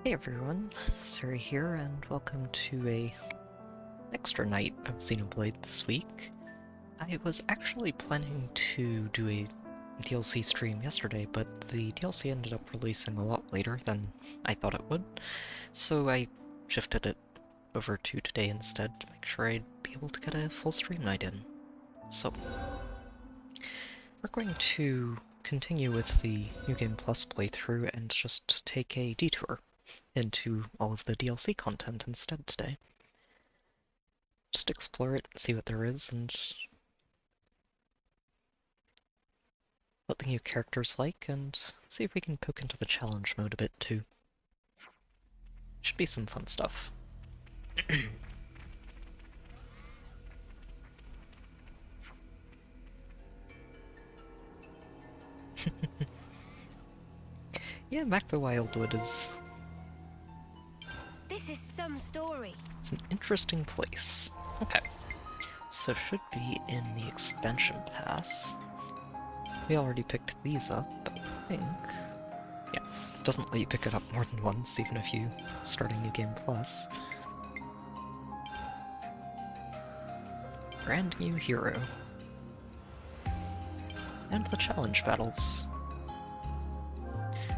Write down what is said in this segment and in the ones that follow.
Hey everyone, Sarah here, and welcome to a extra night of Xenoblade this week. I was actually planning to do a DLC stream yesterday, but the DLC ended up releasing a lot later than I thought it would, so I shifted it over to today instead to make sure I'd be able to get a full stream night in. So, we're going to continue with the New Game Plus playthrough and just take a detour into all of the DLC content instead today. Just explore it, see what there is, and what the new characters like, and see if we can poke into the challenge mode a bit too. Should be some fun stuff. Yeah, Back to Wildwood is... This is some story. It's an interesting place. Okay, so should be in the expansion pass. We already picked these up, I think. Yeah, it doesn't let you pick it up more than once, even if you start a New Game Plus. Brand new hero. And the challenge battles.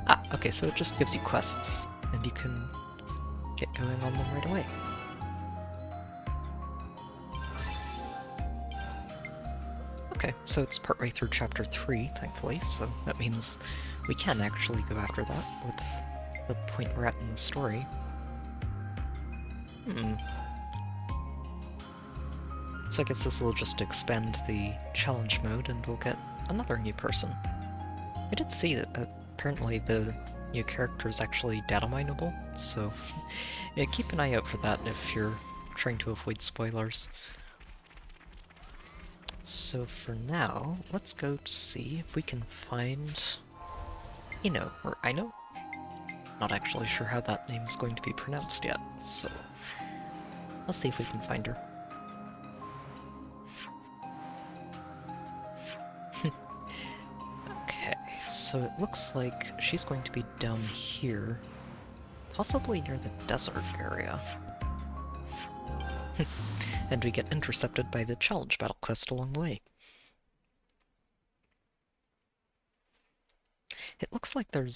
Ah, okay, so it just gives you quests, and you can get going on them right away. Okay, so it's partway through chapter 3, thankfully, so that means we can actually go after that with the point we're at in the story. So I guess this will just expand the challenge mode and we'll get another new person. I did see that apparently the new character is actually data mineable, so yeah, keep an eye out for that if you're trying to avoid spoilers. So for now, let's go see if we can find Ino, or Ino? Not actually sure how that name is going to be pronounced yet, so let's see if we can find her. Okay, so it looks like she's going to be down here, possibly near the desert area. And we get intercepted by the challenge battle quest along the way. It looks like there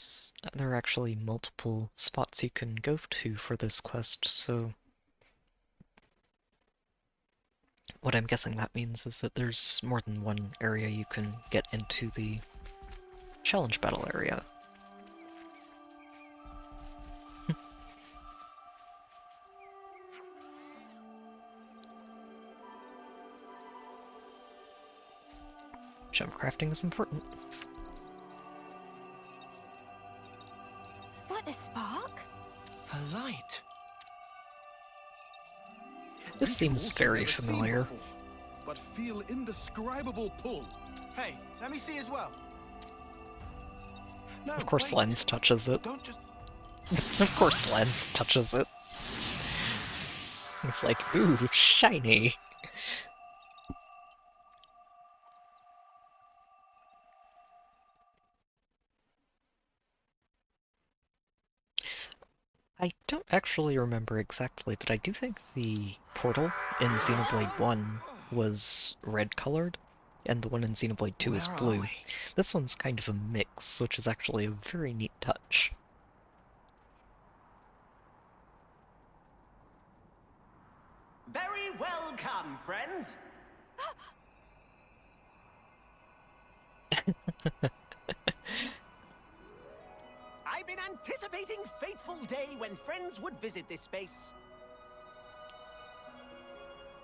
are actually multiple spots you can go to for this quest, so what I'm guessing that means is that there's more than one area you can get into the challenge battle area. Gem crafting is important. What, the spark? A light. This seems very familiar. Before, but feel indescribable pull. Hey, let me see as well. No, Of course wait. Lens touches it. Don't just... Of course Lens touches it. It's like, ooh, shiny. I don't actually remember exactly, but I do think the portal in Xenoblade 1 was red colored, and the one in Xenoblade 2 is Where are blue. we? This one's kind of a mix, which is actually a very neat touch. Very welcome, friends. I've been anticipating fateful day when friends would visit this space.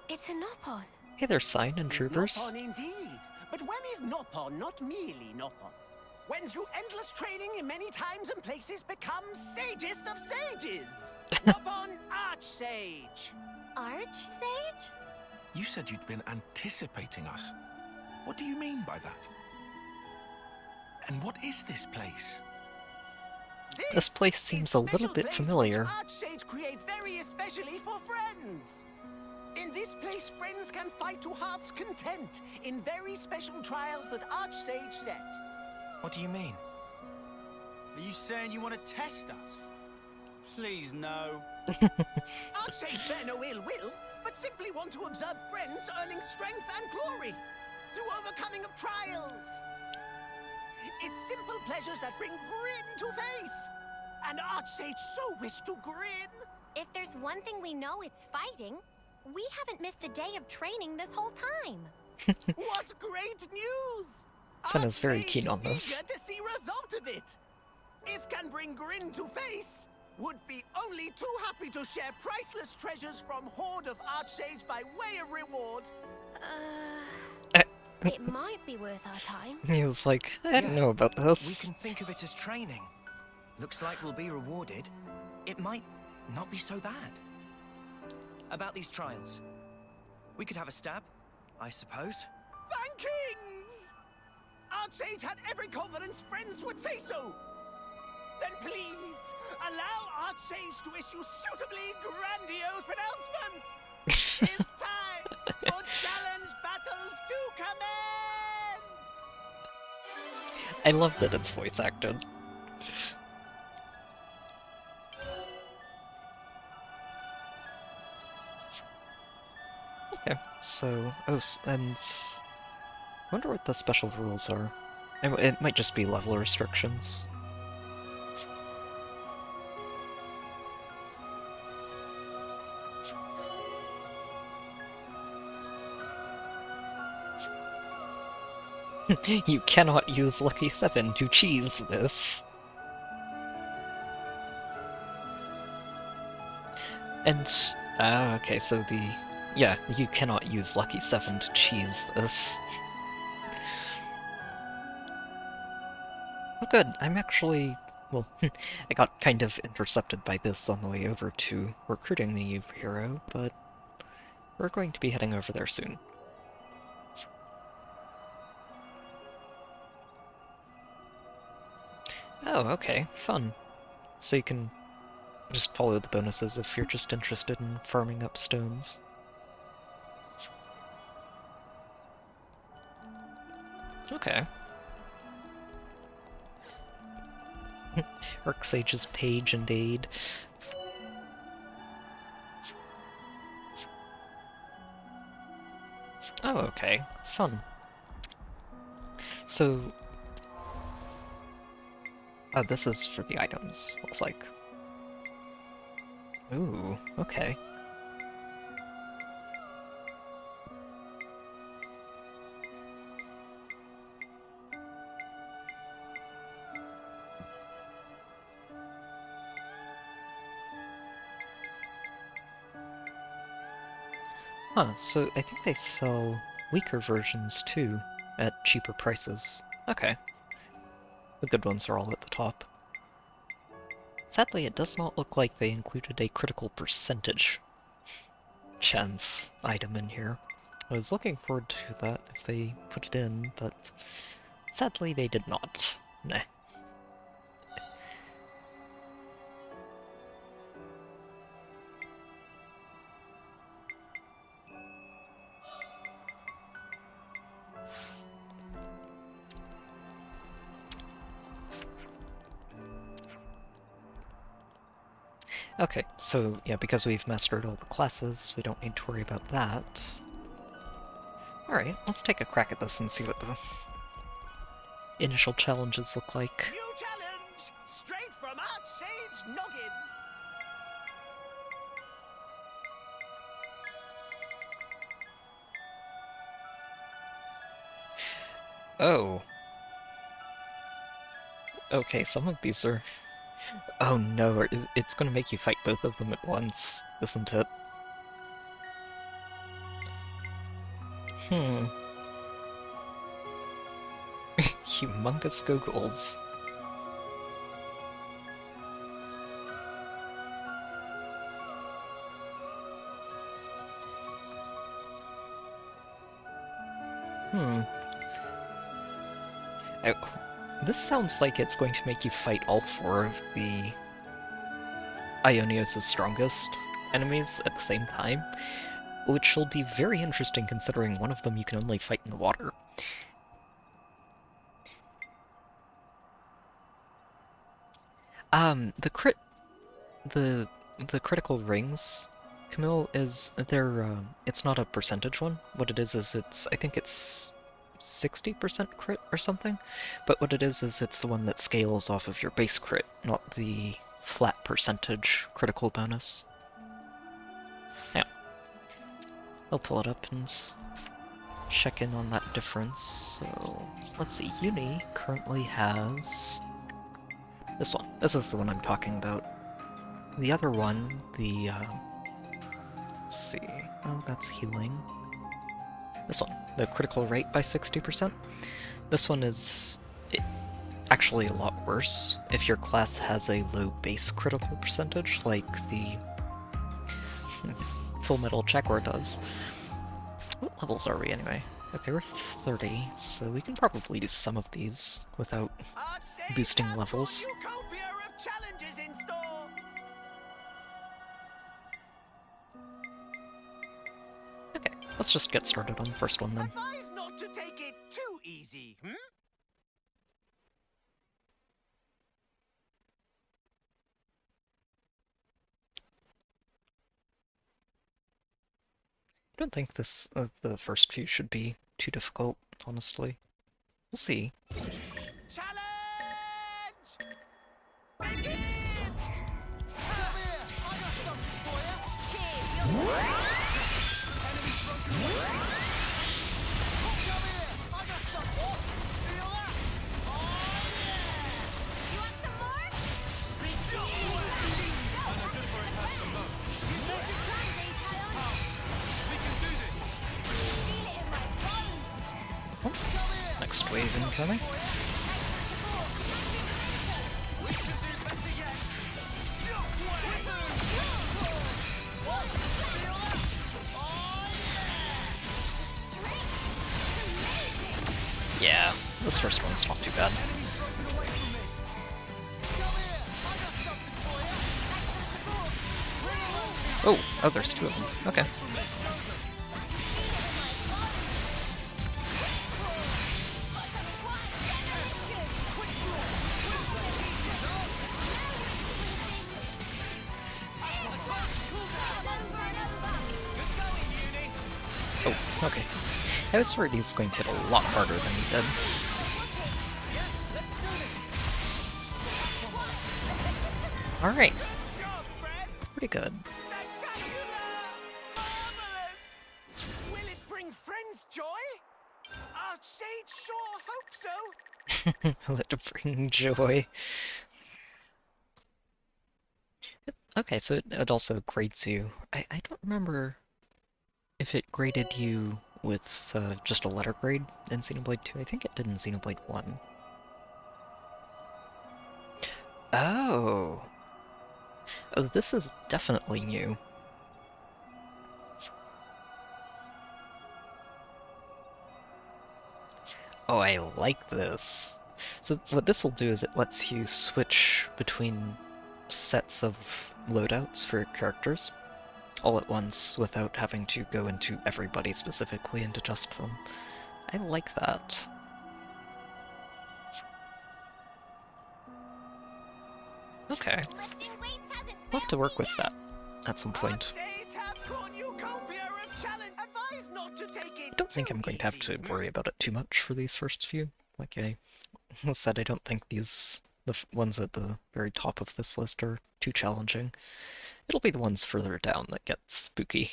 It's a Nopon. Hey there, Sign and It's Troopers. Nopon indeed. But when is Nopon not merely Nopon? When through endless training in many times and places becomes sagest of sages. Nopon Archsage. Archsage? You said you'd been anticipating us. What do you mean by that? And what is this place? This place seems a little special bit place familiar. which Archsage create very especially for friends. In this place, friends can fight to heart's content in very special trials that Archsage set. What do you mean? Are you saying you want to test us? Please, no. Archsages bear no ill will, but simply want to observe friends earning strength and glory through overcoming of trials. It's simple pleasures that bring grin to face. And Archsage so wish to grin. If there's one thing we know, it's fighting. We haven't missed a day of training this whole time. What great news! Senna's very Archsage keen on this. Eager to see result of it. If can bring grin to face, would be only too happy to share priceless treasures from Horde of Archsage by way of reward. It might be worth our time. He was like, I don't know about this. We can think of it as training. Looks like we'll be rewarded. It might not be so bad. About these trials. We could have a stab, I suppose. Thankings! Archsage had every confidence friends would say so. Then please, allow Archsage to issue suitably grandiose pronouncement. It's time for challenge battles to commence! I love that it's voice acted. Okay, so, and I wonder what the special rules are. It might just be level restrictions. You cannot use Lucky 7 to cheese this. And, okay, so yeah, you cannot use Lucky 7 to cheese this. Oh good, I'm actually, well, I got kind of intercepted by this on the way over to recruiting the hero, but we're going to be heading over there soon. Oh, okay, fun. So you can just follow the bonuses if you're just interested in farming up stones. Okay. Archsage's page and aid. Oh, okay. Fun. So... Oh, this is for the items, looks like. Ooh, okay. Huh, so I think they sell weaker versions too, at cheaper prices. Okay. The good ones are all at the top. Sadly, it does not look like they included a critical percentage chance item in here. I was looking forward to that if they put it in, but sadly they did not. Nah. Okay, so yeah, because we've mastered all the classes, we don't need to worry about that. Alright, let's take a crack at this and see what the initial challenges look like. New challenge, straight from Archsage Noggin. Oh. Okay, some of these are... Oh no, it's gonna make you fight both of them at once, isn't it? Humongous googles. This sounds like it's going to make you fight all four of the Ionios' strongest enemies at the same time, which will be very interesting considering one of them you can only fight in the water. The the critical rings, Camille, is it's not a percentage one. What it is it's, I think it's 60% crit or something, but what it is it's the one that scales off of your base crit, not the flat percentage critical bonus. Yeah. I'll pull it up and check in on that difference. So, let's see, Uni currently has this one. This is the one I'm talking about. The other one, let's see, oh, that's healing. This one, the critical rate by 60%. This one is actually a lot worse if your class has a low base critical percentage, like the Full Metal Jaguar does. What levels are we anyway? Okay, we're 30, so we can probably do some of these without boosting levels. Okay, let's just get started on the first one then. Advise not to take it too easy, hmm? I don't think the first few should be too difficult, honestly. We'll see. Challenge! Begin! Come here! I got something for you! Enemy broken away! Come here! I got something! Feel that? Oh yeah! You want some more? Next wave incoming. Yeah, this first one's not too bad. Oh, there's two of them. Okay. Oh, okay. I was worried he was going to hit a lot harder than he did. Alright. Pretty good. Will it bring friends joy? Archade sure hope so. Will it bring joy? Okay, so it also grades you. I don't remember if it graded you with just a letter grade in Xenoblade 2. I think it did in Xenoblade 1. Oh! Oh, this is definitely new. Oh, I like this. So what this will do is it lets you switch between sets of loadouts for your characters all at once without having to go into everybody specifically and adjust them. I like that. Okay. We'll have to work with that at some point. I don't think I'm going to have to worry about it too much for these first few. Like I said, I don't think the ones at the very top of this list are too challenging. It'll be the ones further down that get spooky.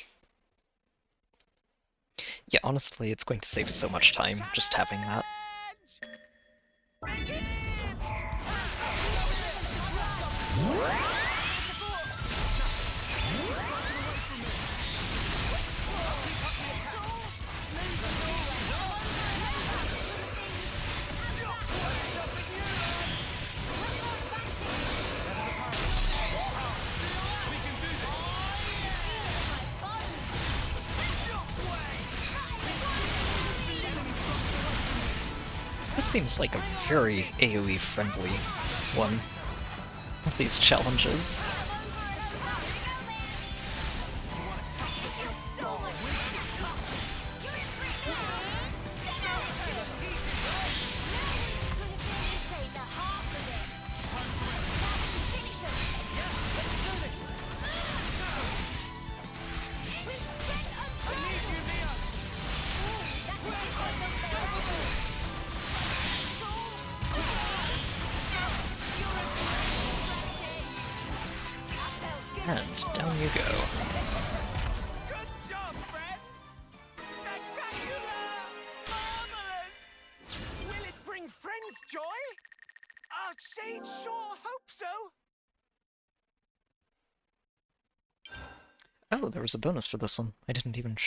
Yeah, honestly, it's going to save so much time just having that. This seems like a very AoE friendly one of these challenges. And down you go. Good job, friends! Spectacular! Marvelous! Will it bring friends joy? Archsage sure hope so. Oh, there was a bonus for this one. I didn't even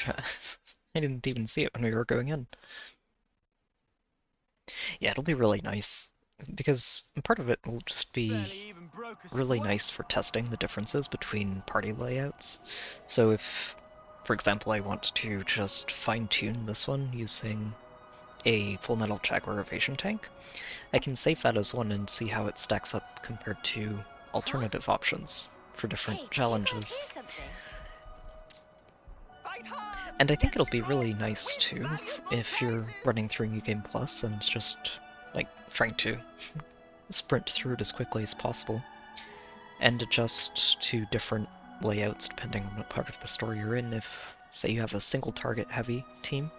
I didn't even see it when we were going in. Yeah, it'll be really nice, because part of it will just be Barely even broke a really sweat. nice for testing the differences between party layouts. So if, for example, I want to just fine-tune this one using a Full Metal Jaguar Evasion tank, I can save that as one and see how it stacks up compared to alternative options for different Hey, did you guys challenges. hear something? Fight hard, And I think get it'll be strong, really nice win too valuable if you're prizes. running through New Game Plus and just like trying to sprint through it as quickly as possible and adjust to different layouts depending on what part of the story you're in. If, say, you have a single target heavy team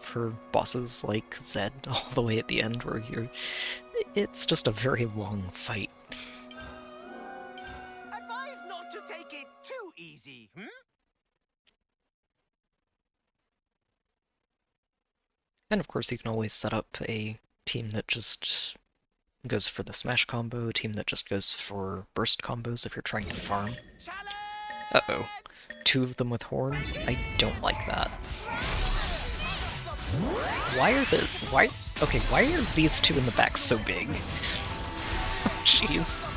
for bosses like Zed all the way at the end where it's just a very long fight. Advise not to take it too easy, And of course you can always set up a team that just goes for the smash combo, a team that just goes for burst combos if you're trying to farm. Challenge! Uh-oh. 2 of them with horns? I don't like that. Why are these 2 in the back so big? Jeez.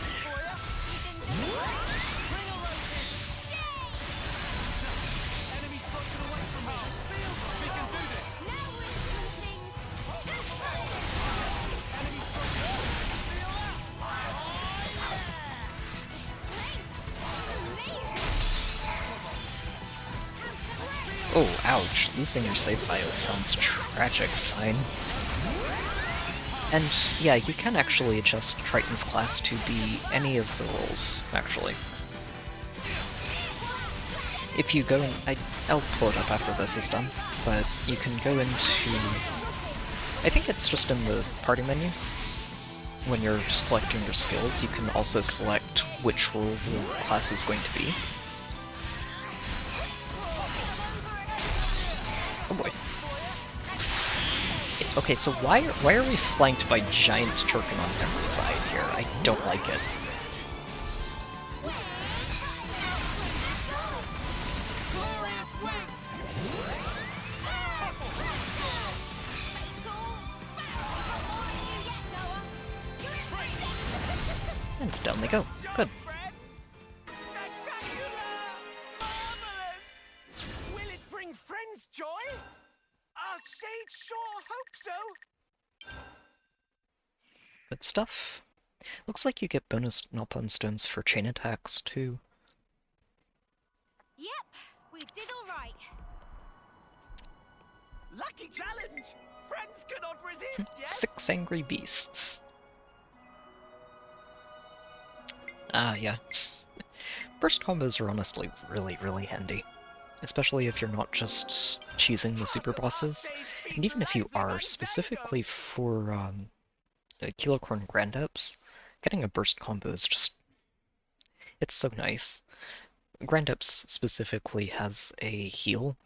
Oh, ouch. Losing your save bio sounds tragic, Sign. And yeah, you can actually adjust Triton's class to be any of the roles, actually. If you go in, I'll pull it up after this is done, but you can go into, I think it's just in the party menu. When you're selecting your skills, you can also select which role the class is going to be. Oh boy. Okay, so why are we flanked by giant Turkin on every side here? I don't like it. And down they go. Good. Will it bring friends joy? Archsage sure hope so. Good stuff. Looks like you get bonus Nopon stones for chain attacks too. Yep, we did all right. Lucky challenge! Friends cannot resist, yes? 6 angry beasts. Ah, yeah. Burst combos are honestly really handy. Especially if you're not just cheesing the super bosses. And even if you are, specifically for Kilocorn Grand Ups, getting a burst combo is just... it's so nice. Grand Ups specifically has a heal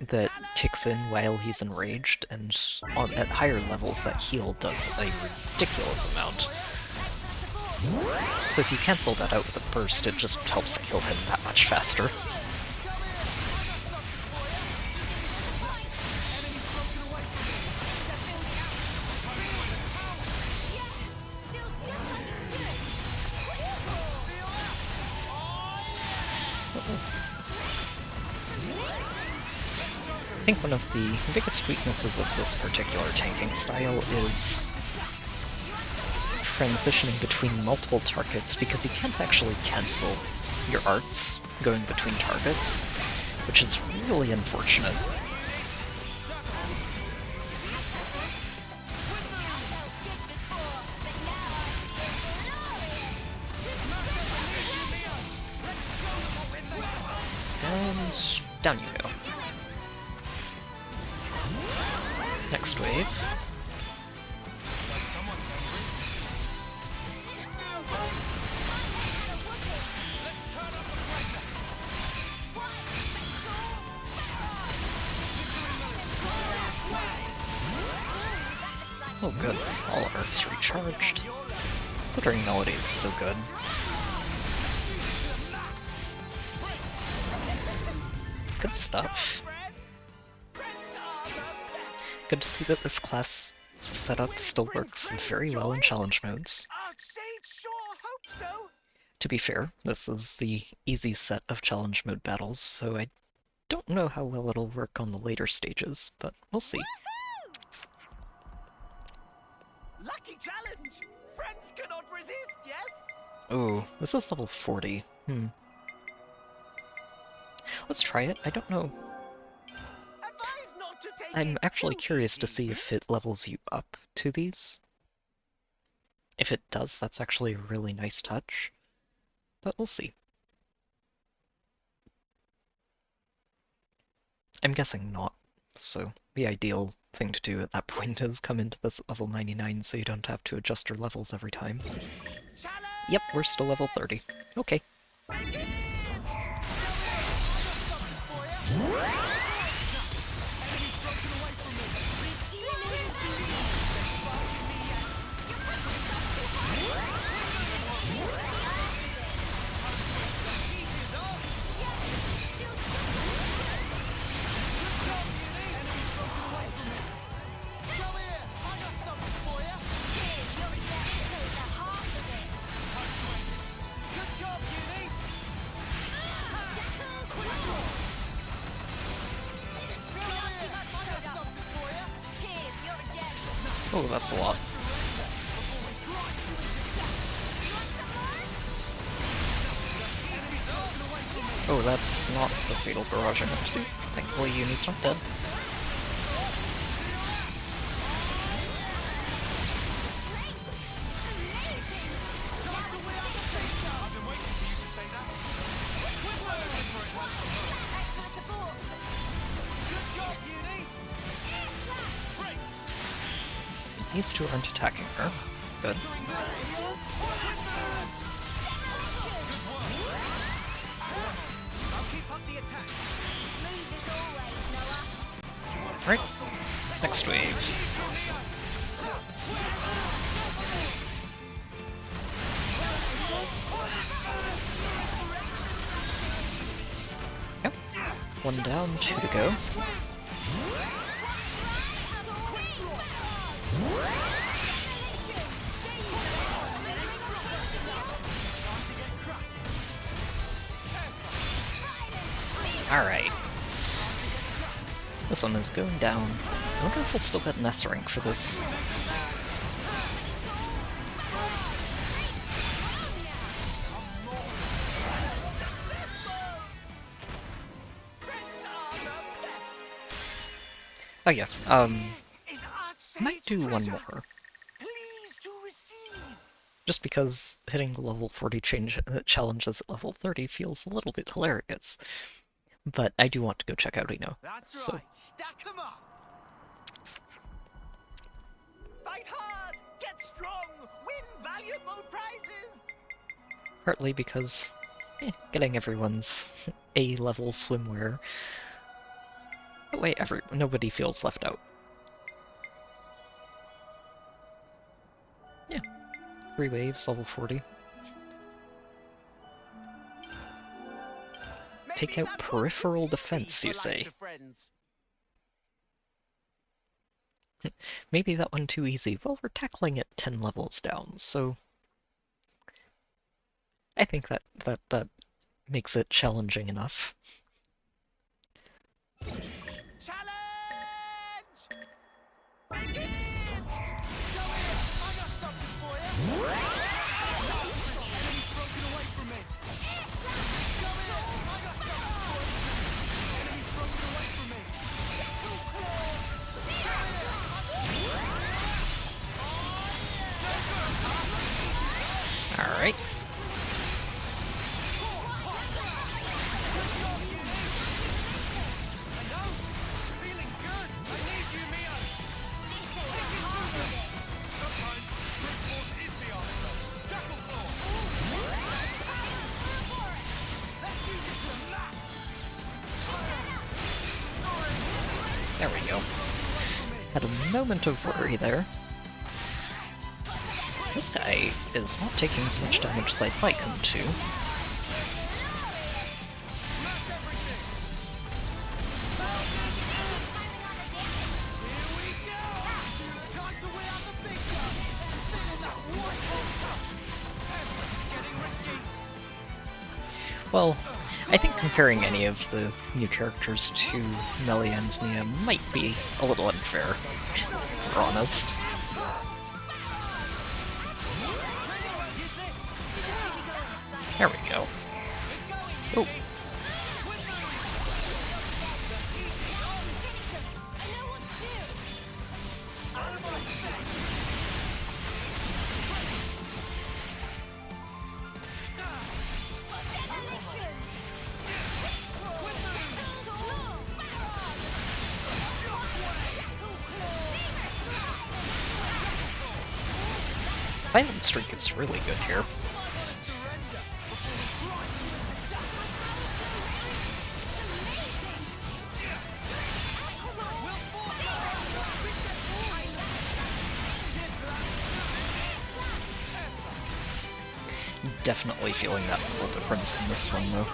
that kicks in while he's enraged, and at higher levels that heal does a ridiculous amount. So if you cancel that out with a burst, it just helps kill him that much faster. I think one of the biggest weaknesses of this particular tanking style is transitioning between multiple targets, because you can't actually cancel your arts going between targets, which is really unfortunate. And down you go. Next wave. Oh good, all arts recharged. Glittering Melody is so good. Good stuff. Good to see that this class setup still works very well in challenge modes. To be fair, this is the easy set of challenge mode battles, so I don't know how well it'll work on the later stages, but we'll see. Lucky challenge! Friends cannot resist, yes? Ooh, this is level 40. Let's try it. I don't know. Advise not to take I'm it actually too curious to easy. see if it levels you up to these. If it does, that's actually a really nice touch. But we'll see. I'm guessing not. So the ideal thing to do at that point is come into this at level 99 so you don't have to adjust your levels every time. Yep, we're still level 30. Okay. Oh, that's a lot. Oh, that's not the fatal barrage I meant to do. Thankfully, Uni's not dead. These two aren't attacking her. Good. Right. Next wave. Yep. One down, two to go. Alright. This one is going down. I wonder if we'll still get an S rank for this. Oh yeah, might do one more. Just because hitting the level 40 challenges at level 30 feels a little bit hilarious. But I do want to go check out Eno. That's so. right. Stack 'em up. Fight hard, get strong, win valuable prizes. Partly because getting everyone's A-level swimwear. That way nobody feels left out. Yeah. 3 waves, level 40. Take out peripheral defense, you say? Maybe that one too easy. Well, we're tackling it 10 levels down, so I think that makes it challenging enough. Alright. There we go. Had a moment of worry there. This guy is not taking as much damage as I'd like him to. Well, I think comparing any of the new characters to Melia and Nia might be a little unfair, if we're honest. There we go. Oh. Violent Streak is really good here. Definitely feeling that little difference in this one, though.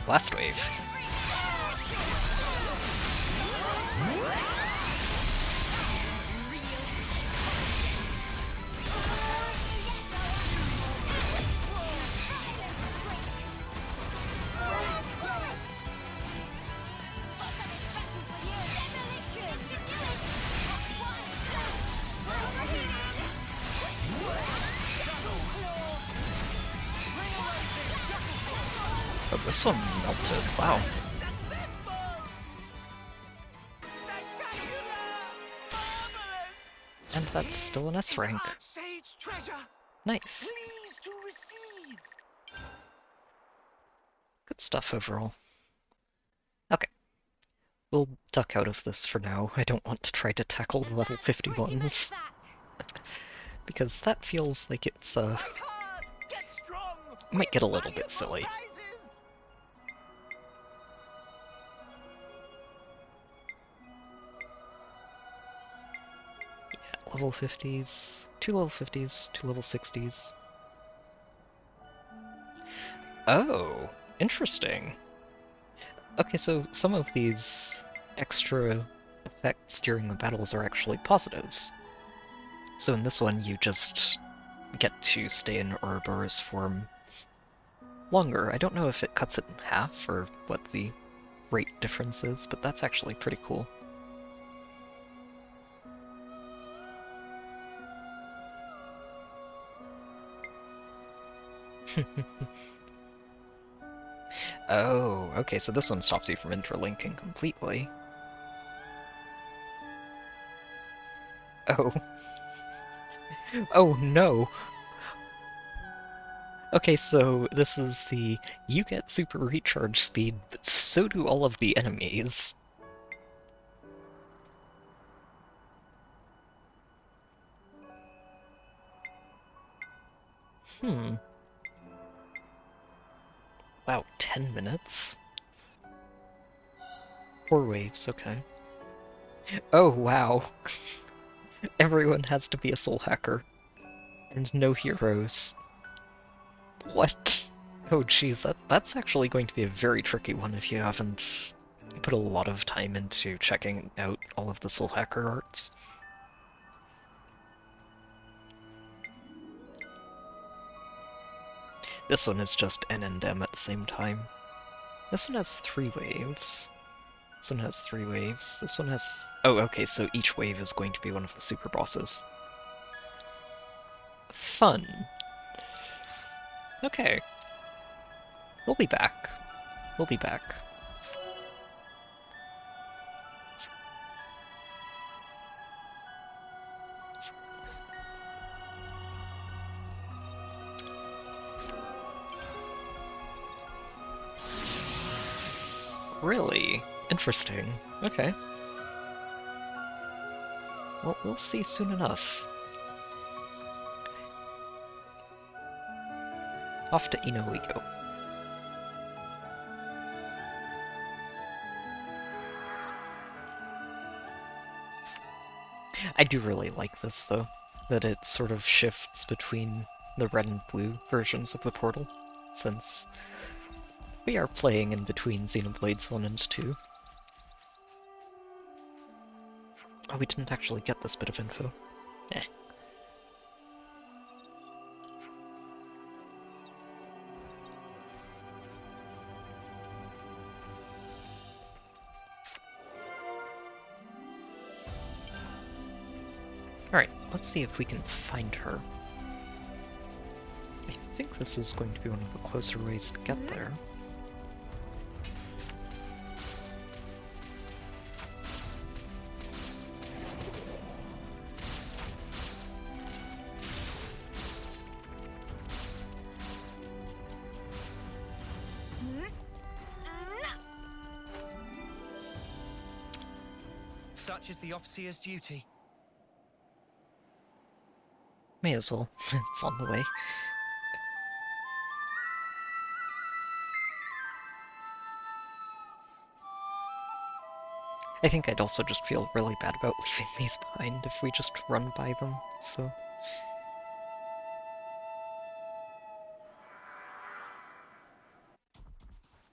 Blast Wave. Oh, this one melted. Wow. And that's still an S rank. Nice. Good stuff overall. Okay. We'll duck out of this for now. I don't want to try to tackle the level 51s. Because that feels like it's, might get a little bit silly. Level 50s, 2 level 50s, 2 level 60s. Oh, interesting. Okay, so some of these extra effects during the battles are actually positives. So in this one, you just get to stay in Ouroboros form longer. I don't know if it cuts it in half or what the rate difference is, but that's actually pretty cool. Oh, okay, so this one stops you from interlinking completely. Oh. Oh no! Okay, so this is the you get super recharge speed, but so do all of the enemies. Wow, 10 minutes? 4 waves, okay. Oh, wow. Everyone has to be a soul hacker. And no heroes. What? Oh geez, that's actually going to be a very tricky one if you haven't put a lot of time into checking out all of the soul hacker arts. This one is just N and M at the same time. This one has 3 waves. This one has 3 waves. This one has... Oh, okay, so each wave is going to be one of the super bosses. Fun. Okay. We'll be back. We'll be back. Really? Interesting. Okay. Well, we'll see soon enough. Off to Ino we go. I do really like this, though, that it sort of shifts between the red and blue versions of the portal, since we are playing in between Xenoblades 1 and 2. Oh, we didn't actually get this bit of info. Eh. Alright, let's see if we can find her. I think this is going to be one of the closer ways to get there. Such is the officer's duty. May as well. It's on the way. I think I'd also just feel really bad about leaving these behind if we just run by them, so...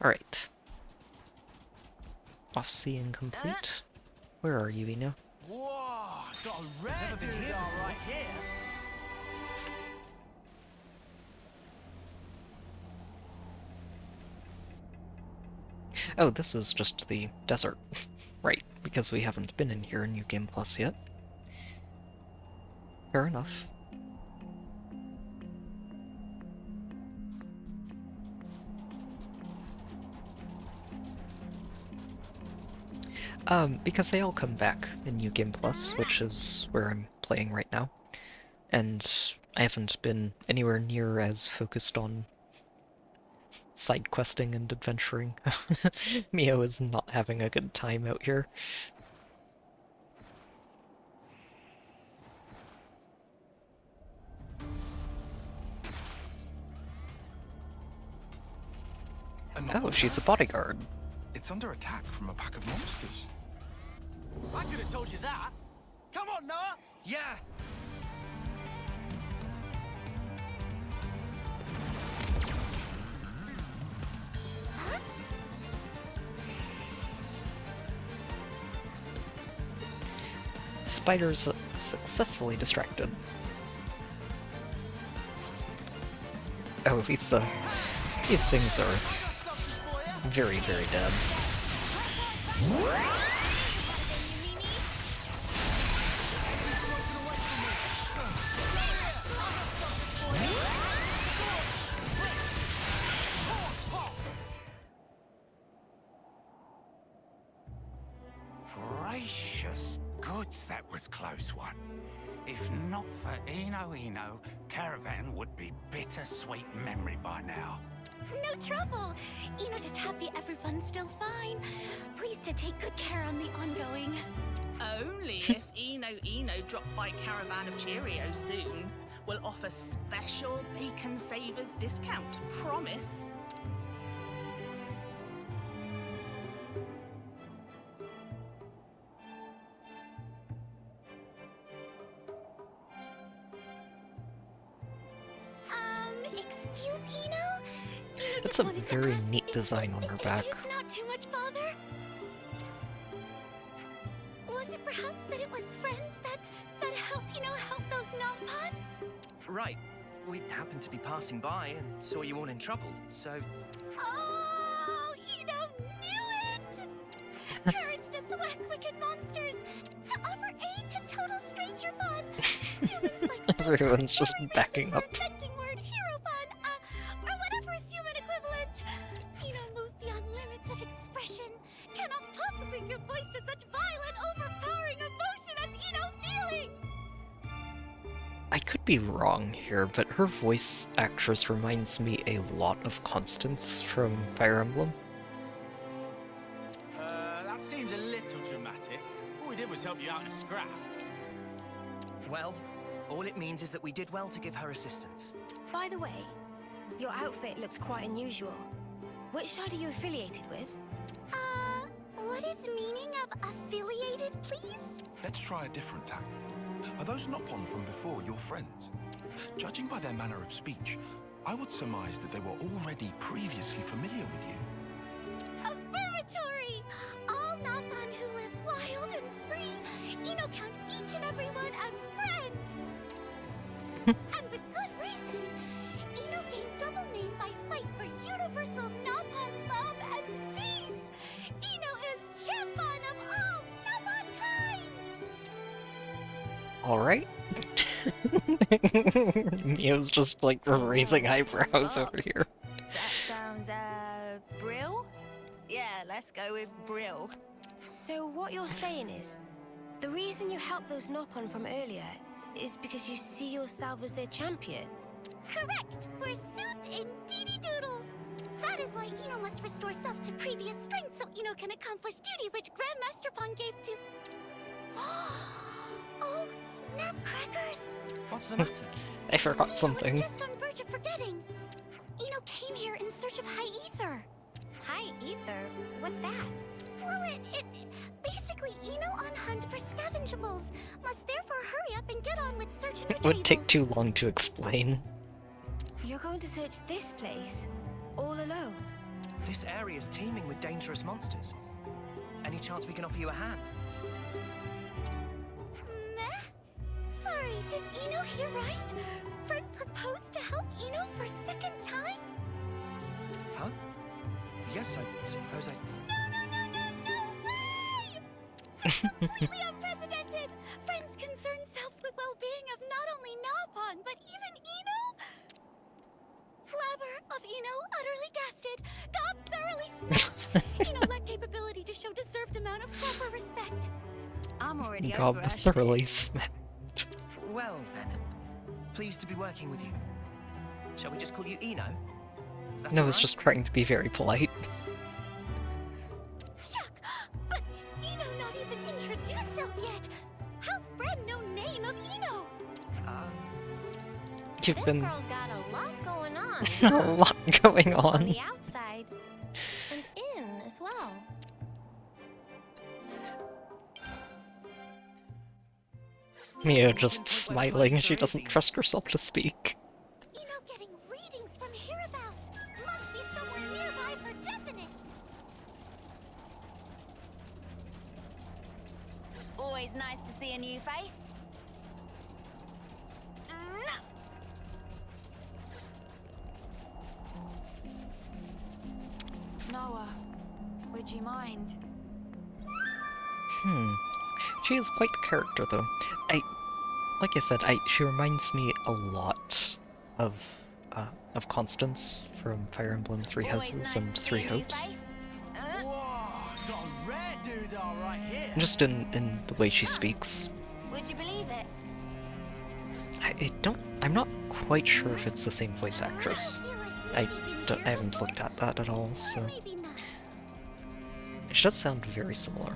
Alright. Off-sea incomplete. Where are you, Ino? Whoa, got a rare doodah right here. Oh, this is just the desert. Right, because we haven't been in here in New Game Plus yet. Fair enough. Because they all come back in New Game Plus, which is where I'm playing right now. And I haven't been anywhere near as focused on side questing and adventuring. Mio is not having a good time out here. Oh, she's a bodyguard. It's under attack from a pack of monsters. I could have told you that. Come on, Noah. Yeah! Spider's successfully distracted. Oh, these things are very, very dead. Gracious goods, that was close one. If not for Ino, Caravan would be bittersweet memory by now. No trouble. Ino just happy everyone's still fine. Please to take good care on the ongoing. Only if Ino drop by Caravan of Cheerios soon. We'll offer special Bacon Savers discount. Promise. Excuse Ino? That's a very neat design on her back. If not too much bother? Was it perhaps that it was friends that helped help those Nopon? Right. We happened to be passing by and saw you all in trouble, so... Oh, Ino knew it! Courage to thwack wicked monsters, to offer aid to total stranger fun. Humans like Everyone's just backing up. inventing word hero fun, or whatever is human equivalent. Ino moved beyond limits of expression. Cannot possibly give voice to such violent, overpowering emotion as Ino feeling. I could be wrong here, but her voice actress reminds me a lot of Constance from Fire Emblem. scrap. Well, all it means is that we did well to give her assistance. By the way, your outfit looks quite unusual. Which side are you affiliated with? What is the meaning of affiliated, please? Let's try a different tack. Are those Nopon from before your friends? Judging by their manner of speech, I would surmise that they were already previously familiar with you. Affirmatory! All Nopon who live wild and free, count each and every one as friend! And with good reason. Gained double name by fight for universal Nopon love and peace! Is champion of all Nopon kind! Alright. Mio's just like raising eyebrows over here. That sounds, Brill? Yeah, let's go with Brill. So what you're saying is, the reason you helped those Nopon from earlier is because you see yourself as their champion? Correct! We're Sooth and Dee Doodle! That is why Ino must restore self to previous strength so Ino can accomplish duty which Grandmaster Pong gave to... Oh, snapcrackers! What's the matter? I forgot something. I was just on verge of forgetting. Ino came here in search of High Ether. High Ether? What's that? Well, it basically Ino on hunt for scavengeables. Must therefore hurry up and get on with search and It retrieval. would take too long to explain. You're going to search this place, all alone? This area's teeming with dangerous monsters. Any chance we can offer you a hand? Meh? Sorry, did Ino hear right? Friend proposed to help Ino for second time? Huh? Yes, I suppose I... No way! That's completely unprecedented! Friends concern selves with well-being of not only Nopon, but even Ino? Flabber of Ino, utterly gasted, Gob thoroughly smacked. Ino lacked capability to show deserved amount of proper respect. I'm already Gob over thoroughly smacked. Well, then. Pleased to be working with you. Shall we just call you Ino? Is that No, I all was right? just trying to be very polite. Shuck! But Ino not even introduced self yet. How friend no name of Ino? You've This been girl's got a lot going on. a lot going On on. the outside, and in as well. Mio just smiling, she doesn't trust herself to speak. Ino getting readings from hereabouts. Must be somewhere nearby for definite. Always nice to see a new face. Noah, would you mind? She is quite the character, though. Like I said, she reminds me a lot of Constance from Fire Emblem Three Always Houses nice and to see Three a new Hopes. face. Whoa, got a rare doodah right here. Just in the way she speaks. Would you believe it? I'm not quite sure if it's the same voice actress. I feel like I haven't looked at that at all, so maybe not. it does sound very similar.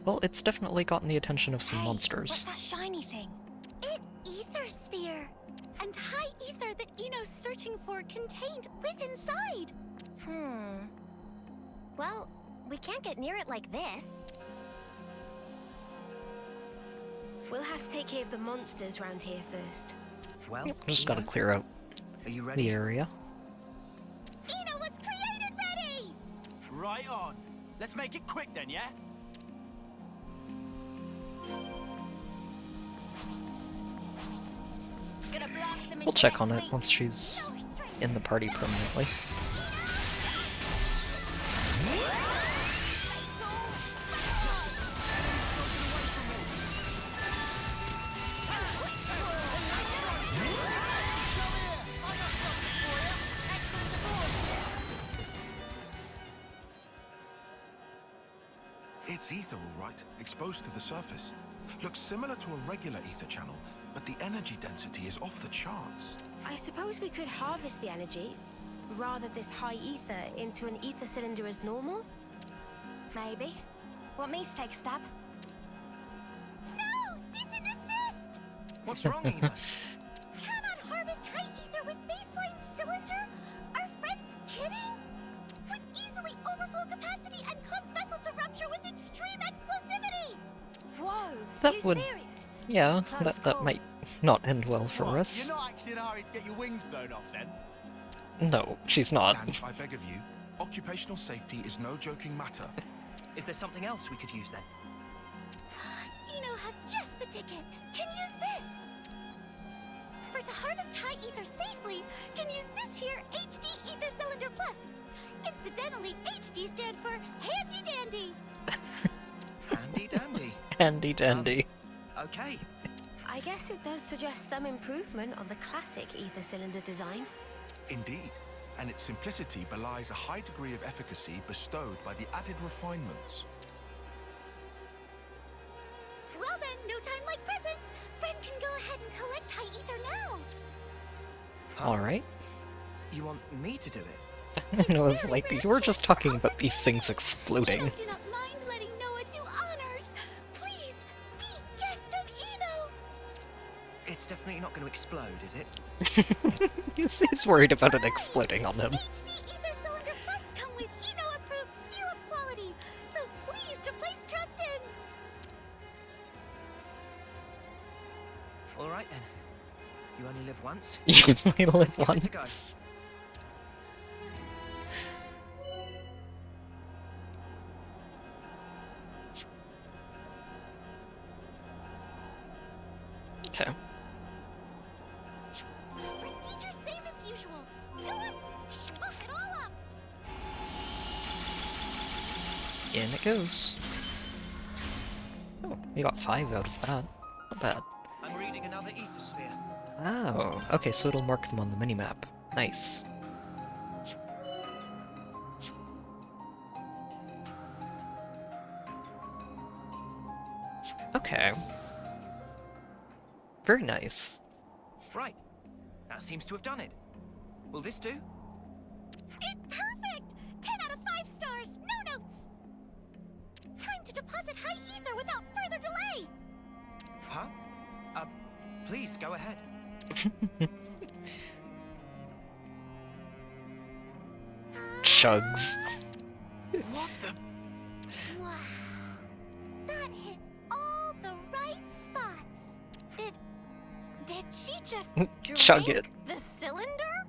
Well, it's definitely gotten the attention of some Hey, what's monsters. that shiny thing? An ether sphere! And high ether that Ino's searching for contained with inside! Well, we can't get near it like this. We'll have to take care of the monsters round here first. Well, Just gotta Ino, clear out are you ready? the area. Ino was created ready! Right on. Let's make it quick then, yeah? Gonna blast them We'll into check on next it week. once she's in the party permanently. It's ether, all right, exposed to the surface. Looks similar to a regular ether channel, but the energy density is off the charts. I suppose we could harvest the energy, rather this high ether into an ether cylinder as normal? Maybe. Want me to take a stab? No! Cease and desist! What's wrong, Eno? Cannot harvest high ether with baseline cylinder? Are friends kidding? Would easily overflow capacity and cause vessel to rupture with extreme explosivity! Whoa! That you would- serious? Yeah, Close that call. might not end well for What, us. You're not actually in a hurry to get your wings blown off then? No, she's not. And I beg of you, occupational safety is no joking matter. Is there something else we could use then? Have just the ticket. Can use this. For to harvest high ether safely, can use this here HD Ether Cylinder Plus. Incidentally, HD stand for Handy Dandy. Handy dandy. Handy dandy. Okay. I guess it does suggest some improvement on the classic ether cylinder design. Indeed, and its simplicity belies a high degree of efficacy bestowed by the added refinements. Well then, no time like present. Friend can go ahead and collect high ether now. Alright. You want me to do it? I know, it's like, you were just talking about these things exploding. Eno do not mind letting Noah do honors. Please, be guest of Eno. It's definitely not going to explode, is it? He's worried about it exploding on him. HD Ether Cylinder Plus come with Eno approved seal of quality, so please to place trust in. All right then. You only live once. You only live Let's give this a go. once. Okay. Procedure same as usual. Go on, schmuck it all up. In it goes. Oh, we got 5 out of that. Not bad. I'm reading another ether sphere. Oh, okay, so it'll mark them on the minimap. Nice. Okay. Very nice. Right. That seems to have done it. Will this do? It perfect! 10 out of 5 stars, no notes. Time to deposit high ether without further delay. Huh? Please go ahead. Chugs. What the? Wow. That hit all the right spots. Did she just Chug drink it. the cylinder?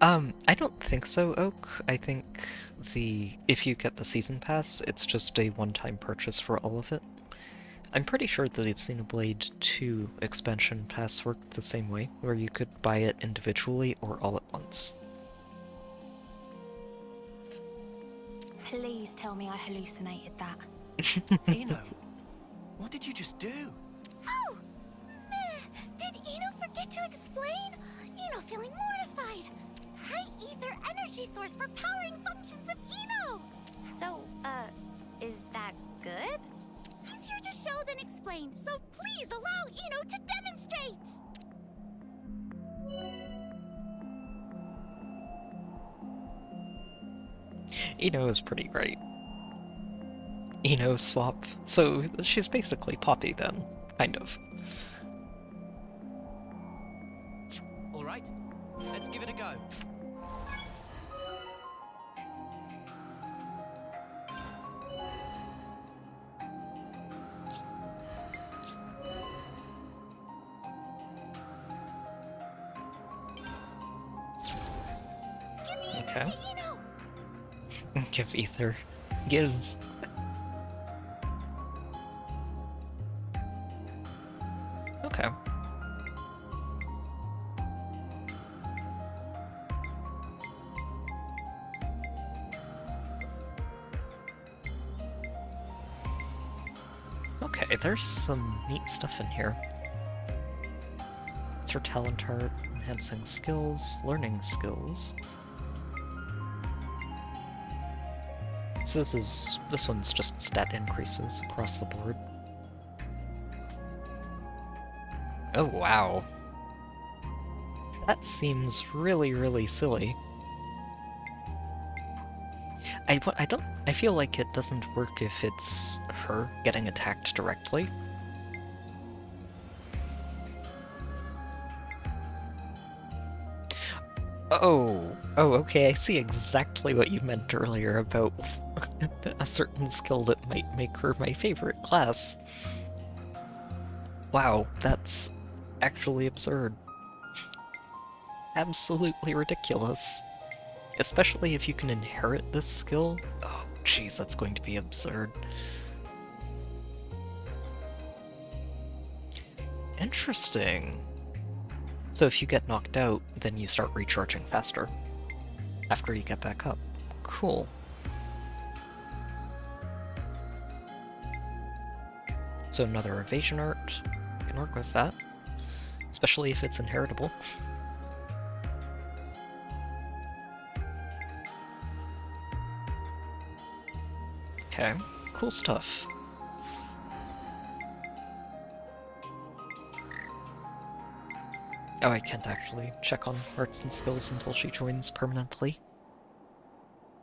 I don't think so, Oak. I think if you get the season pass, it's just a one-time purchase for all of it. I'm pretty sure that the Xenoblade 2 expansion pass worked the same way, where you could buy it individually or all at once. Please tell me I hallucinated that. Eno, what did you just do? Oh! Meh, did Eno forget to explain? Eno feeling mortified. High ether energy source for powering functions of Eno! So, is that good? Easier to show than explain, so please allow Eno to demonstrate! Eno is pretty great. Eno swap. So she's basically Poppy then, kind of. All right. Let's give it a go. Give ether Okay. to Eno! Give ether. Give. Okay. Okay, there's some neat stuff in here. It's her talent art, enhancing skills, learning skills. So this one's just stat increases across the board. Oh wow. That seems really, really silly. I feel like it doesn't work if it's her getting attacked directly. Oh, okay, I see exactly what you meant earlier about a certain skill that might make her my favorite class. Wow, that's actually absurd. Absolutely ridiculous. Especially if you can inherit this skill. Oh, jeez, that's going to be absurd. Interesting. So if you get knocked out, then you start recharging faster after you get back up. Cool. So another evasion art. You can work with that, especially if it's inheritable. Okay, cool stuff. Oh, I can't actually check on arts and skills until she joins permanently.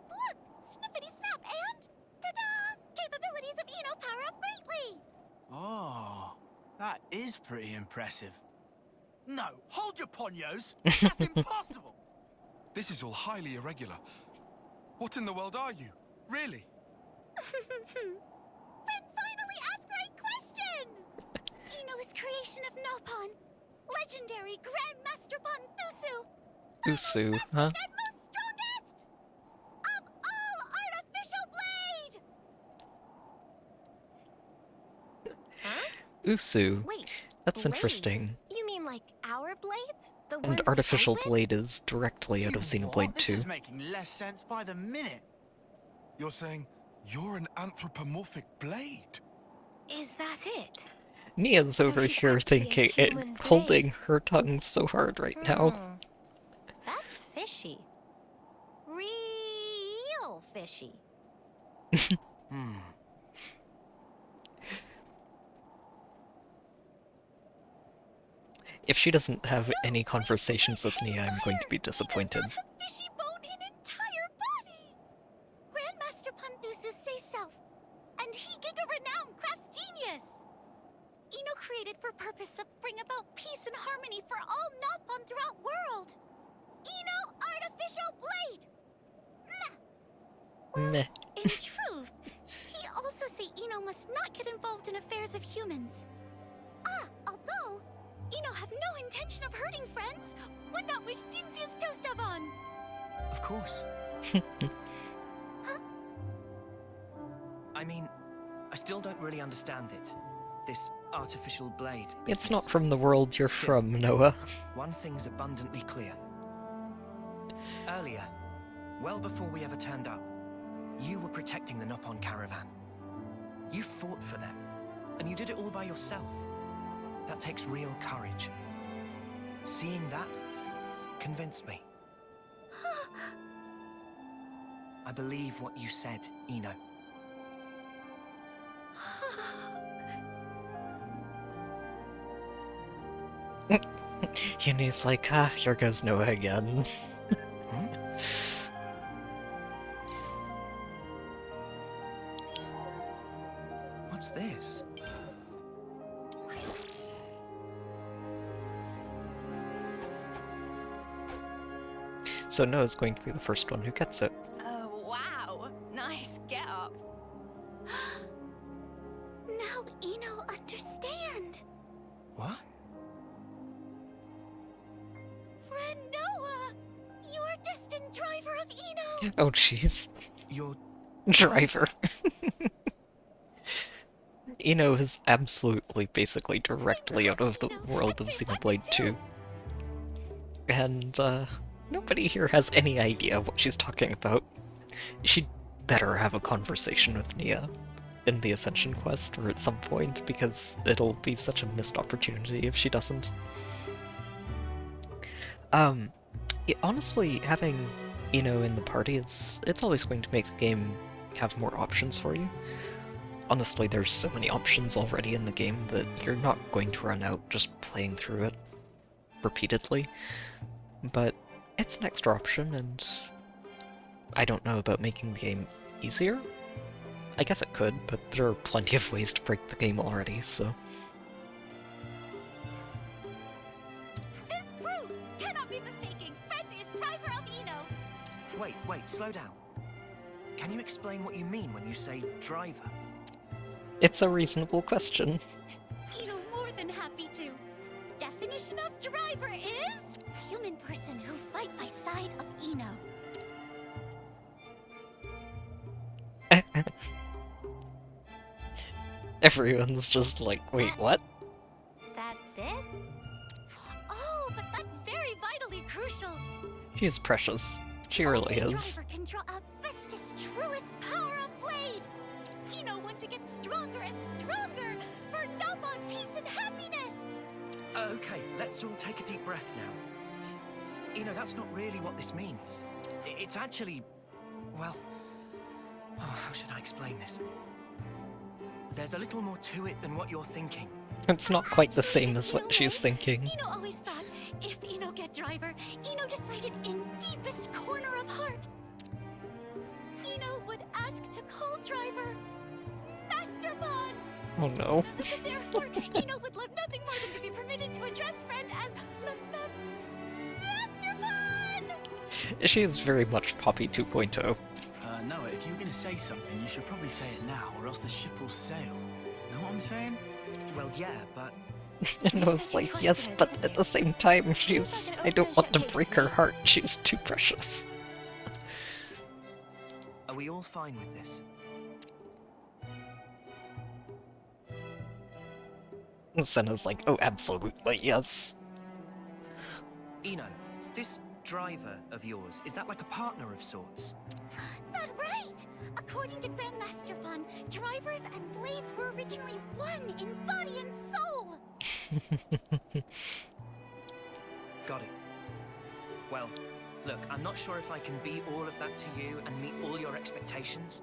Look! Snippity snap and... ta-da! Capabilities of Eno power up greatly! Oh, that is pretty impressive. No, hold your ponyos! That's impossible! This is all highly irregular. What in the world are you? Really? Friend finally asked right question! Eno's creation of Nopon. Legendary Grandmaster Thusu. Usu, huh? And most strongest! Of all artificial blade! Usu. Wait, That's blade? interesting. You mean like our blades? The ones And we Artificial fight with? Blade is directly out of You Xenoblade what? This 2. is making less sense by the minute. You're saying you're an anthropomorphic blade? Is that it? Nia's So over she's here actually a thinking human holding blade. her tongue so hard right now. That's fishy. Real fishy. Hmm. If she doesn't have any conversations with Nia, I'm going to be disappointed. Have fishy bone in entire body! Grandmaster Thusu say self, and he giga renowned crafts genius! Eno created for purpose of bring about peace and harmony for all Nopon throughout world! Eno Artificial Blade! Meh! Well, Meh. in truth, he also say Eno must not get involved in affairs of humans. Although, Eno have no intention of hurting friends, would not wish Dinsia's toast on. Of course. I mean, I still don't really understand it. This artificial blade It's business. not from the world you're Still. from, Noah. One thing's abundantly clear. Earlier, well before we ever turned up, you were protecting the Nopon caravan. You fought for them, and you did it all by yourself. That takes real courage. Seeing that convinced me. I believe what you said, Eno. Uni's like, here goes Noah again. What's this? So Noah's going to be the first one who gets it. Oh, wow. Nice get up. Now Eno understand. What? Friend Noah, you are destined driver of Eno. Oh jeez. You're... Driver. Eno is absolutely basically directly out of the world of Xenoblade 2. And, nobody here has any idea what she's talking about. She'd better have a conversation with Nia in the Ascension quest or at some point, because it'll be such a missed opportunity if she doesn't. Honestly, having Eno in the party, it's always going to make the game have more options for you. Honestly, there's so many options already in the game that you're not going to run out just playing through it. repeatedly, but it's an extra option, and I don't know about making the game easier. I guess it could, but there are plenty of ways to break the game already, so... This proof cannot be mistaken. Friend is driver of Eno. Wait, slow down. Can you explain what you mean when you say driver? It's a reasonable question. Eno more than happy to. Definition of driver is a human person who fight by side of Eno. Everyone's just like, wait, what? That's it? Oh, but that's very vitally crucial. She is precious. She really Only is. driver can draw out bestest, truest power of blade. Eno want to get stronger and stronger for Nobon peace and happiness. Okay, let's all take a deep breath now. You know, that's not really what this means. It's actually... well... oh, how should I explain this? There's a little more to it than what you're thinking. It's not quite the same as what she's thinking. Eno always thought if Eno get driver, Eno decided in deepest corner of heart. Eno would ask to call driver Master Bond. Oh no. Therefore, Eno would love nothing more than to be permitted to address friend as Master Bond. She is very much Poppy 2.0. Noah, if you were going to say something, you should probably say it now, or else the ship will sail. Know what I'm saying? Well, yeah, but... And I was like, yes, but at the same time, she's... I don't want to break her heart. She's too precious. Are we all fine with this? And Senna's like, oh, absolutely, yes. Eno, this driver of yours, is that like a partner of sorts? That right! According to Grandmaster Fun, drivers and blades were originally one in body and soul! Got it. Well, look, I'm not sure if I can be all of that to you and meet all your expectations,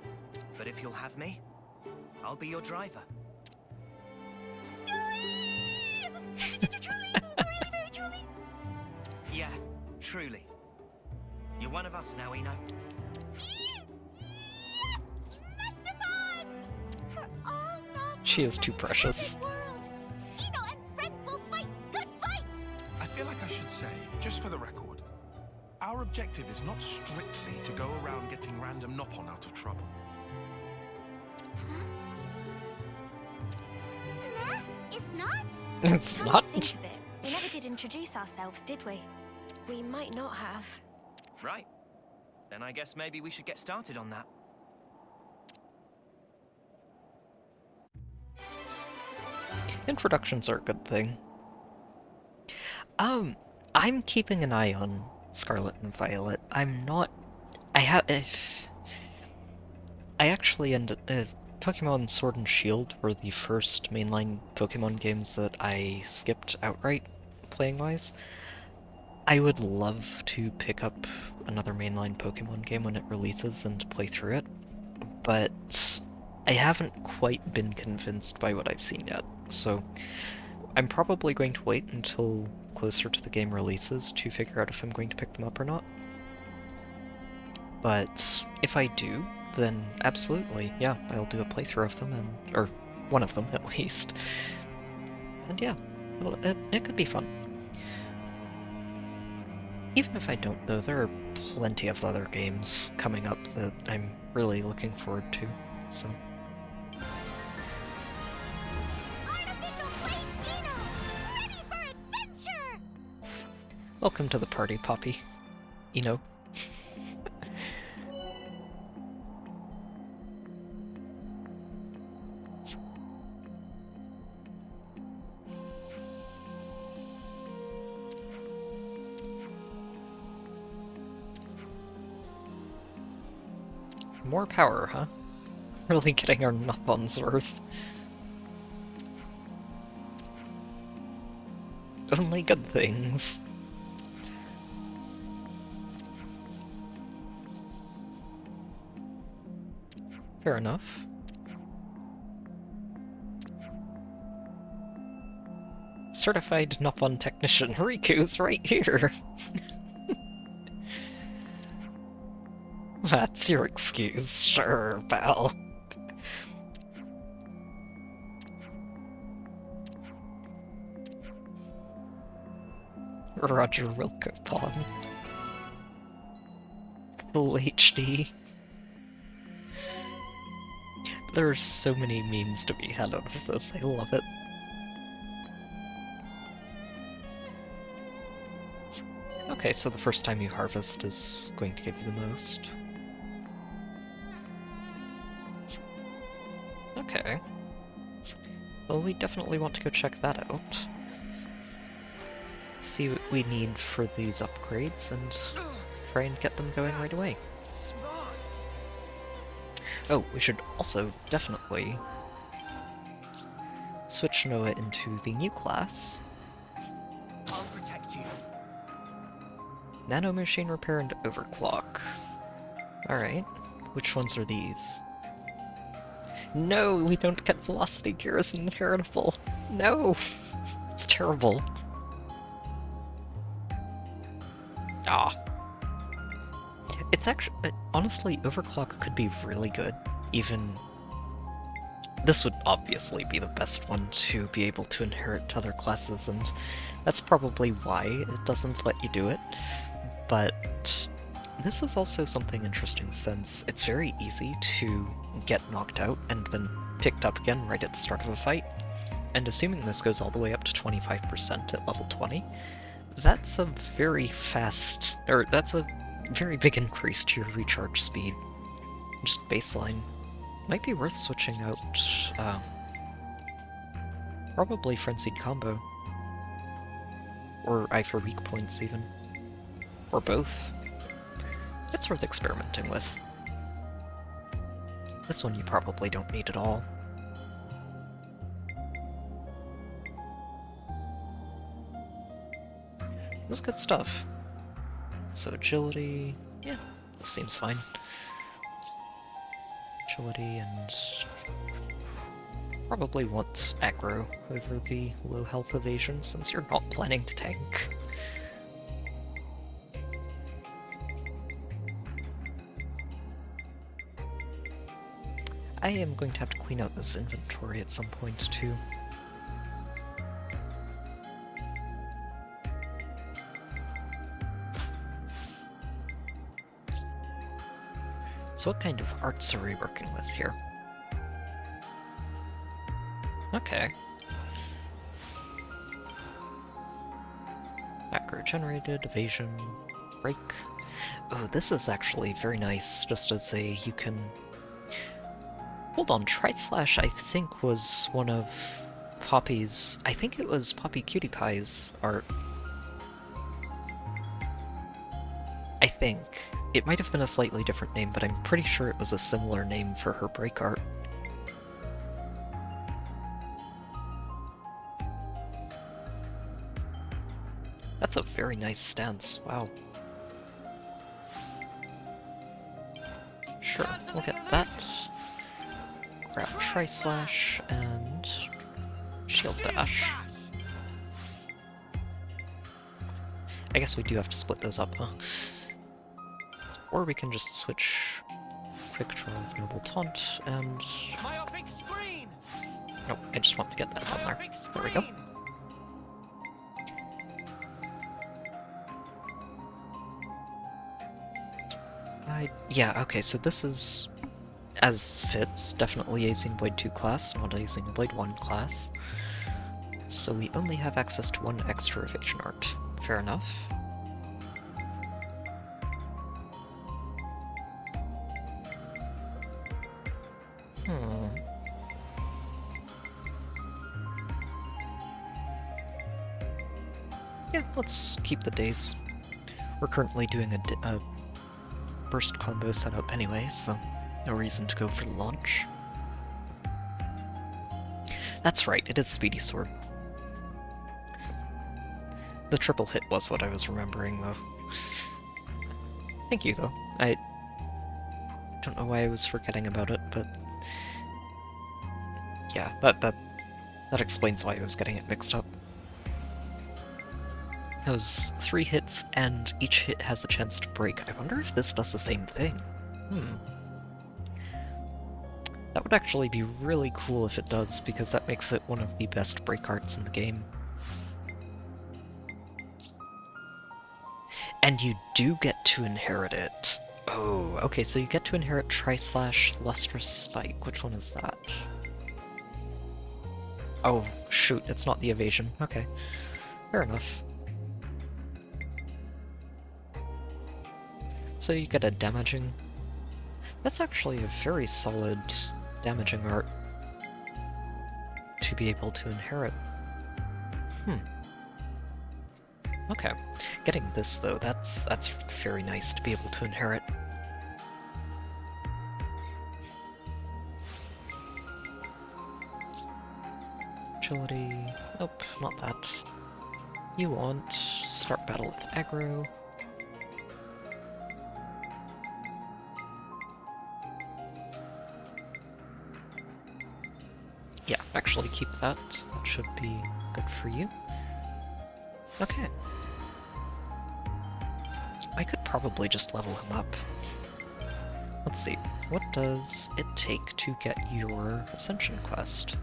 but if you'll have me, I'll be your driver. Truly, really, very truly. Yeah, truly. You're one of us now, Eno. Yes! Master Fun! For all Nobon She is too from precious. the world, Eno and friends will fight good fights! I feel like I should say, just for the record, our objective is not strictly to go around getting random Nopon out of trouble. Nah, it's not? It's Come not. to think of it, we never did introduce ourselves, did we? We might not have. Right. Then I guess maybe we should get started on that. Introductions are a good thing. I'm keeping an eye on Scarlet and Violet. I'm not... I actually ended... Pokemon Sword and Shield were the first mainline Pokemon games that I skipped outright, playing-wise. I would love to pick up another mainline Pokemon game when it releases and play through it, but I haven't quite been convinced by what I've seen yet, so I'm probably going to wait until closer to the game releases to figure out if I'm going to pick them up or not. But if I do, then absolutely, yeah, I'll do a playthrough of them, or one of them at least. And yeah, it could be fun. Even if I don't, though, there are plenty of other games coming up that I'm really looking forward to, so... Artificial Blade Eno! Ready for adventure! Welcome to the party, Poppy. Eno. More power, huh? Really getting our Nopons worth. Only good things. Fair enough. certified Nopon technician Riku's right here. That's your excuse, sure, pal. Roger Wilcopon. Full HD. There are so many memes to be had out of this, I love it. Okay, so the first time you harvest is going to give you the most. Okay. Well, we definitely want to go check that out. See what we need for these upgrades and try and get them going right away. Oh, we should also definitely switch Noah into the new class. I'll protect you. Nanomachine Repair and Overclock. Alright, which ones are these? No, we don't get Velocity Gear as an inheritable. No! It's terrible. Ah. It's actually, honestly, Overclock could be really good. Even, this would obviously be the best one to be able to inherit to other classes, and that's probably why it doesn't let you do it. But this is also something interesting since it's very easy to get knocked out and then picked up again right at the start of a fight. And assuming this goes all the way up to 25% at level 20, that's a very fast, or that's a very big increase to your recharge speed. Just baseline. Might be worth switching out, probably Frenzied Combo. Or Eye for Weak Points even. Or both. It's worth experimenting with. This one you probably don't need at all. This is good stuff. So agility, yeah, this seems fine. Agility and probably want aggro over the low health evasion since you're not planning to tank. I am going to have to clean out this inventory at some point too. So what kind of arts are we working with here? Okay. Aggro generated, evasion, break. Oh, this is actually very nice, just as a, you can... Hold on, Tri-Slash I think was one of Poppy's... I think it was Poppy Cutie Pie's art. I think. It might have been a slightly different name, but I'm pretty sure it was a similar name for her break art. That's a very nice stance, wow. Sure, we'll get that. Grab Tri-Slash and Shield Dash. I guess we do have to split those up, huh? Or we can just switch Quick Draw with Noble Taunt and... Nope, I just want to get that down there. There we go. Yeah, okay, so this is, as fits, definitely a Xenoblade 2 class, not a Xenoblade 1 class. So we only have access to one extra evasion art. Fair enough. Yeah, let's keep the days. We're currently doing a burst combo setup anyway, so no reason to go for the launch. That's right, it is Speedy Sword. The triple hit was what I was remembering, though. Thank you, though. I don't know why I was forgetting about it, but... Yeah, that explains why I was getting it mixed up. It was 3 hits, and each hit has a chance to break. I wonder if this does the same thing. That would actually be really cool if it does, because that makes it one of the best break arts in the game. And you do get to inherit it. Oh, okay, so you get to inherit Tri-Slash Lustrous Spike. Which one is that? Oh, shoot, it's not the evasion. Okay, fair enough. So you get a damaging. That's actually a very solid damaging art to be able to inherit. Okay, getting this though, that's very nice to be able to inherit. Agility, nope, not that. You want start battle with aggro. Yeah, actually keep that. That should be good for you. Okay. I could probably just level him up. Let's see. What does it take to get your Ascension quest?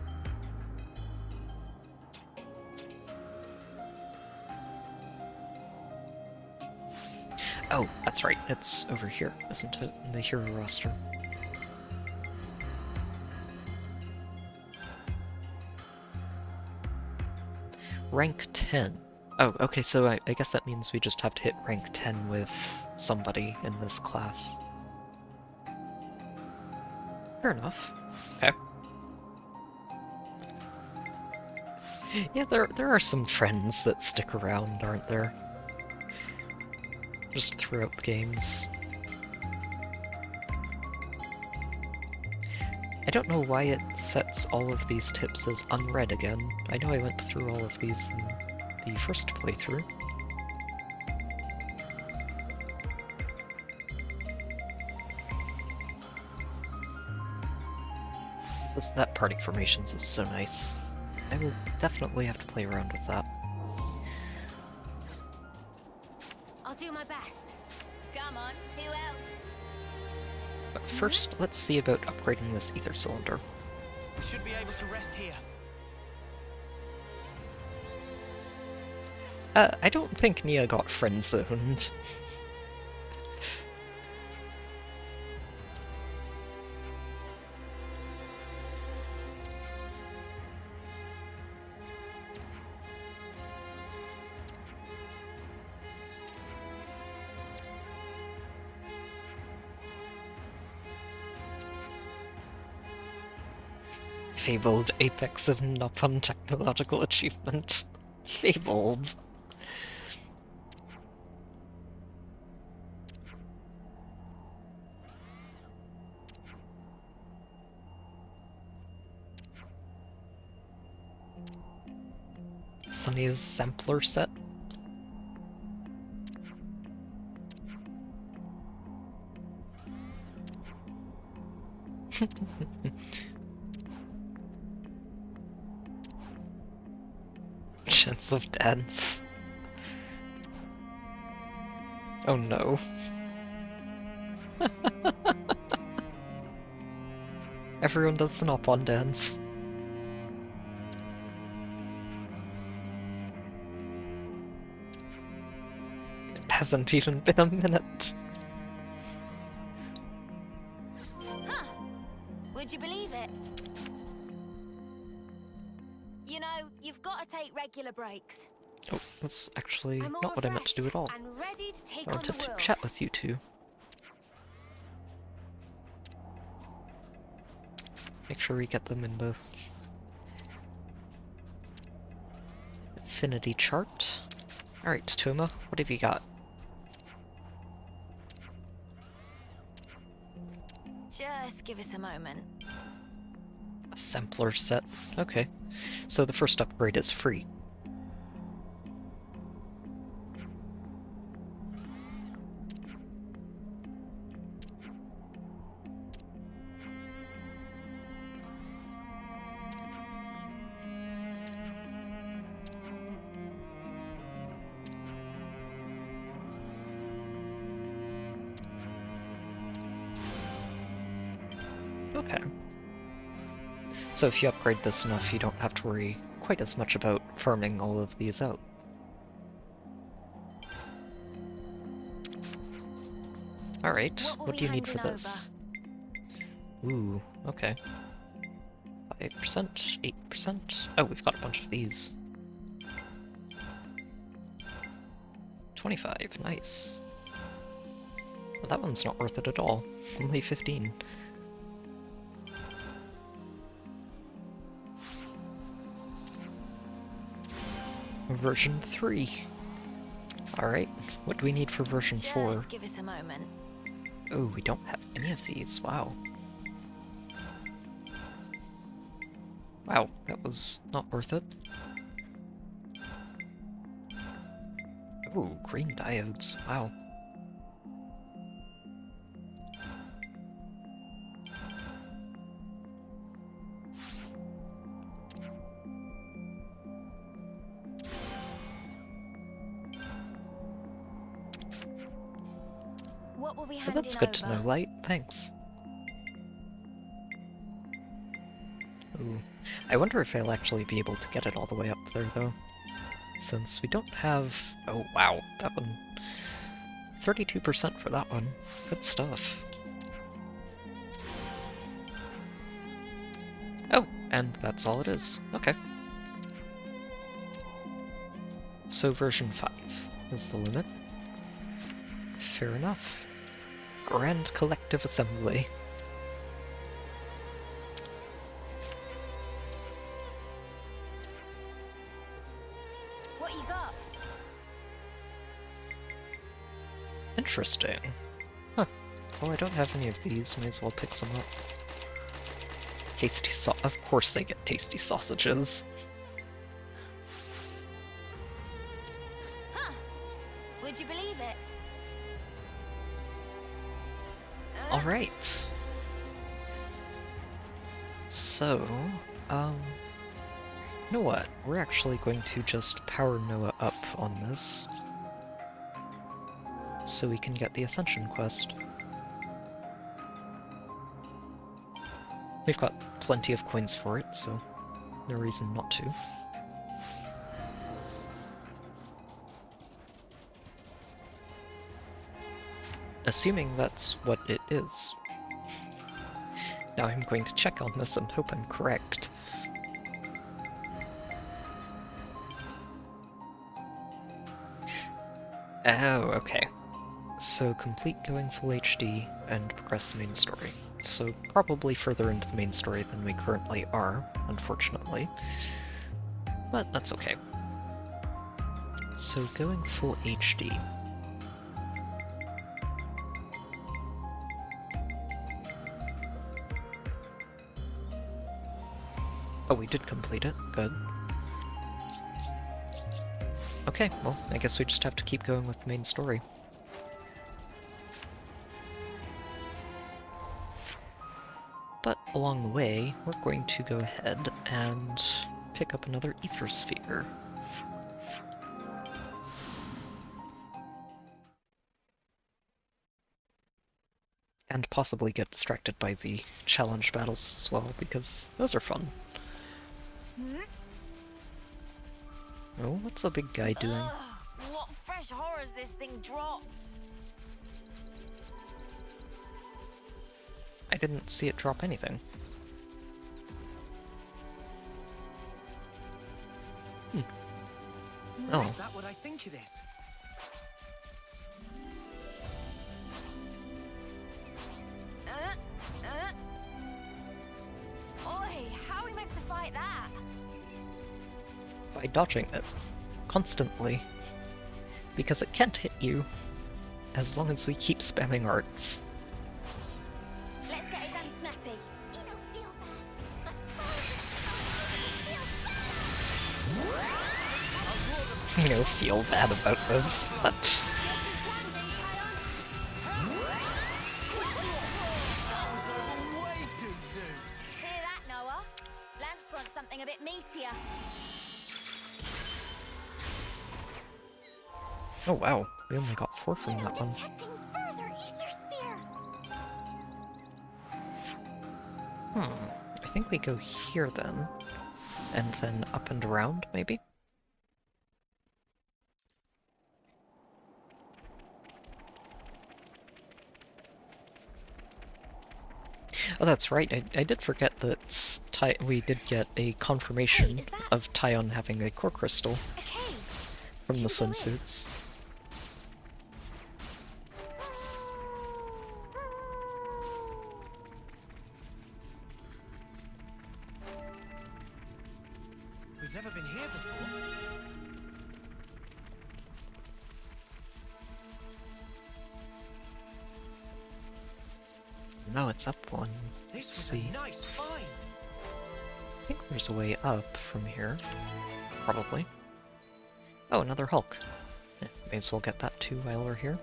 Oh, that's right. It's over here, isn't it? In the hero roster. Rank 10. Oh, okay, so I guess that means we just have to hit rank 10 with somebody in this class. Fair enough. Okay. Yeah, there are some trends that stick around, aren't there? Just throughout the games. I don't know why it sets all of these tips as unread again. I know I went through all of these in the first playthrough. That party formations is so nice. I will definitely have to play around with that. I'll do my best. Come on, who else? But first, let's see about upgrading this ether cylinder. We should be able to rest here. I don't think Nia got friend-zoned. Fabled apex of Nopon technological achievement. Fabled. Sunny's sampler set. Chance of dance. Oh no. Everyone does the Nopon dance. It hasn't even been a minute. Huh. Would you believe it? You know, you've got to take regular breaks. Oh, that's actually I'm all not what I meant to do at all. and ready to take I on wanted the to world. chat with you two. Make sure we get them in the affinity chart. Alright, Toma, what have you got? Just give us a moment. A sampler set. Okay. So the first upgrade is free. Okay. So if you upgrade this enough, you don't have to worry quite as much about farming all of these out. Alright, what do you need for this? Ooh, okay. 5%, 8%. Oh, we've got a bunch of these. 25, nice. Well, that one's not worth it at all. Only 15. Version 3. Alright, what do we need for version 4? Just give us a moment. Oh, we don't have any of these, wow. Wow, that was not worth it. Ooh, green diodes, wow. What will we Oh, hand that's in good to over? know, Light, thanks. Ooh, I wonder if I'll actually be able to get it all the way up there, though. Since we don't have... Oh, wow, that one... 32% for that one. Good stuff. Oh, and that's all it is. Okay. So version 5 is the limit. Fair enough. Grand Collective Assembly. What you got? Interesting. Huh. Well, I don't have any of these. May as well pick some up. Tasty of course they get tasty sausages. Huh? Would you believe it? Alright. So, you know what? We're actually going to just power Noah up on this, so we can get the Ascension quest. We've got plenty of coins for it, so no reason not to. Assuming that's what it is. Now I'm going to check on this and hope I'm correct. Oh, okay. So complete going full HD and progress the main story. So probably further into the main story than we currently are, unfortunately. But that's okay. So going full HD. Oh, we did complete it. Good. Okay, well, I guess we just have to keep going with the main story. But along the way, we're going to go ahead and pick up another ether sphere. And possibly get distracted by the challenge battles as well, because those are fun. Oh, what's the big guy doing? Ugh, what fresh horrors this thing dropped. I didn't see it drop anything. Oh. Is that what I think it is? Oi, how are we meant to fight that? By dodging it. Constantly. Because it can't hit you. As long as we keep spamming arts. Let's get it done snappy. You know, feel bad about this, but... Hear that, Noah? Lance wants something a bit meatier. Oh wow, we only got 4 from that one. Detecting further ether sphere. I think we go here then, and then up and around, maybe? Oh, that's right, I did forget that we did get a confirmation of Tyon having a core crystal from the swimsuits. We've never been here before. No, it's up one. This Let's was see. a nice find. I think there's a way up from here. Probably. Oh, another Hulk. May as well get that too while we're here.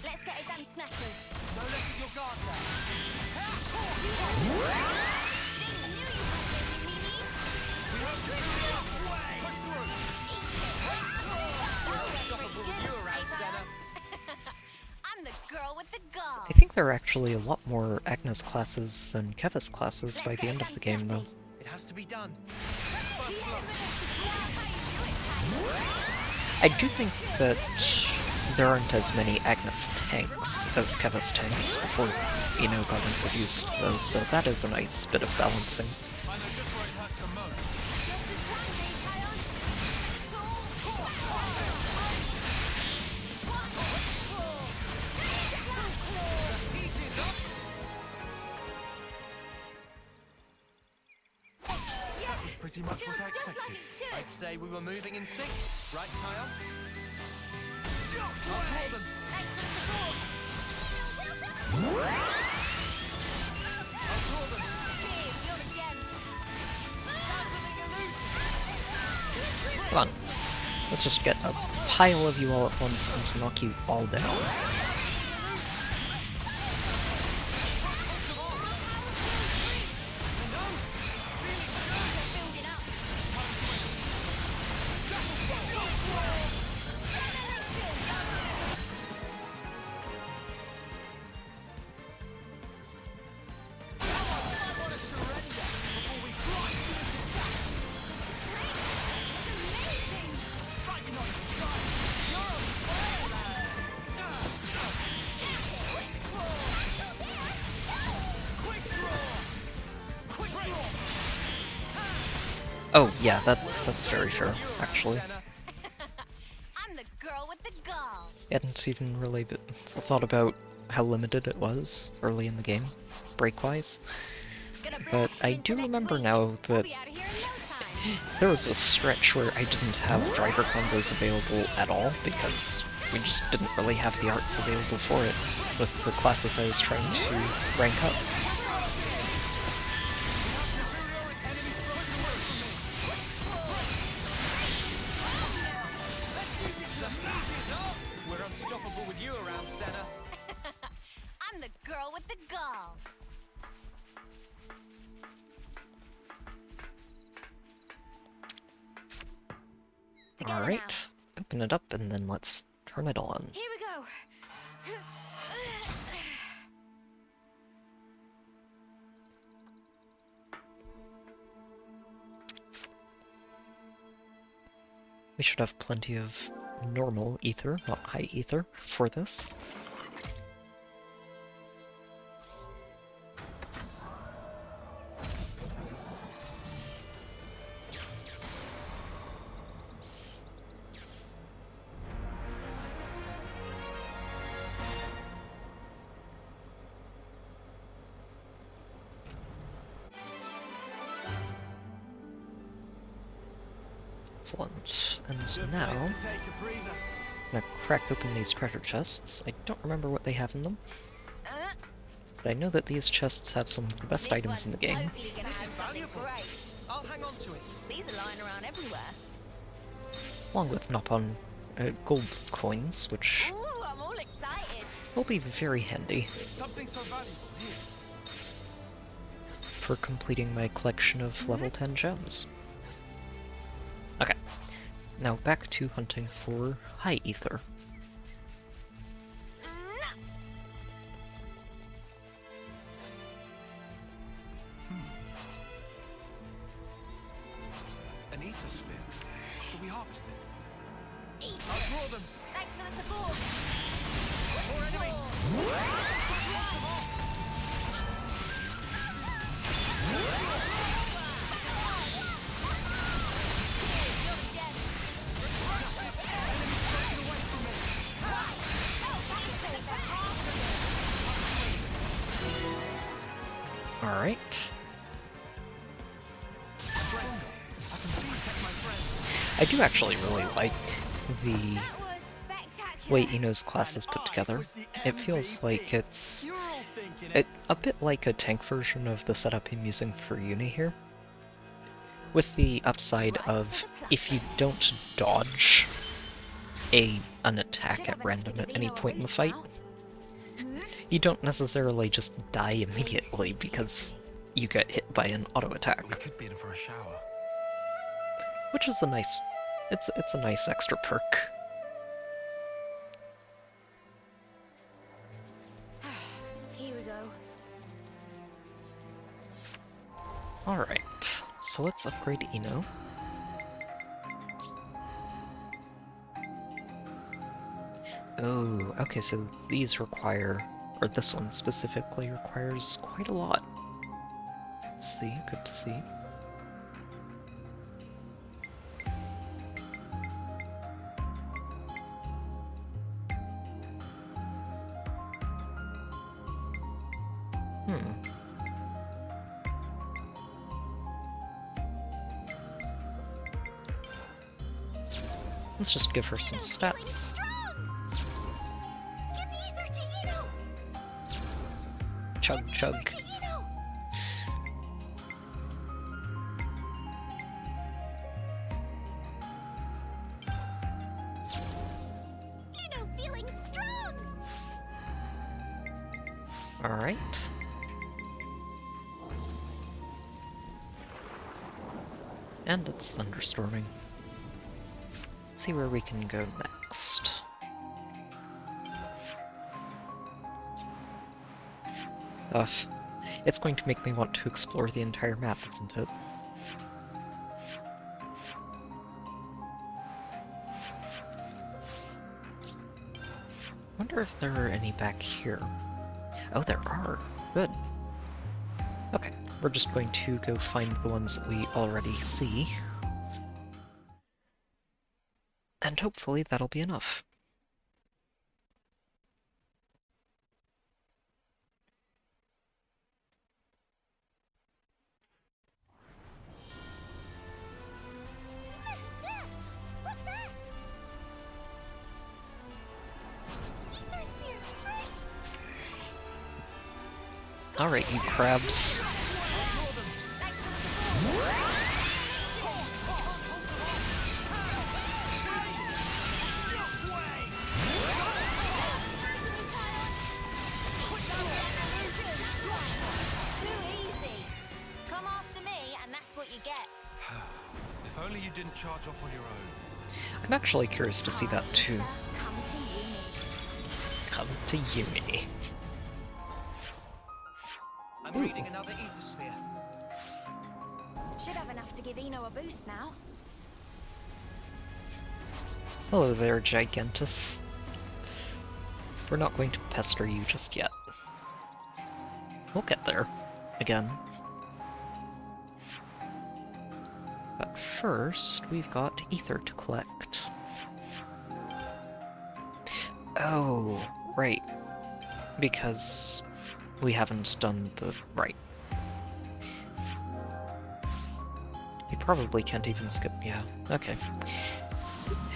Let's get it done snappy. No letting your guard down. We hope to do it halfway. Push through. We're unstoppable with you around, Senna. I'm the girl with the gall. I think there are actually a lot more Agnes classes than Kevis classes by the end of the game, though. It has to be done. I do think that there aren't as many Agnes tanks as Kevis tanks before Ino got introduced, though, so that is a nice bit of balancing. I know just where it hurts the most. That was pretty much what I expected. I'd say we were moving in sync, right, Tyon? I'll call them. I'll call them. Come on. Let's just get a pile of you all at once and knock you all down. Oh, yeah, that's very fair, actually. I'm the girl with the gall. I hadn't even really thought about how limited it was early in the game, break-wise. But I do remember now that there was a stretch where I didn't have driver combos available at all, because we just didn't really have the arts available for it with the classes I was trying to rank up. We're unstoppable with you around, Senna. I'm the girl with the gall. Alright, open it up and then let's turn it on. Here we go. We should have plenty of normal ether, not high ether, for this. Excellent. And now, I'm gonna crack open these treasure chests. I don't remember what they have in them, but I know that these chests have some of the best items in the game. Totally gonna have something great. I'll hang on to it. These are lying around everywhere. Along with Nopon gold coins, which Ooh, I'm all excited. will be very handy Something so valuable here. for completing my collection of level 10 gems. Okay, now back to hunting for high ether. An ether sphere. Shall we harvest it? I'll draw them. Thanks for the support. More enemies. Alright. I do actually really like the way Ino's class is put together. It feels like it's a bit like a tank version of the setup I'm using for Uni here. With the upside of, if you don't dodge an attack at random at any point in the fight, you don't necessarily just die immediately because you get hit by an auto attack. We could be in for a shower. Which is a nice, it's a nice extra perk. Here we go. Alright, so let's upgrade Ino. Oh, okay, so these require, or this one specifically requires quite a lot. Let's see, good to see. Let's just give her some stats. Chug chug. Feeling strong. Alright. And it's thunderstorming. Let's see where we can go next. Ugh. It's going to make me want to explore the entire map, isn't it? Wonder if there are any back here. Oh, there are. Good. Okay, we're just going to go find the ones that we already see. And hopefully that'll be enough. What's that? Alright, you crabs. If only you didn't charge off on your own. I'm actually curious to see that too. Come to uni. I'm reading another ether sphere. Should have enough to give Ino a boost now. Hello there, Gigantus. We're not going to pester you just yet. We'll get there. Again. But first, we've got ether to collect. Oh, right. Because we haven't done the... right. You probably can't even skip... yeah, okay.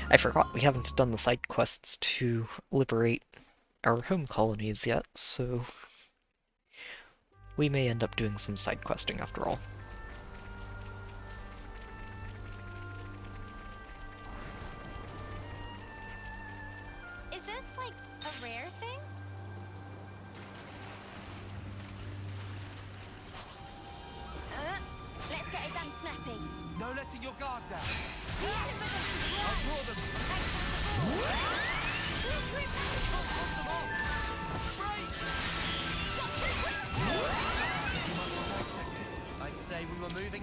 I forgot we haven't done the side quests to liberate our home colonies yet, so... we may end up doing some side questing after all. Is this like a rare thing? Let's get it done snappy. No letting your guard down. I'll draw them.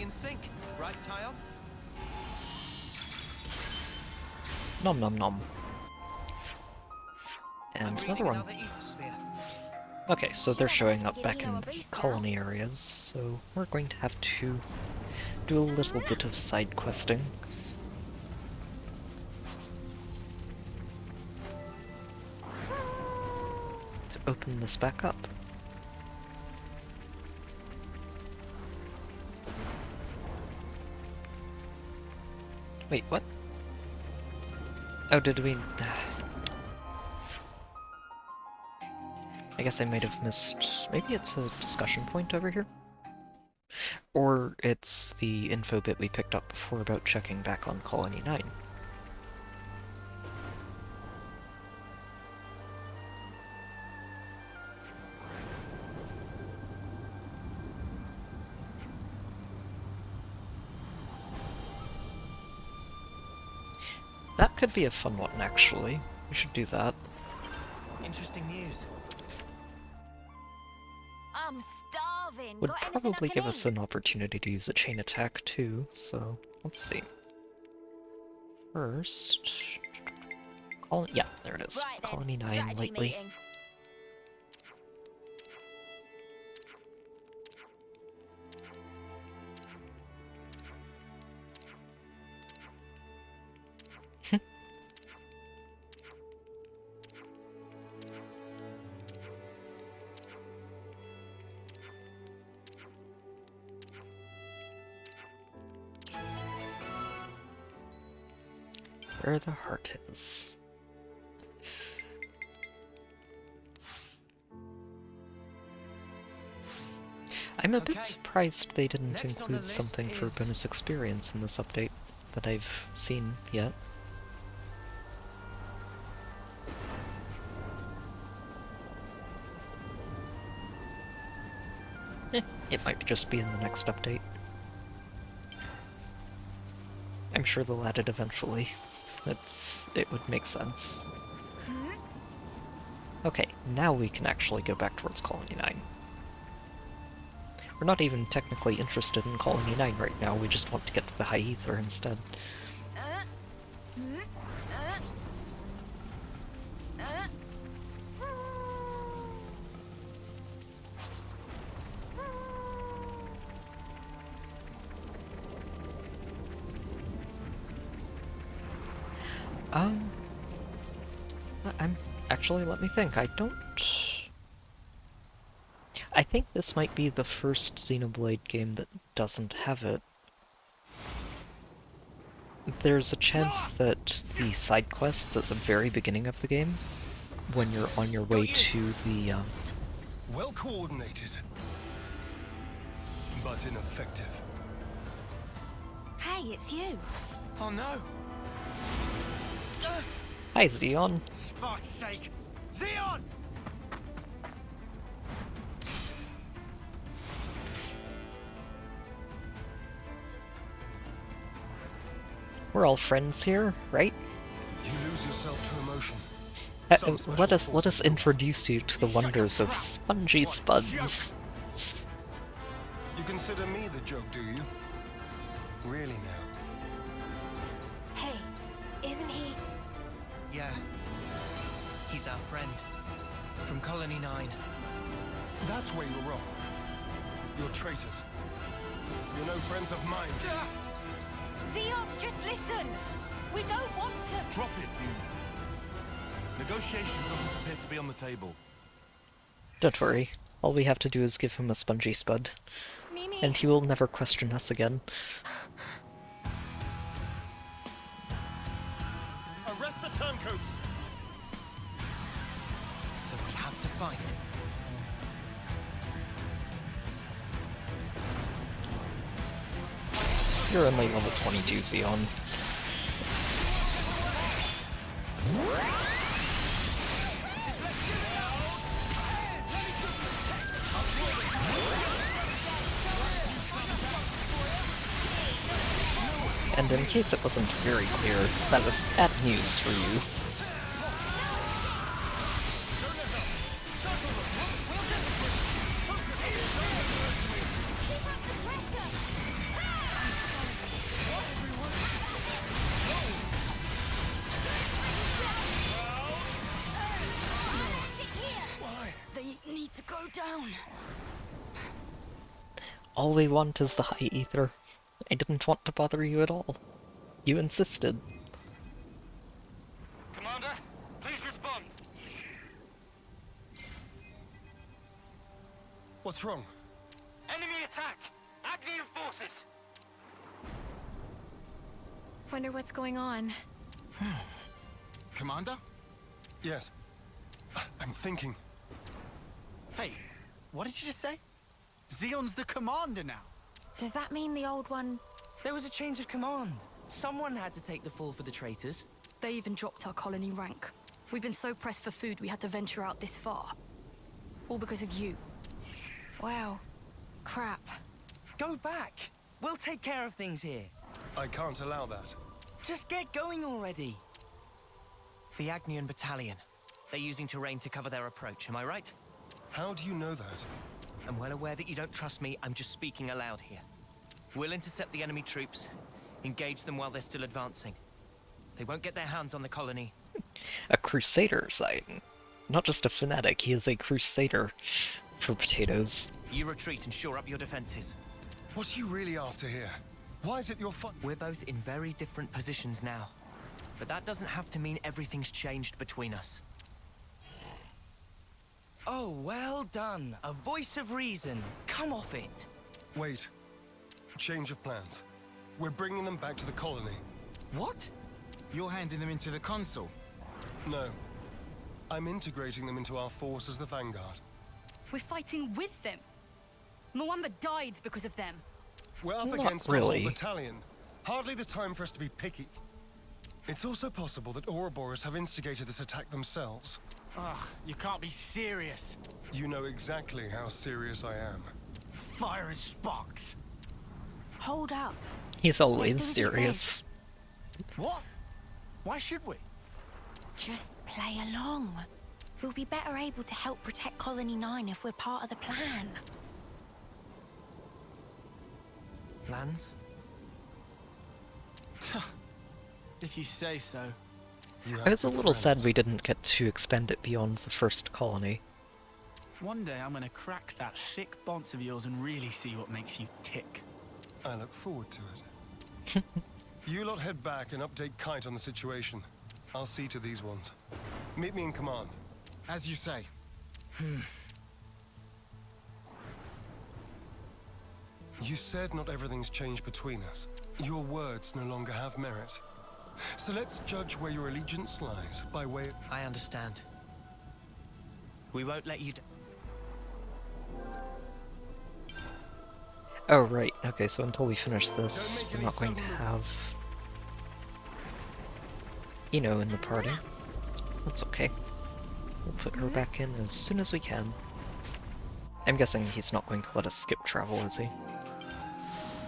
in sync, right, Tile? Nom nom nom. And I'm another reading one. ether sphere. Okay, so they're showing up back in Eno a the boost now. colony areas, so we're going to have to do a little bit of side questing. To open this back up. Wait, what? Oh, did we... I guess I might have missed... Maybe it's a discussion point over here? Or it's the info bit we picked up before about checking back on Colony 9. That could be a fun one, actually. We should do that. Interesting news. I'm starving. Would Got anything I probably can give us eat? an opportunity to use a chain attack too, so let's see. First... yeah, there it is. Right then, Colony 9 strategy lately. meeting. Where the heart is. I'm a bit Okay. surprised they didn't Next on the include list something for is- bonus experience in this update that I've seen yet. It might just be in the next update. I'm sure they'll add it eventually. It would make sense. Okay, now we can actually go back towards Colony 9. We're not even technically interested in Colony 9 right now, we just want to get to the High Ether instead. I'm actually, let me think. I think this might be the first Xenoblade game that doesn't have it. There's a chance that the side quests at the very beginning of the game, when you're on your way to the Well coordinated, but ineffective. Hey, it's you. Oh no! Hi, Xeon. Fuck's sake! Xeon! We're all friends here, right? You lose yourself to emotion. Let us introduce you to the wonders of spongy spuds. You consider me the joke, do you? Really now? Hey, isn't he? Yeah. He's our friend. From Colony 9. That's where you're wrong. You're traitors. You're no friends of mine. Xeon, just listen. We don't want to. Drop it, you. Negotiation doesn't appear to be on the table. Don't worry, all we have to do is give him a spongy spud, Mimi. and he will never question us again. Arrest the turncoats! So we have to fight. You're only level 22, Xeon. And in case it wasn't very clear, that is bad news for you. All we want is the high ether. I didn't want to bother you at all. You insisted. Commander, please respond. What's wrong? Enemy attack! Agnian forces! Wonder what's going on. Commander? Yes. I'm thinking. Hey, what did you just say? Xeon's the commander now. Does that mean the old one... There was a change of command. Someone had to take the fall for the traitors. They even dropped our colony rank. We've been so pressed for food we had to venture out this far. All because of you. Wow. Crap. Go back. We'll take care of things here. I can't allow that. Just get going already. The Agnian battalion. They're using terrain to cover their approach, am I right? How do you know that? I'm well aware that you don't trust me. I'm just speaking aloud here. We'll intercept the enemy troops, engage them while they're still advancing. They won't get their hands on the colony. A crusader, Zayden. Not just a fanatic, he is a crusader. For potatoes. You retreat and shore up your defenses. What are you really after here? Why is it your fun? We're both in very different positions now. But that doesn't have to mean everything's changed between us. Oh, well done. A voice of reason. Come off it. Wait. Change of plans. We're bringing them back to the colony. What? You're handing them into the consul? No. I'm integrating them into our force as the vanguard. We're fighting with them. Mwamba died because of them. We're up Not against really. a whole battalion. Hardly the time for us to be picky. It's also possible that Ouroboros have instigated this attack themselves. Ugh, you can't be serious. You know exactly how serious I am. Fire and sparks. Hold up. He's always Let's do what he serious. What? Why should we? Just play along. We'll be better able to help protect Colony 9 if we're part of the plan. Plans? If you say so. I was a little sad we didn't get to expand it beyond the first colony. One day I'm gonna crack that thick bonce of yours and really see what makes you tick. I look forward to it. You lot head back and update Kite on the situation. I'll see to these ones. Meet me in command. As you say. You said not everything's changed between us. Your words no longer have merit. So let's judge where your allegiance lies by way of... I understand. We won't let you Oh right, okay, so until we finish this, we're not going to have Ino in the party. That's okay. We'll put her back in as soon as we can. I'm guessing he's not going to let us skip travel, is he?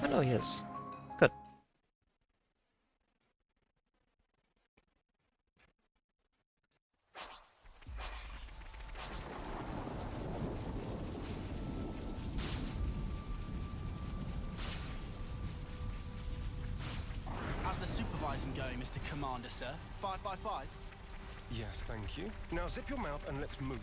Oh no, he is. Good. How's the supervising going, Mr. Commander, sir? 5 by 5? Yes, thank you. Now zip your mouth and let's move.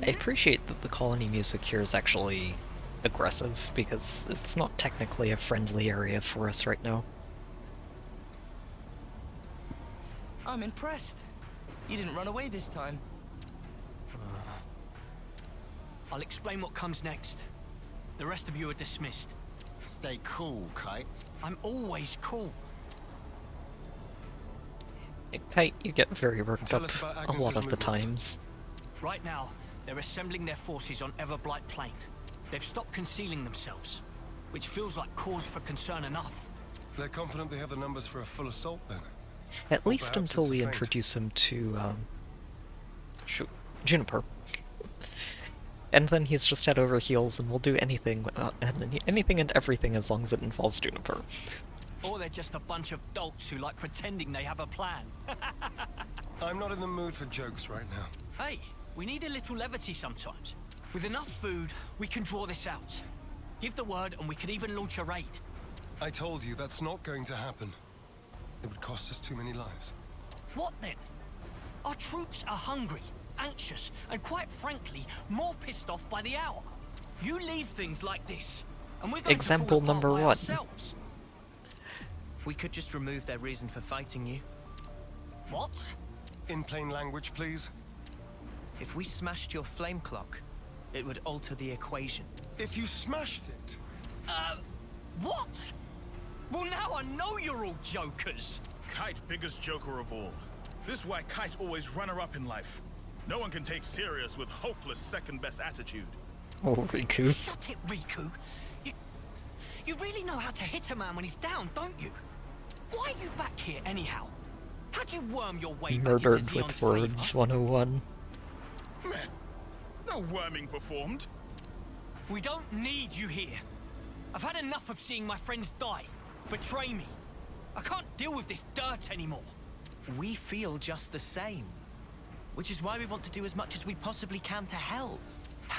I appreciate that the colony music here is actually aggressive, because it's not technically a friendly area for us right now. I'm impressed. You didn't run away this time. I'll explain what comes next. The rest of you are dismissed. Stay cool, Kite. I'm always cool. Kite, you get very worked Tell up us about a Agnes's lot of the movements. times. Right now, they're assembling their forces on Everblight Plain. They've stopped concealing themselves, which feels like cause for concern enough. They're confident they have the numbers for a full assault then. At Or least perhaps until it's a we feint. introduce him to, shoot, Juniper. And then he's just head over heels and will do anything, anything and everything as long as it involves Juniper. Or they're just a bunch of dolts who like pretending they have a plan. I'm not in the mood for jokes right now. Hey, we need a little levity sometimes. With enough food, we can draw this out. Give the word and we could even launch a raid. I told you that's not going to happen. It would cost us too many lives. What then? Our troops are hungry, anxious, and quite frankly, more pissed off by the hour. You leave things like this, and we're going Example to fall apart number by 1. ourselves. We could just remove their reason for fighting you. What? In plain language, please. If we smashed your flame clock, it would alter the equation. If you smashed it? What? Well, now I know you're all jokers. Kite, biggest joker of all. This is why Kite always runner-up in life. No one can take serious with hopeless second-best attitude. Oh, Riku. Shut it, Riku. You really know how to hit a man when he's down, don't you? Why are you back here anyhow? How'd you worm your way back Murdered into with Xenon's words favor? 101. Meh. No worming performed. We don't need you here. I've had enough of seeing my friends die, betray me. I can't deal with this dirt anymore. We feel just the same. Which is why we want to do as much as we possibly can to help.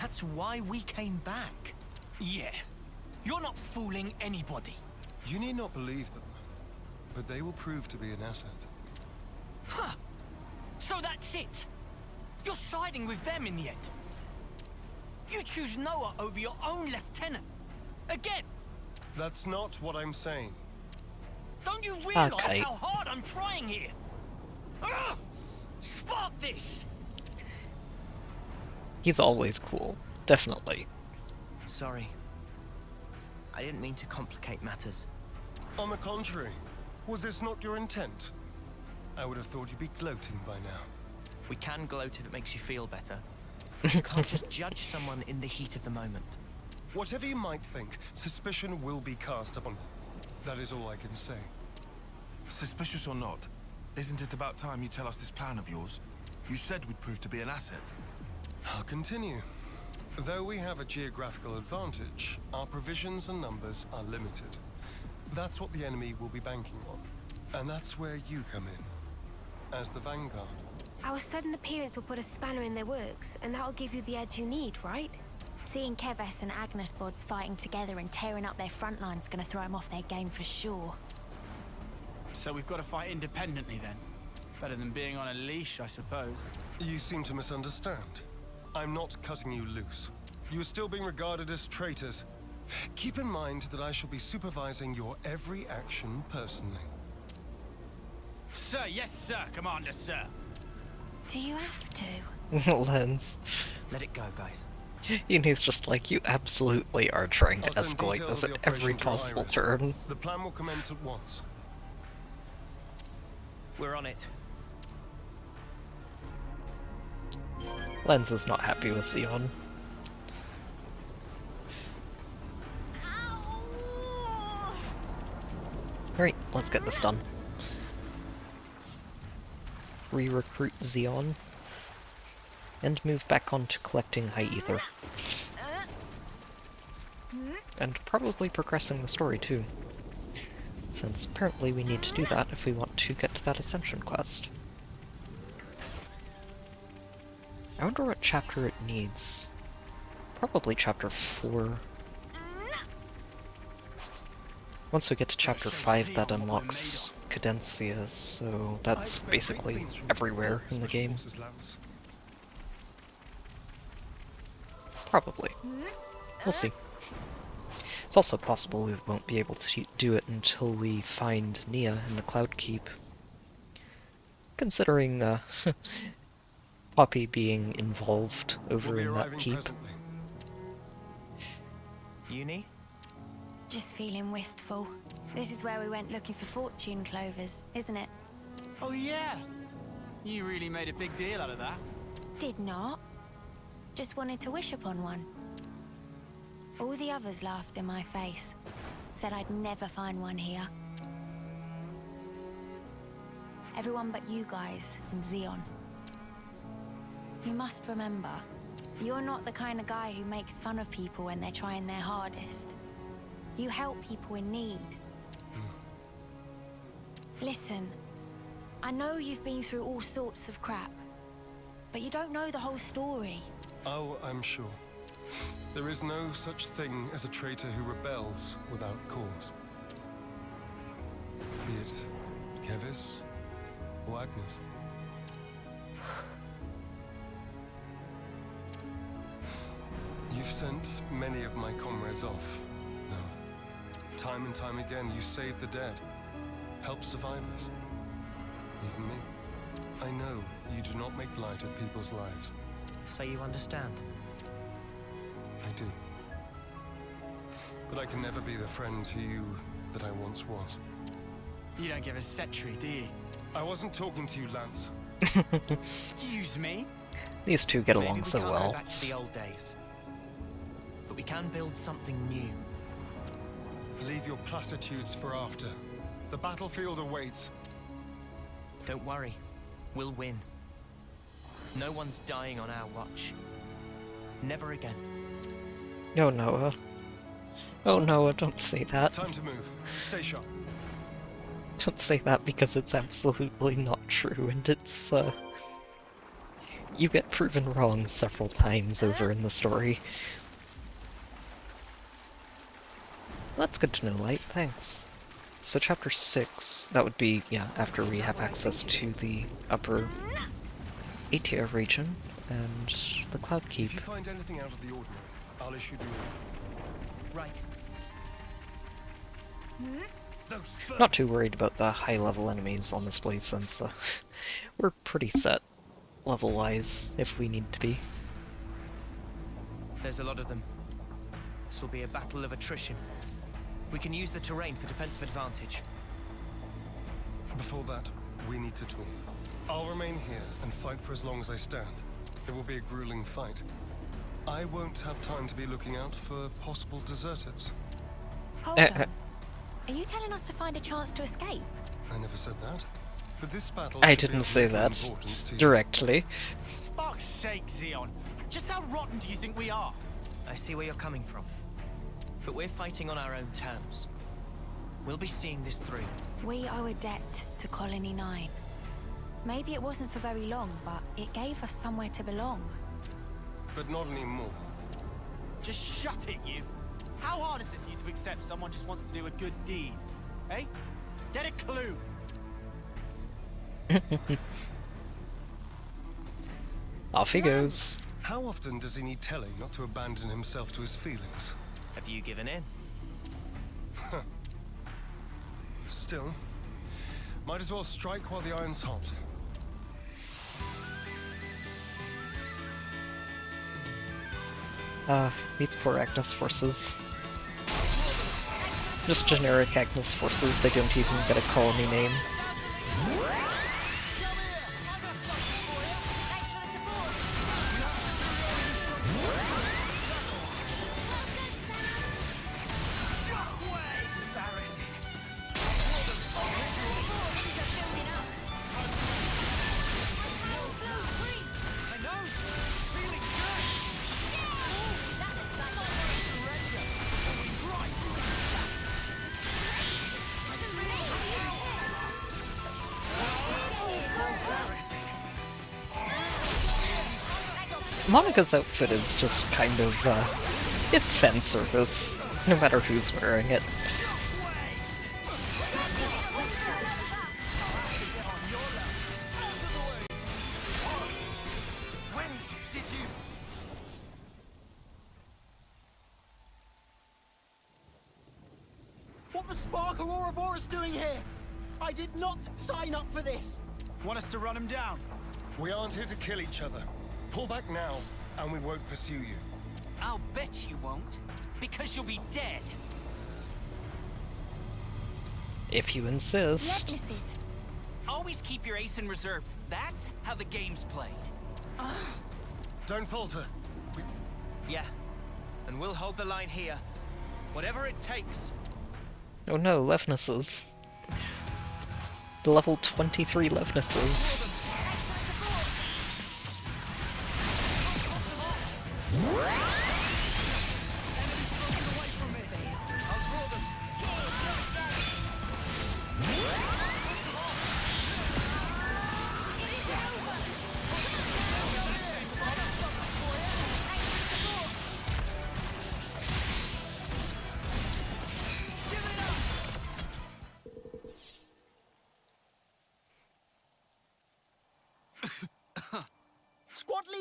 That's why we came back. Yeah. You're not fooling anybody. You need not believe them, but they will prove to be an asset. Huh. So that's it. You're siding with them in the end. You choose Noah over your own lieutenant. Again. That's not what I'm saying. Don't you realize Okay. how hard I'm trying here? Ugh! Spark this! He's always cool. Definitely. Sorry. I didn't mean to complicate matters. On the contrary, was this not your intent? I would have thought you'd be gloating by now. We can gloat if it makes you feel better. You can't just judge someone in the heat of the moment. Whatever you might think, suspicion will be cast upon you. That is all I can say. Suspicious or not, isn't it about time you tell us this plan of yours? You said we'd prove to be an asset. I'll continue. Though we have a geographical advantage, our provisions and numbers are limited. That's what the enemy will be banking on. And that's where you come in. As the vanguard. Our sudden appearance will put a spanner in their works, and that'll give you the edge you need, right? Seeing Keves and Agnes bods fighting together and tearing up their front line's gonna throw them off their game for sure. So we've got to fight independently then? Better than being on a leash, I suppose. You seem to misunderstand. I'm not cutting you loose. You are still being regarded as traitors. Keep in mind that I shall be supervising your every action personally. Sir, yes sir, Commander, sir. Do you have to? Lens. Let it go, guys. And he's just like, you absolutely are trying to I'll send escalate details this of at the every operation to possible Iris. turn. The plan will commence at once. We're on it. Lens is not happy with Xeon. Alright, let's get this done. Re-recruit Xeon. And move back on to collecting High Ether. And probably progressing the story too. Since apparently we need to do that if we want to get to that Ascension quest. I wonder what chapter it needs. Probably chapter 4. Once we get to chapter 5, that unlocks Cadencia, so that's basically everywhere in the game. Probably. We'll see. It's also possible we won't be able to do it until we find Nia in the Cloud Keep. Considering, Poppy being involved over in that keep. Uni? Just feeling wistful. This is where we went looking for fortune clovers, isn't it? Oh yeah! You really made a big deal out of that. Did not. Just wanted to wish upon one. All the others laughed in my face. Said I'd never find one here. Everyone but you guys and Xeon. You must remember, you're not the kind of guy who makes fun of people when they're trying their hardest. You help people in need. Listen, I know you've been through all sorts of crap, but you don't know the whole story. Oh, I'm sure. There is no such thing as a traitor who rebels without cause. Be it Kevis or Agnes. You've sent many of my comrades off. No. Time and time again, you save the dead, help survivors. Even me. I know you do not make light of people's lives. So you understand? I do. But I can never be the friend to you that I once was. You don't give a setry, do you? I wasn't talking to you, Lance. Excuse me? These two get Maybe along we so can't well. go back to the old days. But we can build something new. Leave your platitudes for after. The battlefield awaits. Don't worry. We'll win. No one's dying on our watch. Never again. Oh, Noah. Oh, Noah, don't say that. Time to move. Stay sharp. Don't say that because it's absolutely not true, and it's, you get proven wrong several times over in the story. That's good to know, Light, thanks. So chapter 6, that would be, yeah, after we have access to the upper Atia region and the Cloud Keep. If you find anything out of the ordinary, I'll issue the order. Right. Not too worried about the high-level enemies, honestly, since we're pretty set level-wise if we need to be. There's a lot of them. This will be a battle of attrition. We can use the terrain for defensive advantage. Before that, we need to talk. I'll remain here and fight for as long as I stand. It will be a grueling fight. I won't have time to be looking out for possible deserters. Hold on. Are you telling us to find a chance to escape? I never said that. But this battle I should be didn't of say little that importance to you. directly. Spark's sake, Xeon. Just how rotten do you think we are? I see where you're coming from. But we're fighting on our own terms. We'll be seeing this through. We owe a debt to Colony 9. Maybe it wasn't for very long, but it gave us somewhere to belong. But not anymore. Just shut it, you. How hard is it for you to accept someone just wants to do a good deed? Eh? Get a clue. Off he goes. How often does he need telling not to abandon himself to his feelings? Have you given in? Still, might as well strike while the iron's hot. These poor Agnes forces. Just generic Agnes forces, they don't even get a colony name. Monica's outfit is just kind of, it's fan service, no matter who's wearing it. When did you... What the Spark are Ouroboros doing here? I did not sign up for this. Want us to run him down? We aren't here to kill each other. Pull back now, and we won't pursue you. I'll bet you won't. Because you'll be dead. If you insist. Necklaces. Always keep your ace in reserve. That's how the game's played. Don't falter. Yeah. And we'll hold the line here. Whatever it takes. Oh no, Levnesses. The level 23 Levnesses.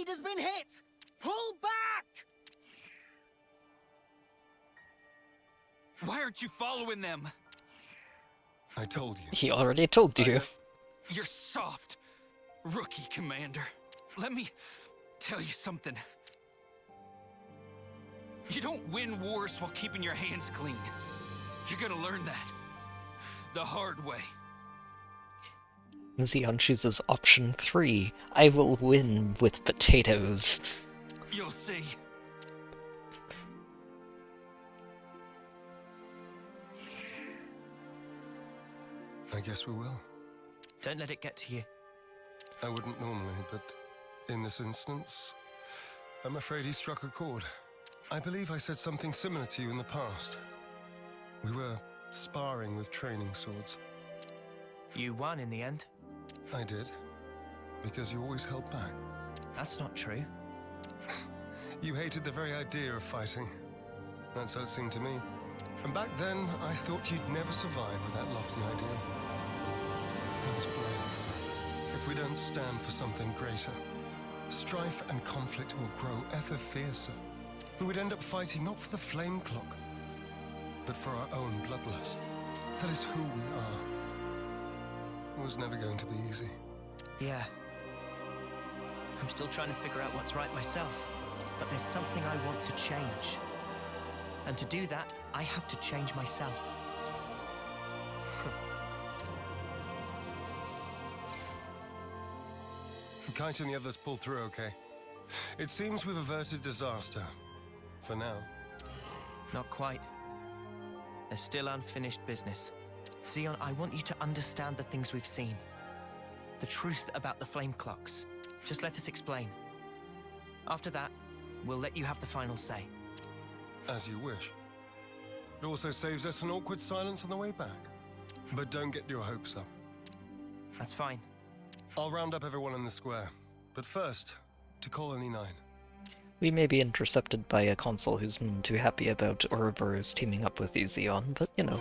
lead has been hit! Pull back! Why aren't you following them? I told you. He already told you. You're soft, rookie commander. Let me tell you something. You don't win wars while keeping your hands clean. You're gonna learn that the hard way. Xeon chooses option 3. I will win with potatoes. You'll see. I guess we will. Don't let it get to you. I wouldn't normally, but in this instance, I'm afraid he struck a chord. I believe I said something similar to you in the past. We were sparring with training swords. You won in the end. I did, because you always held back. That's not true. You hated the very idea of fighting. That's how it seemed to me. And back then, I thought you'd never survive with that lofty ideal. I was blind. If we don't stand for something greater, strife and conflict will grow ever fiercer. We would end up fighting not for the flame clock, but for our own bloodlust. That is who we are. It was never going to be easy. Yeah. I'm still trying to figure out what's right myself. But there's something I want to change. And to do that, I have to change myself. Kite and the others pull through okay. It seems we've averted disaster. For now. Not quite. There's still unfinished business. Xeon, I want you to understand the things we've seen. The truth about the flame clocks. Just let us explain. After that, we'll let you have the final say. As you wish. It also saves us an awkward silence on the way back. But don't get your hopes up. That's fine. I'll round up everyone in the square. But first, to Colony 9. We may be intercepted by a consul who's none too happy about Ouroboros teaming up with you, Xeon, but, you know.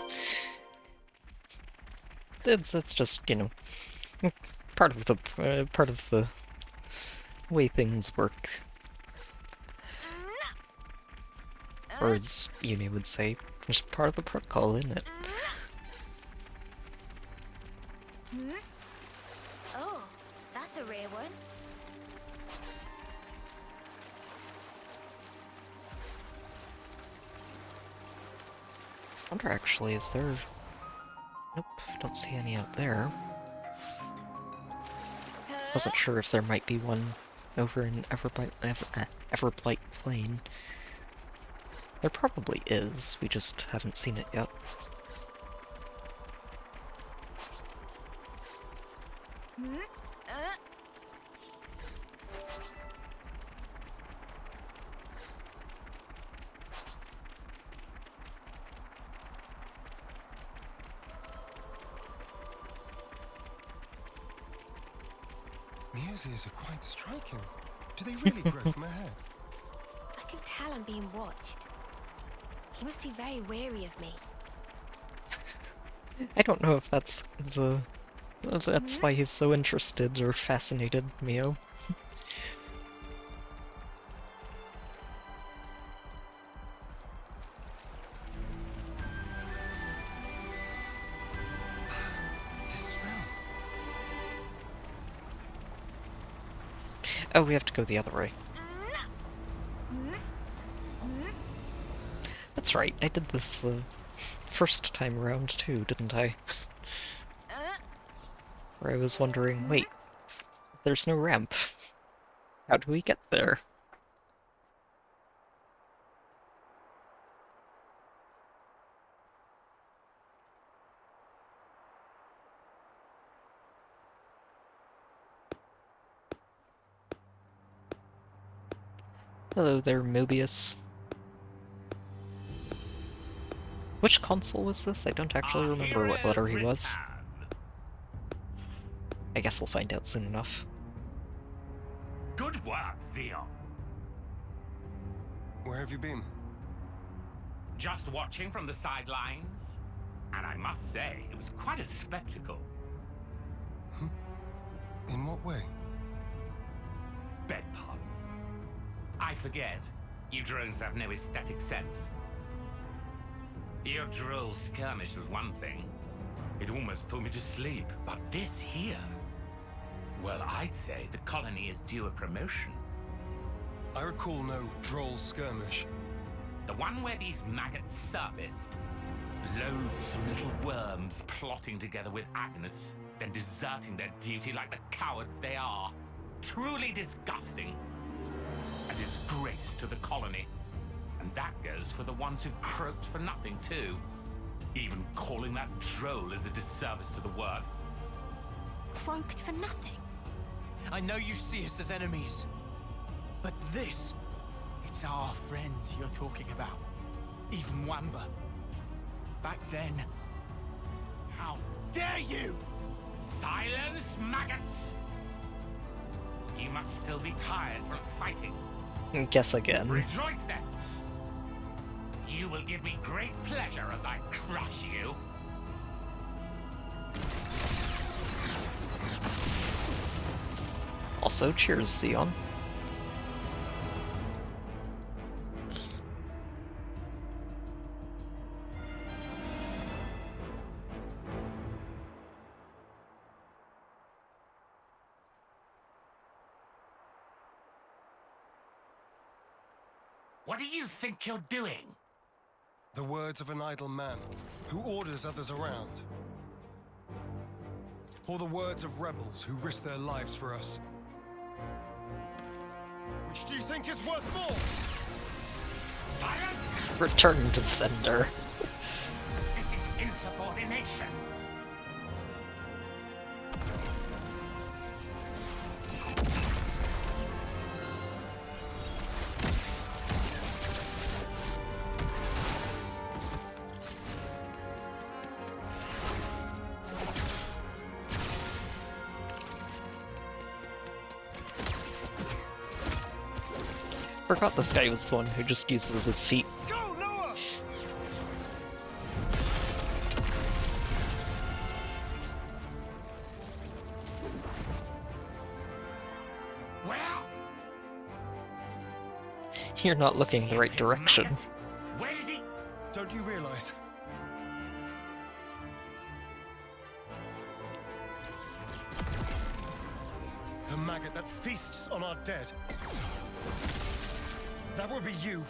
That's just, you know, part of the way things work. Or as Uni would say, just part of the protocol, isn't it? Oh, that's a rare one. I wonder actually, is there... Nope, don't see any out there. Wasn't sure if there might be one over in Everblight Plain. There probably is, we just haven't seen it yet. Muses are quite striking. Do they really grow from a head? I can tell I'm being watched. He must be very wary of me. I don't know if that's why he's so interested or fascinated, Mio. Oh, we have to go the other way. That's right, I did this the first time around too, didn't I? Where I was wondering, wait, there's no ramp. How do we get there? Hello there, Mobius. Which console was this? I don't actually remember what letter he was. I guess we'll find out soon enough. Good work, Xeon. Where have you been? Just watching from the sidelines. And I must say, it was quite a spectacle. In what way? Beg pardon. forget, you drones have no aesthetic sense. Your droll skirmish was one thing. It almost put me to sleep. But this here... Well, I'd say the colony is due a promotion. I recall no droll skirmish. The one where these maggots surfaced. Loads of little worms plotting together with Agnes, then deserting their duty like the cowards they are. Truly disgusting. A disgrace to the colony. And that goes for the ones who croaked for nothing, too. Even calling that droll is a disservice to the work. Croaked for nothing? I know you see us as enemies, but this... It's our friends you're talking about. Even Wamba. Back then... How dare you! Silence, maggots! You must still be tired from fighting. Guess again. Rejoice then! You will give me great pleasure as I crush you. Also, cheers, Xeon. What do you think you're doing? The words of an idle man who orders others around. Or the words of rebels who risk their lives for us. Which do you think is worth more? Silence! Return to sender. This is insubordination. Forgot this guy was the one who just uses his feet. Go, Noah! Well, You're not looking the right direction. where did he... Don't you realize? The maggot that feasts on our dead. That would be you.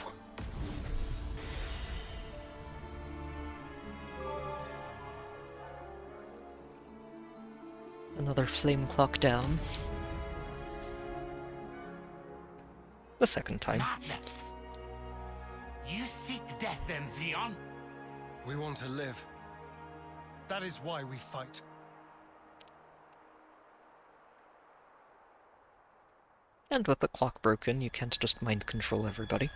Another flame clock down. The second time. Madness. You seek death then, Xeon? We want to live. That is why we fight. And with the clock broken, you can't just mind control everybody.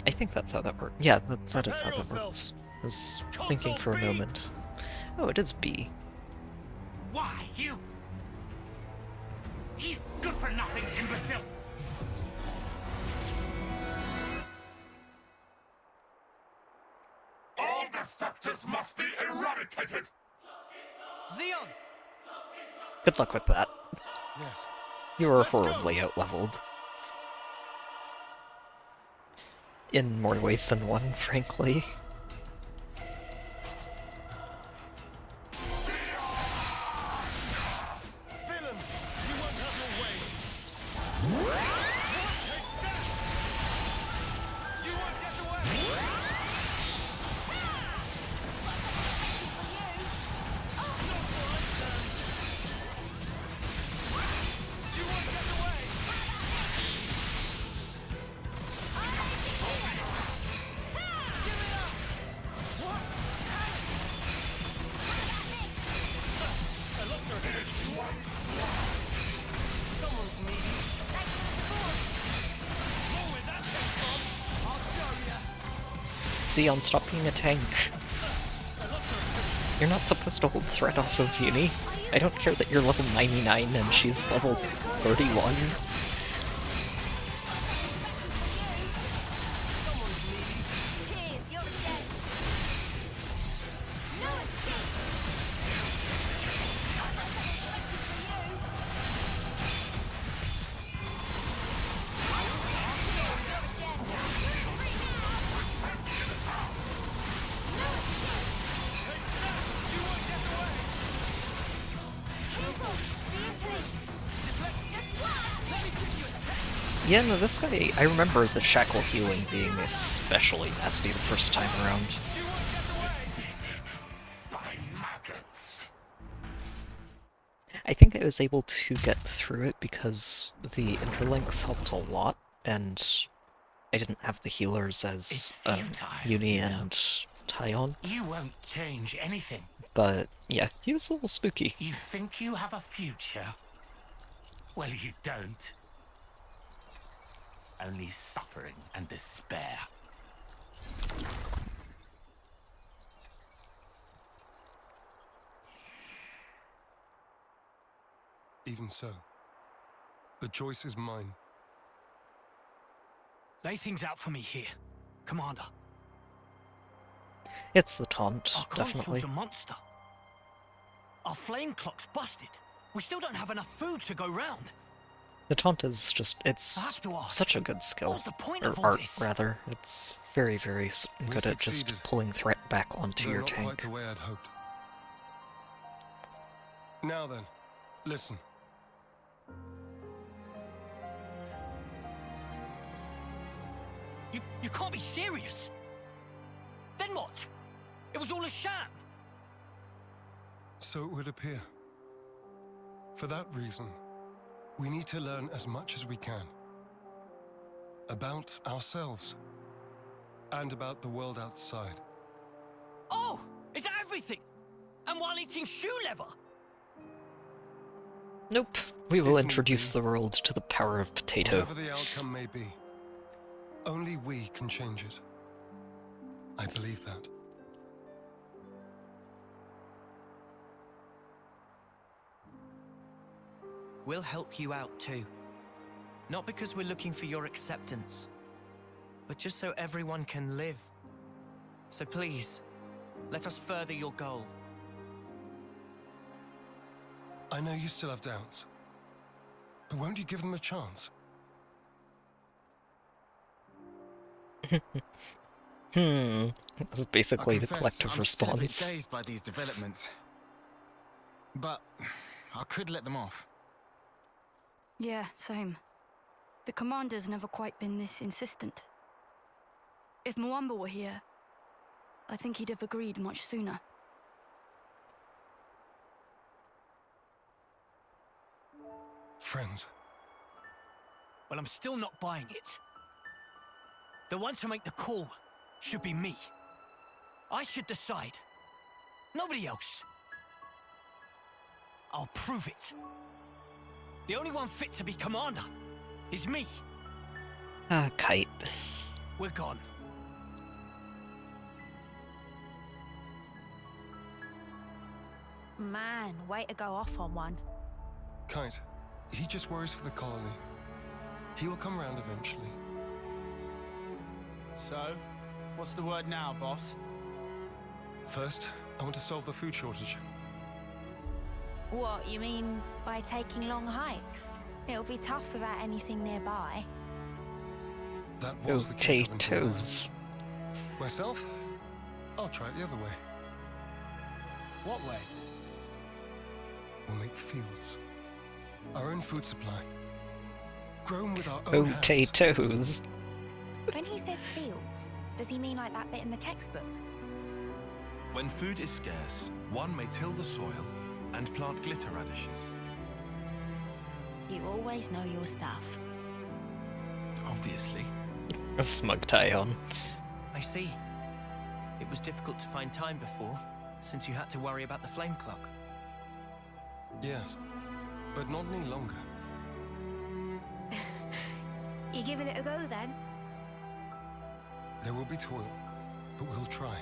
I think that's how that works. Yeah, that is how that works. I was thinking for a moment. Oh, it is B. Why, you... You good-for-nothing imbecile! All defectors must be eradicated! Xeon! Good luck with that. Yes. You were Let's go. horribly outleveled. In more ways than one, frankly. Villain, you won't have your way. Take that! You won't get away. You won't get away. Someone's needy. Know where that came from? I'll show ya. Xeon, stop being a tank. You're not supposed to hold threat off of Uni. I don't care that you're level 99 and she's level 31. Yeah, no, this guy, I remember the shackle healing being especially nasty the first time around. I think I was able to get through it because the interlinks helped a lot, and I didn't have the healers as Uni and Tyon. You won't change anything. But yeah, he was a little spooky. You think you have a future? Well, you don't. Only suffering and despair. Even so, the choice is mine. Lay things out for me here, Commander. It's the taunt, Our definitely. consul's a monster. Our flame clock's busted. We still don't have enough food to go round. The taunt is just, it's such a good skill. What's the point or of all art, this? rather. It's very, very good at just succeeded, pulling threat back onto though your not tank. quite the way I'd hoped. Now then, listen. You can't be serious. Then what? It was all a sham. So it would appear. For that reason, we need to learn as much as we can. About ourselves. And about the world outside. Oh! Is that everything? And while eating shoe leather? Nope. We will introduce the world to the power of potato. Whatever the outcome may be, only we can change it. I believe that. We'll help you out too. Not because we're looking for your acceptance, but just so everyone can live. So please, let us further your goal. I know you still have doubts, but won't you give them a chance? That's basically the I confess, collective I'm still a bit response. dazed by these developments. But I could let them off. Yeah, same. The commander's never quite been this insistent. If Mwamba were here, I think he'd have agreed much sooner. Friends. Well, I'm still not buying it. The one to make the call should be me. I should decide. Nobody else. I'll prove it. The only one fit to be commander is me. Ah, Kite. We're gone. Man, way to go off on one. Kite, he just worries for the colony. He will come around eventually. So, what's the word now, boss? First, I want to solve the food shortage. What, you mean by taking long hikes? It'll be tough without anything nearby. That was the case up until now. Potatoes. Myself? I'll try it the other way. What way? We'll make fields. Our own food supply. Grown with our own hands. Potatoes. When he says fields, does he mean like that bit in the textbook? When food is scarce, one may till the soil and plant glitter radishes. You always know your stuff. Obviously. A smug tie on. I see. It was difficult to find time before, since you had to worry about the flame clock. Yes, but not any longer. You giving it a go then? There will be toil, but we'll try.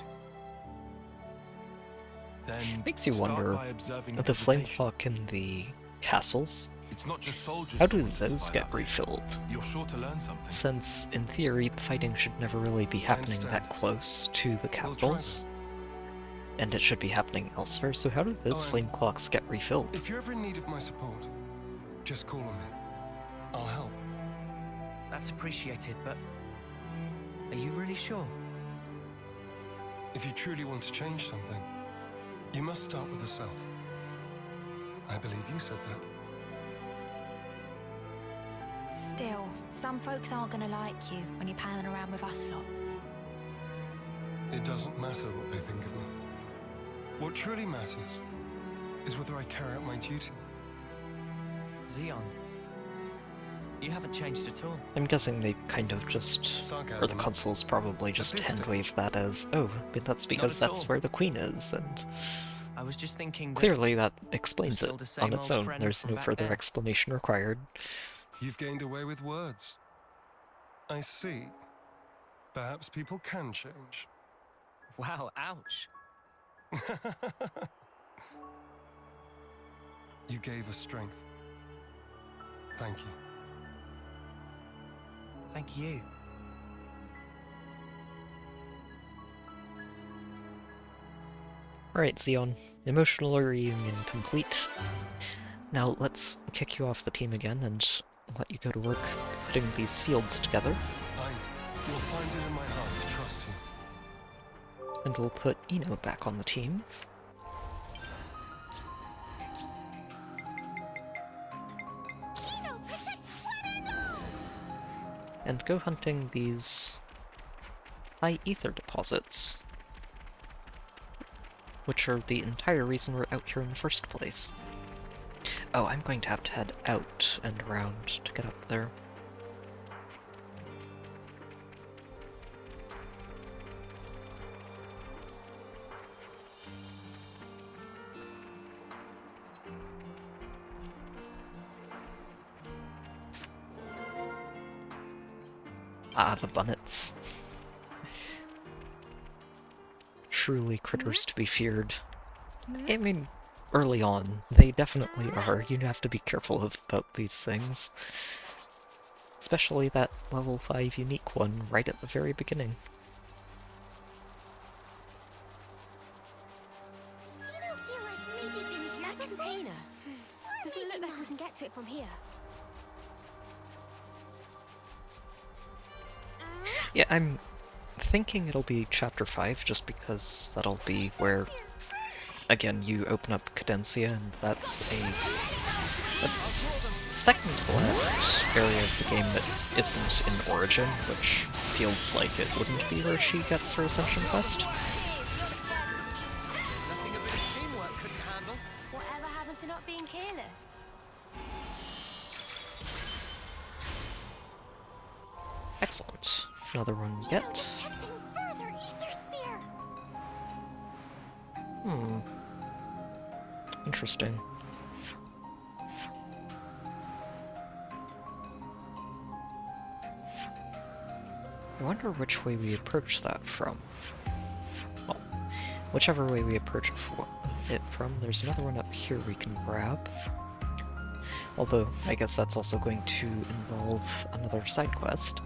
Then Makes you start wonder, by observing the flame vegetation. clock in the castles, It's not just soldiers. how who do want to those survive get out there. refilled? You're sure to learn something. Since, in theory, the fighting should never really be happening that close to the capitals. And it should be happening elsewhere, so how do those flame clocks get refilled? If you're ever in need of my support, just call on me. I'll help. That's appreciated, but are you really sure? If you truly want to change something, you must start with the self. I believe you said that. Still, some folks aren't gonna like you when you're palling around with us lot. It doesn't matter what they think of me. What truly matters is whether I carry out my duty. Xeon, you haven't changed at all. I'm guessing they kind of just, or the consuls probably just hand-wave that as, oh, but that's because that's where the queen is, and I was just thinking clearly that explains it still the same on its old own. friend There's from no back further then. explanation required. You've gained away with words. I see. Perhaps people can change. Wow, ouch. You gave us strength. Thank you. Thank you. Alright, Xeon. Emotional reunion complete. Now let's kick you off the team again and let you go to work putting these fields together. You'll find it in my heart to trust you. And we'll put Eno back on the team. Eno, protect one and all! And go hunting these high ether deposits, which are the entire reason we're out here in the first place. Oh, I'm going to have to head out and around to get up there. Ah, the bunnets. Truly critters to be feared. I mean, early on, they definitely are. You have to be careful about these things. Especially that level 5 unique one right at the very beginning. Eno feel like maybe been here That before? container. Or Does it look maybe like we can get to it from here? Yeah, I'm thinking it'll be Chapter 5, just because that'll be where, again, you open up Cadencia, and that's second to last area of the game that isn't in Origin, which feels like it wouldn't be where she gets her Ascension quest. Nothing a bit of teamwork couldn't handle. Whatever happened to not being careless? Excellent. Another one yet. detecting further ether sphere. Interesting. I wonder which way we approach that from. Well, whichever way we approach it from, there's another one up here we can grab. Although, I guess that's also going to involve another side quest.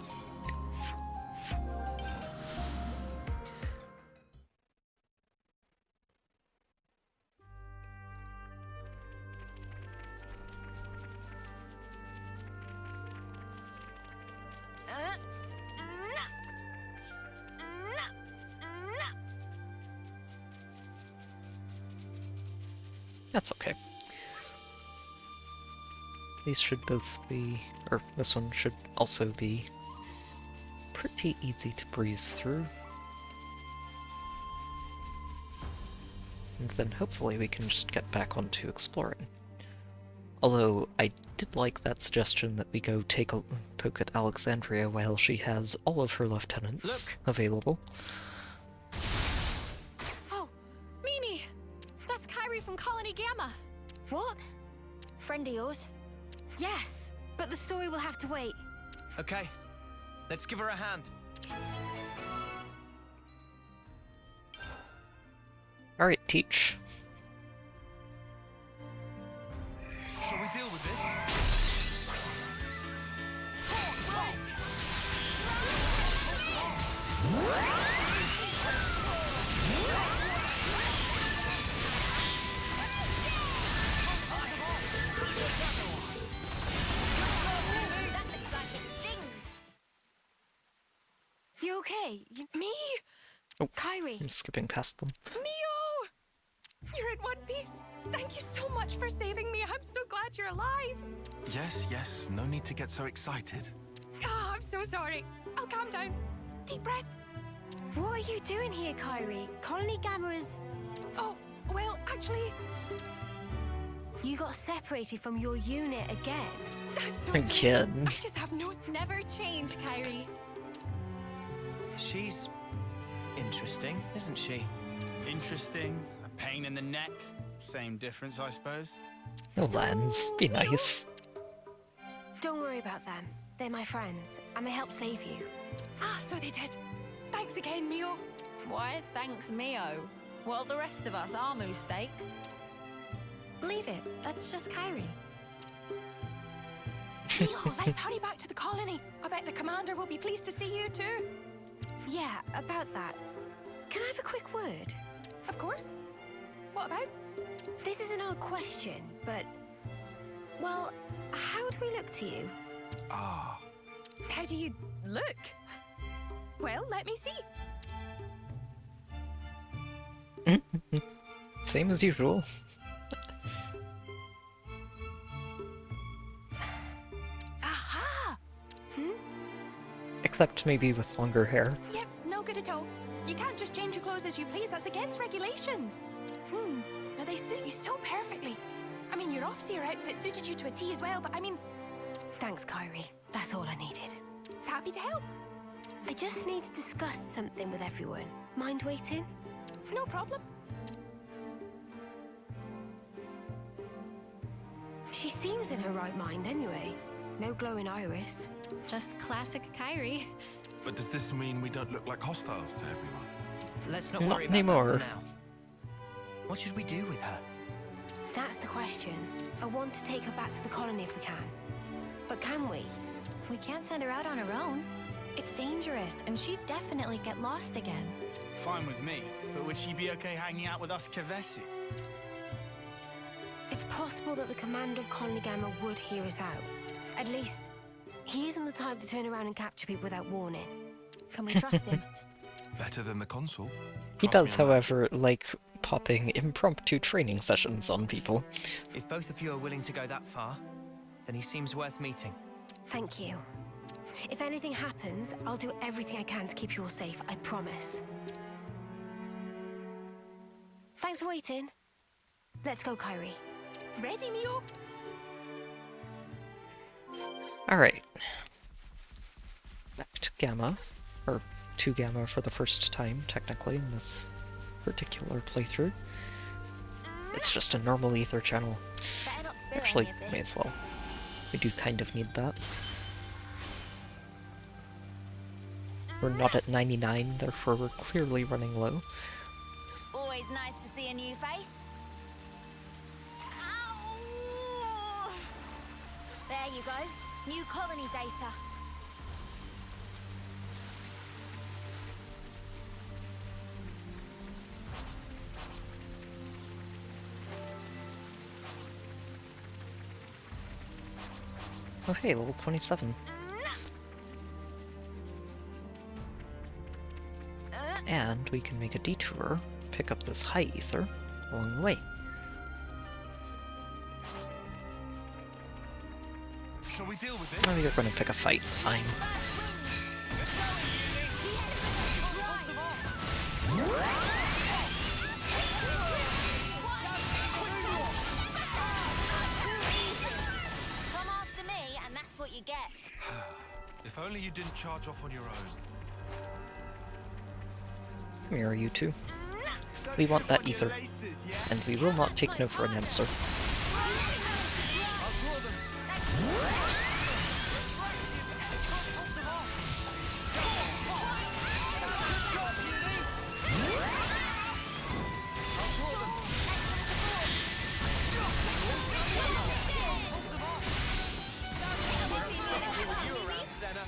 That's okay. These should both be, or this one should also be pretty easy to breeze through. And then hopefully we can just get back onto exploring. Although I did like that suggestion that we go take a poke at Alexandria while she has all of her lieutenants available. Oh, Mimi! That's Kyrie from Colony Gamma. What? Friend of yours? Yes, but the story will have to wait. Okay, let's give her a hand. Alright, Teach. Shall we deal with this? You okay? Me? Oh, Kyrie. I'm skipping past them. Mio! You're in one piece. Thank you so much for saving me. I'm so glad you're alive. Yes, yes, no need to get so excited. Oh, I'm so sorry. I'll calm down. Deep breaths. What are you doing here, Kyrie? Colony Gamma is... Oh, well, actually... You got separated from your unit again. I'm so Again. I just have no... Never change, Kyrie. She's interesting, isn't she? Interesting, a pain in the neck. Same difference, I suppose. No lens. Be nice. Don't worry about them. They're my friends, and they helped save you. Ah, so they did. Thanks again, Mio. Why, thanks, Mio. Well, the rest of us are moose steak. Leave it. That's just Kyrie. Mio, let's hurry back to the colony. I bet the commander will be pleased to see you too. Yeah, about that. Can I have a quick word? Of course. What about? This is an odd question, but... Well, how do we look to you? Ah. How do you look? Well, let me see. Same as usual. Aha! Except maybe with longer hair. Yep, no good at all. You can't just change your clothes as you please. That's against regulations. Now they suit you so perfectly. I mean, your off-seer outfit suited you to a T as well, but I mean... Thanks, Kyrie. That's all I needed. Happy to help. I just need to discuss something with everyone. Mind waiting? No problem. She seems in her right mind anyway. No glowing iris. Just classic Kyrie. But does this mean we don't look like hostiles to everyone? Let's not Not worry about anymore. that for now. What should we do with her? That's the question. I want to take her back to the colony if we can. But can we? We can't send her out on her own. It's dangerous, and she'd definitely get lost again. Fine with me, but would she be okay hanging out with us Kavesi? It's possible that the commander of Colony Gamma would hear us out. At least, he isn't the type to turn around and capture people without warning. Can we trust him? Better than the consul. He Trust does, me on that. however, like popping impromptu training sessions on people. If both of you are willing to go that far, then he seems worth meeting. Thank you. If anything happens, I'll do everything I can to keep you all safe, I promise. Thanks for waiting. Let's go, Kyrie. Ready, Mio? Alright. Back to Gamma. Or to Gamma for the first time, technically, in this particular playthrough. It's just a normal ether channel. Better not spill Actually, any of may this. as well. We do kind of need that. We're not at 99, therefore we're clearly running low. Always nice to see a new face. Ow! There you go. New colony data. Oh hey, level 27. And we can make a detour, pick up this high ether along the way. Shall we deal with this? Oh, you're gonna pick a fight, fine. Come after me, and that's what you get. If only you didn't charge off on your own. Come here, you two. We want that ether, and we will not take no for an answer.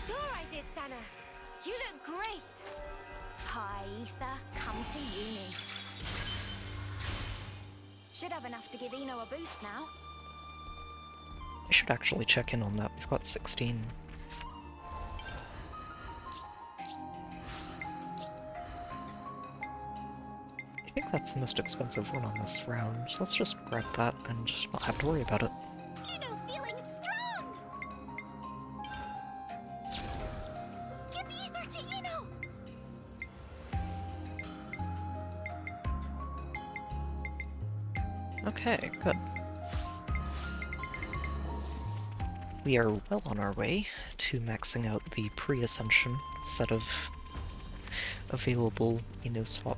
Sure I did, Sana. You look great. Hi, Ether. Come to uni. Should have enough to give Eno a boost now. I should actually check in on that. We've got 16. I think that's the most expensive one on this round. Let's just grab that and not have to worry about it. Ino feeling strong! Give ether to Ino! Okay, good. We are well on our way to maxing out the pre-ascension set of available swap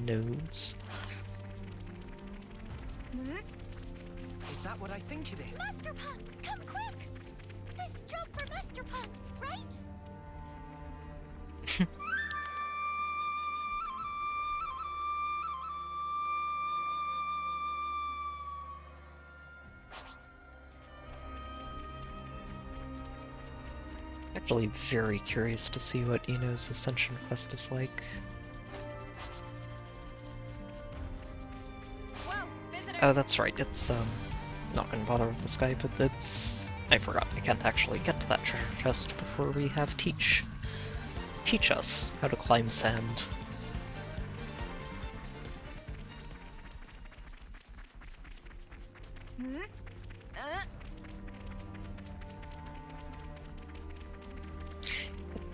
nodes. Is that what I think it is? Master Pun, come quick! This job for Master Pun, right? Actually very curious to see what Ino's Ascension quest is like. Oh, that's right, it's, not gonna bother with this guy, but it's... I forgot, I can't actually get to that treasure chest before we have teach us how to climb sand.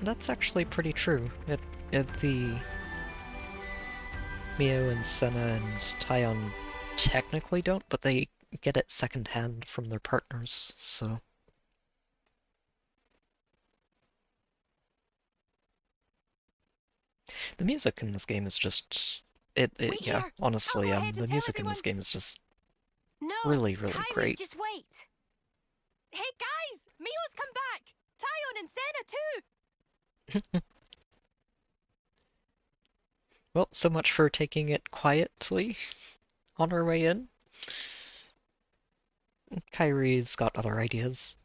That's actually pretty true. The Mio and Senna and Taion technically don't, but they get it secondhand from their partners, so... The music in this game is just... yeah, honestly, the music in this game is just really, really Kyrie, great. Just wait. Hey guys, Mio's come back. Taion and Senna too. Well, so much for taking it quietly on our way in. Kyrie's got other ideas.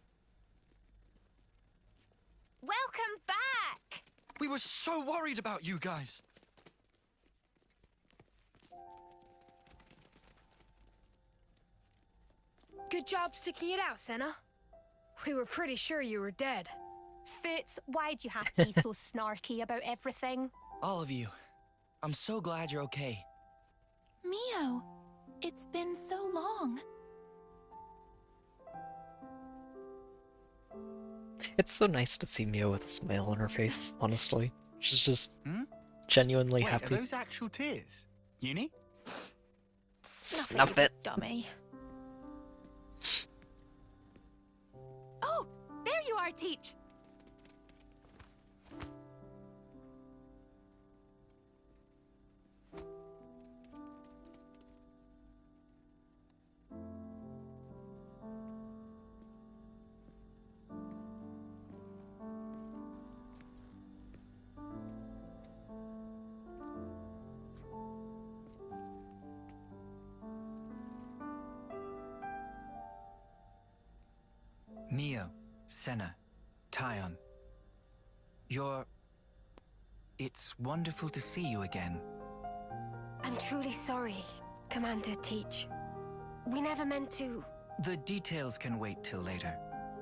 Welcome back. We were so worried about you guys. Good job sticking it out, Senna. We were pretty sure you were dead. Fitz, why'd you have to be so snarky about everything? All of you. I'm so glad you're okay. Mio, it's been so long. It's so nice to see Mio with a smile on her face, honestly. She's just genuinely Wait, happy. Are those actual tears? Uni? Snuff it. Dummy. Oh, there you are, Teach. Mio, Senna, Taion. It's wonderful to see you again. I'm truly sorry, Commander Teach. We never meant to... The details can wait till later.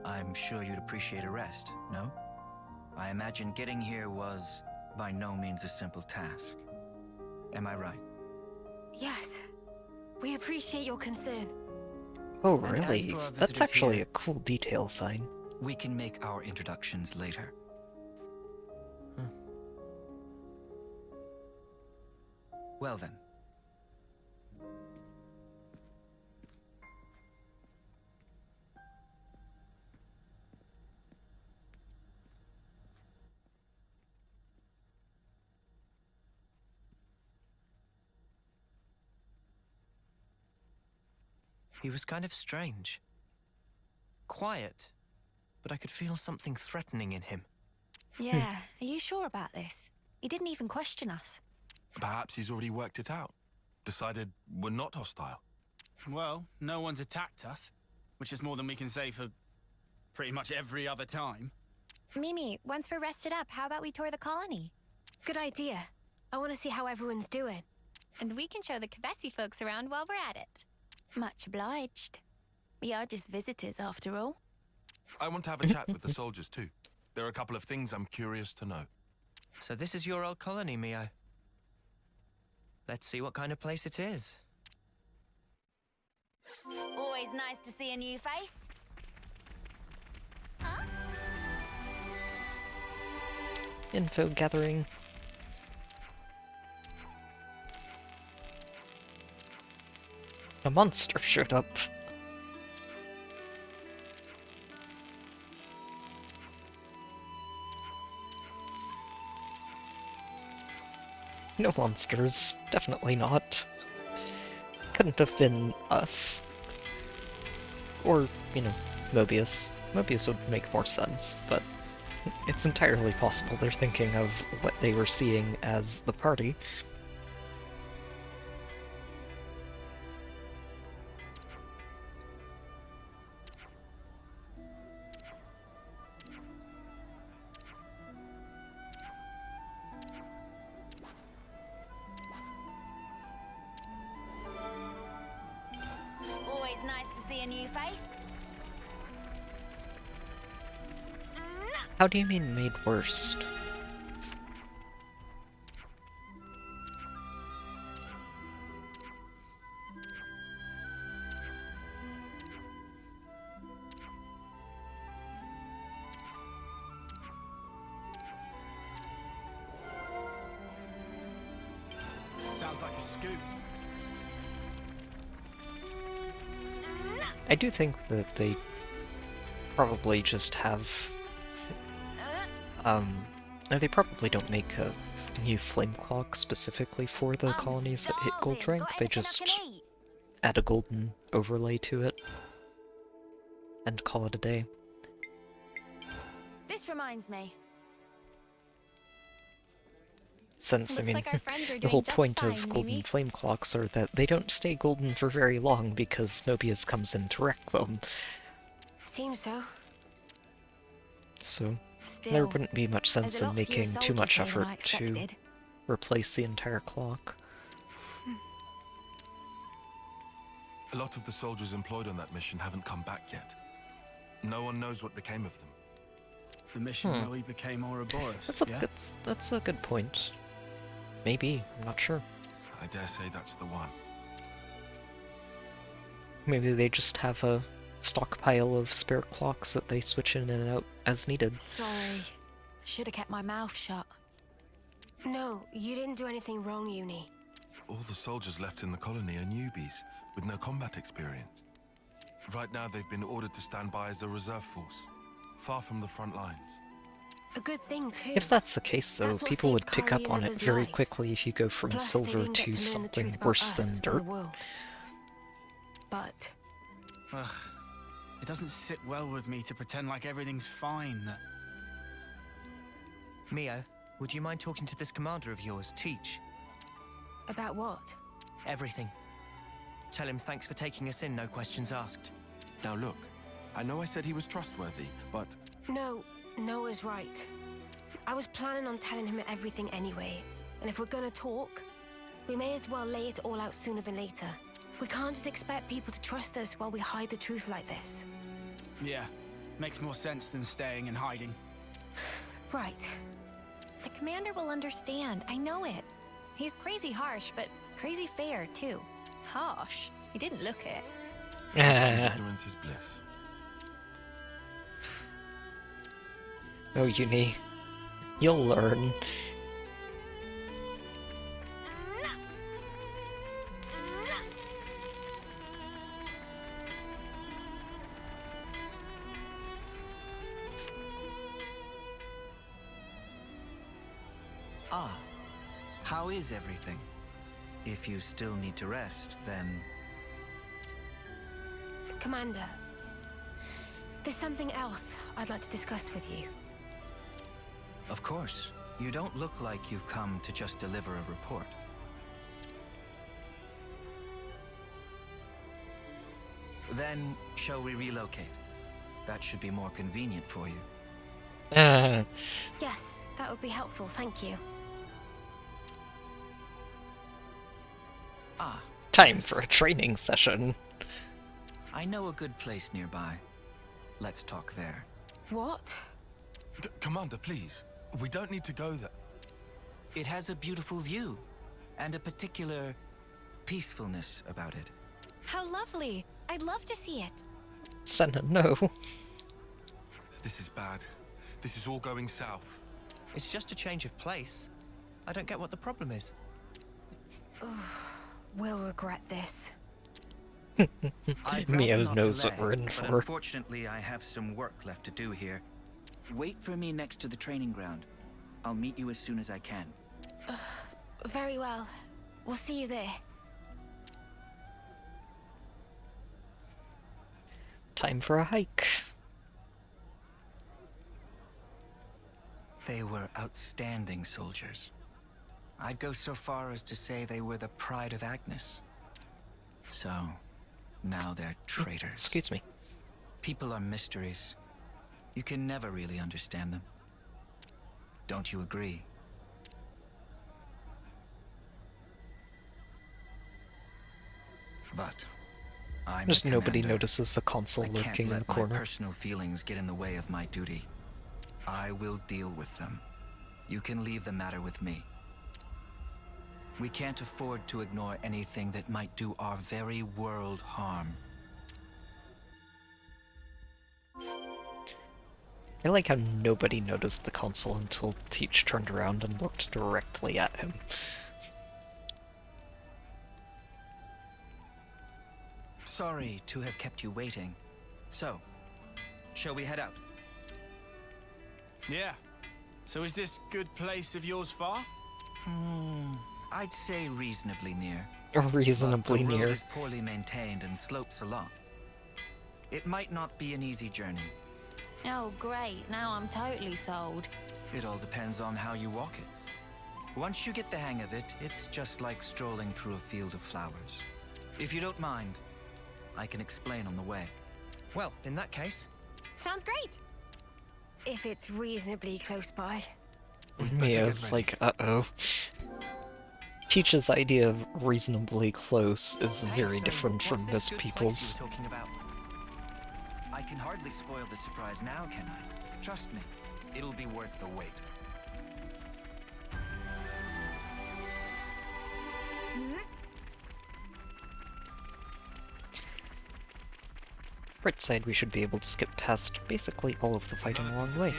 I'm sure you'd appreciate a rest, no? I imagine getting here was by no means a simple task. Am I right? Yes. We appreciate your concern. Oh, And as really? for our That's visitors actually here, a cool detail sign. we can make our introductions later. Well then. He was kind of strange. Quiet, but I could feel something threatening in him. Yeah, are you sure about this? He didn't even question us. Perhaps he's already worked it out. Decided we're not hostile. Well, no one's attacked us, which is more than we can say for pretty much every other time. Mimi, once we're rested up, how about we tour the colony? Good idea. I want to see how everyone's doing. And we can show the Kavesi folks around while we're at it. Much obliged. We are just visitors after all. I want to have a chat with the soldiers too. There are a couple of things I'm curious to know. So this is your old colony, Mio? Let's see what kind of place it is. Always nice to see a new face. Info gathering. A monster showed up. No monsters. Definitely not. Couldn't have been us. Or, you know, Mobius. Mobius would make more sense, but it's entirely possible they're thinking of what they were seeing as the party. Always nice to see a new face. How do you mean made worse? Sounds like a scoop. I do think that they probably just have no, they probably don't make a new flame clock specifically for the colonies that hit gold rank. They just add a golden overlay to it and call it a day. This reminds me. Since, I Looks mean, like our friends are the doing whole just point fine, of golden Mimi. flame clocks are that they don't stay golden for very long because Mobius comes in to wreck them. Seems so. So, there Still, wouldn't be much there's sense a in lot fewer making too soldiers much here than effort I to expected. replace the entire clock. A lot of the soldiers employed on that mission haven't come back yet. No one knows what became of them. The mission where we became Ouroboros, yeah? That's a good point. Maybe, I'm not sure. I dare say that's the one. Maybe they just have a stockpile of spare clocks that they switch in and out as needed. Sorry. Should have kept my mouth shut. No, you didn't do anything wrong, Uni. All the soldiers left in the colony are newbies with no combat experience. Right now they've been ordered to stand by as a reserve force, far from the front lines. A good thing, too. If that's the case, though, That's what people would saved pick Kyrie up and on it others' very lives. quickly if you go from Plus, they silver didn't get to to learn the something truth about worse us than and dirt. the world. But Ugh. It doesn't sit well with me to pretend like everything's fine. That Mia, would you mind talking to this commander of yours, Teach? about what? Everything. Tell him thanks for taking us in, no questions asked. Now look, I know I said he was trustworthy, but No, Noah's right. I was planning on telling him everything anyway. And if we're gonna talk, we may as well lay it all out sooner than later. We can't just expect people to trust us while we hide the truth like this. yeah, makes more sense than staying and hiding. Right. The commander will understand. I know it. He's crazy harsh, but crazy fair, too. Harsh? He didn't look it. sometimes ignorance is bliss. Oh, Uni. You'll learn. Ah, how is everything? If you still need to rest, then... Commander, there's something else I'd like to discuss with you. Of course. You don't look like you've come to just deliver a report. Then, shall we relocate? That should be more convenient for you. Yes, that would be helpful, thank you. Ah, Time for a training session. I know a good place nearby. Let's talk there. What? Commander, please. We don't need to go there. It has a beautiful view. and a particular peacefulness about it. How lovely. I'd love to see it. Senna, no. This is bad. This is all going south. It's just a change of place. I don't get what the problem is. We'll regret this. I'd Mio rather not knows delay, what we're in but for. unfortunately, I have some work left to do here. Wait for me next to the training ground. I'll meet you as soon as I can. Very well. We'll see you there. Time for a hike. They were outstanding soldiers. I'd go so far as to say they were the pride of Agnes. So, now they're traitors. Excuse me. People are mysteries. You can never really understand them. Don't you agree? But I'm Just the nobody commander. notices the console I lurking can't in the let my corner. personal feelings get in the way of my duty. I will deal with them. You can leave the matter with me. We can't afford to ignore anything that might do our very world harm. I like how nobody noticed the console until Teach turned around and looked directly at him. Sorry to have kept you waiting. So, shall we head out? Yeah. So is this good place of yours far? I'd say reasonably near. Reasonably But the road near. is poorly maintained and slopes a lot. It might not be an easy journey. Oh, great. Now I'm totally sold. It all depends on how you walk it. Once you get the hang of it, it's just like strolling through a field of flowers. If you don't mind, I can explain on the way. Well, in that case... Sounds great. If it's reasonably close by. Mia's like, uh-oh. Teach's idea of reasonably close is very different from most people's. Talking about? I can hardly spoil the surprise now, can I? Trust me, it'll be worth the wait. Britt said we should be able to skip past basically all of the fighting along the way.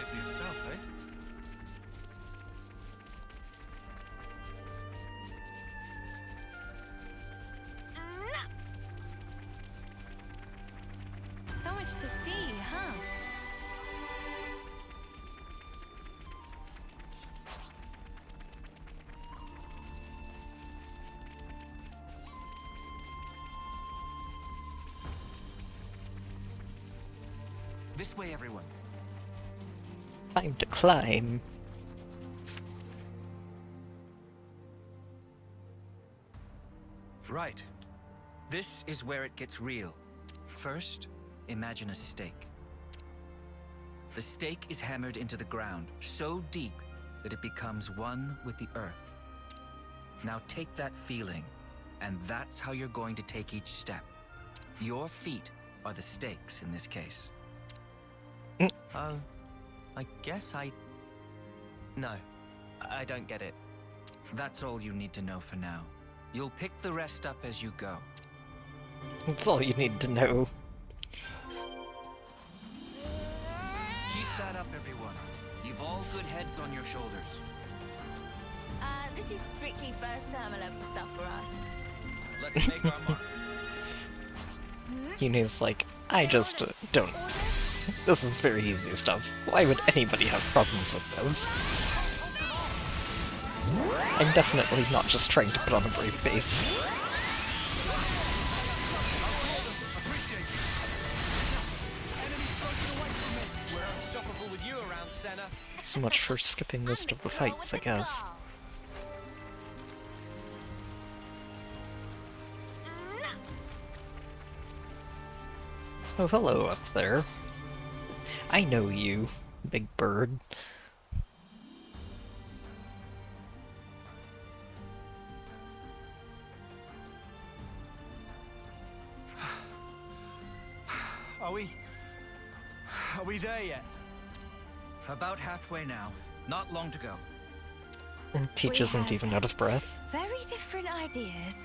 So much to see, huh? This way, everyone. Time to climb. Right. This is where it gets real. First, imagine a stake. The stake is hammered into the ground so deep that it becomes one with the earth. Now take that feeling, and that's how you're going to take each step. Your feet are the stakes in this case. Oh, I guess No, I don't get it. That's all you need to know for now. You'll pick the rest up as you go. That's all you need to know. Keep that up, everyone. You've all good heads on your shoulders. This is strictly first term level stuff for us. Let's make our mark. Yuna's like, I just don't. This is very easy stuff. Why would anybody have problems with this? I'm definitely not just trying to put on a brave face. We're unstoppable with you around, Senna. So much for skipping most of the fights, I guess. Oh, hello up there. I know you, big bird. Are we there yet? About halfway now. Not long to go. Teach isn't even out of breath. Very different ideas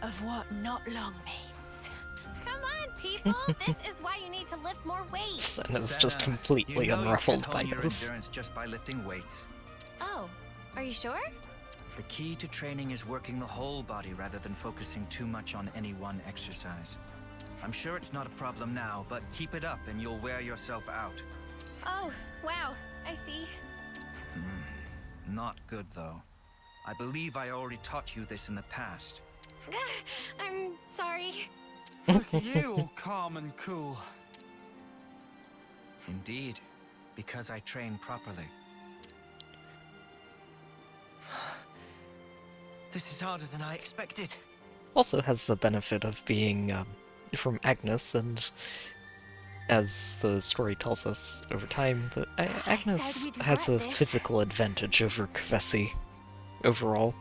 of what not long means. Come on, people! This is why you need to lift more weight. Senna's just Senna, completely you know unruffled you can by hone your this. endurance just by lifting weights. Oh, are you sure? The key to training is working the whole body rather than focusing too much on any one exercise. I'm sure it's not a problem now, but keep it up and you'll wear yourself out. Oh, wow. I see. Not good, though. I believe I already taught you this in the past. I'm sorry. Look at you, all calm and cool. Indeed, because I train properly. This is harder than I expected. Also has the benefit of being from Agnes, and as the story tells us over time, that Agnes has a physical advantage over Kevesi overall.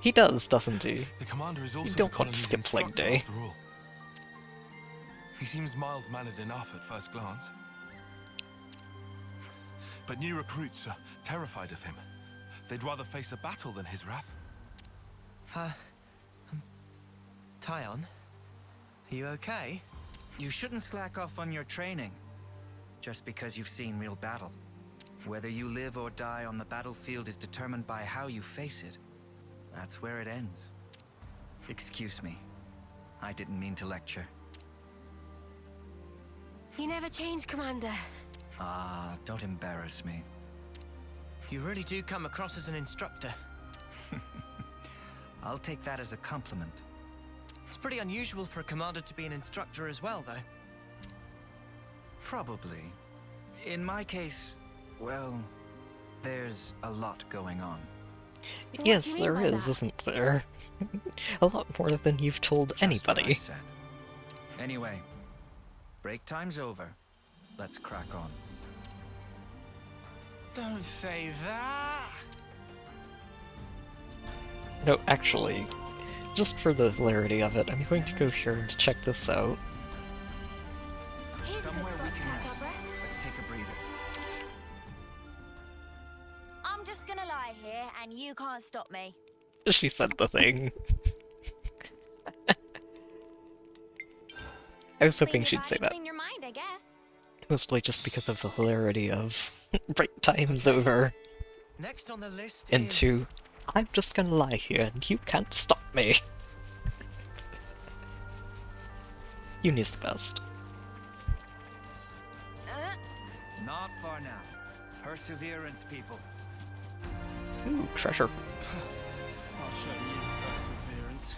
He does, doesn't he? The commander is also You don't the want to colony's skip leg instructor day. after all. He seems mild-mannered enough at first glance. But new recruits are terrified of him. They'd rather face a battle than his wrath. Tyon? Are you okay? You shouldn't slack off on your training, just because you've seen real battle. Whether you live or die on the battlefield is determined by how you face it. That's where it ends. Excuse me. I didn't mean to lecture. You never change, Commander. Ah, don't embarrass me. You really do come across as an instructor. I'll take that as a compliment. It's pretty unusual for a commander to be an instructor as well, though. Probably. In my case, well, there's a lot going on. Yes, there is, isn't there? A lot more than you've told anybody. Just what I said. Anyway, break time's over. Let's crack on. Don't say that. No, actually, just for the hilarity of it, I'm going to go here and check this out. Somewhere we can rest. Let's take a breather. I'm just gonna lie here, and you can't stop me. She said the thing. I was hoping she'd say that. Clean your mind, I guess. Mostly just because of the hilarity of break time's over. Next on the list Into, I'm just gonna lie here and you can't stop me. Uni's the best. Not far now. Perseverance, people. Ooh, treasure. I'll show you perseverance.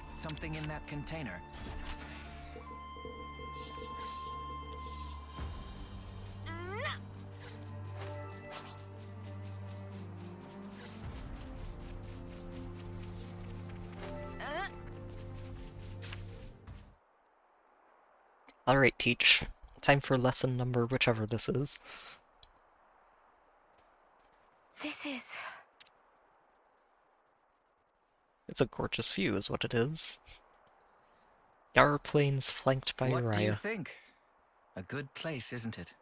Something in that container. Alright, Teach. Time for lesson number whichever this is. This is... It's a gorgeous view, is what it is. Yar Plains flanked by What do you Uriah. think? A good place, isn't it?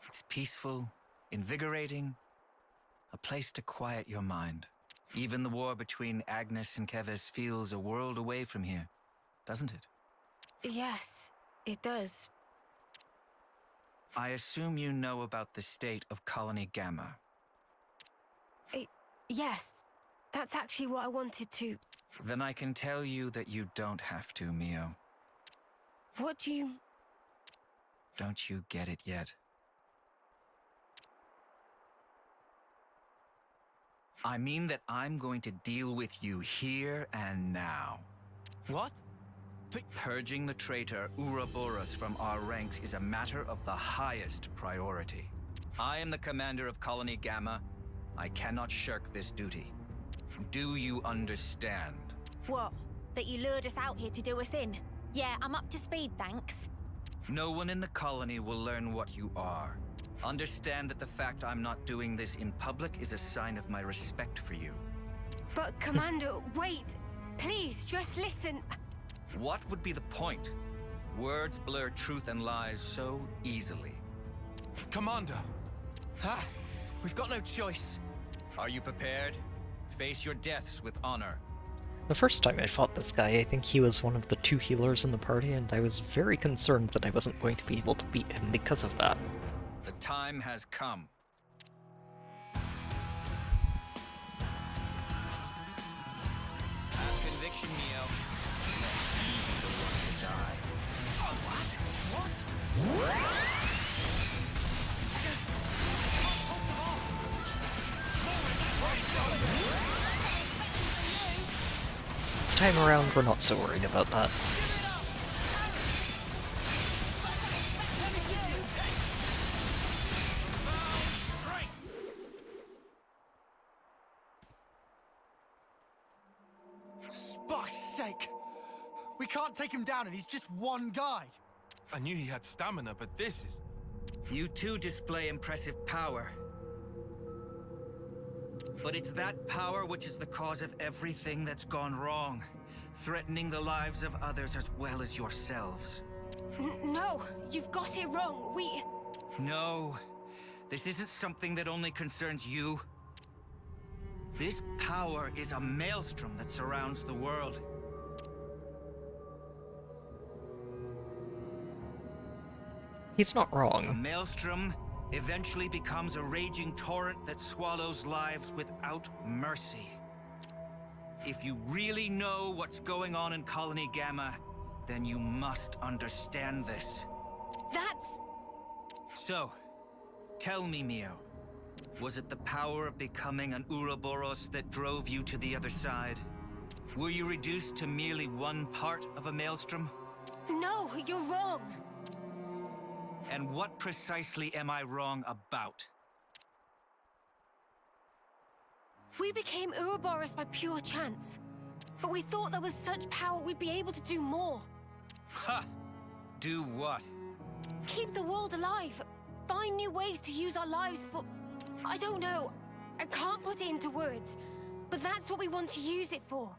It's peaceful, invigorating, a place to quiet your mind. Even the war between Agnes and Keves feels a world away from here, doesn't it? Yes, it does. I assume you know about the state of Colony Gamma. Yes, that's actually what I wanted to... Then I can tell you that you don't have to, Mio. What do you... Don't you get it yet? I mean that I'm going to deal with you here and now. What? Purging the traitor Ouroboros from our ranks is a matter of the highest priority. I am the commander of Colony Gamma. I cannot shirk this duty. Do you understand? What? That you lured us out here to do us in? Yeah, I'm up to speed, thanks. No one in the colony will learn what you are. Understand that the fact I'm not doing this in public is a sign of my respect for you. But, Commander, wait! Please, just listen! What would be the point? Words blur truth and lies so easily. Commander! Ha! We've got no choice. Are you prepared? Face your deaths with honor. The first time I fought this guy, I think he was one of the 2 healers in the party, and I was very concerned that I wasn't going to be able to beat him because of that. The time has come. Have conviction, Neo. Let me be the one to die. What? This time around, we're not so worried about that. Fuck's sake! We can't take him down and he's just one guy! I knew he had stamina, but this is... You too display impressive power. But it's that power which is the cause of everything that's gone wrong, threatening the lives of others as well as yourselves. No, you've got it wrong. No, this isn't something that only concerns you. This power is a maelstrom that surrounds the world. He's not A wrong. maelstrom eventually becomes a raging torrent that swallows lives without mercy. If you really know what's going on in Colony Gamma, then you must understand this. That's... So, tell me, Mio, was it the power of becoming an Ouroboros that drove you to the other side? Were you reduced to merely one part of a maelstrom? No, you're wrong. And what precisely am I wrong about? We became Ouroboros by pure chance. But we thought there was such power we'd be able to do more. Ha! Do what? Keep the world alive. Find new ways to use our lives for... I don't know. I can't put it into words. But that's what we want to use it for.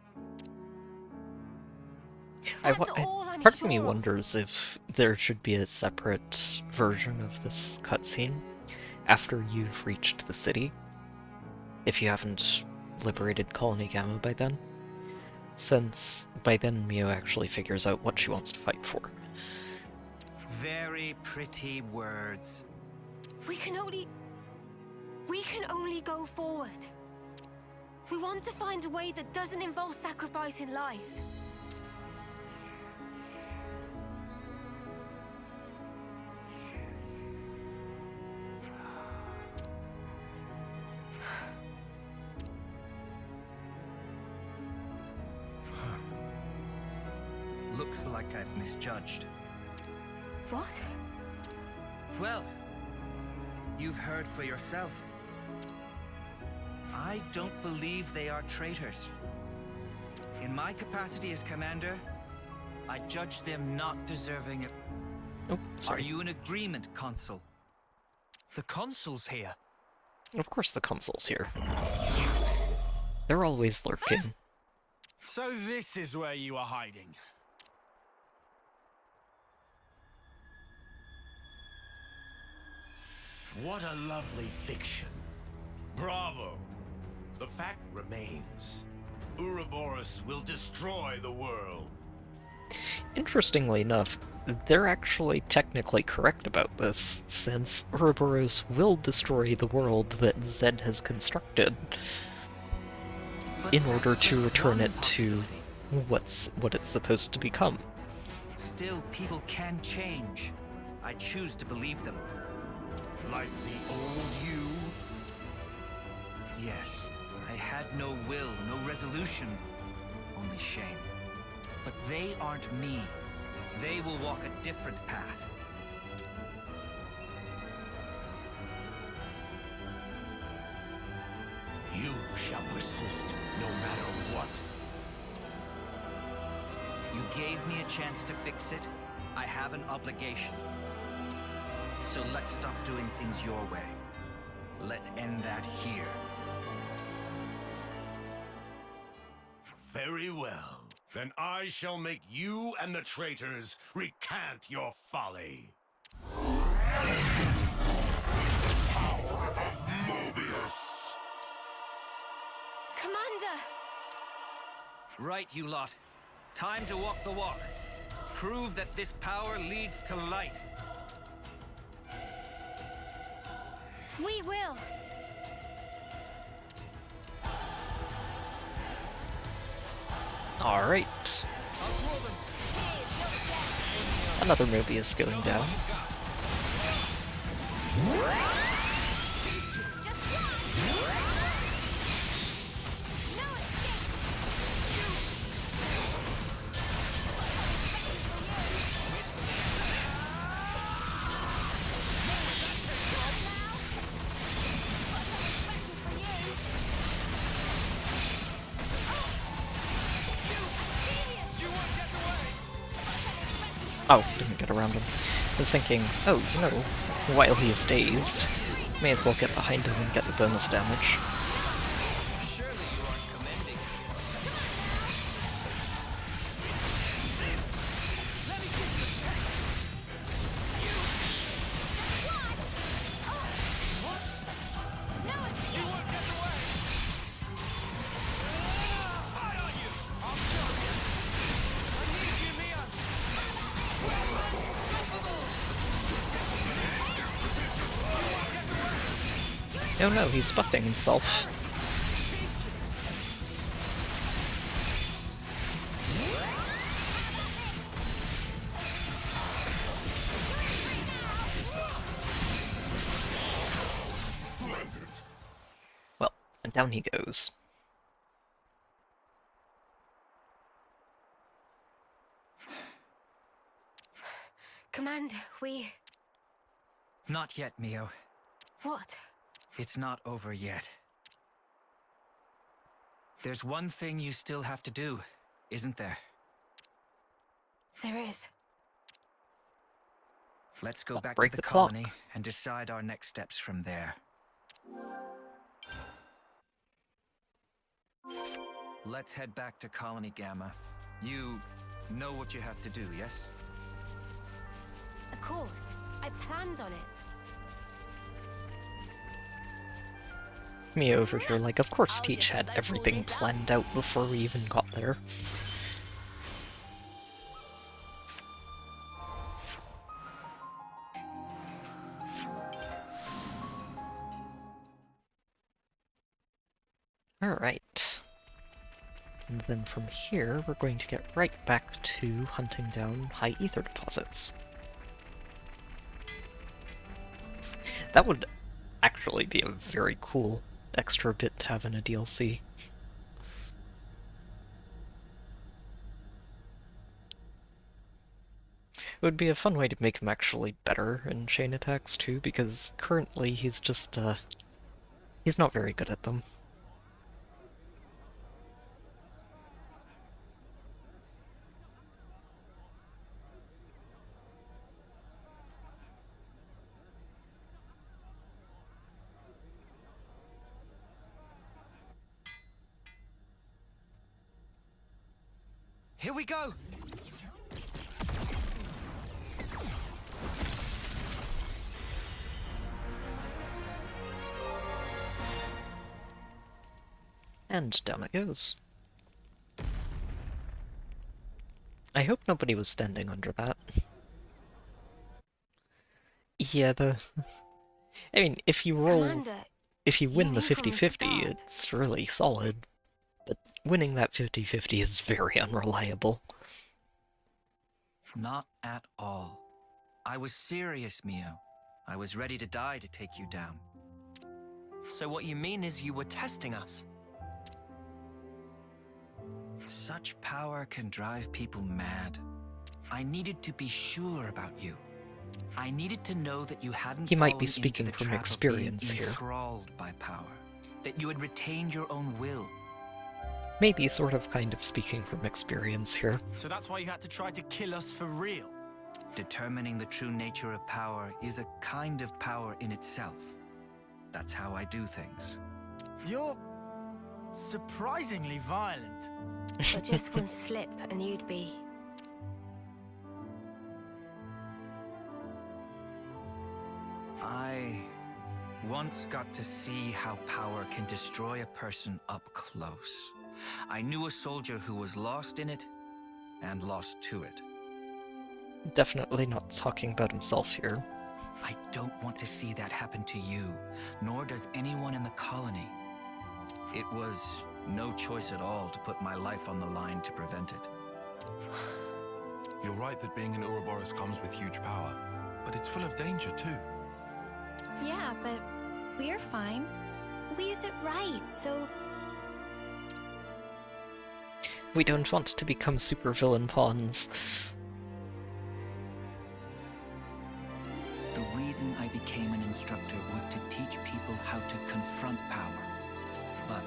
Part of me wonders if there should be a separate version of this cutscene after you've reached the city, if you haven't liberated Colony Gamma by then, since by then Mio actually figures out what she wants to fight for. Very pretty words. We can only go forward. We want to find a way that doesn't involve sacrificing lives. Looks like I've misjudged. What? Well, you've heard for yourself. I don't believe they are traitors. In my capacity as commander, I judge them not deserving it. Oh, sorry. Are you in agreement, Consul? The Consul's here. Of course the Consul's here. They're always lurking. So this is where you are hiding. What a lovely fiction. Bravo! The fact remains, Ouroboros will destroy the world. Interestingly enough, they're actually technically correct about this, since Ouroboros will destroy the world that Zed has constructed in order to return it to what it's supposed to become. Still, people can change. I choose to believe them. Like the old you? Yes, I had no will, no resolution, only shame. But they aren't me. They will walk a different path. You shall persist, no matter what. You gave me a chance to fix it. I have an obligation. So let's stop doing things your way. Let's end that here. Very well. Then I shall make you and the traitors recant your folly. Power of Mobius! Commander! Right, you lot. Time to walk the walk. Prove that this power leads to light. We will! Alright. Another Mobius going down. Oh, didn't get around him. I was thinking, oh, you know, while he is dazed, may as well get behind him and get the bonus damage. Oh no, he's buffing himself. Well, and down he goes. Commander, we... Not yet, Mio. What? It's not over yet. There's one thing you still have to do, isn't there? There is. Let's go back to break the the colony clock. and decide our next steps from there. Let's head back to Colony Gamma. You know what you have to do, yes? Of course. I planned on it. Me over here like, of course Teach had everything planned out before we even got there. Alright. And then from here, we're going to get right back to hunting down high ether deposits. That would actually be a very cool extra bit to have in a DLC. It would be a fun way to make him actually better in chain attacks too, because currently he's just, he's not very good at them. Here we go! And down it goes. I hope nobody was standing under that. Yeah, I mean, if you roll... Commander, if you win you the knew from the 50-50, start. it's really solid. But winning that 50-50 is very unreliable. Not at all. I was serious, Mio. I was ready to die to take you down. So what you mean is you were testing us? Such power can drive people mad. I needed to be sure about you. I needed to know that you hadn't He might be fallen speaking into the from trap experience of being here. enthralled by power. That you had retained your own will. Maybe sort of kind of speaking from experience here. So that's why you had to try to kill us for real? Determining the true nature of power is a kind of power in itself. That's how I do things. You're surprisingly violent. But just one slip and you'd be... I once got to see how power can destroy a person up close. I knew a soldier who was lost in it and lost to it. Definitely not talking about himself here. I don't want to see that happen to you, nor does anyone in the colony. It was no choice at all to put my life on the line to prevent it. You're right that being an Ouroboros comes with huge power, but it's full of danger too. Yeah, but we're fine. We use it right, so... We don't want to become supervillain pawns. The reason I became an instructor was to teach people how to confront power. But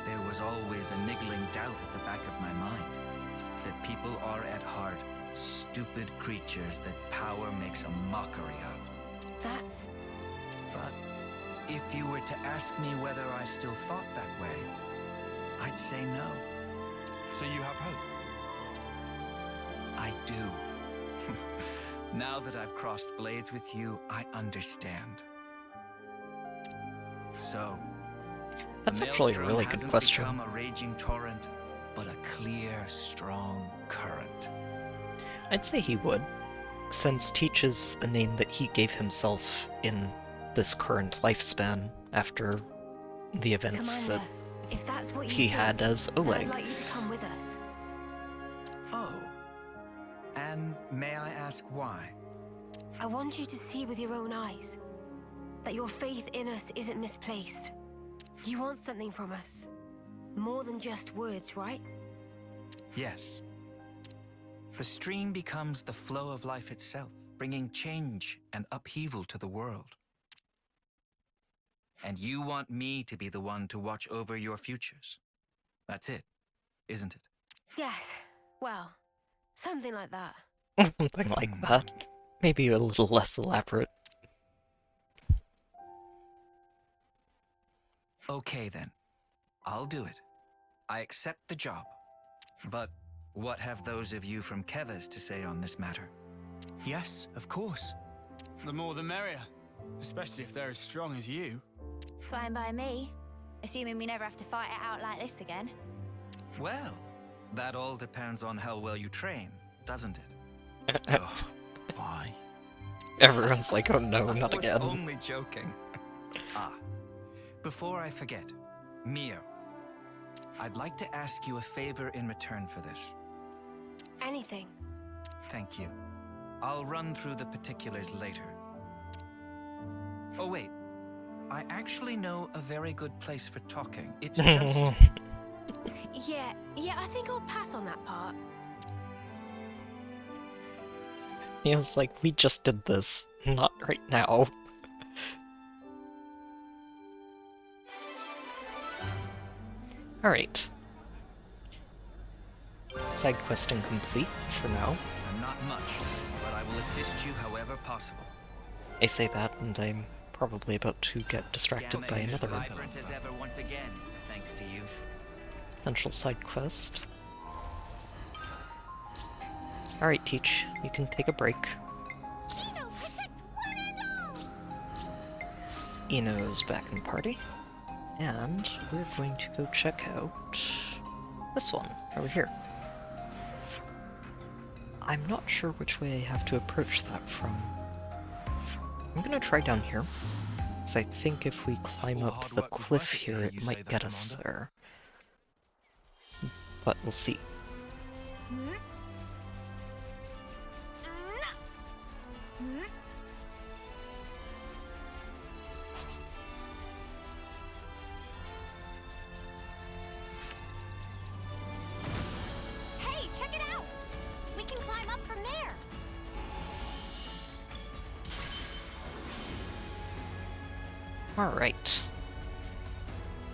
there was always a niggling doubt at the back of my mind that people are at heart stupid creatures that power makes a mockery of. That's... But if you were to ask me whether I still thought that way, I'd say no. So you have hope? I do. Now that I've crossed blades with you, I understand. So, That's the actually a maelstrom really good hasn't question. become a raging torrent, but a clear, strong current. I'd say he would, since Teach is a name that he gave himself in this current lifespan after the events Commander, that if that's what you he think, had as then Oleg. I'd like you to come with us. Oh. And may I ask why? I want you to see with your own eyes that your faith in us isn't misplaced. You want something from us. More than just words, right? Yes. The stream becomes the flow of life itself, bringing change and upheaval to the world. And you want me to be the one to watch over your futures. That's it, isn't it? Yes. Well, something like that. Something like that. Maybe a little less elaborate. Okay then. I'll do it. I accept the job. But what have those of you from Kevas to say on this matter? Yes, of course. The more the merrier. Especially if they're as strong as you. Fine by me. Assuming we never have to fight it out like this again. Well, that all depends on how well you train, doesn't it? Oh, why? Everyone's like, oh no, not I was again. only joking. Before I forget, Mio, I'd like to ask you a favor in return for this. Anything. Thank you. I'll run through the particulars later. Oh wait, I actually know a very good place for talking. It's just... Yeah, I think I'll pass on that part. He was like, we just did this, not right now. Alright. Side questing complete for now. Not much, but I will assist you however possible. I say that, and I'm probably about to get distracted by Gamma is another as vibrant as ever once again, thanks to you. potential side quest. Alright, Teach, you can take a break. Eno, protect one and all! Eno's back in the party. And we're going to go check out this one, over here. I'm not sure which way I have to approach that from. I'm gonna try down here, because I think if we climb up the cliff here, it might get us there. But we'll see. Hey, check it out! We can climb up from there! Alright.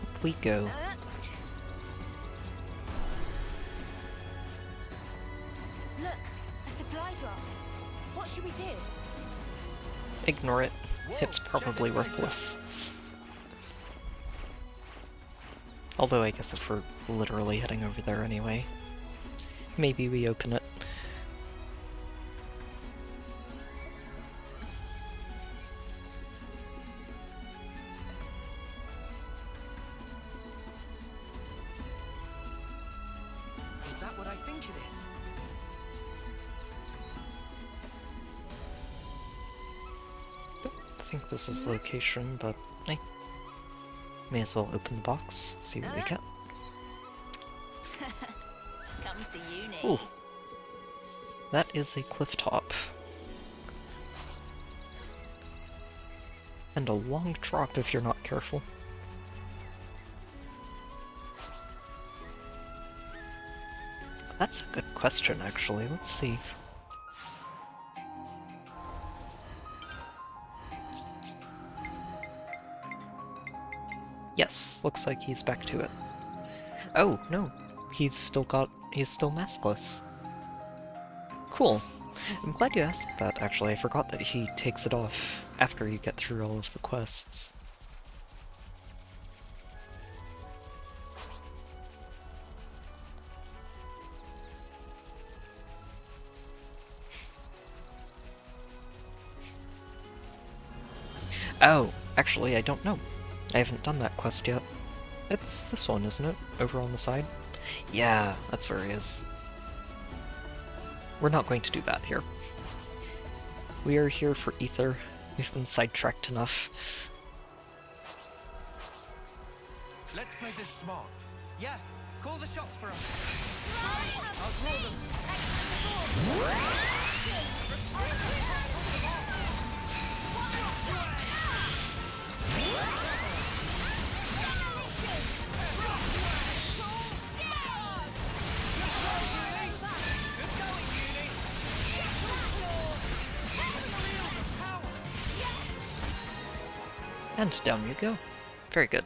Up we go. Look, a supply drop. What should we do? Ignore it. It's probably worthless. Although I guess if we're literally heading over there anyway, maybe we open it. Is that what I think it is? I think this is location, but hey, may as well open the box, see what we get. Come to uni. Ooh, that is a cliff top. And a long drop if you're not careful. That's a good question, actually. Let's see. Yes, looks like he's back to it. Oh, no. He's still maskless. Cool. I'm glad you asked that, actually. I forgot that he takes it off after you get through all of the quests. Oh, actually, I don't know. I haven't done that quest yet. It's this one, isn't it? Over on the side? Yeah, that's where he is. We're not going to do that here. We are here for Ether. We've been sidetracked enough. Let's play this smart. Yeah, call the shots for us. I'll draw them. And down you go. Very good.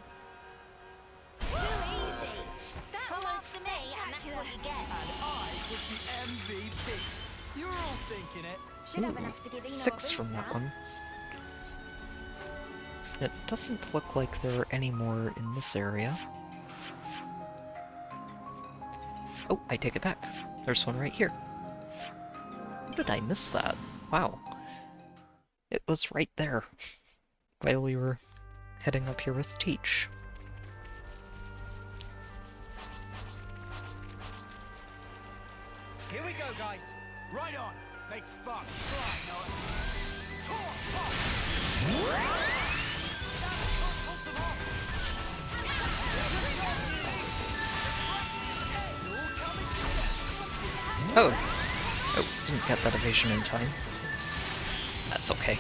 Too easy. Come after me, and that's what you get. And I was the MVP. You're all thinking it. Should have enough to give Eno a 6 boost from that now. one. It doesn't look like there are any more in this area. Oh, I take it back. There's one right here. How did I miss that? Wow. It was right there while we were heading up here with Teach. Here we go, guys. Right on. Make sparks fly, Oh! Oh, didn't get that evasion in time. That's okay.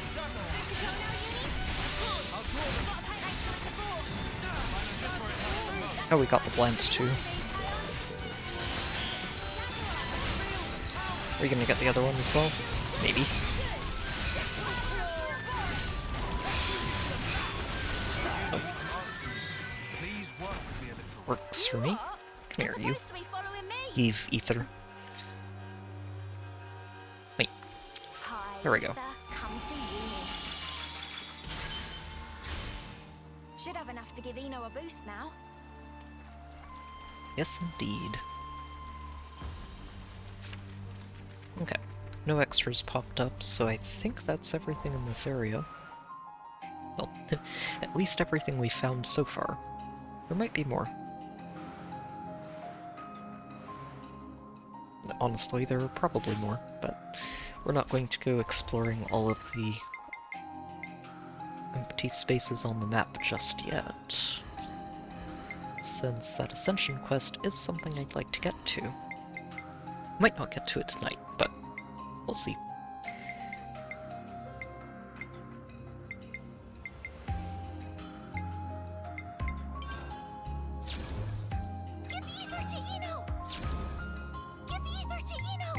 Oh, we got the blends too. Are we gonna get the other one as well? Maybe. Oh. Works for me. Come here, you. Eve Ether. Wait. There we go. Come to uni. Should have enough to give Eno a boost now. Yes, indeed. Okay. No extras popped up, so I think that's everything in this area. Well, at least everything we found so far. There might be more. Honestly, there are probably more, but we're not going to go exploring all of the empty spaces on the map just yet, since that Ascension quest is something I'd like to get to. Might not get to it tonight, but we'll see. Give Ether to Eno! Give Ether to Eno!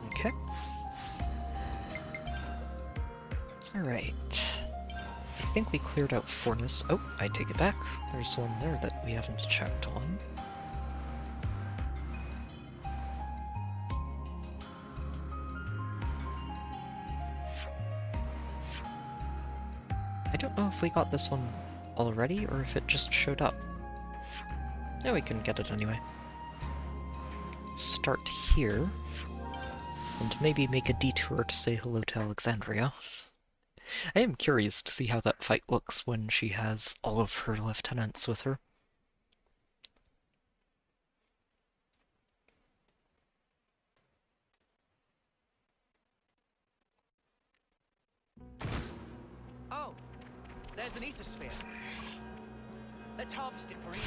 Okay. Alright. I think we cleared out Fornus. Oh, I take it back. There's one there that we haven't checked on. I don't know if we got this one already, or if it just showed up. Yeah, we can get it anyway. Let's start here, and maybe make a detour to say hello to Alexandria. I am curious to see how that fight looks when she has all of her lieutenants with her. Oh, there's an ether sphere. Let's harvest it for Eno.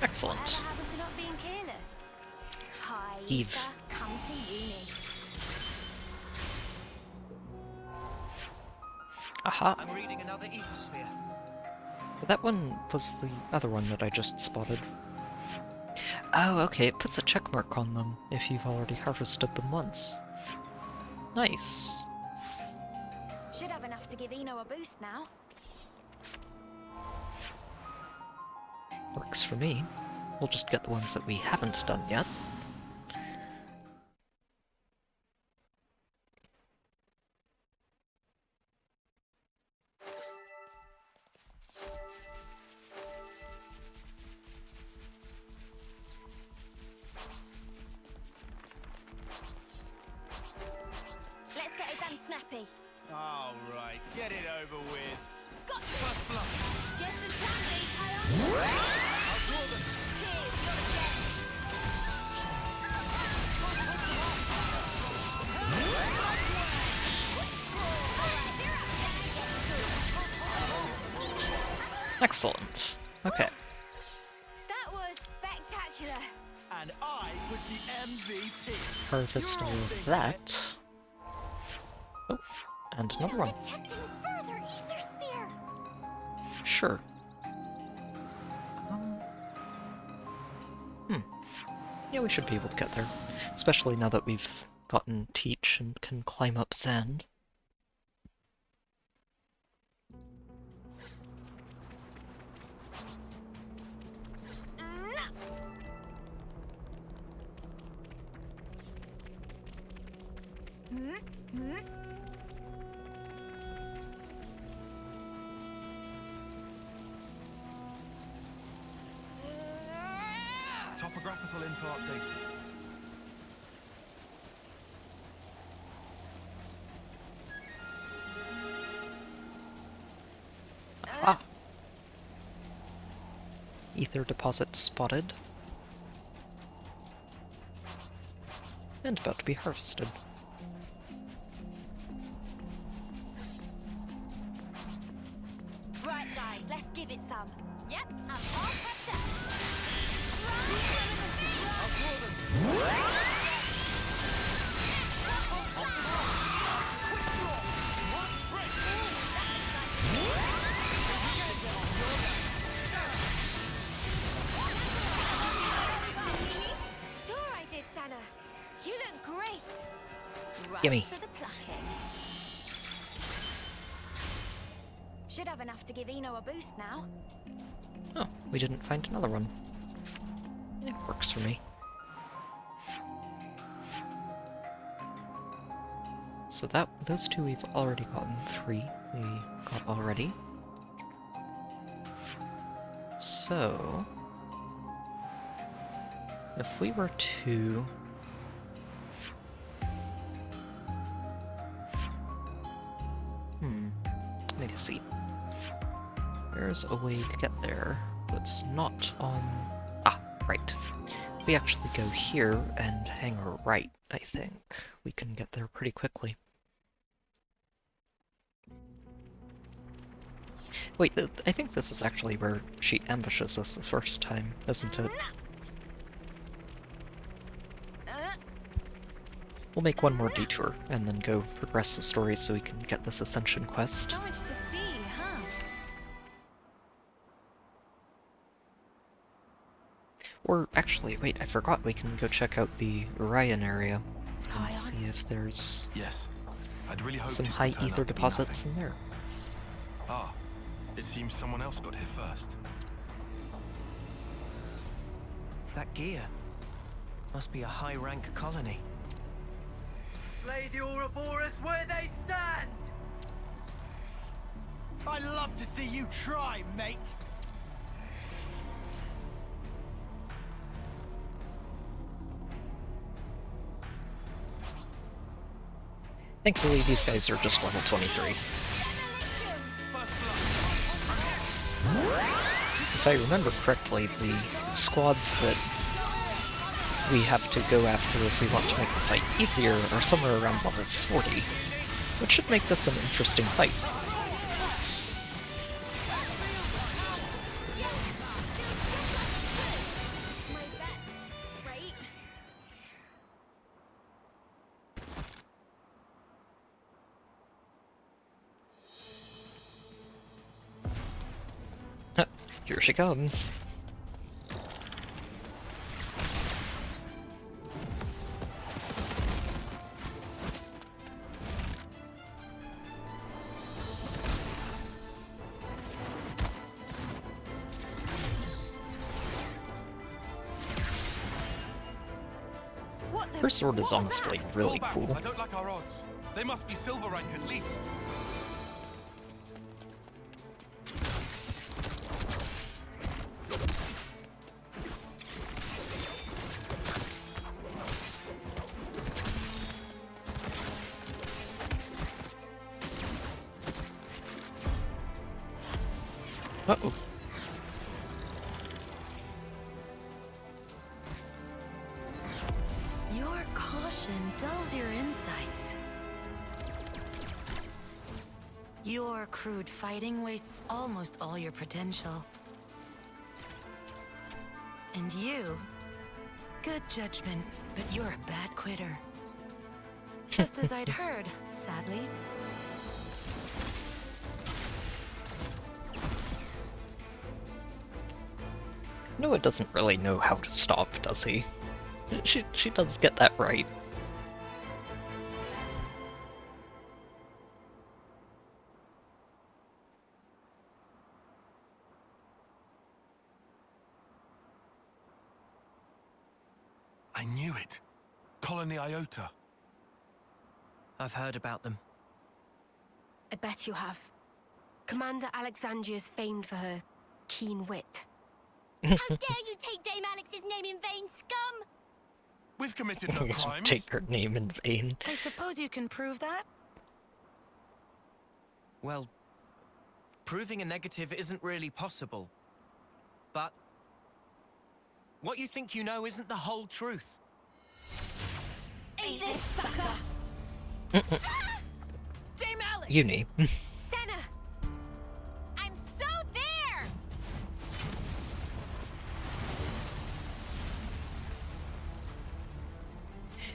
Excellent. Eve. Come to uni. Aha! I'm reading another ether sphere. That one was the other one that I just spotted. Oh, okay, it puts a check mark on them if you've already harvested them once. Nice. Should have enough to give Eno a boost now. Works for me. We'll just get the ones that we haven't done yet. Let's get it done snappy. All right, get it over with. Got you. First blood. Just as handy, Kyle. I'll draw them. Cheers, not again. Excellent. Okay. That was spectacular. And I was the MVP. Harvest all of that. Oh, and another one. Detecting further ether sphere. Sure. Yeah, we should be able to get there. Especially now that we've gotten Teach and can climb up sand. Topographical info updated. Ah! Ether deposit spotted. And about to be harvested. Right, guys, let's give it some. Yep, I'm all prepped up. I'll draw them. Sure I did, Sana. You look great. Right Gimme. for the plucking. Should have enough to give Eno a boost now. Oh, we didn't find another one. It works for me. So those two we've already gotten. 3 we got already. So if we were to make a seat. There's a way to get there that's not on... Ah, right. We actually go here and hang a right, I think. We can get there pretty quickly. Wait, I think this is actually where she ambushes us the first time, isn't it? We'll make one more detour, and then go progress the story so we can get this Ascension quest. So much to see, huh? Or actually, wait, I forgot we can go check out the Orion area and see if there's... Yes. I'd really hoped some it would high turn ether out to be deposits nothing. in there. Ah, it seems someone else got here first. That gear must be a high-rank colony. Slay the Ouroboros where they stand! I'd love to see you try, mate! Thankfully, these guys are just level 23. If I remember correctly, the squads that we have to go after if we want to make the fight easier are somewhere around level 40, which should make this an interesting fight. Here she comes. Her sword is honestly really cool. I don't like our odds. They must be silver rank at least. Uh-oh. Your caution dulls your insights. Your crude fighting wastes almost all your potential. And you, good judgment, but you're a bad quitter. Just as I'd heard, sadly. Noah doesn't really know how to stop, does he? She does get that right. I knew it. Colony Iota. I've heard about them. I bet you have. Commander Alexandria is famed for her keen wit. How dare you take Dame Alex's name in vain, scum! We've committed no crimes. Take her name in vain. I suppose you can prove that? Well, proving a negative isn't really possible. But what you think you know isn't the whole truth. Eat this sucker! Dame Alex! Uni. Senna! I'm so there!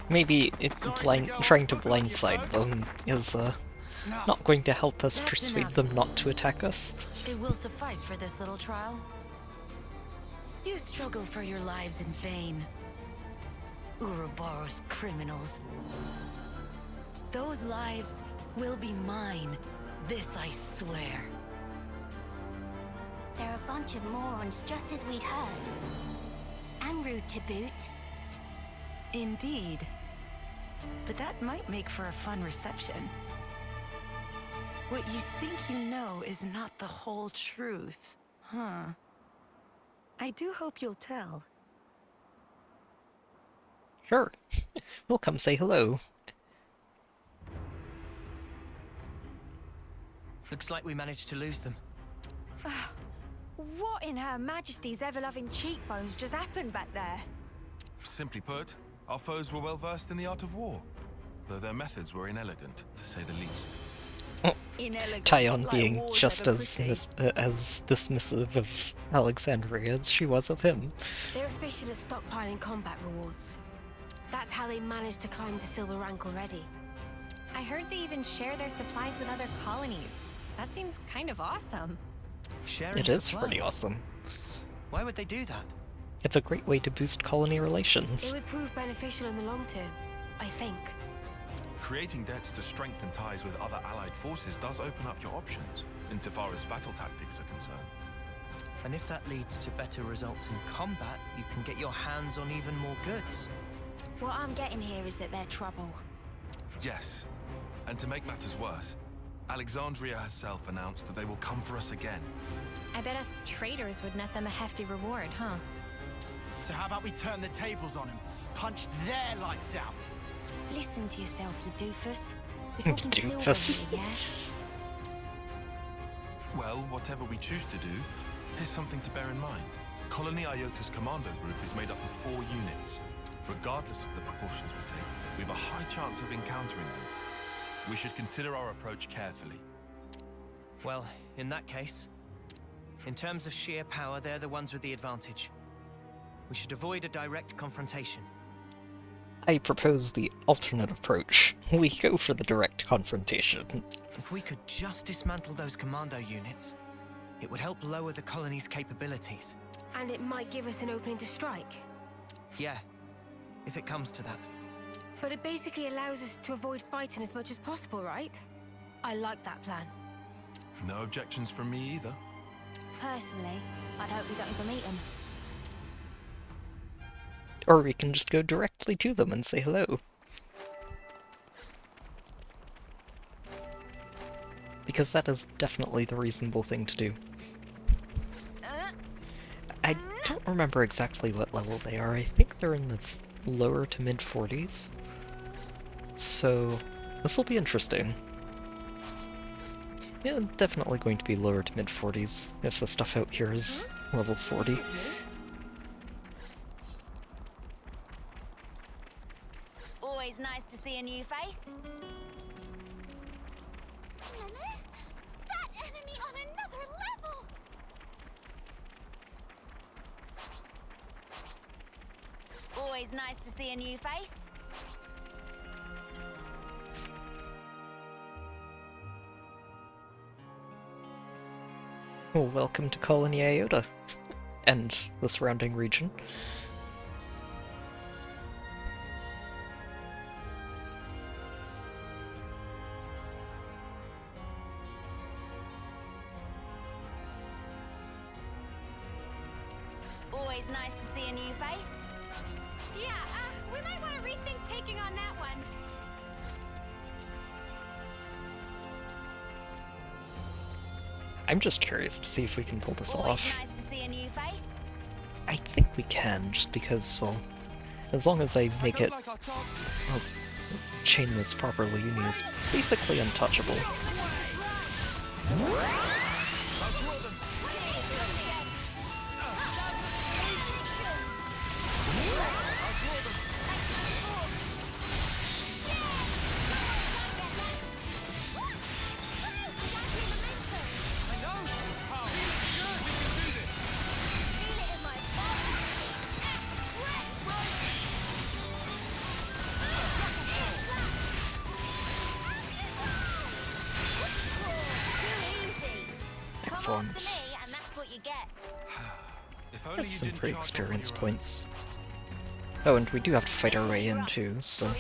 Maybe trying to blindside them is not going to help us persuade them not to attack us. It will suffice for this little trial. You struggled for your lives in vain. Ouroboros criminals. Those lives will be mine. This I swear. They're a bunch of morons, just as we'd heard. And rude to boot. Indeed. But that might make for a fun reception. What you think you know is not the whole truth, huh? I do hope you'll tell. Sure. We'll come say hello. Looks like we managed to lose them. What in Her Majesty's ever-loving cheekbones just happened back there? Simply put, our foes were well versed in the art of war, though their methods were inelegant, to say the least. Tyon being just as dismissive of Alexandria as she was of him. They're efficient at stockpiling combat rewards. That's how they managed to climb to silver rank already. I heard they even share their supplies with other colonies. That seems kind of awesome. Sharing It is supplies? pretty awesome. Why would they do that? It's a great way to boost colony relations. It would prove beneficial in the long term, I think. Creating debts to strengthen ties with other allied forces does open up your options, insofar as battle tactics are concerned. And if that leads to better results in combat, you can get your hands on even more goods. What I'm getting here is that they're trouble. Yes. And to make matters worse, Alexandria herself announced that they will come for us again. I bet us traitors would net them a hefty reward, huh? So how about we turn the tables on them? Punch their lights out! Listen to yourself, you doofus. We're talking Doofus. silver here, yeah? Well, whatever we choose to do, here's something to bear in mind. Colony Iota's commando group is made up of 4 units. Regardless of the proportions we take, we have a high chance of encountering them. We should consider our approach carefully. Well, in that case, in terms of sheer power, they're the ones with the advantage. We should avoid a direct confrontation. I propose the alternate approach. We go for the direct confrontation. If we could just dismantle those commando units, it would help lower the colony's capabilities. And it might give us an opening to strike. Yeah, if it comes to that. But it basically allows us to avoid fighting as much as possible, right? I like that plan. No objections from me either. Personally, I'd hope we don't even meet them. Or we can just go directly to them and say hello. Because that is definitely the reasonable thing to do. I don't remember exactly what level they are. I think they're in the lower to mid 40s. So this will be interesting. Yeah, definitely going to be lower to mid 40s if the stuff out here is level 40. Always nice to see a new face. That enemy on another level! Always nice to see a new face. Well, welcome to Colony Iota and the surrounding region. Always nice to see a new face. Yeah, we might want to rethink taking on that one. I'm just curious to see if we can pull this off. Nice to see a new face. I think we can, just because, well, as long as I make it, well, chain this properly, Uni is basically untouchable. Excellent. That's some free experience points. Oh, and we do have to fight our way in too, so...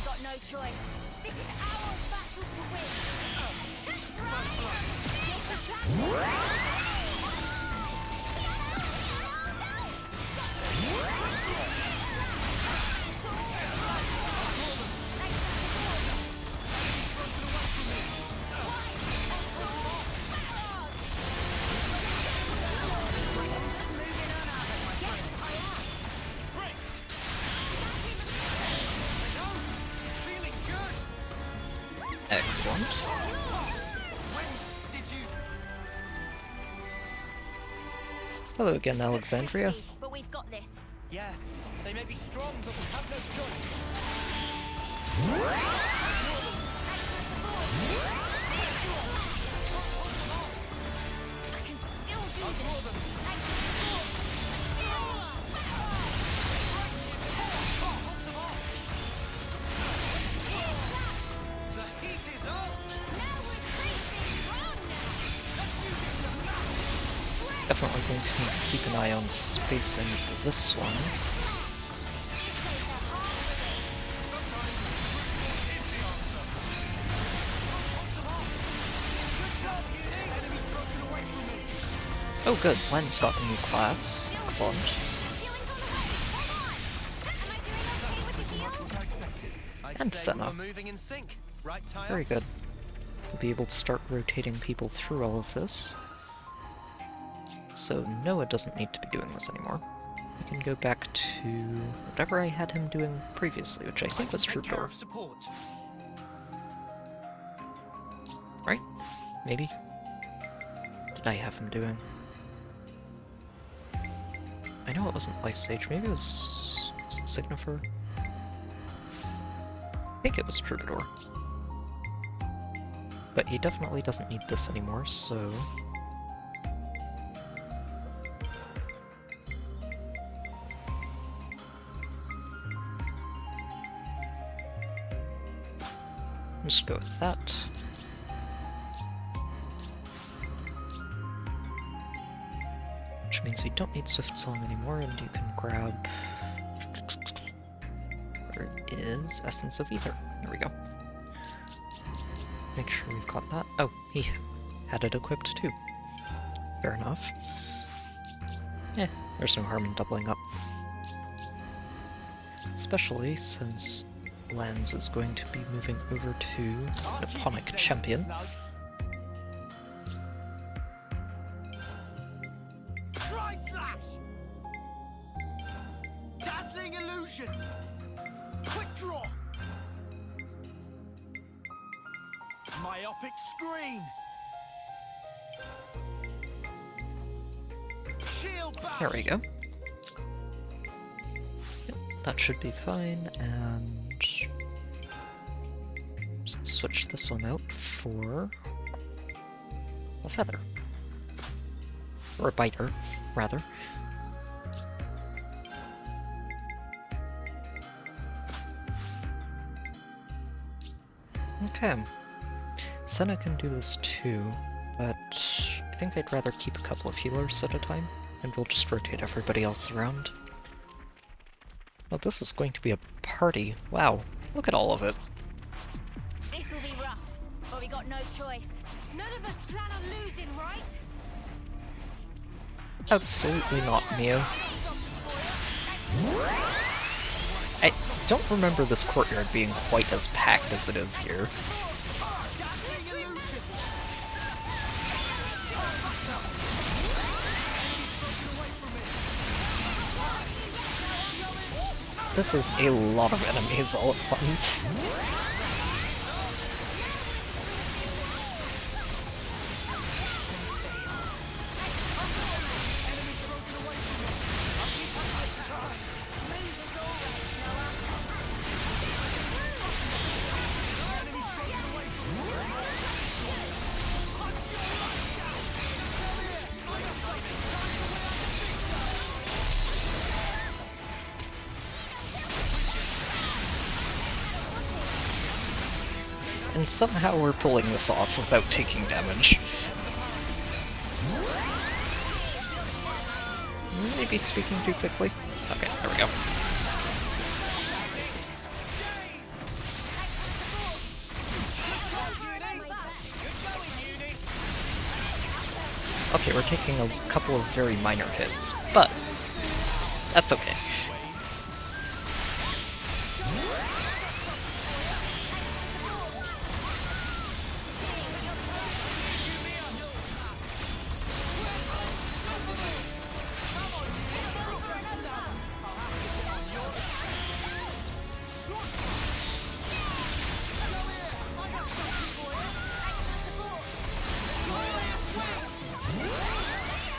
Excellent. Hello again, Alexandria. But we've got this. Yeah, they may be strong, but we have no choice. I can still do this! Definitely going to need to keep an eye on spacing for this one. Oh good, Len's got a new class. Excellent. And Senna. Very good. We'll be able to start rotating people through all of this. So Noah doesn't need to be doing this anymore. We can go back to whatever I had him doing previously, which I think was Troubadour. Right? Maybe? What did I have him doing? I know it wasn't Life Sage, maybe it was it Signifer? I think it was Troubadour. But he definitely doesn't need this anymore, so... Just go with that. Which means we don't need Swift Song anymore, and you can grab... Where is Essence of Ether? Here we go. Make sure we've got that. Oh, he had it equipped too. Fair enough. There's no harm in doubling up. Especially since Lance is going to be moving over to Nipponic Champion. Tri-slash! Dazzling illusion! Quick draw! Myopic screen! Shield bash! There we go. Yep, that should be fine, and just switch this one out for a feather. Or a biter, rather. Okay. Senna can do this too, but I think I'd rather keep a couple of healers at a time, and we'll just rotate everybody else around. Well, this is going to be a party. Wow, look at all of it. This will be rough, but we got no choice. None of us plan on losing, right? Absolutely not, Mio. I don't remember this courtyard being quite as packed as it is here. This is a lot of enemies all at once. And somehow we're pulling this off without taking damage. Maybe speaking too quickly? Okay, there we go. Okay, we're taking a couple of very minor hits, but that's okay.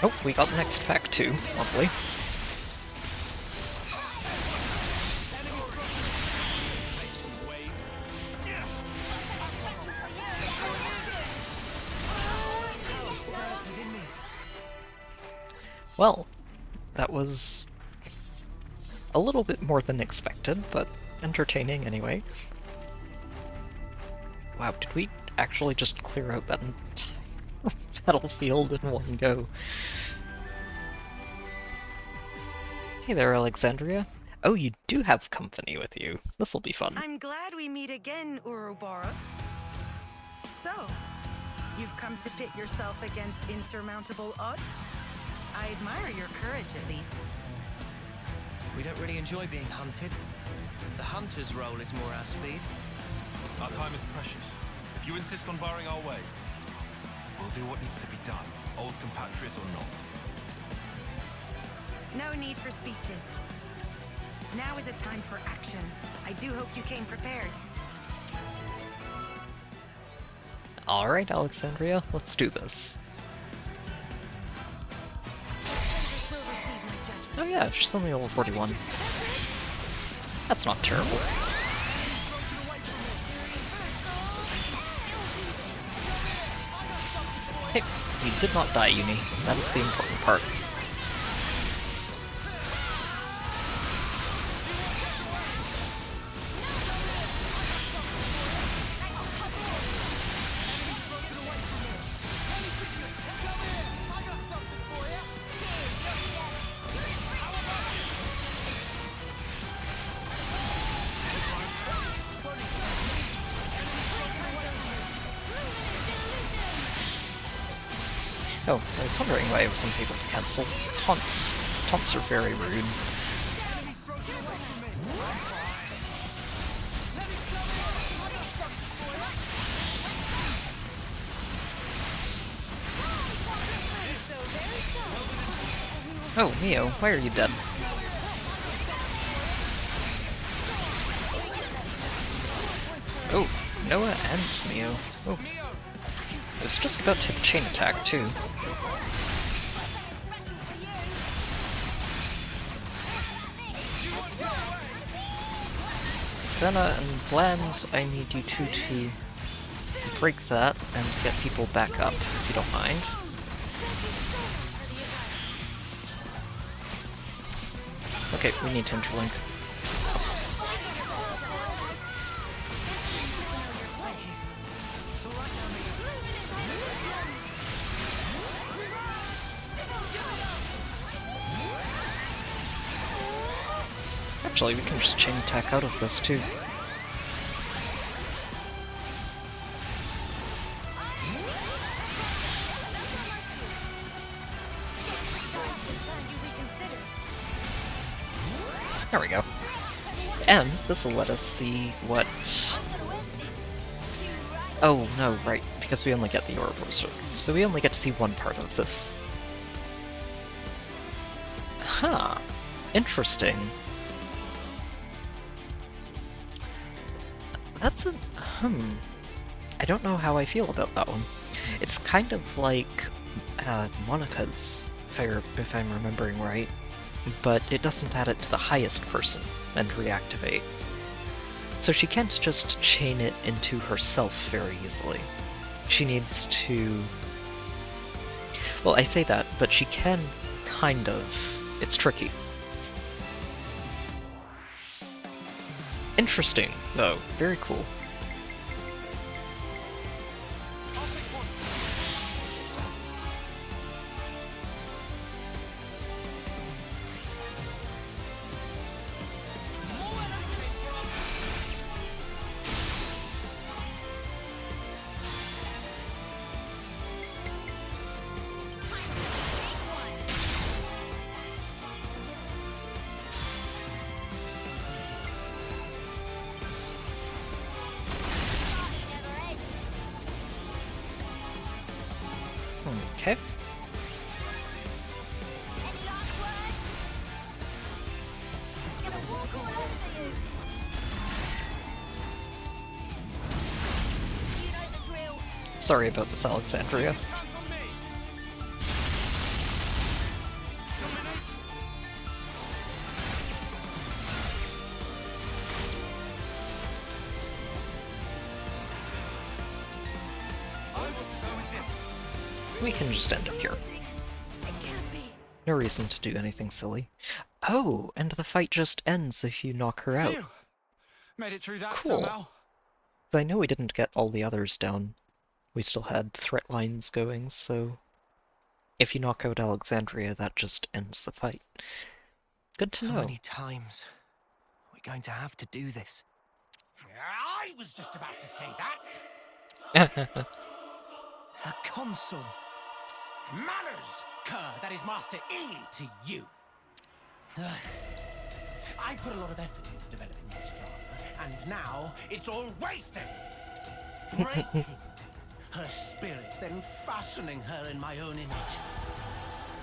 Oh, we got the next fact too, lovely. Well, that was a little bit more than expected, but entertaining anyway. Wow, did we actually just clear out that entire battlefield in one go? Hey there, Alexandria. Oh, you do have company with you. This'll be fun. I'm glad we meet again, Ouroboros. So, you've come to pit yourself against insurmountable odds? I admire your courage, at least. We don't really enjoy being hunted. The hunter's role is more our speed. Our time is precious. If you insist on barring our way, we'll do what needs to be done, old compatriot or not. No need for speeches. Now is a time for action. I do hope you came prepared. Alright, Alexandria, let's do this. Oh yeah, she's only level 41. That's not terrible. Hey, you did not die, Uni. That is the important part. Oh, I was wondering why I wasn't able to cancel taunts. Taunts are very rude. Oh, Neo, why are you dead? Oh, Noah and Neo. Oh. I was just about to hit the chain attack, too. Senna and Blands, I need you two to break that and get people back up, if you don't mind. Okay, we need to interlink. Actually, we can just chain attack out of this too. There we go. And this will let us see what... Oh, no, right, because we only get the Ouroboros, so we only get to see one part of this. Huh. Interesting. That's a... I don't know how I feel about that one. It's kind of like Monica's, if I'm remembering right, but it doesn't add it to the highest person and reactivate. So she can't just chain it into herself very easily. She needs to... Well, I say that, but she can kind of... It's tricky. Interesting, though. Very cool. Okay. Sorry about this, Alexandria. We can just end up here. No reason to do anything silly. Oh, and the fight just ends if you knock her out. Made it through that Cool. somehow. 'Cause I know we didn't get all the others down. We still had threat lines going, so if you knock out Alexandria, that just ends the fight. Good to know. How many times are we going to have to do this? I was just about to say that. A console. Manners! cur that is Master E to you. I put a lot of effort into developing this drama, and now it's all wasted. Breaking her spirit, then fastening her in my own image.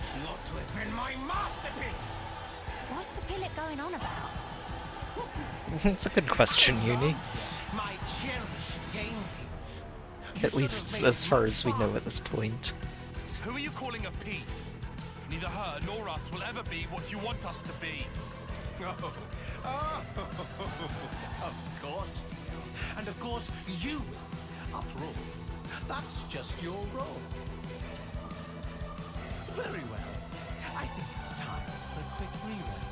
She ought to have been my masterpiece. What's the pilot going on about? It's a good question, Uni. My cherished game. At least as far as we know at this point. Who are you calling a piece? Neither her nor us will ever be what you want us to be. Of course. And of course, you. After all, that's just your role. Very well. I think it's time for a quick rewrite.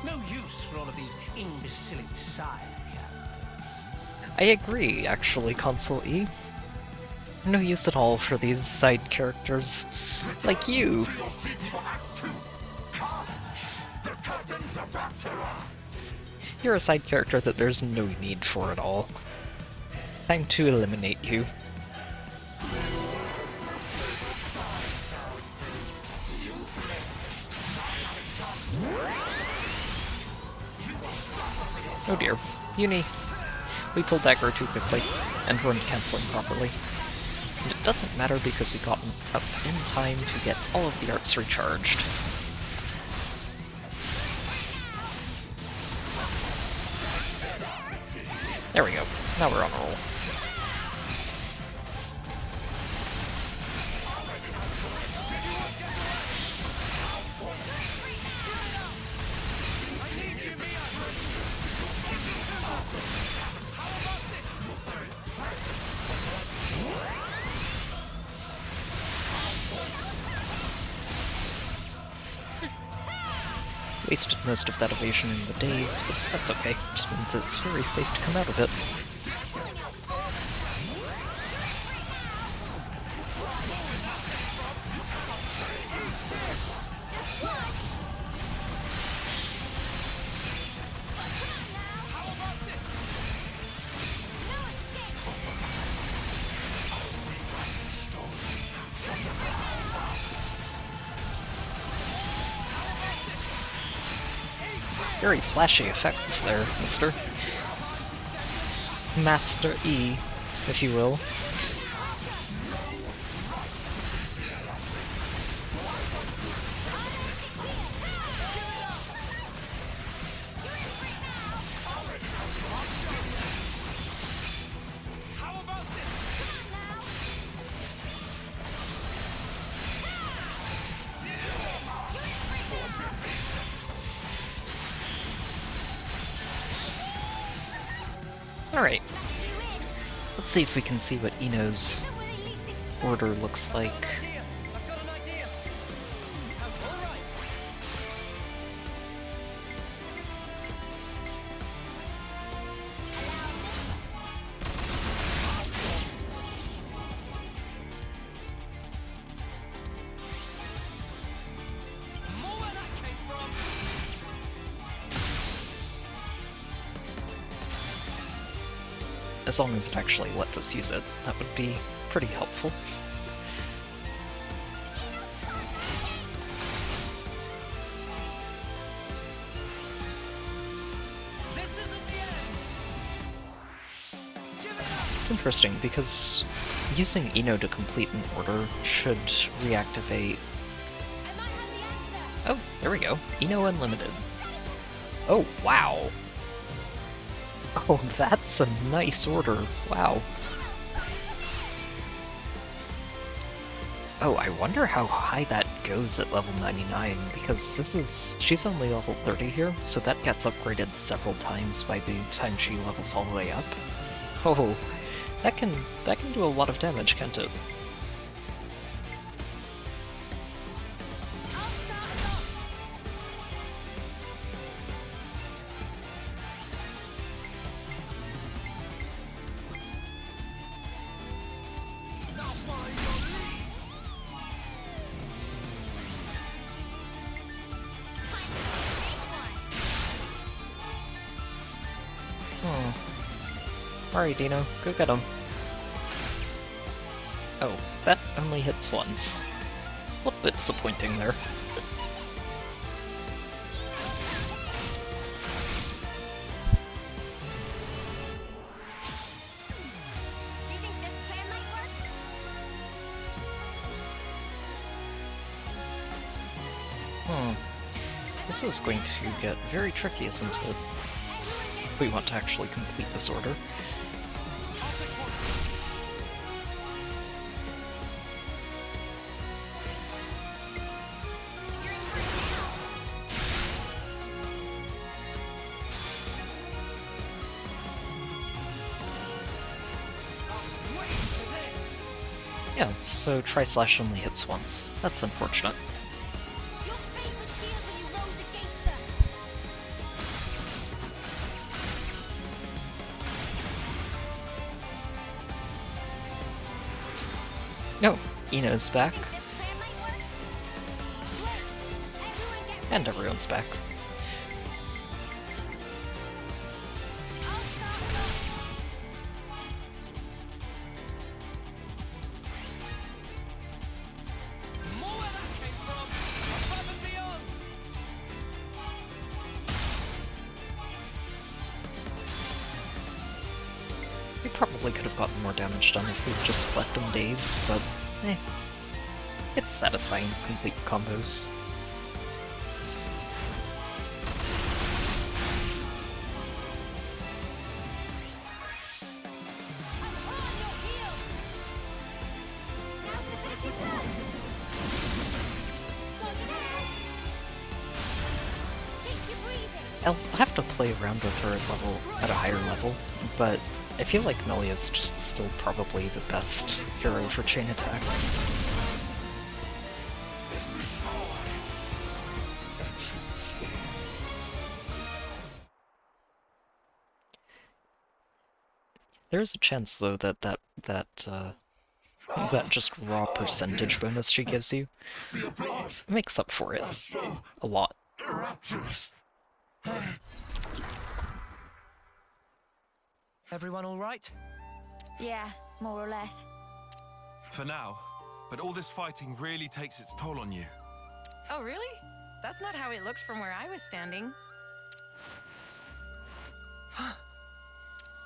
No use for all of these imbecilic side characters. I agree, actually, Console E. No use at all for these side characters. Like you. You're a side character that there's no need for at all. Time to eliminate you. Oh dear. Uni. We pulled dagger too quickly, and weren't cancelling properly. And it doesn't matter because we got up in time to get all of the arts recharged. There we go. Now we're on a roll. Wasted most of that evasion in the daze, but that's okay. Just means it's very safe to come out of it. Very flashy effects there, mister. Master E, if you will. Alright. Let's see if we can see what Ino's order looks like. As long as it actually lets us use it, that would be pretty helpful. It's interesting because using Ino to complete an order should reactivate... Oh, there we go. Ino Unlimited. Oh, wow. Oh, that's a nice order. Wow. Oh, I wonder how high that goes at level 99, because she's only level 30 here, so that gets upgraded several times by the time she levels all the way up. Oh, that can do a lot of damage, can't it? Alright, Dino, go get him. Oh, that only hits once. A little bit disappointing there. Do you think this plan might work? This is going to get very tricky, isn't it? If we want to actually complete this order. Yeah, so Tri-Slash only hits once. That's unfortunate. No, Ino's back. And everyone's back. We probably could have gotten more damage done if we'd just left them dazed, but it's satisfying to complete combos. I'll have to play around with her at a higher level, but I feel like Melia's just still probably the best hero for chain attacks. There's a chance though that just raw percentage bonus she gives you makes up for it a lot. Everyone all right? Yeah, more or less. For now, but all this fighting really takes its toll on you. Oh, really? That's not how it looked from where I was standing.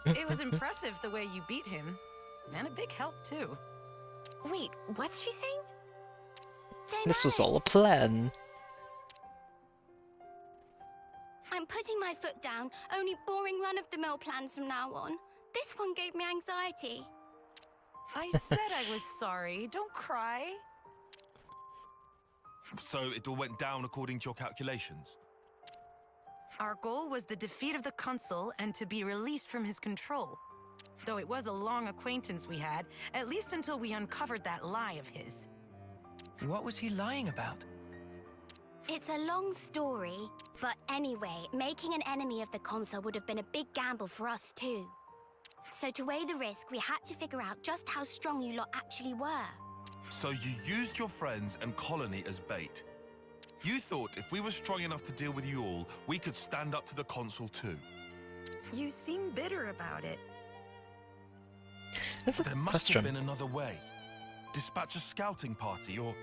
It was impressive the way you beat him. And a big help, too. Wait, what's she saying? This was all a plan. I'm putting my foot down. Only boring run-of-the-mill plans from now on. This one gave me anxiety. I said I was sorry. Don't cry. So it all went down according to your calculations? Our goal was the defeat of the Consul and to be released from his control. Though it was a long acquaintance we had, at least until we uncovered that lie of his. What was he lying about? It's a long story, but anyway, making an enemy of the Consul would have been a big gamble for us too. So to weigh the risk, we had to figure out just how strong you lot actually were. So you used your friends and colony as bait. You thought if we were strong enough to deal with you all, we could stand up to the Consul too. You seem bitter about it. That's a There must have been another way. Dispatch a scouting party or...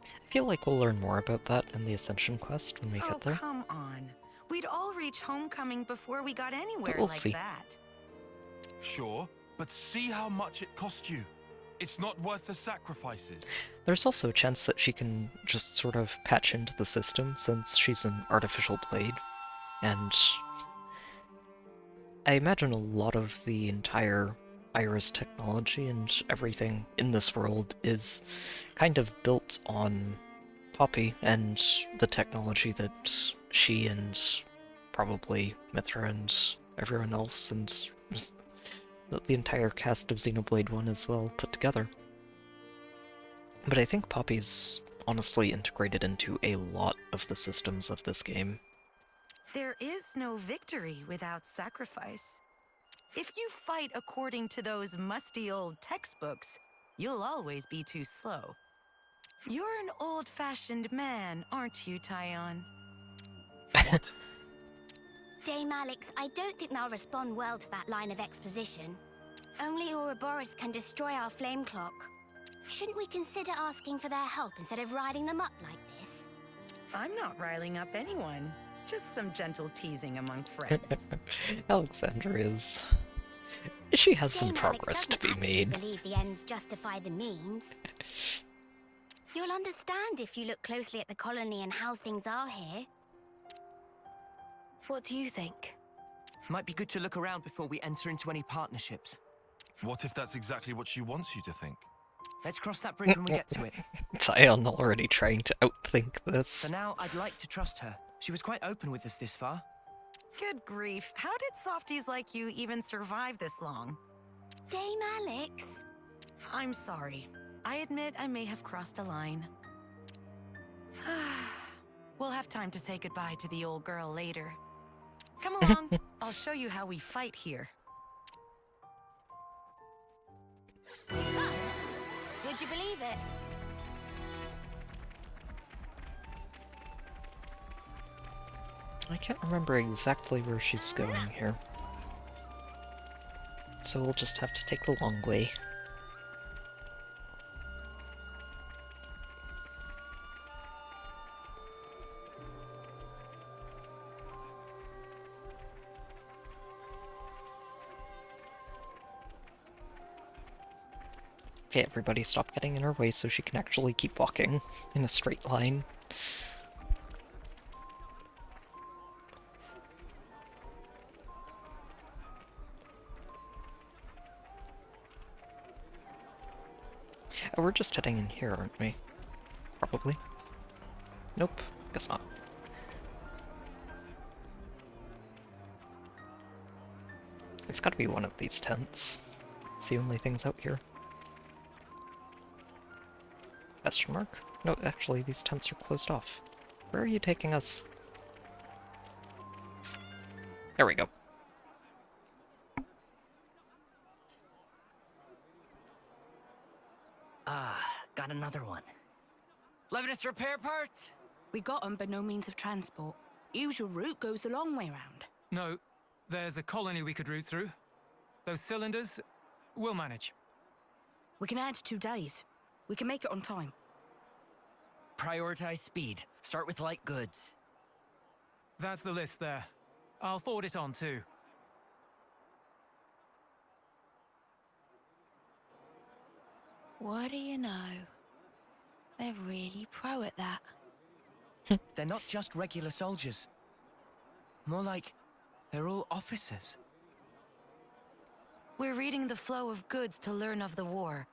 I feel like we'll learn more about that in the Ascension quest when we get there. Oh, come on. We'd all reach homecoming before we got anywhere We'll like see. that. Sure, but see how much it cost you. It's not worth the sacrifices. There's also a chance that she can just sort of patch into the system since she's an artificial blade, and I imagine a lot of the entire Iris technology and everything in this world is kind of built on Poppy and the technology that she and probably Mithra and everyone else and just the entire cast of Xenoblade 1 as well put together. But I think Poppy's honestly integrated into a lot of the systems of this game. There is no victory without sacrifice. If you fight according to those musty old textbooks, you'll always be too slow. You're an old-fashioned man, aren't you, Tyon? What? Dame Alex, I don't think they'll respond well to that line of exposition. Only Ouroboros can destroy our flame clock. Shouldn't we consider asking for their help instead of riling them up like this? I'm not riling up anyone. Just some gentle teasing among friends. Alexandria's... She has some Dame progress Alex to be doesn't made. actually believe the ends justify the means. You'll understand if you look closely at the colony and how things are here. What do you think? Might be good to look around before we enter into any partnerships. What if that's exactly what she wants you to think? Let's cross that bridge when we get to it. Tion already trying to outthink this. For now, I'd like to trust her. She was quite open with us this far. Good grief, how did softies like you even survive this long? Dame Alex? I'm sorry. I admit I may have crossed a line. We'll have time to say goodbye to the old girl later. Come along, I'll show you how we fight here. Would you believe it? I can't remember exactly where she's going here. So we'll just have to take the long way. Okay, everybody stop getting in her way so she can actually keep walking in a straight line. Oh, we're just heading in here, aren't we? Probably. Nope, guess not. It's gotta be one of these tents. It's the only things out here. Question mark? No, actually, these tents are closed off. Where are you taking us? There we go. Got another one. Levinus repair parts? We got them, but no means of transport. Usual route goes the long way round. No, there's a colony we could route through. Those cylinders, we'll manage. We can add 2 days. We can make it on time. Prioritize speed. Start with light goods. That's the list there. I'll forward it on too. What do you know? They're really pro at that. They're not just regular soldiers. More like they're all officers. We're reading the flow of goods to learn of the war.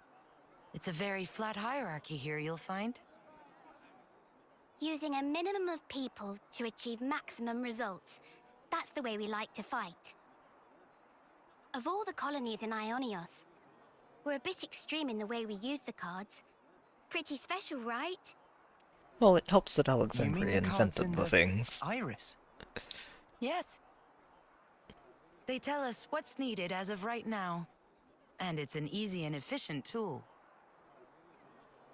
It's a very flat hierarchy here, you'll find. Using a minimum of people to achieve maximum results. That's the way we like to fight. Of all the colonies in Ionios, we're a bit extreme in the way we use the cards. Pretty special, right? Well, it helps that Alexandria invented the things. Iris? Yes. They tell us what's needed as of right now. And it's an easy and efficient tool.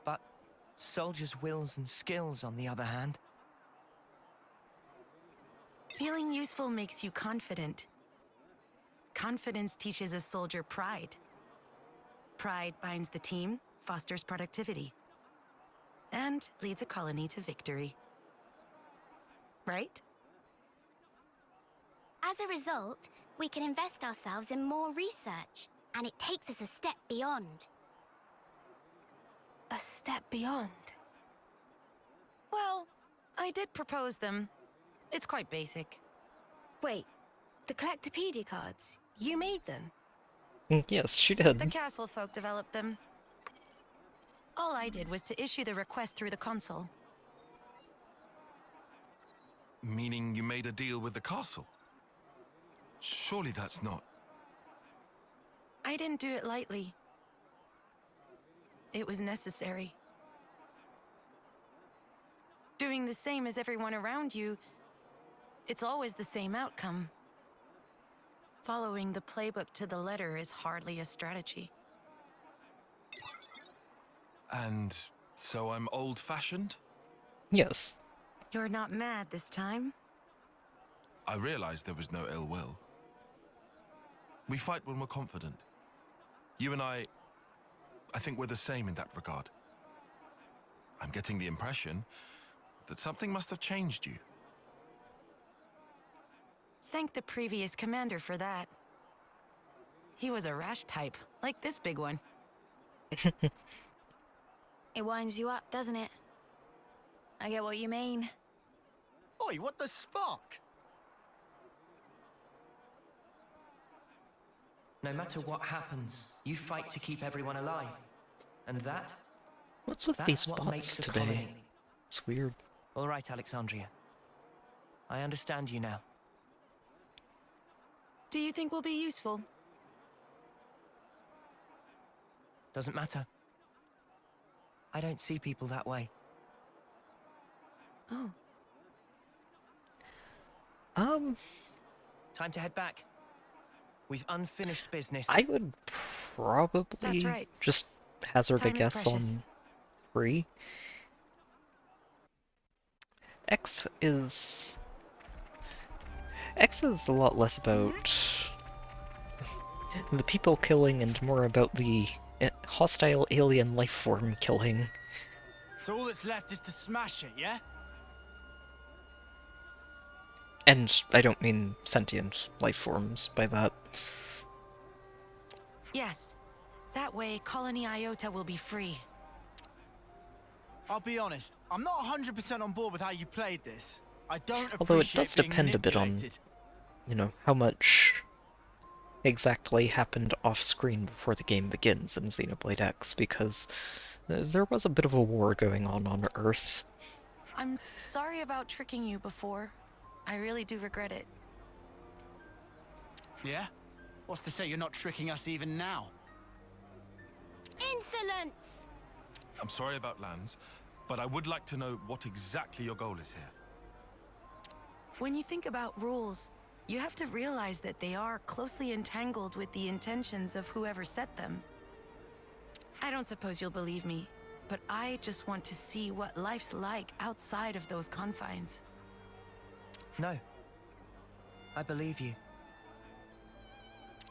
But soldiers' wills and skills, on the other hand. Feeling useful makes you confident. Confidence teaches a soldier pride. Pride binds the team, fosters productivity, and leads a colony to victory. Right? As a result, we can invest ourselves in more research, and it takes us a step beyond. A step beyond? Well, I did propose them. It's quite basic. Wait, the Collectopedia cards, you made them? Yes, she did. The castle folk developed them. All I did was to issue the request through the console. Meaning you made a deal with the castle? Surely that's not... I didn't do it lightly. It was necessary. Doing the same as everyone around you, it's always the same outcome. Following the playbook to the letter is hardly a strategy. And so I'm old-fashioned? Yes. You're not mad this time? I realized there was no ill will. We fight when we're confident. You and I... I think we're the same in that regard. I'm getting the impression that something must have changed you. Thank the previous commander for that. He was a rash type, like this big one. It winds you up, doesn't it? I get what you mean. Oi, what the spark? No matter what happens, you fight to keep everyone alive. And that? What's with That's these what bots makes a today? colony. It's weird. All right, Alexandria. I understand you now. Do you think we'll be useful? Doesn't matter. I don't see people that way. Oh. Time to head back. We've unfinished business. I would probably That's right. just hazard Time a is guess precious. on 3. X is a lot less about the people killing and more about the hostile alien life form killing. So all that's left is to smash it, yeah? And I don't mean sentient life forms by that. Yes. That way, Colony Iota will be free. I'll be honest, I'm not 100% on board with how you played this. I don't Although it appreciate does being depend a bit on, manipulated. you know, how much exactly happened off-screen before the game begins in Xenoblade X, because there was a bit of a war going on Earth. I'm sorry about tricking you before. I really do regret it. Yeah? What's to say you're not tricking us even now? Insolence! I'm sorry about Lands, but I would like to know what exactly your goal is here. When you think about rules, you have to realize that they are closely entangled with the intentions of whoever set them. I don't suppose you'll believe me, but I just want to see what life's like outside of those confines. No. I believe you.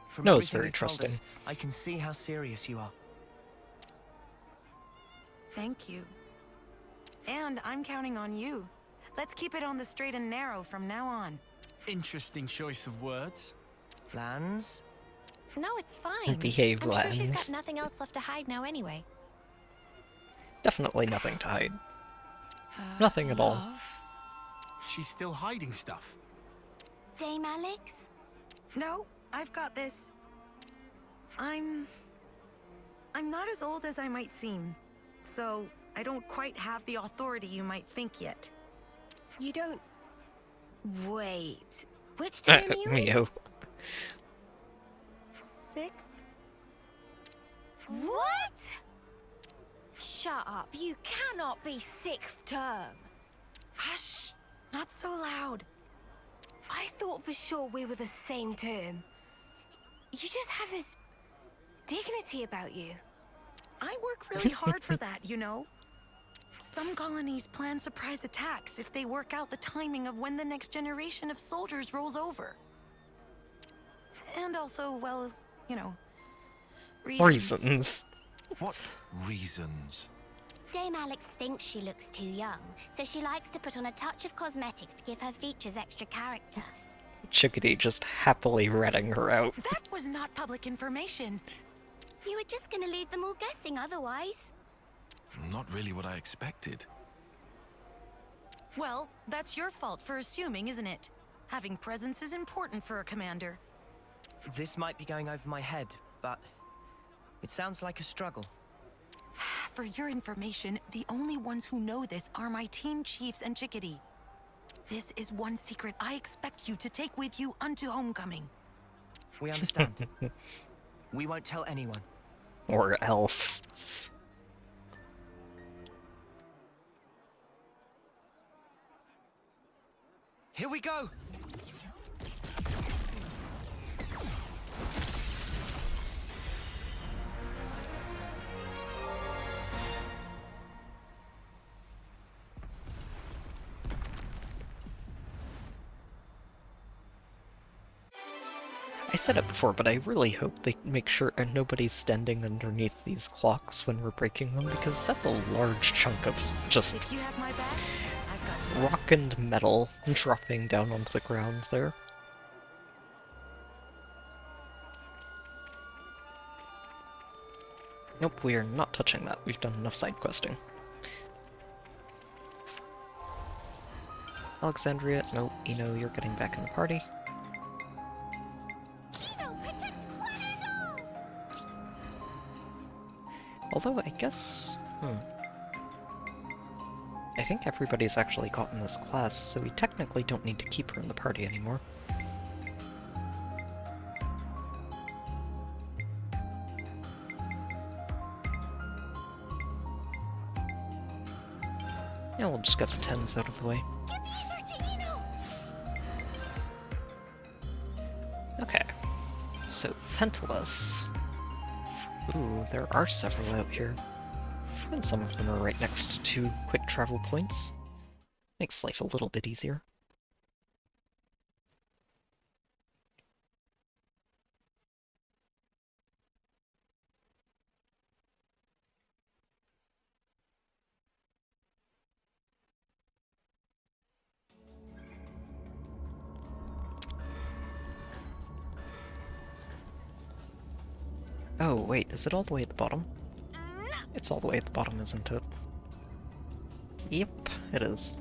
From No, it's everything very you've told us, trusting. I can see how serious you are. Thank you. And I'm counting on you. Let's keep it on the straight and narrow from now on. Interesting choice of words. Lands? No, it's fine. Behave, I'm sure she's Lands. got nothing else left to hide now anyway. Definitely nothing to hide. Nothing at all. She's still hiding stuff. Dame Alex? No, I've got this. I'm not as old as I might seem, so I don't quite have the authority you might think yet. You don't... Wait. Which term are you in? Mio. Sixth? What? Shut up. You cannot be 6th term. Hush! Not so loud. I thought for sure we were the same term. You just have this dignity about you. I work really hard for that, you know. Some colonies plan surprise attacks if they work out the timing of when the next generation of soldiers rolls over. And also, well, you know, Reasons. What reasons? Dame Alex thinks she looks too young, so she likes to put on a touch of cosmetics to give her features extra character. Chickadee just happily ratting her out. That was not public information. You were just gonna leave them all guessing otherwise. Not really what I expected. Well, that's your fault for assuming, isn't it? Having presence is important for a commander. This might be going over my head, but it sounds like a struggle. For your information, the only ones who know this are my team chiefs and Chickadee. This is one secret I expect you to take with you unto homecoming. We understand. We won't tell anyone. Or else. Here we go! I said it before, but I really hope they make sure nobody's standing underneath these clocks when we're breaking them, because that's a large chunk of just rock and metal dropping down onto the ground there. Nope, we are not touching that. We've done enough side questing. Alexandria, nope. Eno, you're getting back in the party. Although, I guess... I think everybody's actually gotten this class, so we technically don't need to keep her in the party anymore. Yeah, we'll just get the 10s out of the way. Okay, so Pentalus. Ooh, there are several out here. And some of them are right next to quick travel points. Makes life a little bit easier. Oh, wait, is it all the way at the bottom? It's all the way at the bottom, isn't it? Yep, it is.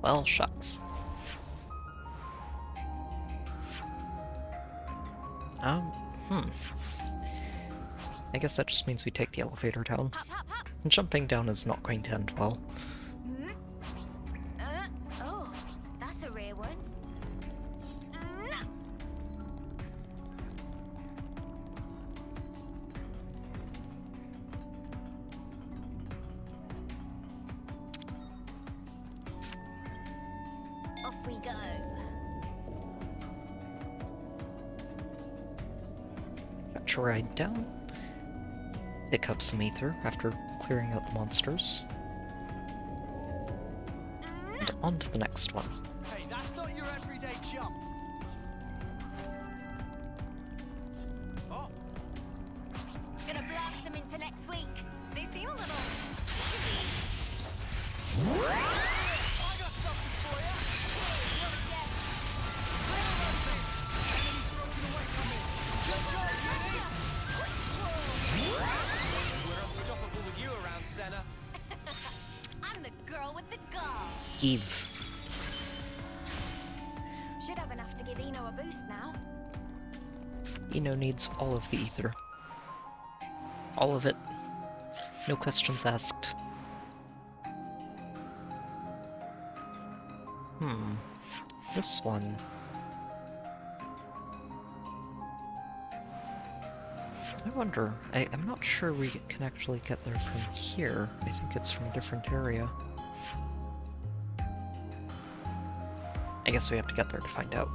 Well, shucks. I guess that just means we take the elevator down. Jumping down is not going to end well. Oh, that's a rare one. Off we go. Catch a ride down. Pick up some ether after clearing out the monsters. And on to the next one. Hey, that's not your everyday jump. Oh. Gonna blast them into next week. They seem a little... I got something for you. Enemy's broken away from me. Good job, Jenny. We're unstoppable with you around, Senna. I'm the girl with the gall. Eve. Should have enough to give Eno a boost now. Eno needs all of the ether. All of it. No questions asked. This one. I wonder, I'm not sure we can actually get there from here. I think it's from a different area. I guess we have to get there to find out.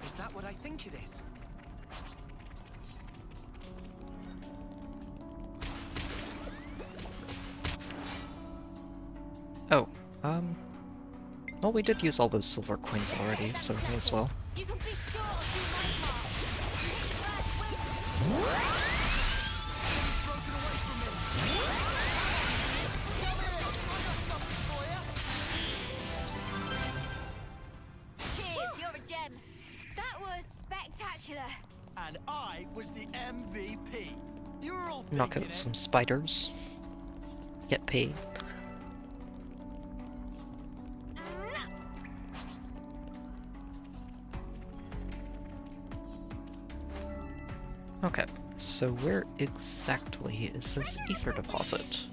Is that what I think it is? Oh, well, we did use all those silver coins already, so may as well. You can be sure I'll do my part. Cheers, you're a gem. That was spectacular. And I was the MVP. You're all Knock thinking out it. some spiders. Get paid. Okay, so where exactly is this ether deposit?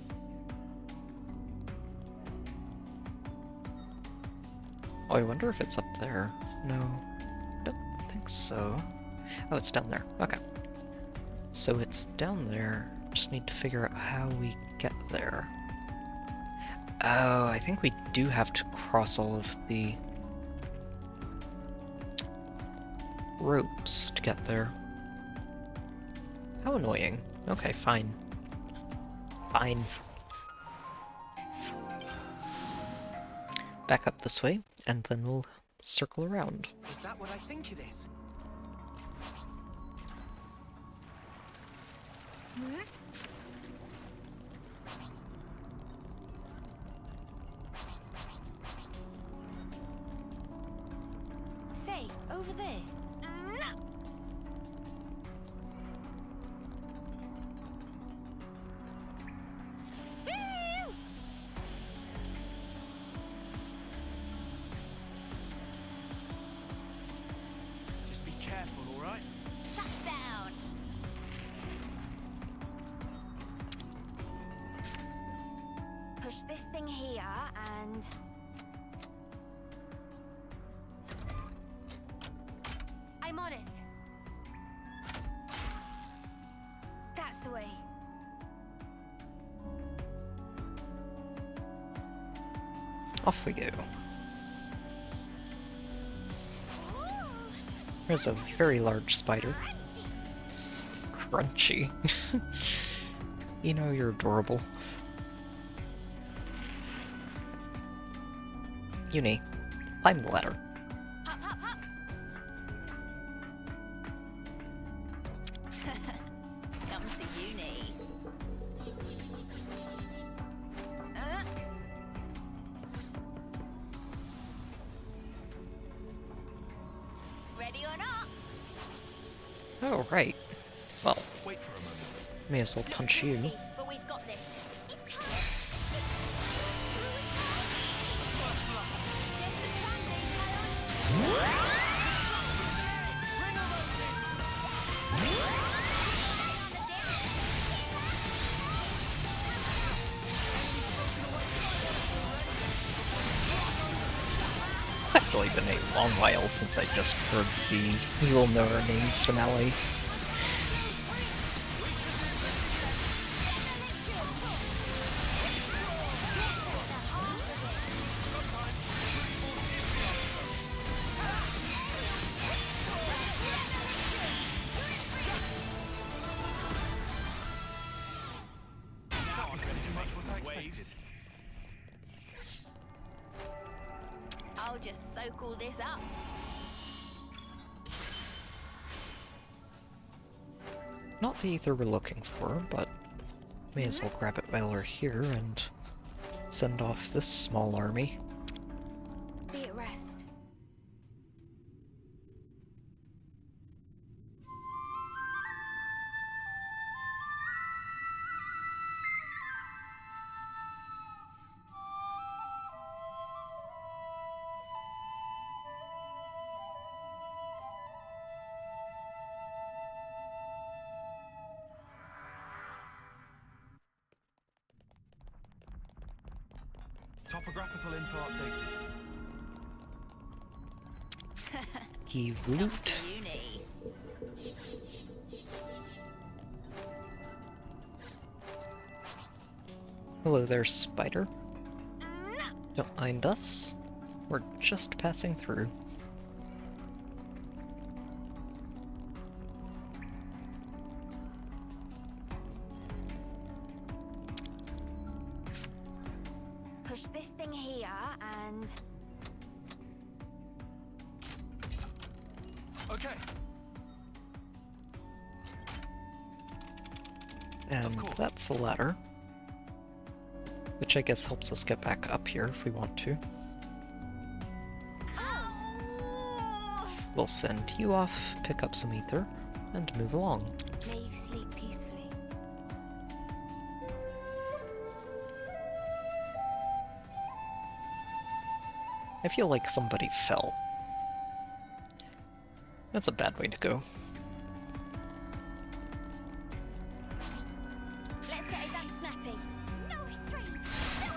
Oh, I wonder if it's up there. No, don't think so. Oh, it's down there. Okay. So it's down there. Just need to figure out how we get there. Oh, I think we do have to cross all of the... ropes to get there. How annoying. Okay, fine. Fine. Back up this way, and then we'll circle around. Is that what I think it is? Say, over there. Just be careful, all right? Touchdown! Push this thing here and... I'm on it. That's the way. Off we go. There's a very large spider. Crunchy. You know you're adorable. Uni, climb the ladder. Hop, hop, hop! Come to uni. Ready or not? Oh, right. Well, Wait for a moment. may as well punch you. But we've got this. It's actually been a long while since I just heard the You Will Know Our Names finale. I'll just soak all this up. Not the ether we're looking for, but may as well grab it while we're here and send off this small army. Be at rest. Topographical info updated. The route. Uni. Hello there, spider. Don't mind us. We're just passing through. Push this thing here and... Okay. And that's the ladder. Which I guess helps us get back up here if we want to. We'll send you off, pick up some ether, and move along. May you sleep peacefully. I feel like somebody fell. That's a bad way to go. Let's get it done snappy. No restraint. No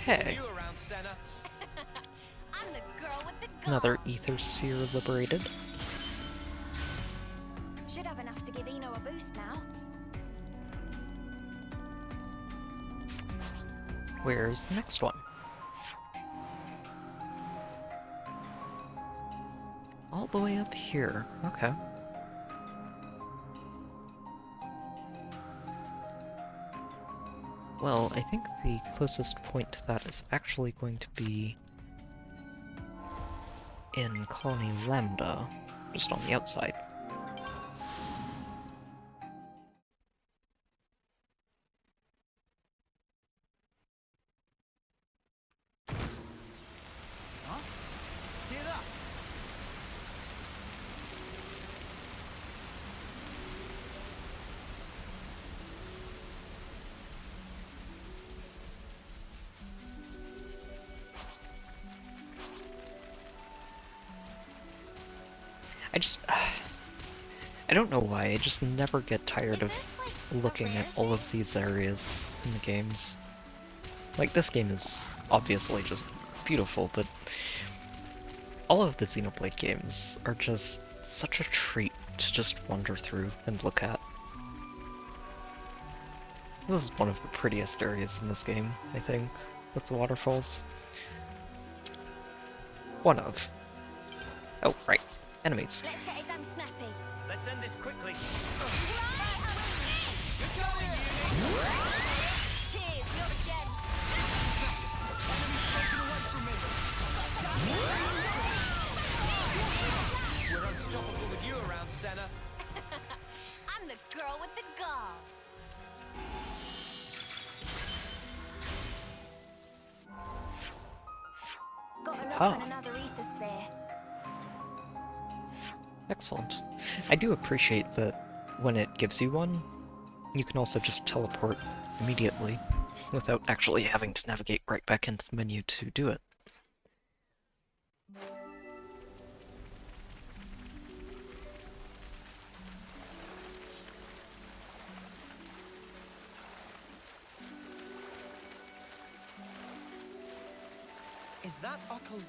Okay. I'm the girl with the Another ether sphere liberated. Should have enough to give Eno a boost now. Where's the next one? All the way up here. Okay. Well, I think the closest point to that is actually going to be in Colony Lambda, just on the outside. Huh? Hear that? I don't know why, I just never get tired of looking at all of these areas in the games. Like, this game is obviously just beautiful, but all of the Xenoblade games are just such a treat to just wander through and look at. This is one of the prettiest areas in this game, I think, with the waterfalls. One of. Oh, right. Enemies. Let's get it done snappy. Let's end this quickly. Cheers, you're a gem. We're unstoppable with you around, Senna. I'm the girl with the gall. Got a knock on another ether sphere. Excellent. I do appreciate that when it gives you one, you can also just teleport immediately, without actually having to navigate right back into the menu to do it. Is that Otto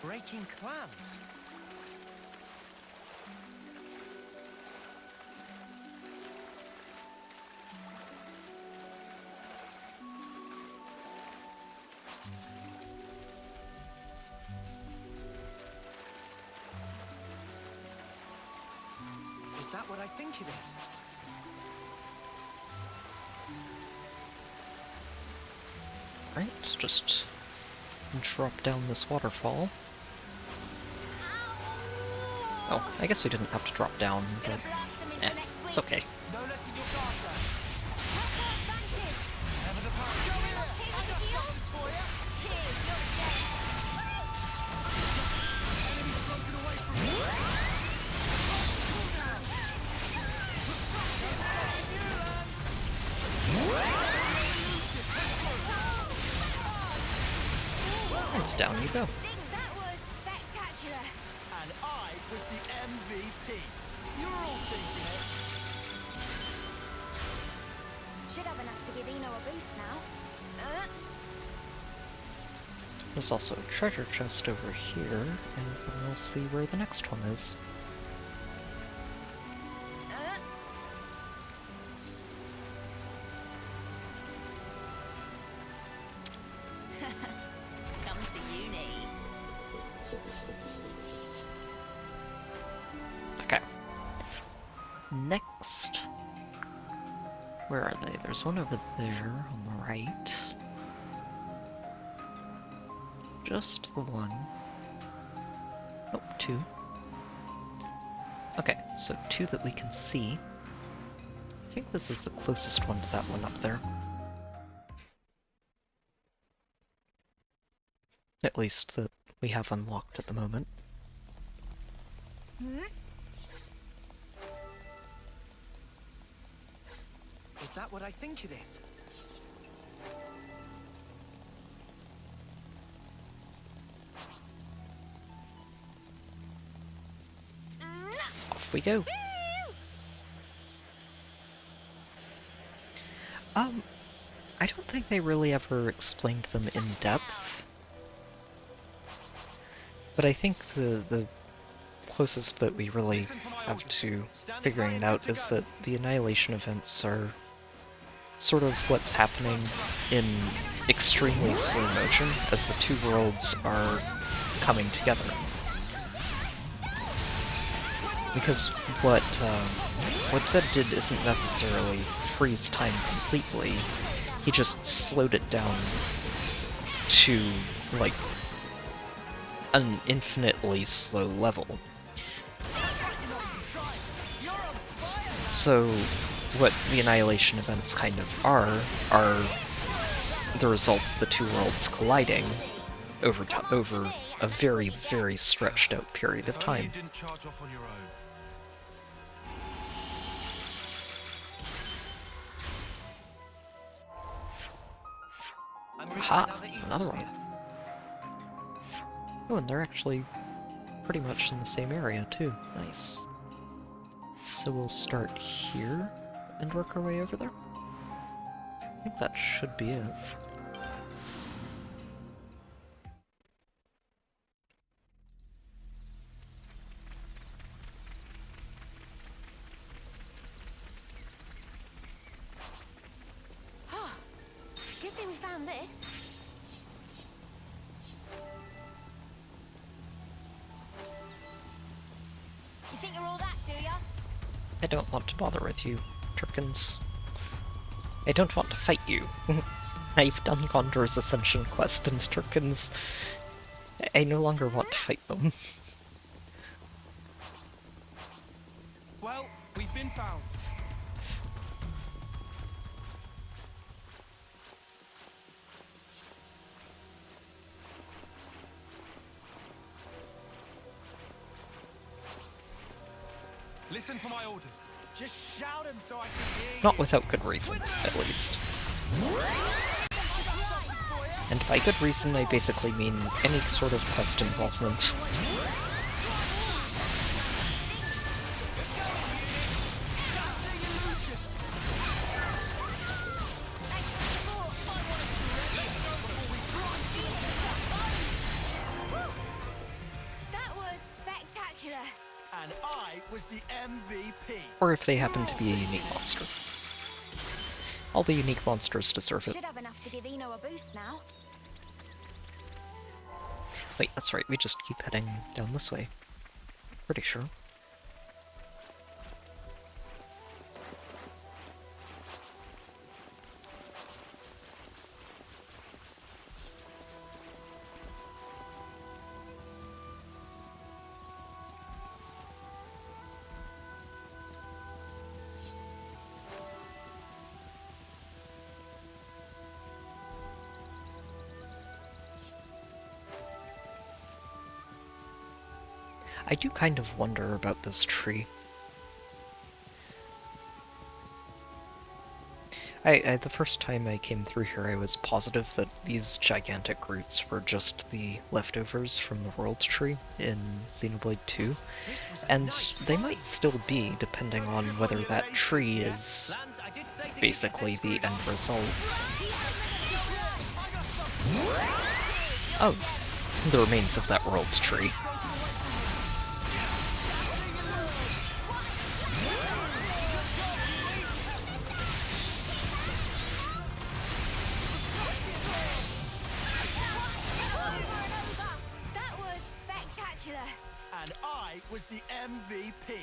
breaking clams? Is that what I think it is? Right, let's just drop down this waterfall. Oh, I guess we didn't have to drop down, but it's okay. And down you go. That was spectacular. And I was the MVP. You're all thinking it. Should have enough to give Eno a boost now. There's also a treasure chest over here, and we'll see where the next one is. Come to uni. Okay. Next. Where are they? There's one over there on the right. Just the one. Oh, two. Okay, so two that we can see. I think this is the closest one to that one up there. At least that we have unlocked at the moment. Is that what I think it is? Off we go. I don't think they really ever explained them in depth. But I think the closest that we really have to figuring it out is that the annihilation events are sort of what's happening in extremely slow motion as the two worlds are coming together. Because what Zed did isn't necessarily freeze time completely, he just slowed it down to, like, an infinitely slow level. So, what the annihilation events kind of are the result of the two worlds colliding over a very, very stretched out period of time. Aha! Another one. Oh, and they're actually pretty much in the same area too. Nice. So we'll start here and work our way over there. I think that should be it. Good thing we found this. You think you're all that, do ya? I don't want to bother with you, Turkins. I don't want to fight you. I've done Gondor's Ascension quest, and Turkins... I no longer want to fight them. Well, we've been found. Listen for my orders. Just shout them so I can hear you. Not without good reason, at least. And by good reason, I basically mean any sort of quest involvement. That was spectacular. And I was the MVP. Or if they happen to be a unique monster. All the unique monsters deserve it. Should have enough to give Eno a boost now. Wait, that's right, we just keep heading down this way. Pretty sure. I do kind of wonder about this tree. The first time I came through here I was positive that these gigantic roots were just the leftovers from the world tree in Xenoblade 2, and they might still be, depending on whether that tree is basically the end result of the remains of that world tree. And I was the MVP.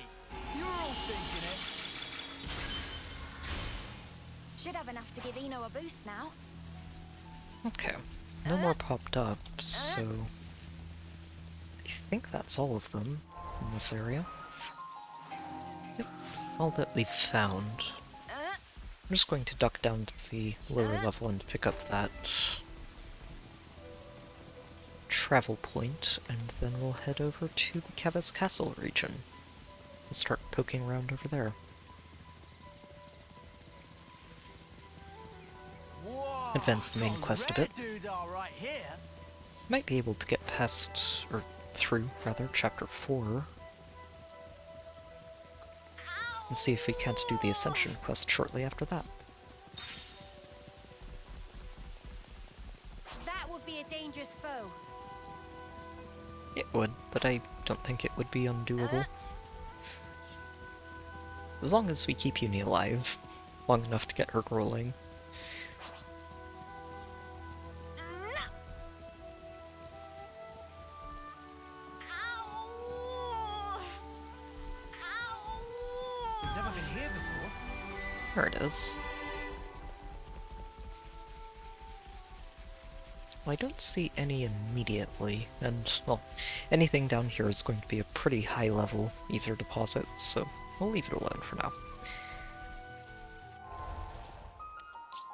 You're all thinking it. Should have enough to give Eno a boost now. Okay, no more popped up, so I think that's all of them in this area. Yep, all that we've found. I'm just going to duck down to the lower level and pick up that travel point, and then we'll head over to the Kevis Castle region and start poking around over there. Advance the main quest a bit. Might be able to get past, or through, rather, chapter 4. And see if we can't do the Ascension quest shortly after that. That would be a dangerous foe. It would, but I don't think it would be undoable. As long as we keep Uni alive, long enough to get her rolling. We've never been here before. There it is. Well, I don't see any immediately, and, well, anything down here is going to be a pretty high level ether deposit, so we'll leave it alone for now.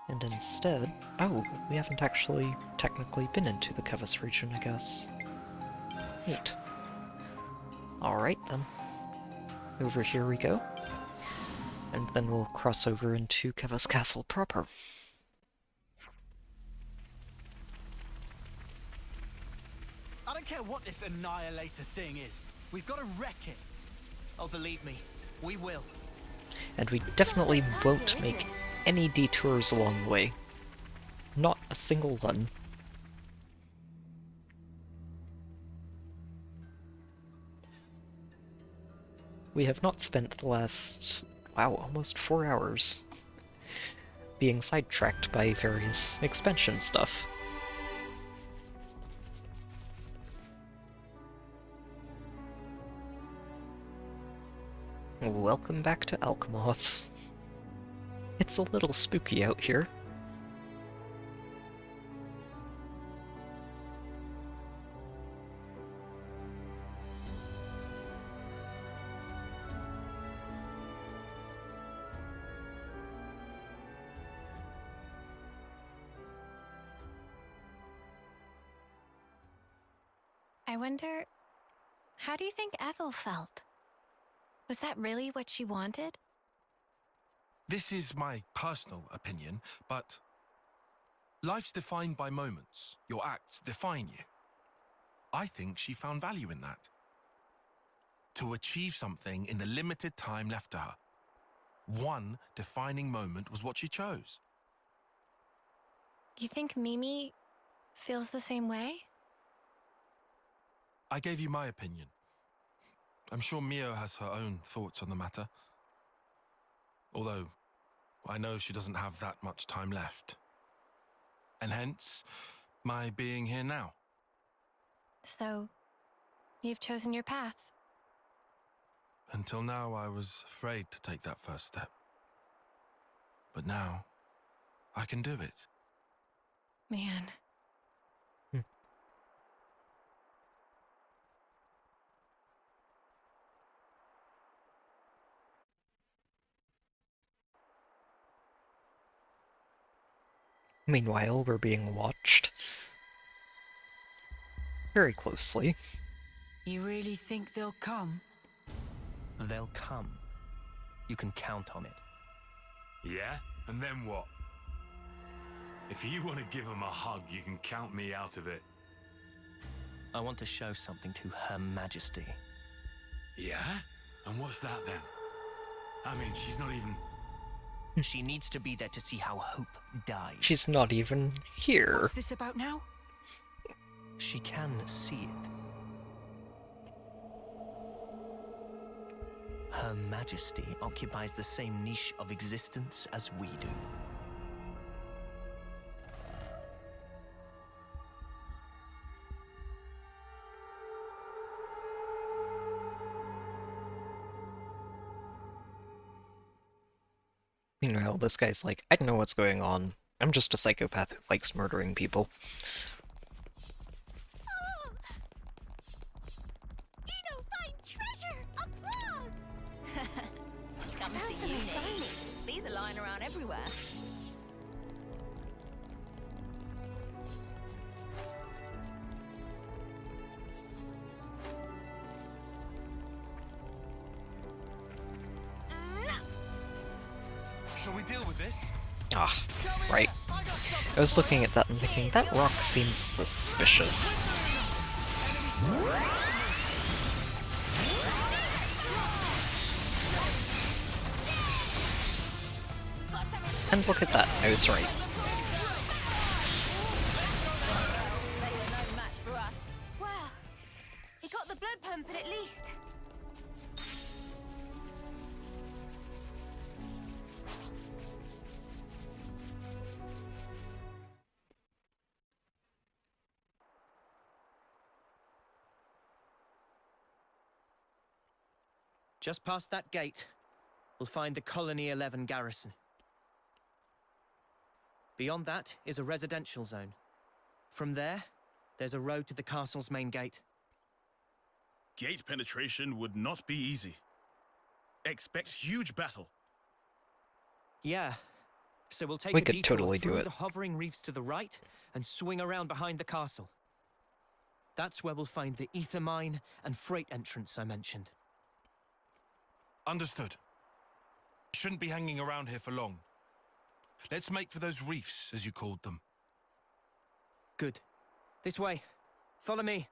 And instead... oh, we haven't actually technically been into the Kevis region, I guess. Neat. Alright then. Over here we go. And then we'll cross over into Kevis Castle proper. I don't care what this Annihilator thing is. We've got to wreck it. Oh, believe me, we will. And we definitely won't make any detours along the way. Not a single one. We have not spent the last, wow, almost 4 hours being sidetracked by various expansion stuff. Welcome back to Alchemoth. It's a little spooky out here. I wonder, how do you think Ethel felt? Was that really what she wanted? This is my personal opinion, but life's defined by moments. Your acts define you. I think she found value in that. To achieve something in the limited time left to her. One defining moment was what she chose. You think Mimi feels the same way? I gave you my opinion. I'm sure Mio has her own thoughts on the matter. Although, I know she doesn't have that much time left. And hence, my being here now. So, you've chosen your path. Until now, I was afraid to take that first step. But now, I can do it. Man. Meanwhile, we're being watched very closely. You really think they'll come? They'll come. You can count on it. Yeah? And then what? If you want to give them a hug, you can count me out of it. I want to show something to Her Majesty. Yeah? And what's that then? I mean, she's not even... She needs to be there to see how hope dies. She's not even here. What's this about now? She can see it. Her Majesty occupies the same niche of existence as we do. Meanwhile, this guy's like, I don't know what's going on. I'm just a psychopath who likes murdering people. Come to you, shiny. These are lying around everywhere. Shall we deal with this? Ah, right. I was looking at that and thinking, that rock seems suspicious. And look at that, I was right. but at least... Just past that gate, we'll find the Colony 11 garrison. Beyond that is a residential zone. From there, there's a road to the castle's main gate. Gate penetration would not be easy. Expect huge battle. Yeah, so we'll take We a could detour totally do through it. the hovering reefs to the right and swing around behind the castle. That's where we'll find the ether mine and freight entrance I mentioned. Understood. Shouldn't be hanging around here for long. Let's make for those reefs, as you called them. Good. This way. Follow me.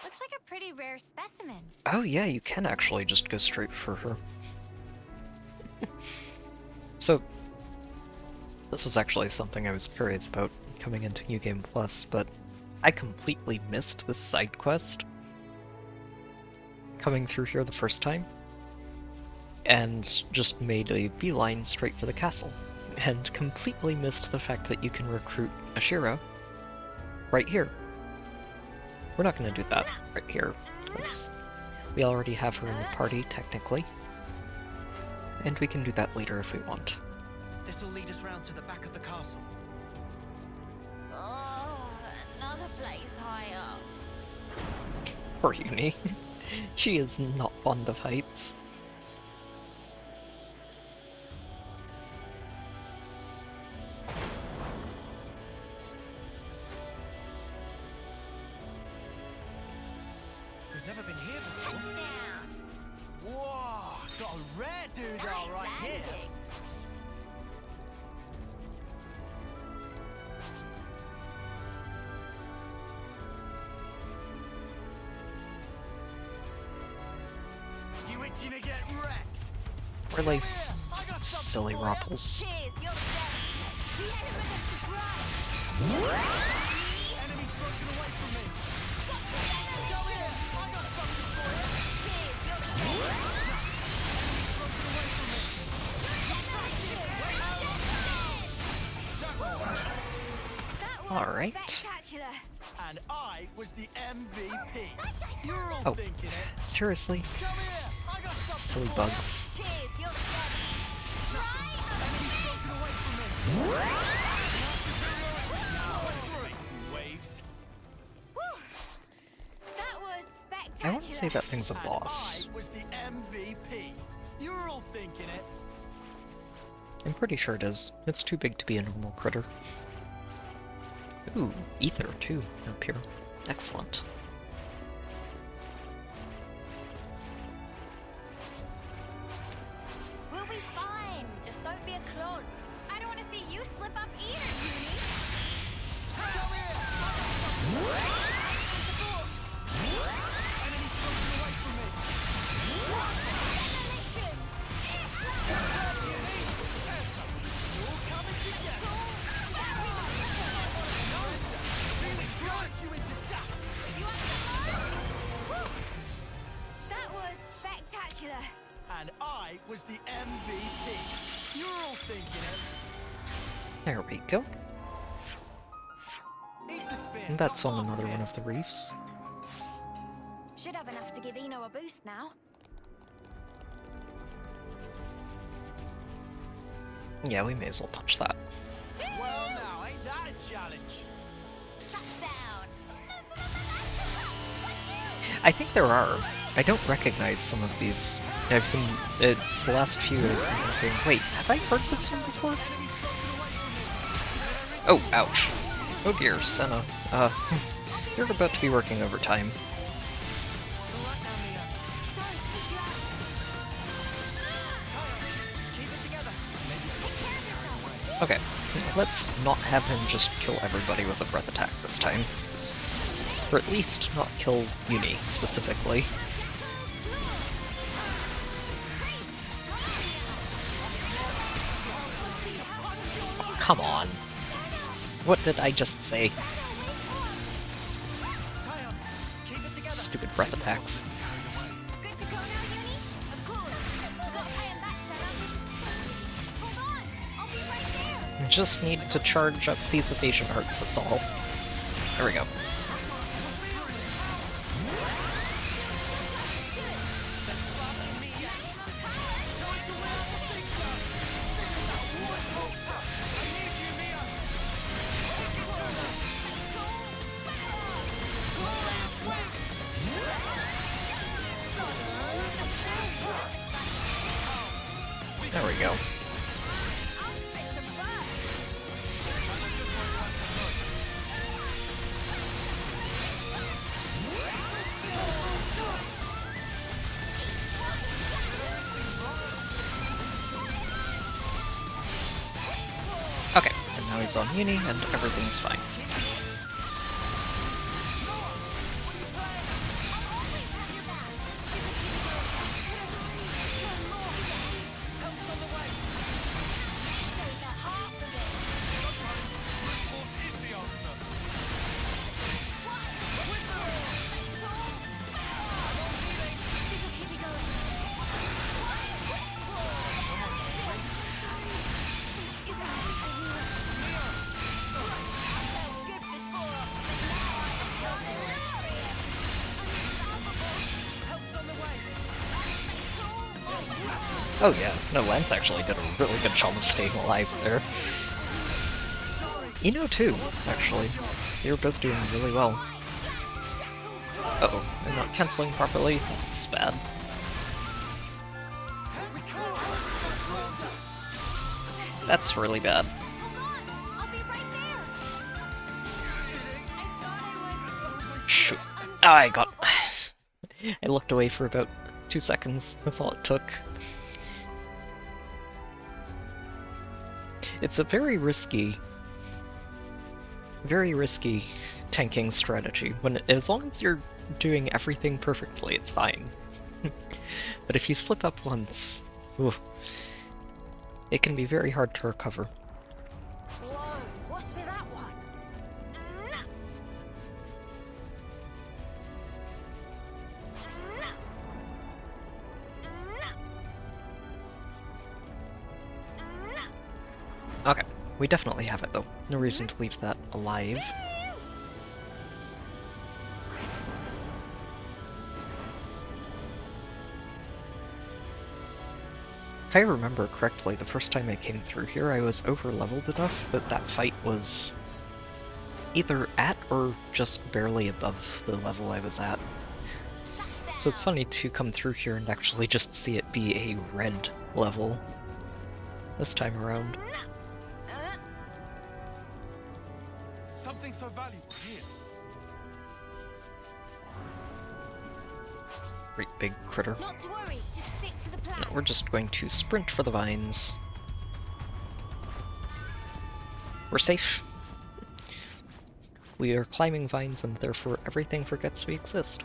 Looks like a pretty rare specimen. Oh yeah, you can actually just go straight for her. So, this was actually something I was curious about coming into New Game Plus, but I completely missed this side quest coming through here the first time, and just made a beeline straight for the castle, and completely missed the fact that you can recruit Ashira right here. We're not going to do that right here, because we already have her in the party, technically. And we can do that later if we want. This'll lead us round to the back of the castle. Oh, another place higher. Poor Uni. She is not fond of heights. We've never been here before. Touchdown. Whoa, got a rare doodah right here. You itching to get wrecked? Really silly Ropples. Cheers, you're dead. The element of surprise. Enemy's broken away from me. Go here, I got something for you. Cheers, you're dead. Enemy's broken away from me. Alright. Spectacular. And I was the MVP. You're all Oh, thinking it. seriously? Come here, I got something Silly for you. bugs. Cheers, you're dead. Enemy's broken away from me. Waves. That was I want to say spectacular. that thing's a boss. I was the MVP. You're all thinking it. I'm pretty sure it is. It's too big to be a normal critter. Ooh, ether too up here. Excellent. We'll be fine. Just don't be a clod. I don't want to see you slip up either, Uni. Come here. Enemy's broken away from me. You're all coming together. Got you into death. That was spectacular. And I was the MVP. You're all thinking it. There we go. Eat the spin. And that's on another one of the reefs. Should have enough to give Eno a boost now. Yeah, we may as well punch that. Well now, ain't that a challenge? Touchdown. I think there are. I don't recognize some of these. It's the last few I've been thinking, wait, have I heard this one before? Oh, ouch. Oh dear, Senna. You're about to be working overtime. Okay, let's not have him just kill everybody with a breath attack this time. Or at least not kill Uni, specifically. come on. What did I just say? Stupid breath attacks. Just need to charge up these evasion arts, that's all. There we go. There we go. Okay, and now he's on Uni and everything's fine. Oh yeah, no, Lance actually did a really good job of staying alive there. Ino too, actually. They were both doing really well. Uh-oh, I'm not cancelling properly. That's bad. That's really bad. Shoot. Oh, I got... I looked away for about 2 seconds. That's all it took. It's a very risky tanking strategy. As long as you're doing everything perfectly, it's fine. But if you slip up once, oof, it can be very hard to recover. Whoa, what's with that one? Okay, we definitely have it though. No reason to leave that alive. If I remember correctly, the first time I came through here, I was over-leveled enough that that fight was either at or just barely above the level I was at. So it's funny to come through here and actually just see it be a red level this time around. Something so valuable here. Great big critter. Not to worry, just stick to the plan. No, we're just going to sprint for the vines. We're safe. We are climbing vines and therefore everything forgets we exist.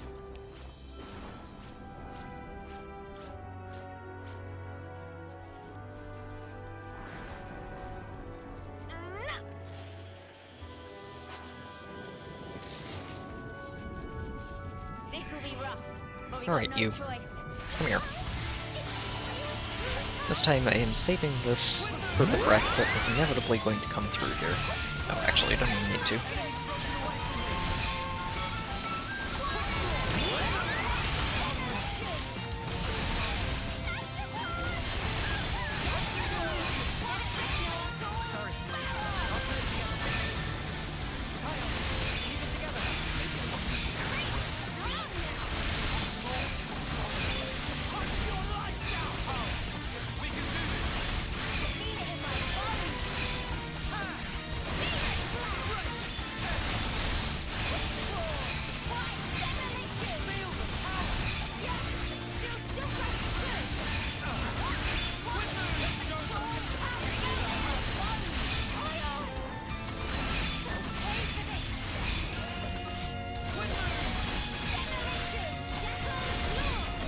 Alright, you. Come here. This time I am saving this for the breath that is inevitably going to come through here. Oh, actually, I don't even need to.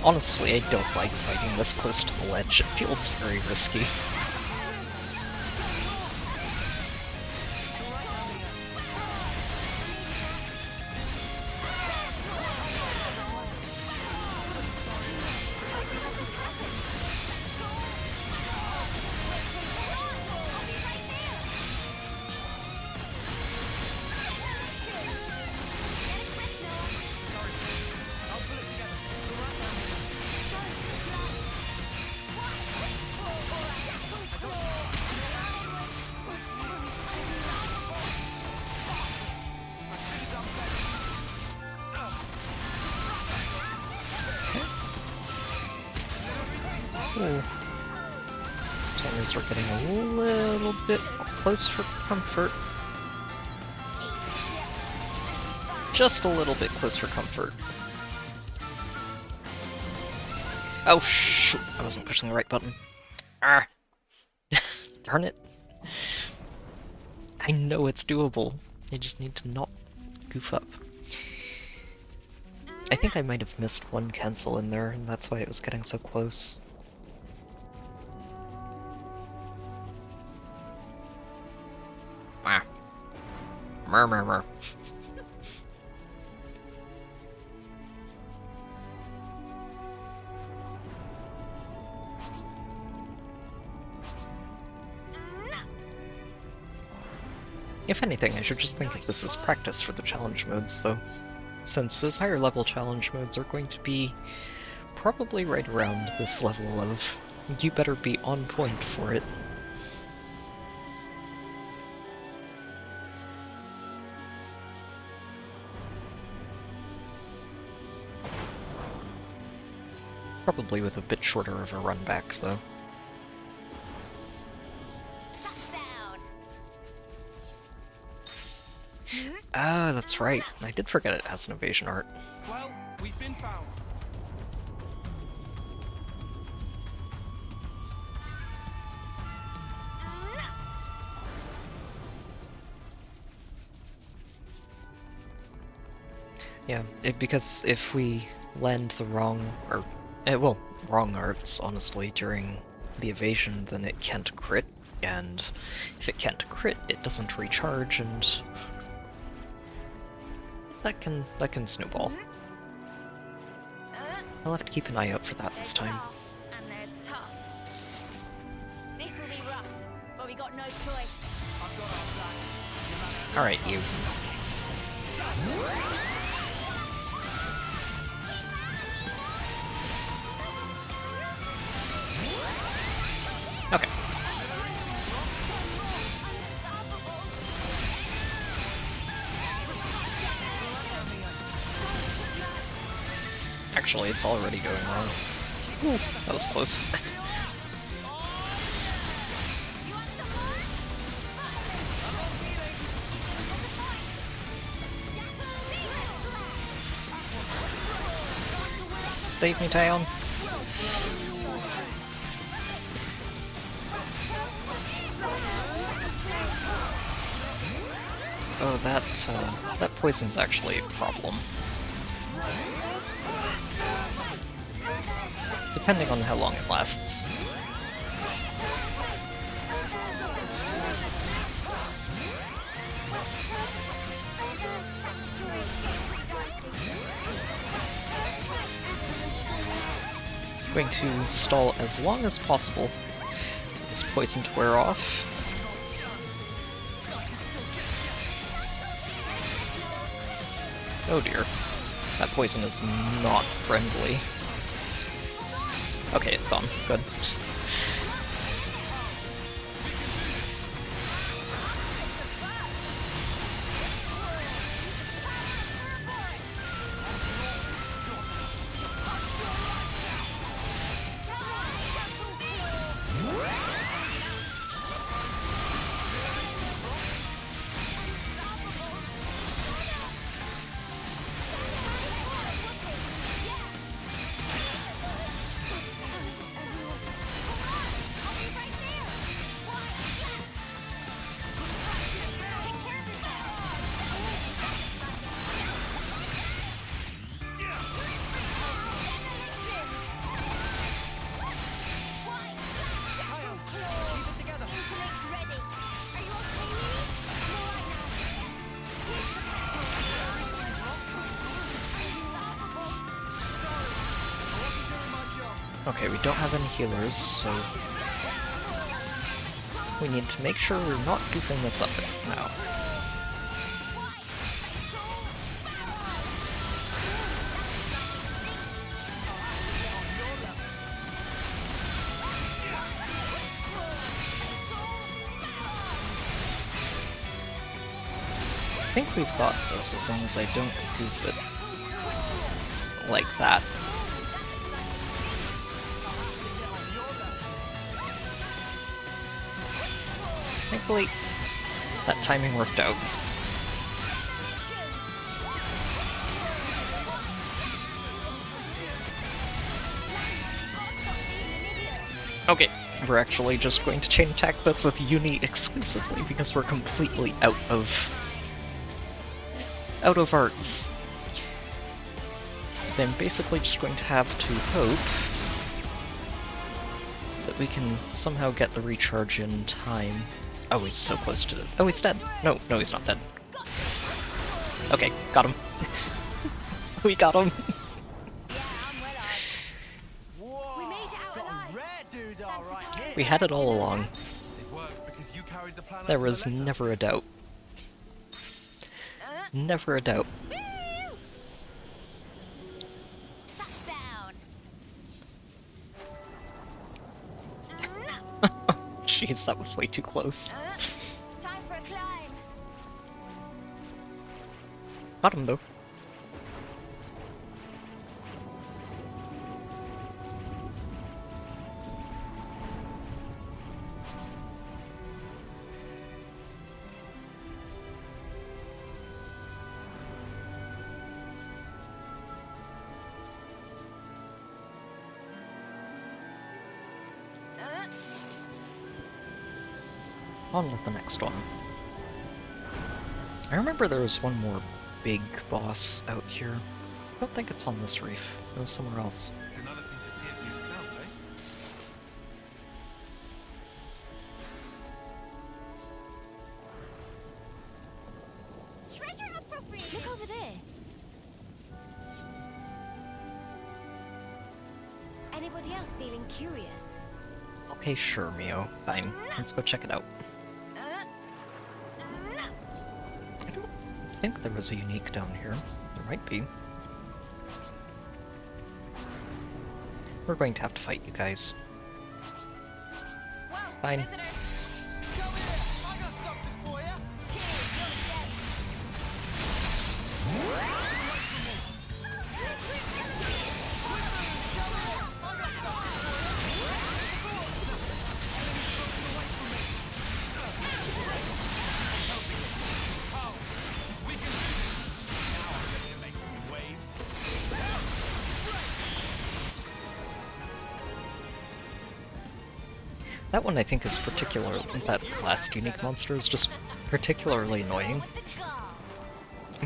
Honestly, I don't like fighting this close to the ledge. It feels very risky. Ooh. These timers are getting a little bit close for comfort. Just a little bit close for comfort. Oh shoot! I wasn't pushing the right button. Ah! Darn it. I know it's doable. I just need to not goof up. I think I might have missed one cancel in there, and that's why it was getting so close. Ah. Murmur. If anything, I should just think of this as practice for the challenge modes, though, since those higher level challenge modes are going to be probably right around this level of you better be on point for it. Probably with a bit shorter of a run back, though. Ah, that's right. I did forget it has an evasion art. Well, we've been found. Yeah, because if we land the wrong, or, well, wrong arts, honestly, during the evasion, then it can't crit, and if it can't crit, it doesn't recharge, and that can snowball. I'll have to keep an eye out for that this time. And there's tough. This will be rough, but we got no choice. Alright, you. Okay. Actually, it's already going wrong. Ooh, that was close. Save me, Taeyeon. Oh, that poison's actually a problem. Depending on how long it lasts. I'm going to stall as long as possible for this poison to wear off. Oh dear. That poison is not friendly. Okay, it's gone. Good. Okay, we don't have any healers, so we need to make sure we're not goofing this up now. I think we've got this as long as I don't goof it like that. Thankfully, that timing worked out. Okay, we're actually just going to chain attack this with Uni exclusively because we're completely out of arts. Then basically just going to have to hope that we can somehow get the recharge in time. Oh, he's so close to it. Oh, he's dead. No, he's not dead. Okay, got him. We got him. We had it all along. There was never a doubt. Never a doubt. Jeez, that was way too close. Got him though. On with the next one. I remember there was one more big boss out here. I don't think it's on this reef. It was somewhere else. It's another thing to see it for yourself, eh? Treasure appropriate. Look over there. Anybody else feeling curious? Okay, sure, Mio. Fine. Let's go check it out. I don't think there was a unique down here. There might be. We're going to have to fight you guys. Fine. That one I think is that last unique monster is just particularly annoying.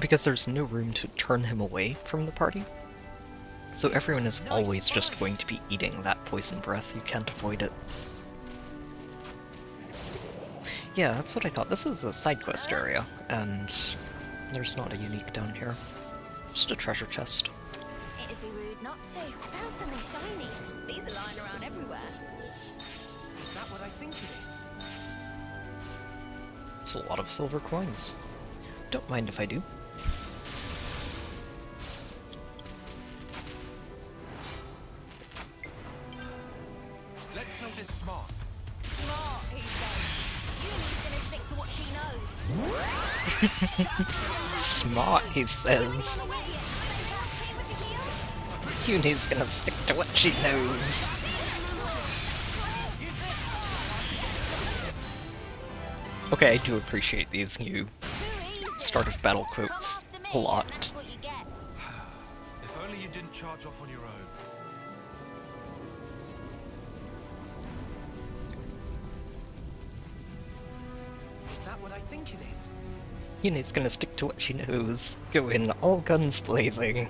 Because there's no room to turn him away from the party. So everyone is always just going to be eating that poison breath, you can't avoid it. Yeah, that's what I thought. This is a side quest area, and there's not a unique down here. Just a treasure chest. It'd be rude not to. I found something shiny. These are lying around everywhere. Is that what I think it is? It's a lot of silver coins. Don't mind if I do. Let's play this smart. Smart, he says. Uni's gonna stick to what she knows. Smart, he says. Uni's gonna stick to what she knows. Okay, I do appreciate these new start of battle quotes a lot. If only you didn't charge off on your own. Is that what I think it is? Uni's gonna stick to what she knows. Go in all guns blazing.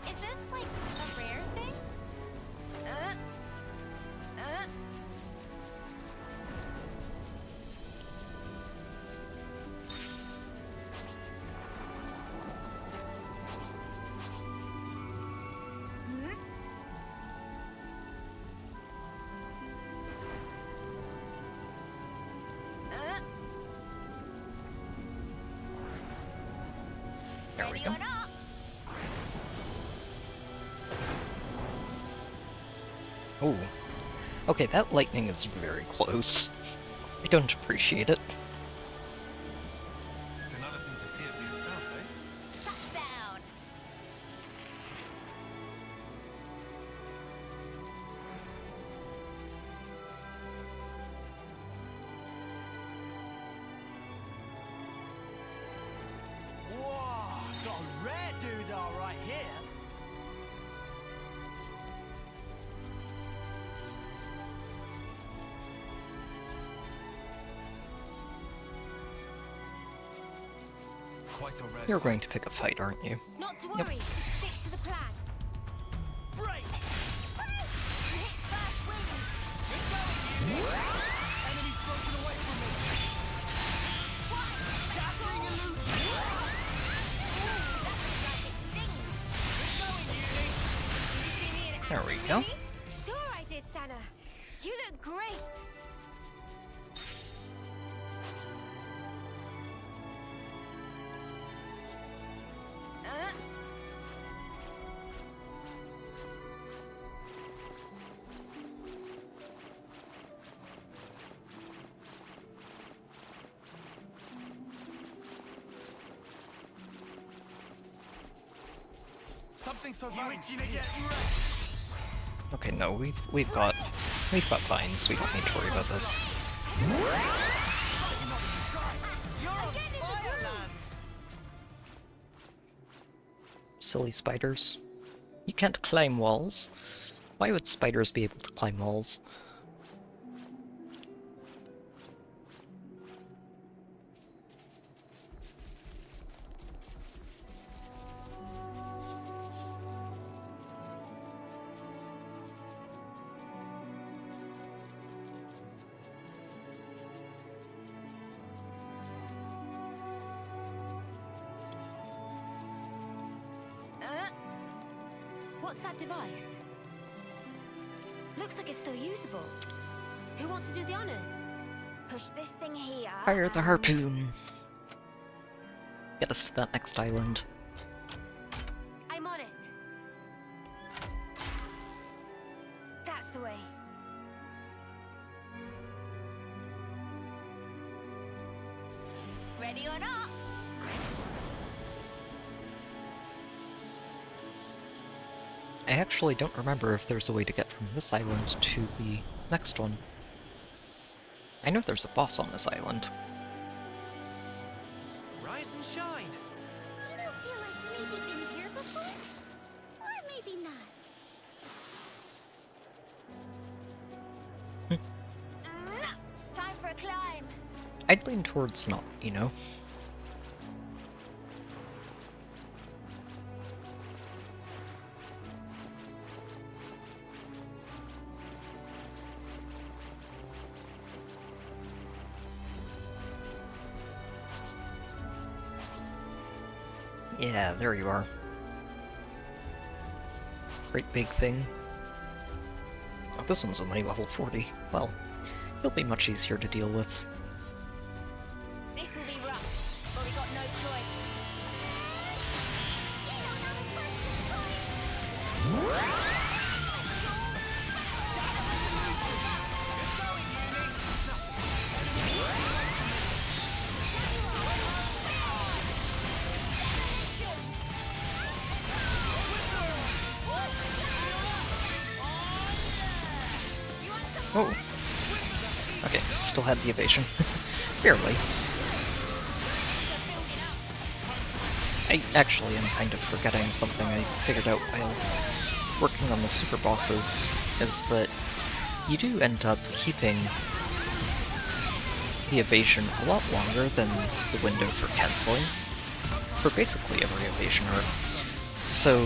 Is this like a rare thing? There we go. Oh. Okay, that lightning is very close. I don't appreciate it. It's another thing to see it for yourself, eh? Touchdown. rare doodah right here. Quite a rare You're going sight. to pick a fight, aren't you? Not to Yep. worry. Stick to the plan. Break! Hit fast wings. Enemy's broken away from me. Dazzling illusion. There we go. Sure I did, Sana. You look great. Something so You valuable. itching to get wrecked? Okay, no, we've got vines. We don't need to worry about this. You're on fire, Lance. Silly spiders. You can't climb walls. Why would spiders be able to climb walls? What's that device? Looks like it's still usable. Who wants to do the honors? Push this thing here. Fire the and- harpoon! Get us to that next island. I'm on it. That's the way. Ready or not? I actually don't remember if there's a way to get from this island to the next one. I know there's a boss on this island. Rise and shine. You don't feel like maybe been here before? Or maybe not. Time for a climb. I'd lean towards not, you know. Yeah, there you are. Great big thing. Oh, this one's only level 40. Well, it'll be much easier to deal with. This will be rough, but we got no choice. Oh! Okay, still had the evasion. Barely. I actually am kind of forgetting something I figured out while working on the super bosses, is that you do end up keeping the evasion a lot longer than the window for canceling, for basically every evasion arc. So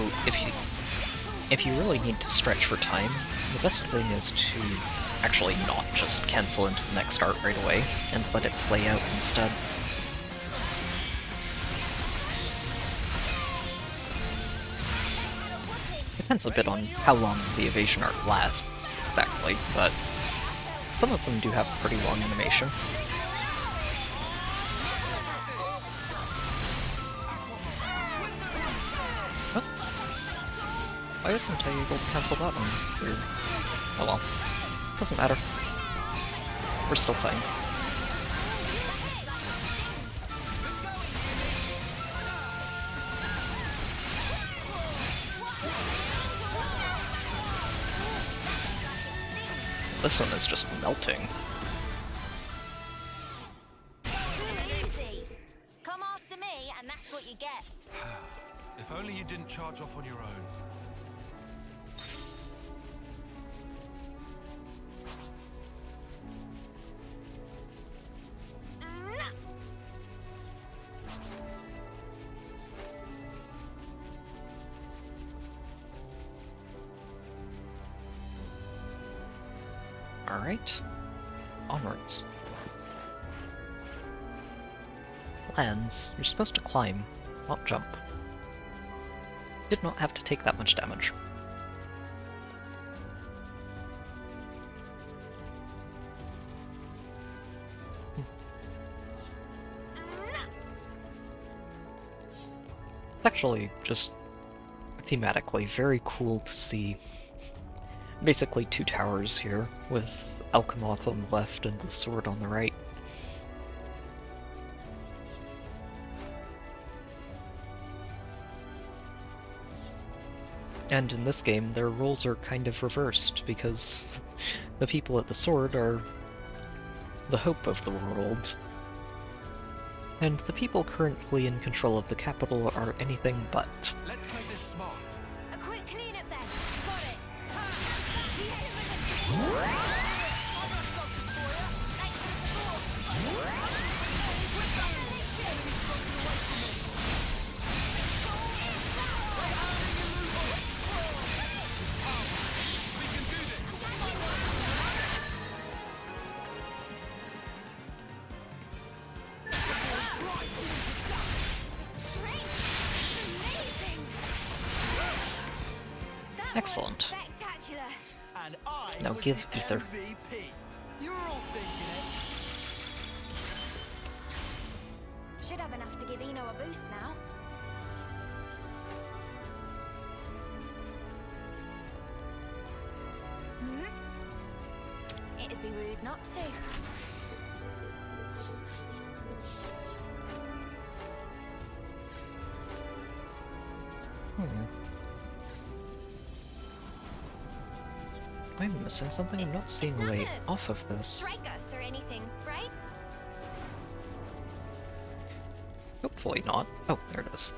if you really need to stretch for time, the best thing is to actually not just cancel into the next art right away, and let it play out instead. Depends a bit on how long the evasion arc lasts, exactly, but some of them do have pretty long animation. What? Why wasn't I able to cancel that one? Weird. Oh well. Doesn't matter. We're still fine. This one is just melting. Too easy. Come after me, and that's what you get. If only you didn't charge off on your own. Alright, onwards. Lands, you're supposed to climb, not jump. Did not have to take that much damage. Actually, just thematically, very cool to see basically two towers here, with Alchemoth on the left and the sword on the right. And in this game, their roles are kind of reversed, because the people at the sword are the hope of the world, and the people currently in control of the capital are anything but. Let's play this smart. A quick cleanup then. Got it. Excellent. And I Now was give the Ether. MVP. You're all thinking it. Should have enough to give Eno a boost now. It'd be rude not to. I'm missing something. I'm not seeing a way off of this. Strike us or anything, right? Hopefully not. Oh, there it is.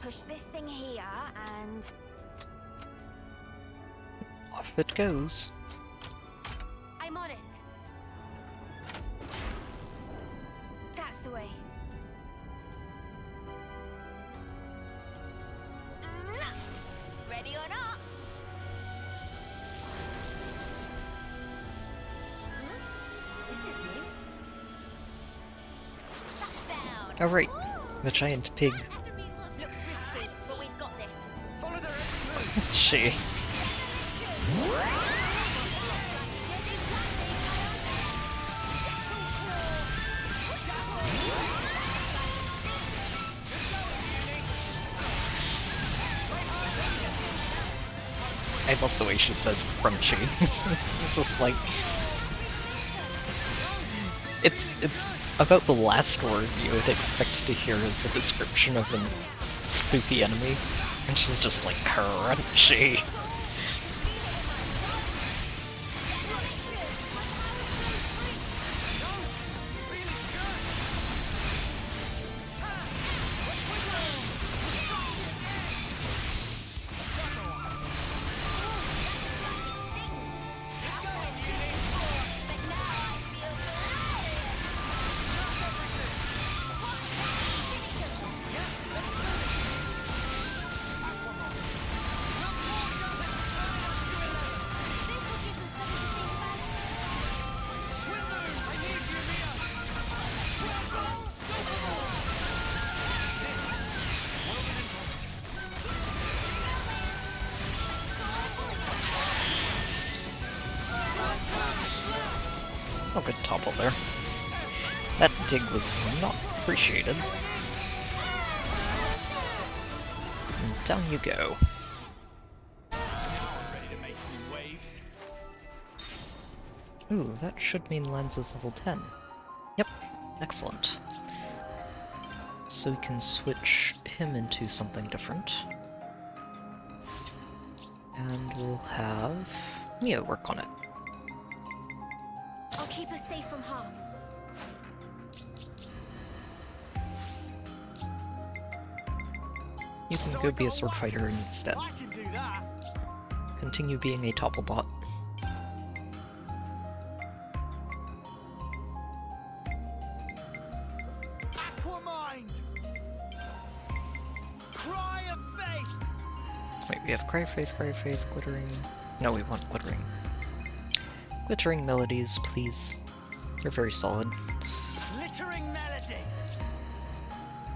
Push this thing here and Off it goes. I'm on it. That's the way. Ready or not? This is new. Touchdown. Oh right, the giant pig. Looks risky, but we've got this. Follow their every move. She. I love the way she says crunchy. It's just like it's about the last word you would expect to hear as a description of a spooky enemy, and she's just like crunchy. Oh, good topple there. That dig was not appreciated. And down you go. Ooh, that should mean Lens is level 10. Yep, excellent. So we can switch him into something different. And we'll have Mia work on it. I'll keep us safe from harm. You can go be a sword fighter instead. I can do that. Continue being a topplebot. Aquamind! Cry of faith! Wait, we have Cry of Faith, Glittering... No, we want Glittering. Glittering melodies, please. They're very solid. Glittering melody!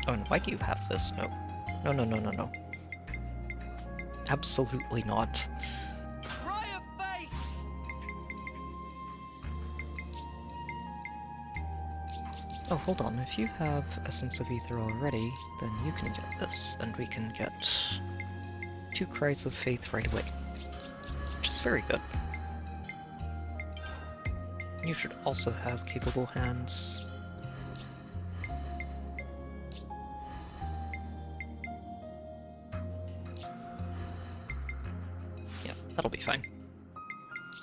Oh, and why do you have this? No. No. Absolutely not. Cry of faith! Oh, hold on. If you have Essence of Ether already, then you can get this, and we can get 2 Cries of Faith right away. Which is very good. You should also have Capable Hands. Yeah, that'll be fine.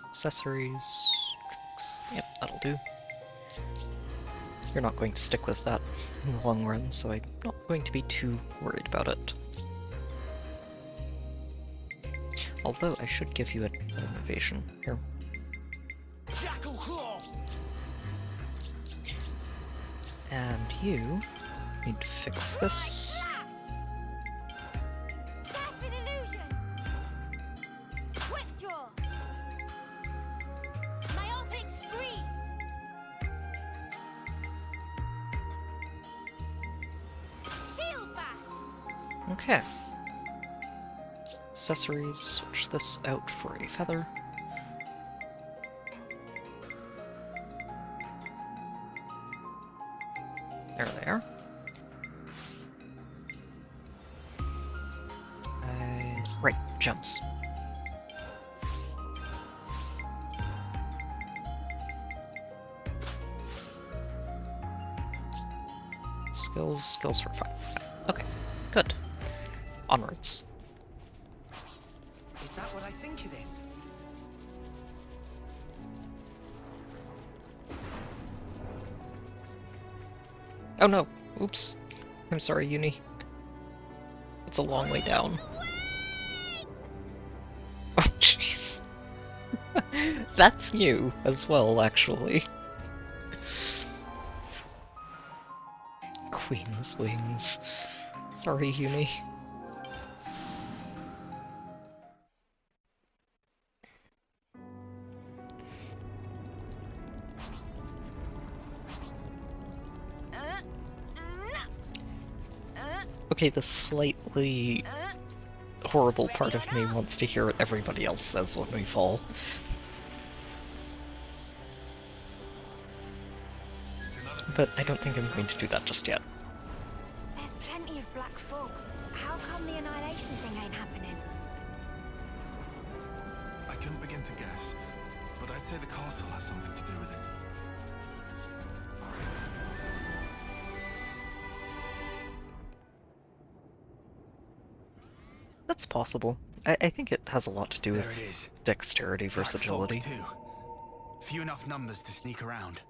Accessories... Yep, that'll do. You're not going to stick with that in the long run, so I'm not going to be too worried about it. Although I should give you an innovation. Here. Jackal Claw! And you need to fix this. Cast an illusion. Quick draw. Myopic screen. Shield bash. Okay. Accessories, switch this out for a feather. There they are. Right, gems. Skills for fine. Okay, good. Onwards. Is that what I think it is? Oh no! Oops. I'm sorry, Uni. It's a long way down. Oh jeez. That's new as well, actually. Queen's wings. Sorry, Uni. Okay, the slightly horrible part of me wants to hear what everybody else says when we fall. But I don't think I'm going to do that just yet. There's plenty of black fog. How come the annihilation thing ain't happening? I couldn't begin to guess, but I'd say the castle has something to do with it. That's possible. I think it has a lot to do There with it is. dexterity versus agility. Too. Few enough numbers to sneak around.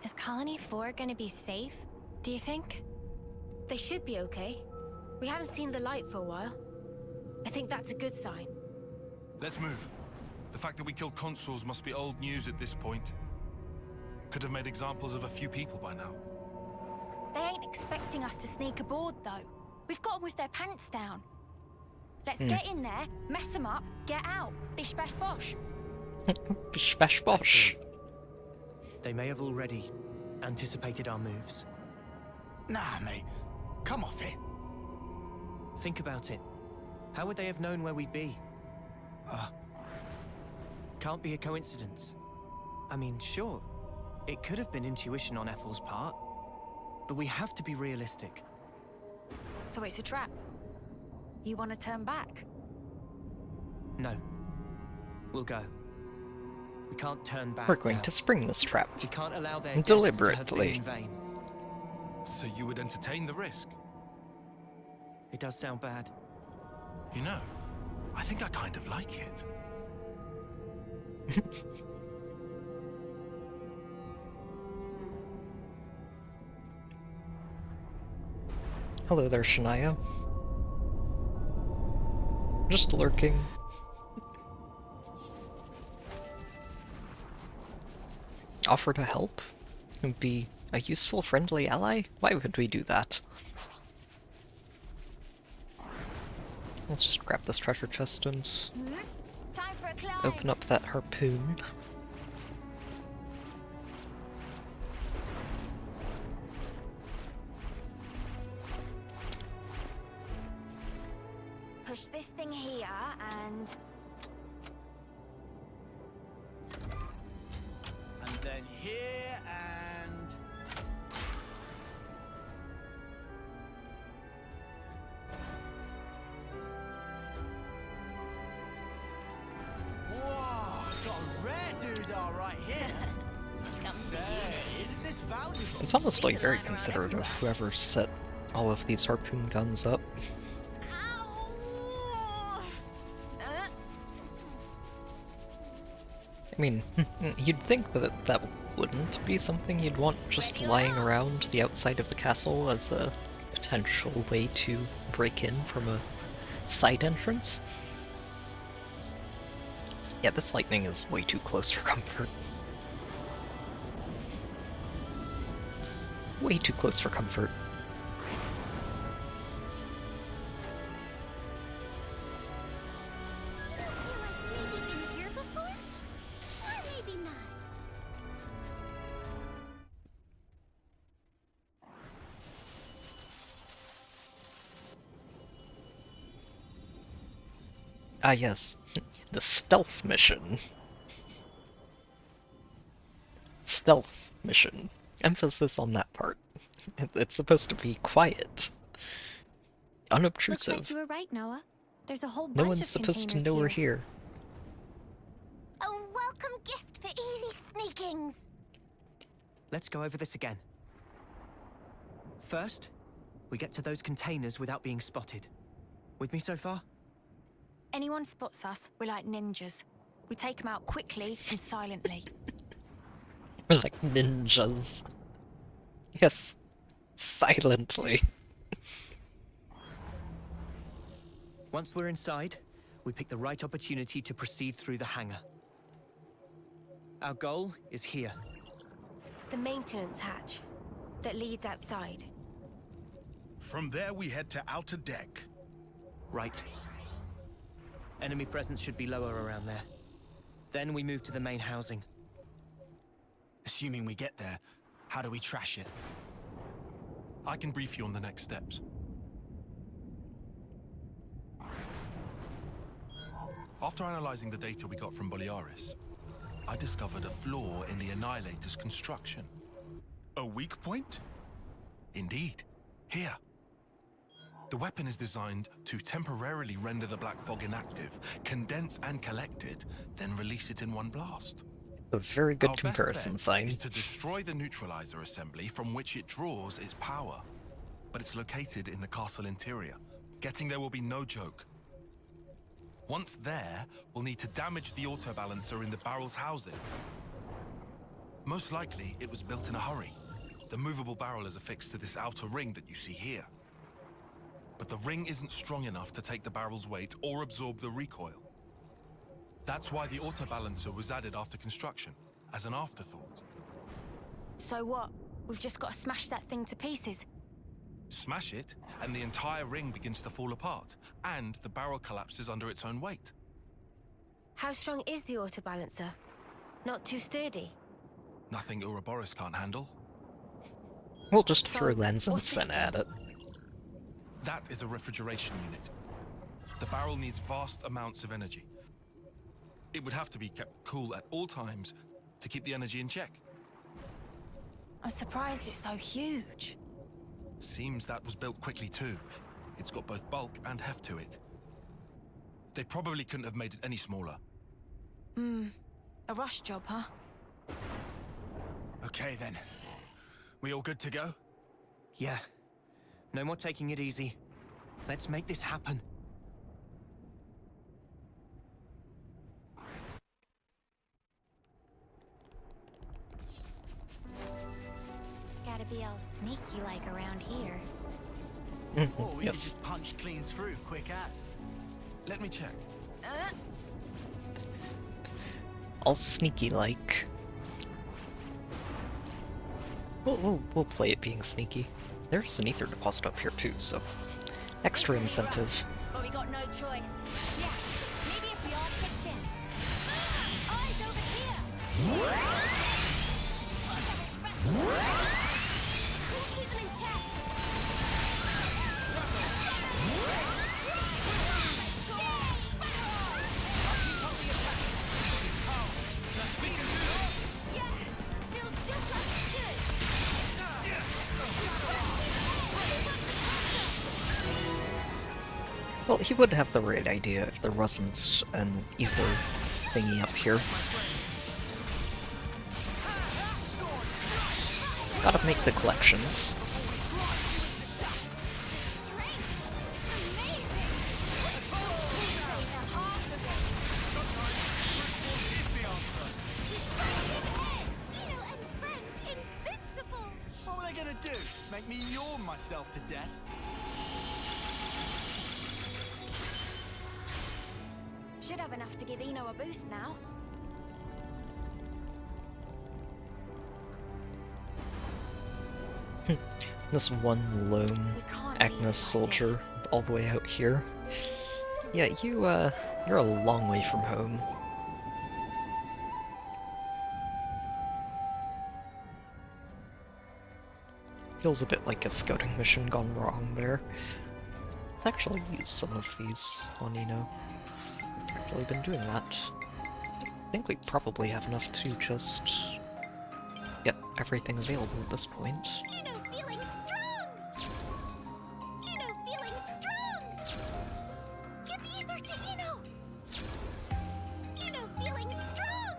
Is Colony 4 gonna be safe, do you think? They should be okay. We haven't seen the light for a while. I think that's a good sign. Let's move. The fact that we killed consuls must be old news at this point. Could have made examples of a few people by now. They ain't expecting us to sneak aboard, though. We've got them with their pants down. Let's get in there, mess them up, get out. Bish bash bosh. Bish bash bosh. They may have already anticipated our moves. Nah, mate. Come off it. Think about it. How would they have known where we'd be? Can't be a coincidence. I mean, sure, it could have been intuition on Ethel's part, but we have to be realistic. So it's a trap. You want to turn back? No. We'll go. We can't turn back. We're going now. to spring this trap. We can't allow their deaths deliberately. to have been in vain. So you would entertain the risk? It does sound bad. You know, I think I kind of like it. Hello there, Shania. Just lurking. Offer to help? And be a useful, friendly ally? Why would we do that? Let's just grab this treasure chest and open up that harpoon. Push this thing here and... And then here and... Whoa, got a rare doodah right here. Say, isn't this valuable? It's almost like very considerate of whoever set all of these harpoon guns up. I mean, you'd think that that wouldn't be something you'd want just lying around the outside of the castle as a potential way to break in from a side entrance. Yeah, this lightning is way too close for comfort. Way too close for comfort. Ah yes, the stealth mission. Stealth mission. Emphasis on that part. It's supposed to be quiet. Unobtrusive. Looks like you were right, Noah. There's a whole bunch No of one's supposed to know containers we're here. A welcome gift for easy sneakings. Let's go over this again. First, we get to those containers without being spotted. With me so far? Anyone spots us, we're like ninjas. We take them out quickly and silently. We're like ninjas. Yes, silently. Once we're inside, we pick the right opportunity to proceed through the hangar. Our goal is here. The maintenance hatch that leads outside. From there we head to outer deck. Right. Enemy presence should be lower around there. Then we move to the main housing. Assuming we get there, how do we trash it? I can brief you on the next steps. After analyzing the data we got from Boliaris, I discovered a flaw in the Annihilator's construction. A weak point? Indeed. Here. The weapon is designed to temporarily render the black fog inactive, condense and collect it, then release it in one blast. A very good Our comparison best bet sign. is to destroy the neutralizer assembly from which it draws its power. But it's located in the castle interior. Getting there will be no joke. Once there, we'll need to damage the auto-balancer in the barrel's housing. Most likely, it was built in a hurry. The movable barrel is affixed to this outer ring that you see here. But the ring isn't strong enough to take the barrel's weight or absorb the recoil. That's why the auto-balancer was added after construction, as an afterthought. So what? We've just got to smash that thing to pieces. Smash it, and the entire ring begins to fall apart, and the barrel collapses under its own weight. How strong is the auto-balancer? Not too sturdy? Nothing Ouroboros can't handle. We'll just throw lens and sen at it. That is a refrigeration unit. The barrel needs vast amounts of energy. It would have to be kept cool at all times to keep the energy in check. I'm surprised it's so huge. Seems that was built quickly too. It's got both bulk and heft to it. They probably couldn't have made it any smaller. A rush job, huh? Okay then. We all good to go? Yeah. No more taking it easy. Let's make this happen. Gotta be all sneaky like around here. Or we Yes. can just punch clean through, quick as. Let me check. All sneaky like. We'll play it being sneaky. There's an ether deposit up here too, so extra incentive. But we got no choice. Yeah, maybe if we all pitch in. Eyes over here! Keep them in check! Well, he would have the right idea if there wasn't an ether thingy up here. Gotta make the collections. What were they gonna do? Make me yawn myself to death? Should have enough to give Eno a boost now. This one lone Agnes soldier all the way out here. Yeah, you're a long way from home. Feels a bit like a scouting mission gone wrong there. Let's actually use some of these on Eno. I've actually been doing that. I think we probably have enough to just get everything available at this point. Eno feeling strong! Eno feeling strong! Give ether to Eno! Eno feeling strong!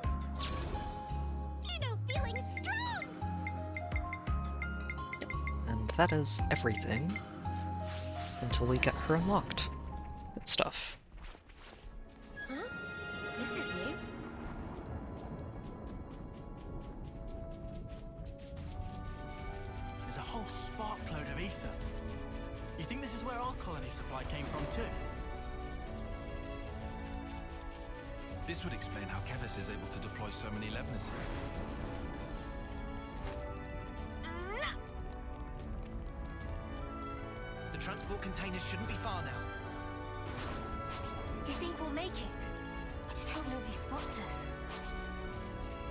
Eno feeling strong! And that is everything until we get her unlocked. Good stuff. Huh? This is new. There's a whole sparkload of ether. You think this is where our colony supply came from too? This would explain how Kevis is able to deploy so many Levinuses. The transport containers shouldn't be far now. You think we'll make it? I just hope nobody spots us.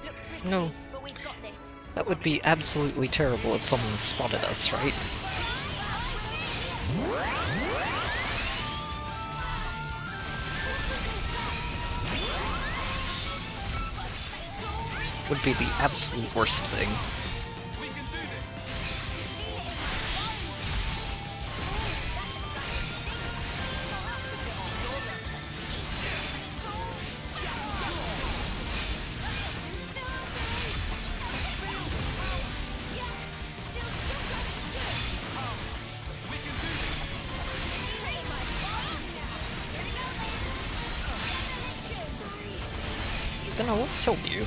Looks risky, No. but we've got this. That would be absolutely terrible if someone spotted us, right? Would be the absolute worst thing. Senna, what killed you?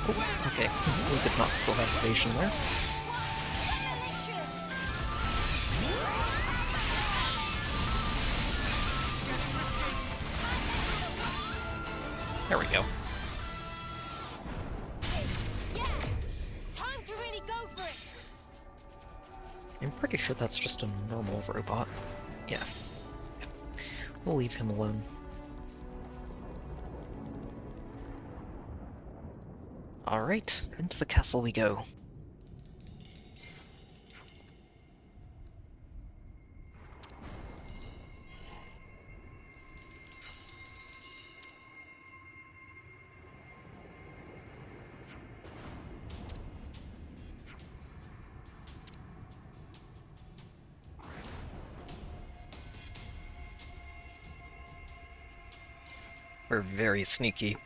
Oh, okay, we did not still have evasion there. There we go. Yeah! Time to really go for it! I'm pretty sure that's just a normal robot. Yeah. We'll leave him alone. Alright, into the castle we go. We're very sneaky.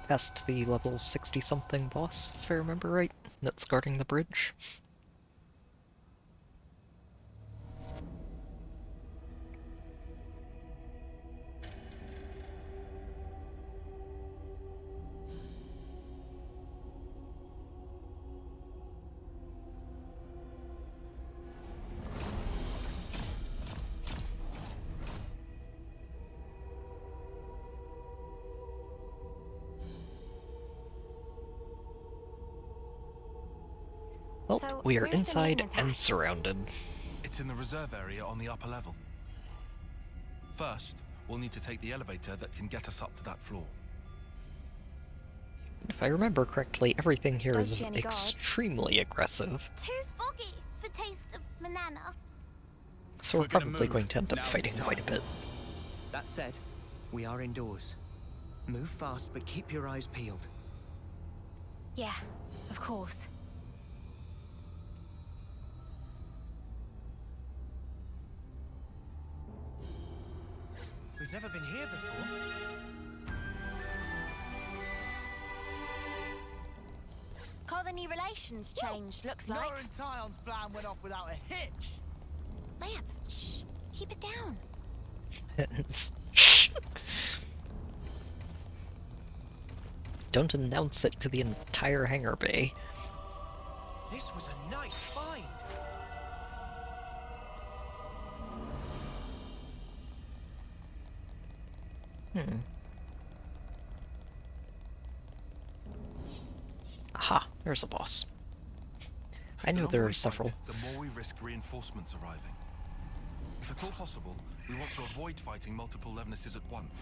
Past the level 60-something boss, if I remember right, that's guarding the bridge. Well, So, we are where's the inside maintenance and hatch? surrounded. It's in the reserve area on the upper level. First, we'll need to take the elevator that can get us up to that floor. If I remember correctly, everything here Don't is see any guards. extremely aggressive, Too foggy for taste of banana. so we're We're gonna probably move. going to end up Now's the fighting time. quite a bit. That said, we are indoors. Move fast, but keep your eyes peeled. Yeah, of course. We've never been here before. Colony relations changed, looks like. Nora and Tyon's plan went off without a hitch. Lance, shh. Keep it down. Don't announce it to the entire hangar bay. This was a nice find. Aha, there's a boss. I knew The there longer were we several. fight, the more we risk reinforcements arriving. If at all possible, we want to avoid fighting multiple Levnesses at once.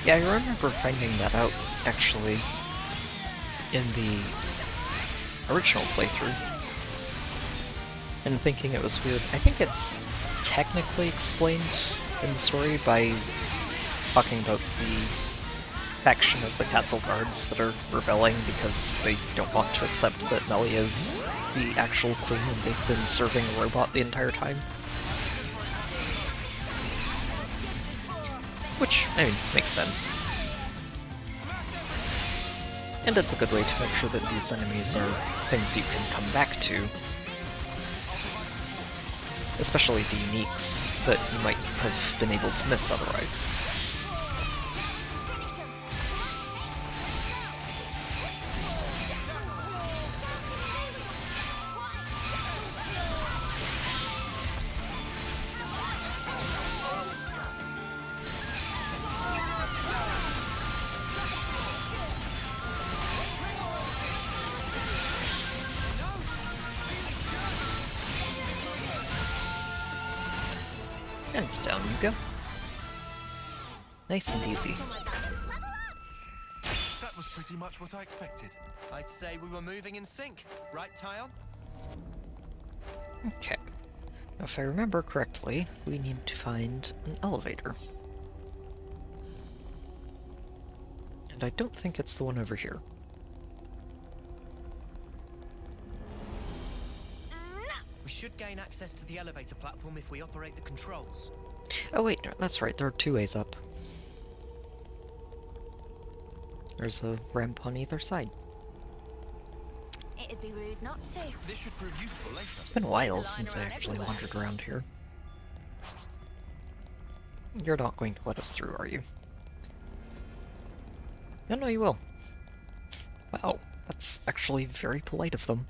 Yeah, I remember finding that out, actually, in the original playthrough. And thinking it was weird. I think it's technically explained in the story by talking about the faction of the castle guards that are rebelling because they don't want to accept that Melly is the actual queen and they've been serving a robot the entire time. Which, I mean, makes sense. And it's a good way to make sure that these enemies are things you can come back to. Especially the uniques that you might have been able to miss otherwise. And down you go. Nice and easy. That was pretty much what I expected. I'd say we were moving in sync, right, Tyon? Okay. Now, if I remember correctly, we need to find an elevator. And I don't think it's the one over here. We should gain access to the elevator platform if we operate the controls. Oh wait, no, that's right, there are two ways up. There's a ramp on either side. It'd be rude not to. This should prove useful later. It's been a while since I actually wandered around here. You're not going to let us through, are you? No, no, you will. Wow, that's actually very polite of them.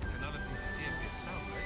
It's another thing to see it for yourself, eh?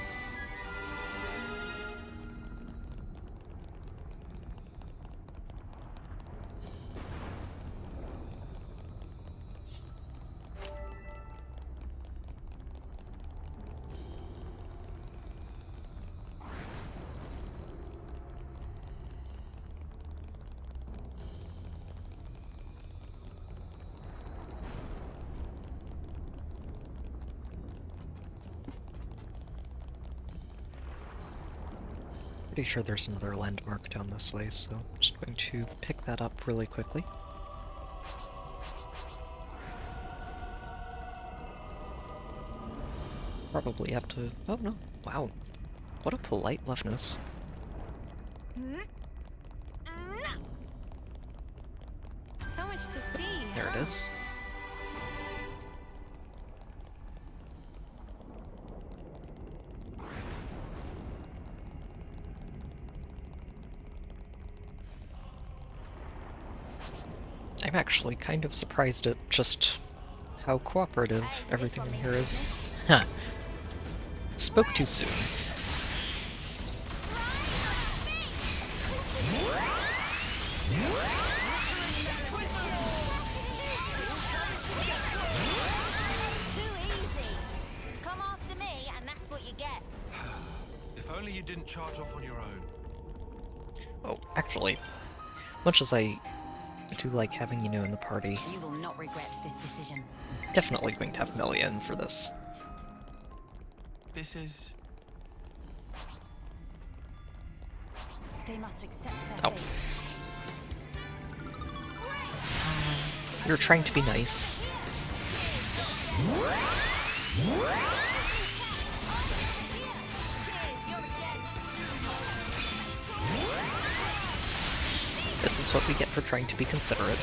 Pretty sure there's another landmark down this way, so I'm just going to pick that up really quickly. Probably have to... Oh no, wow. What a polite leftness. So much to see. There it is. I'm actually kind of surprised at just how cooperative everything in here is. Huh. Spoke too soon. Come after me, and that's what you get. If only you didn't charge off on your own. Oh, actually, much as I do like having you in the party, You will not regret this decision. definitely going to have Melia in for this. This is... They must accept their Oh. fate. You're trying to be nice. This is what we get for trying to be considerate.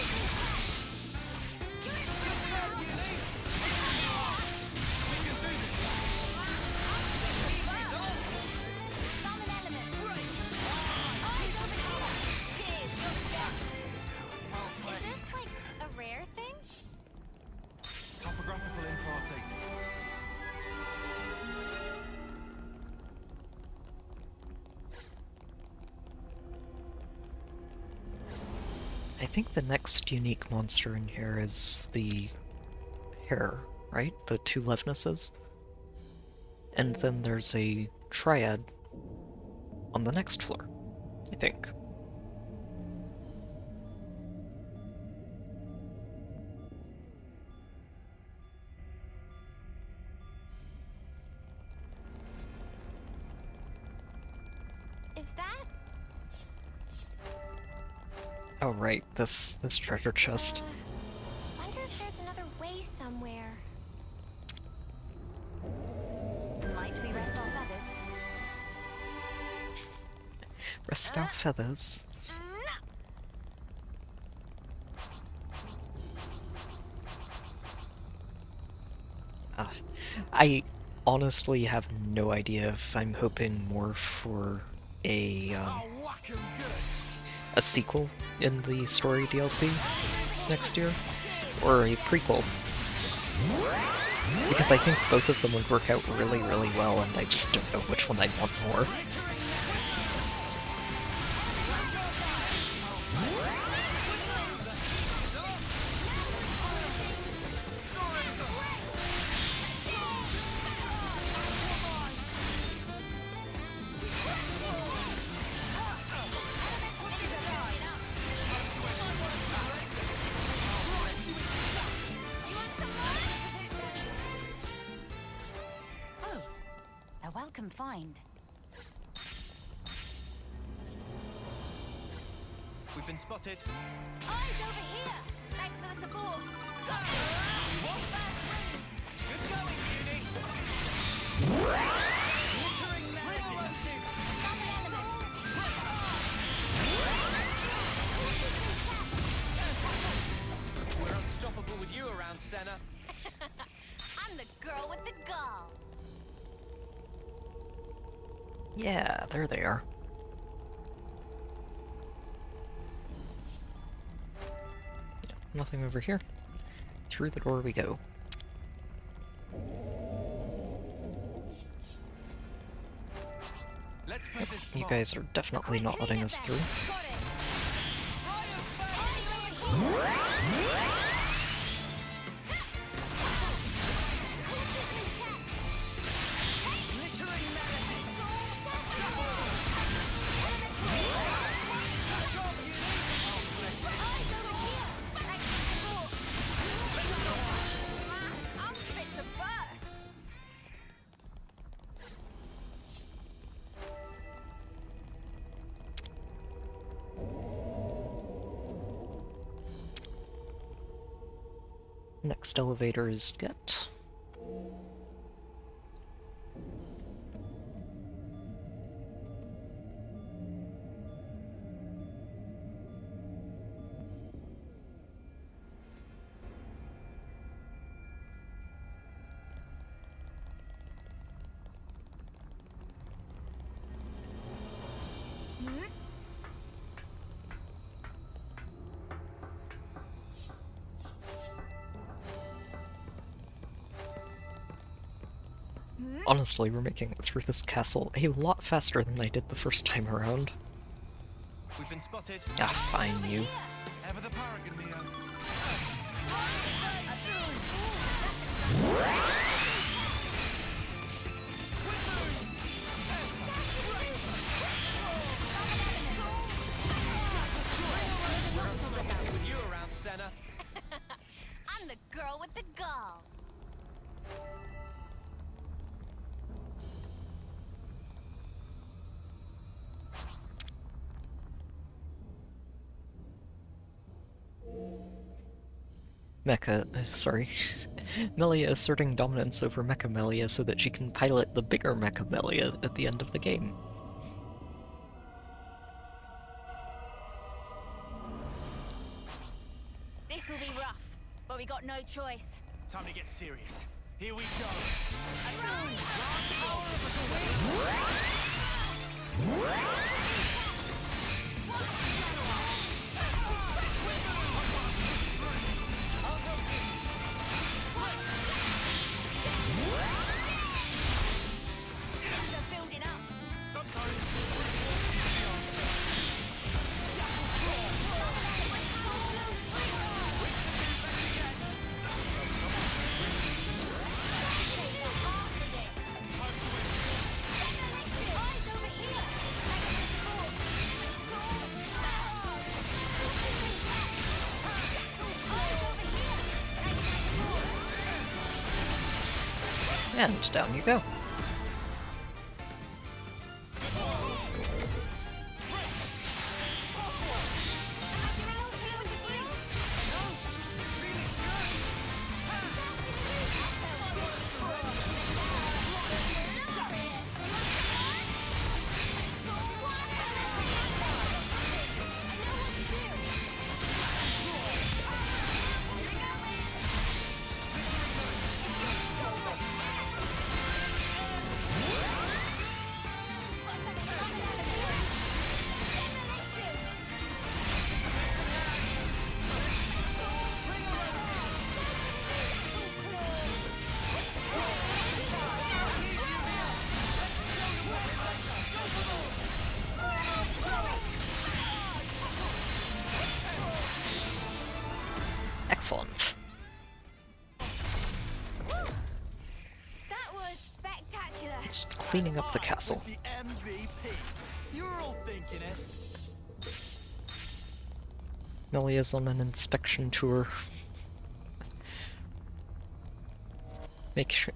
Is this like a rare thing? Topographical info updated. I think the next unique monster in here is the hare, right? The two Levnesses? And then there's a triad on the next floor, I think. Is that? Oh right, this treasure chest. Wonder if there's another way somewhere. Might we rest our feathers? Rest our feathers. I honestly have no idea if I'm hoping more for a sequel in the story DLC next year, or a prequel. Because I think both of them would work out really, really well, and I just don't know which one I'd want more. Oh, a welcome find. We've been spotted. Eyes over here! Thanks for the support. Good going, Uni. We're unstoppable with you around, Senna. I'm the girl with the gall. Yeah, there they are. Nothing over here. Through the door we go. Let's play this You smart. guys are definitely not letting us through. I'm fit to burst. Next elevator is get. Honestly, we're making it through this castle a lot faster than I did the first time around. We've been spotted. Ah, fine, you. Ever the paragon, Mia. With you around, Senna. I'm the girl with the gall. Melia asserting dominance over Mecha Melia so that she can pilot the bigger Mecha Melia at the end of the game. This will be rough, but we got no choice. Time to get serious. Here we go. And down you go. Excellent. That was spectacular. Just cleaning up the castle. The MVP. You're all thinking it. Melia's on an inspection tour.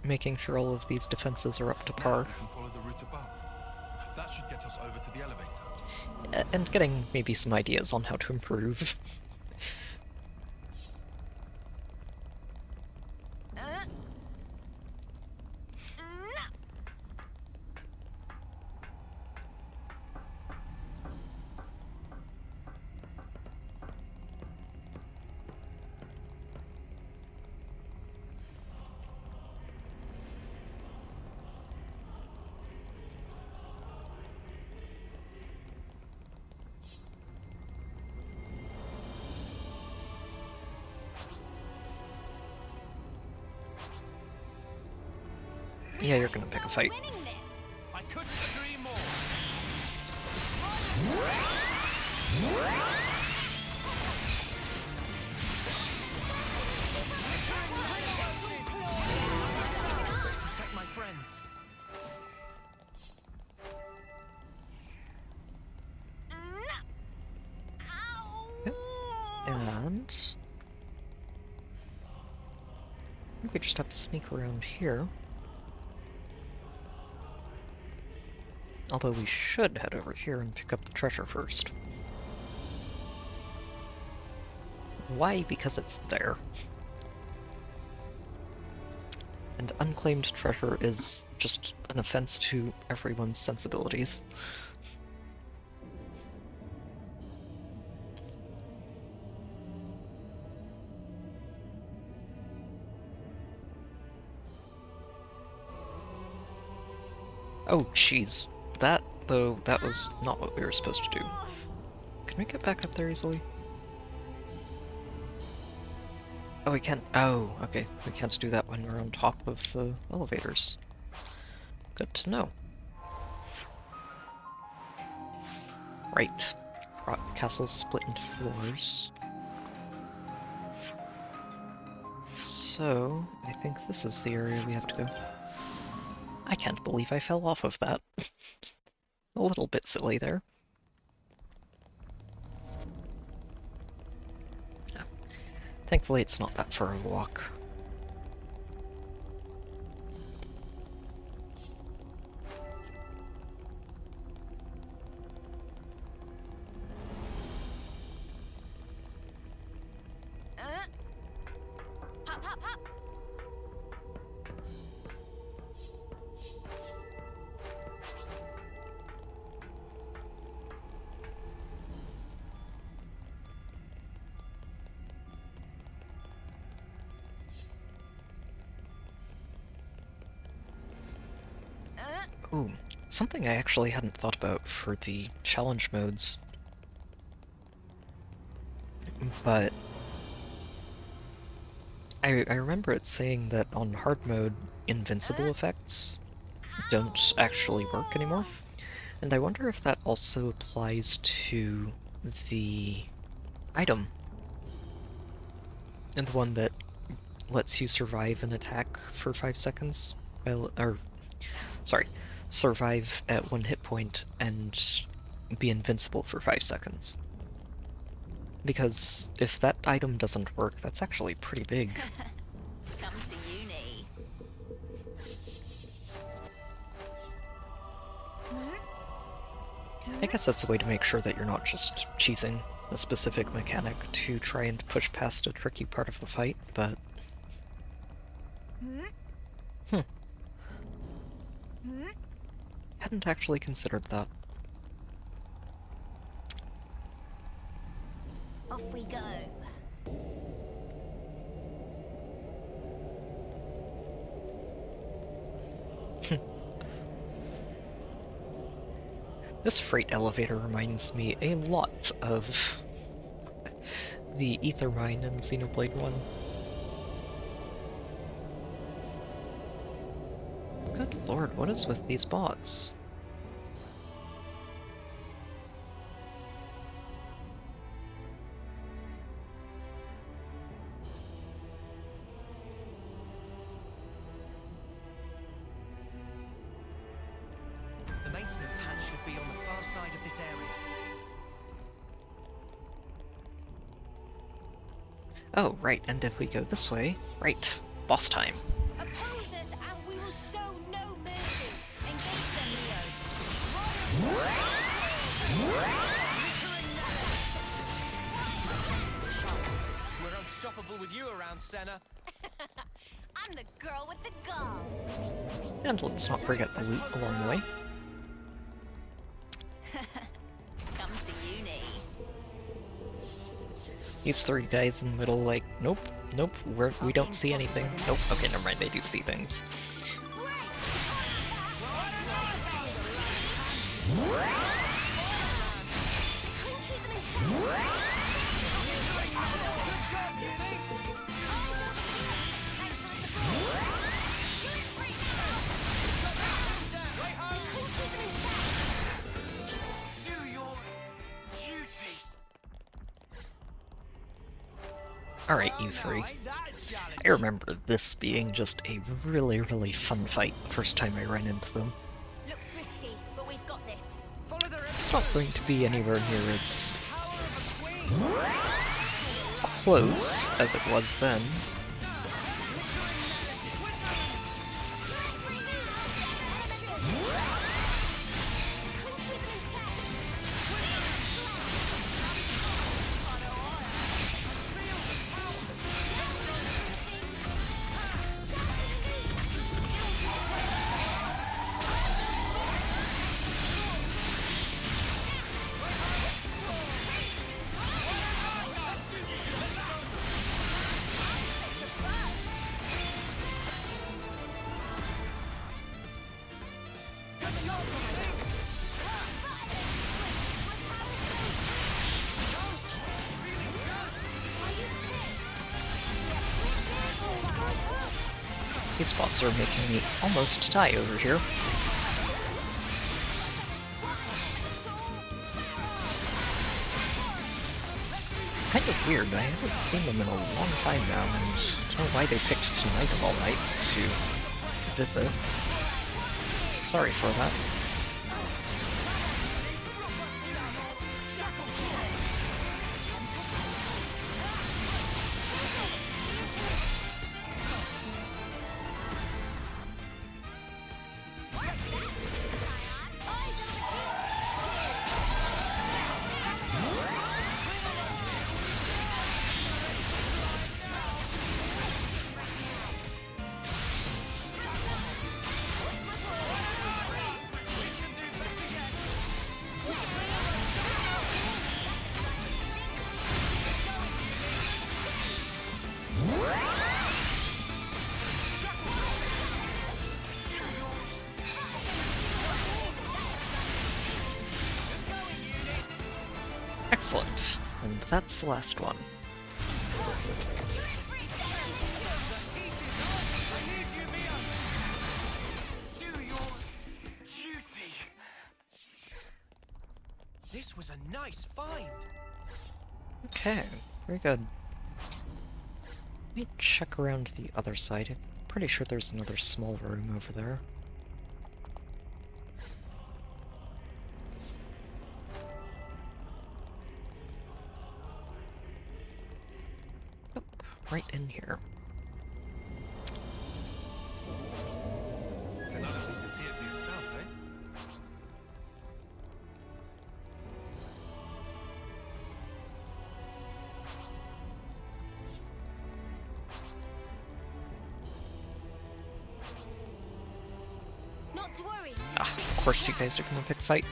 Making sure all of these defenses are up to par. We can follow the route above. That should get us over to the elevator. And getting maybe some ideas on how to improve. Yeah, you're gonna pick a fight. I couldn't agree more. Protect my friends. And I think we just have to sneak around here. Although we should head over here and pick up the treasure first. Why? Because it's there. And unclaimed treasure is just an offense to everyone's sensibilities. Oh, jeez. That, though, that was not what we were supposed to do. Can we get back up there easily? Oh, we can't. Oh, okay. We can't do that when we're on top of the elevators. Good to know. Right. Castle's split into floors. So, I think this is the area we have to go. I can't believe I fell off of that. A little bit silly there. Yeah. Thankfully it's not that far of a walk. Hop, hop, hop. Ooh, something I actually hadn't thought about for the challenge modes. But I remember it saying that on hard mode, invincible effects don't actually work anymore. And I wonder if that also applies to the item. And the one that lets you survive an attack for 5 seconds. Survive at 1 hit point and be invincible for 5 seconds. Because if that item doesn't work, that's actually pretty big. Come to uni. I guess that's a way to make sure that you're not just cheesing a specific mechanic to try and push past a tricky part of the fight, but... Hadn't actually considered that. Off we go. This freight elevator reminds me a lot of the ether mine in Xenoblade 1. Good lord, what is with these bots? The maintenance hatch should be on the far side of this area. Oh, right, and if we go this way, right, boss time. Oppose us and we will show no mercy. Engage them, We're unstoppable with you around, Senna. I'm the girl with the gun. And let's not forget the loot along the way. Come to uni. These 3 guys in the middle like, nope, we don't see anything. Nope, okay, never mind, they do see things. Alright, you 3. I remember this being just a really, really fun fight the first time I ran into them. Looks risky, but we've got this. It's not going to be anywhere near as close as it was then. These spots are making me almost die over here. It's kind of weird, I haven't seen them in a long time now, and I don't know why they picked tonight of all nights to visit. Sorry for that. Excellent. And that's the last one. This was a nice find. Okay, very good. Let me check around the other side. I'm pretty sure there's another small room over there. Oh, right in here. It's another thing to see it for yourself, eh? Not to worry. Ah, of course you guys are gonna pick fight.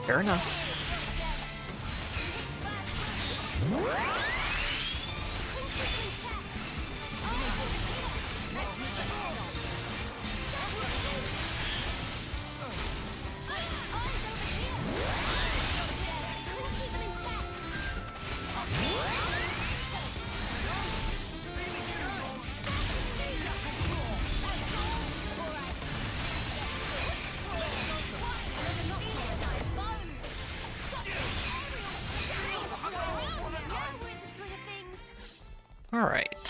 Fair enough. Alright.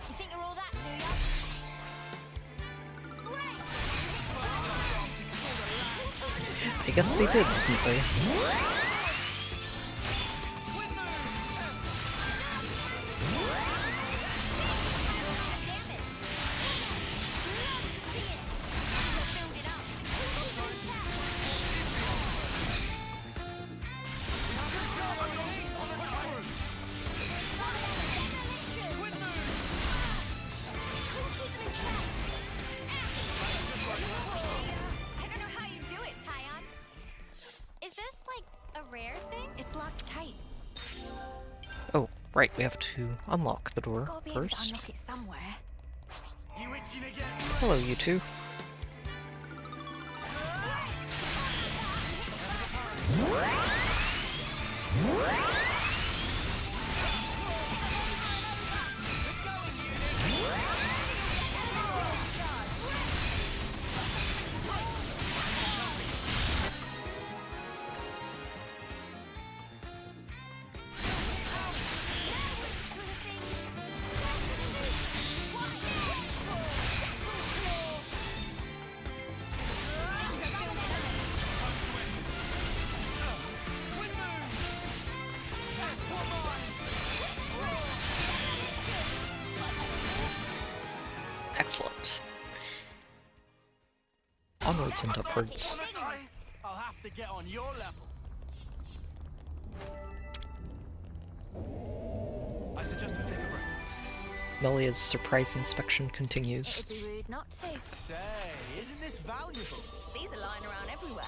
You think you're all that, do ya? I guess they did, didn't they? I don't know how you do it, Tyon. Is this like a rare thing? It's locked tight. Oh, right, we have to unlock the door Gotta be able to first. unlock it somewhere. Hello, you two. Excellent. Onwards and upwards. I'll have to get on your level. I suggest we take a break. Melia's surprise inspection continues. It'd be rude not to. Say, isn't this valuable? These are lying around everywhere.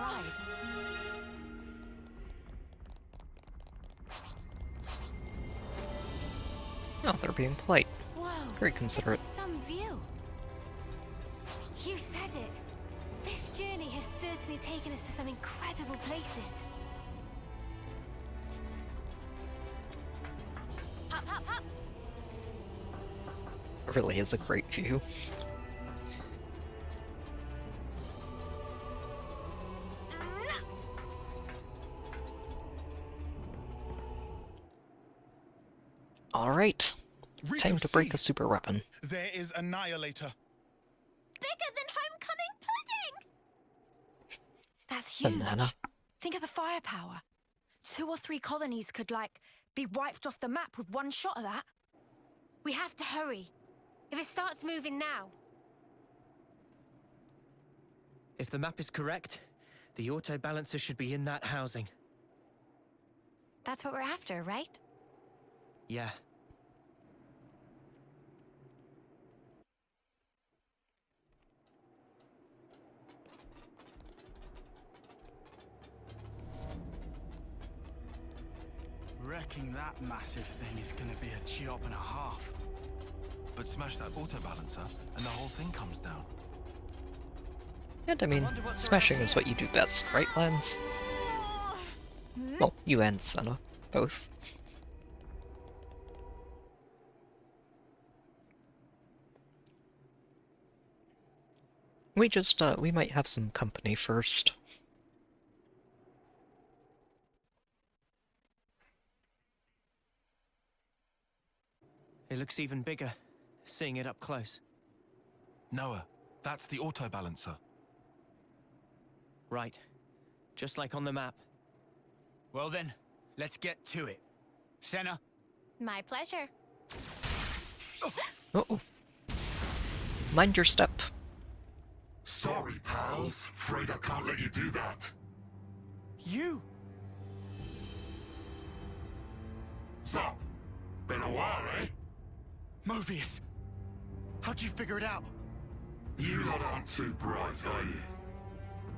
arrived. Oh, they're being polite. Whoa, Very considerate. this is some view. You said it. This journey has certainly taken us to some incredible places. Hop, hop, hop. It really is a great view. Alright. Time to break a super weapon. There is Annihilator. Bigger than homecoming pudding! That's huge. Banana. Think of the firepower. 2 or 3 colonies could, like, be wiped off the map with one shot of that. We have to hurry. If it starts moving now. If the map is correct, the auto balancer should be in that housing. That's what we're after, right? Yeah. Wrecking that massive thing is gonna be a job and a half. But smash that auto balancer, and the whole thing comes down. And I mean, smashing is what you do best, right, Lance? Well, you and Senna, both. We might have some company first. It looks even bigger, seeing it up close. Noah, that's the auto balancer. Right. Just like on the map. Well then, let's get to it. Senna? My pleasure. Uh-oh. Mind your step. Sorry, pals. Afraid I can't let you do that. You? Zop. Been a while, eh? Mobius! How'd you figure it out? You lot aren't too bright, are you?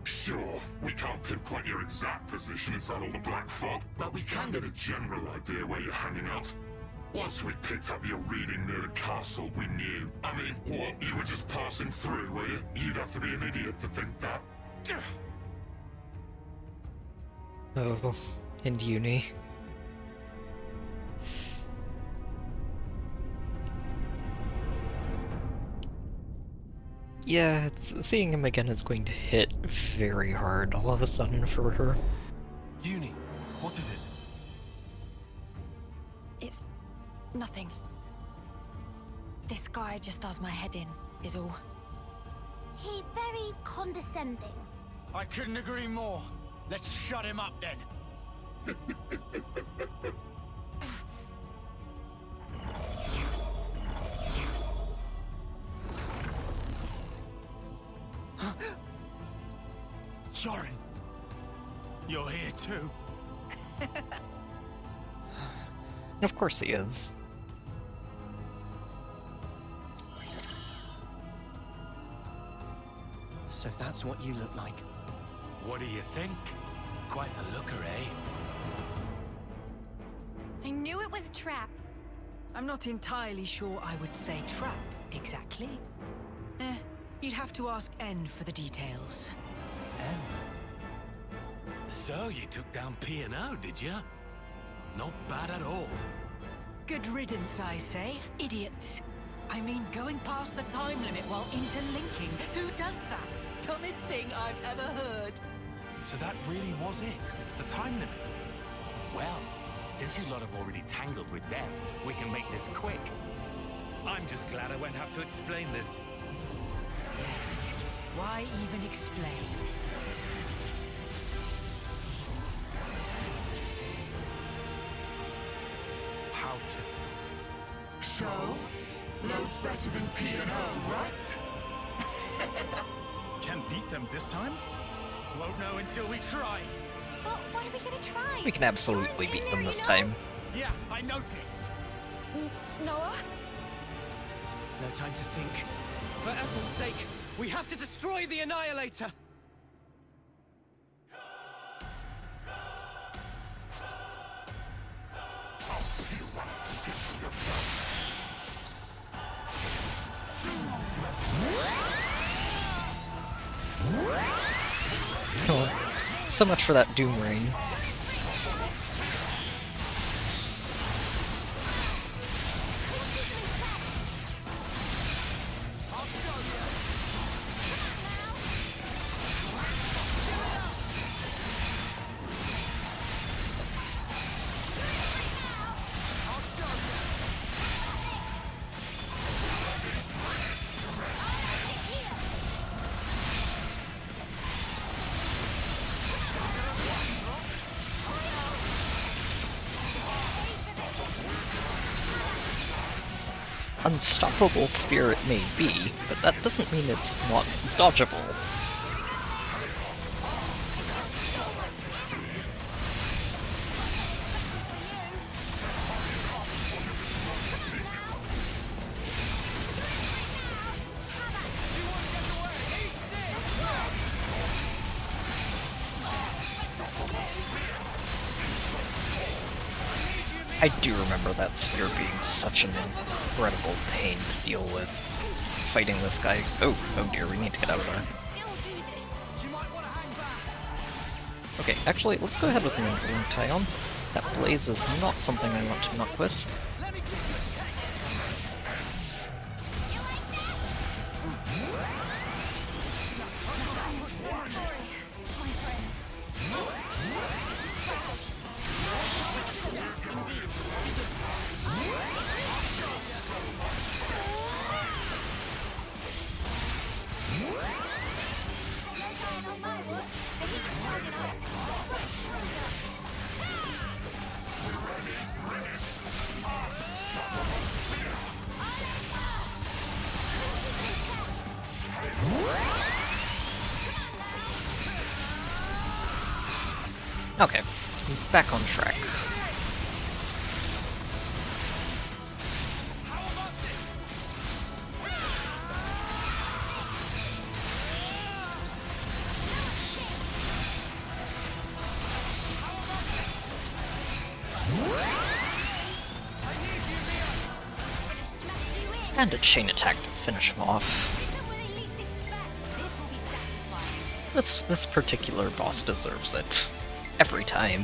Sure, we can't pinpoint your exact position inside all the black fog, but we can get a general idea where you're hanging out. Once we picked up your reading near the castle, we knew. I mean, what? You were just passing through, were you? You'd have to be an idiot to think that. Oh, in uni. Yeah, seeing him again is going to hit very hard all of a sudden for her. Uni, what is it? It's nothing. This guy just does my head in, is all. He very condescending. I couldn't agree more. Let's shut him up then. Yorin, you're here too. Of course he is. So that's what you look like. What do you think? Quite the looker, eh? I knew it was a trap. I'm not entirely sure I would say trap, exactly. You'd have to ask N for the details. So you took down P&O, did you? Not bad at all. Good riddance, I say. Idiots. I mean, going past the time limit while interlinking. Who does that? Dumbest thing I've ever heard. So that really was it? The time limit? Well, since you lot have already tangled with them, we can make this quick. I'm just glad I won't have to explain this. Yes. Why even explain? How to... So, loads better than P&O, right? Can beat them this time? Won't know until we try. Well, what are we gonna try? We can absolutely beat them this time. Yeah, I noticed. Noah? No time to think. For Ethel's sake, we have to destroy the Annihilator! Oh, so much for that Doom Ring. Unstoppable Spirit may be, but that doesn't mean it's not dodgeable. I do remember that spear being such an incredible pain to deal with. Fighting this guy. Oh dear, we need to get out of there. Okay, actually, let's go ahead with an Influence Tyon. That blaze is not something I want to muck with. Okay, back on track. And a chain attack to finish him off. This particular boss deserves it. Every time.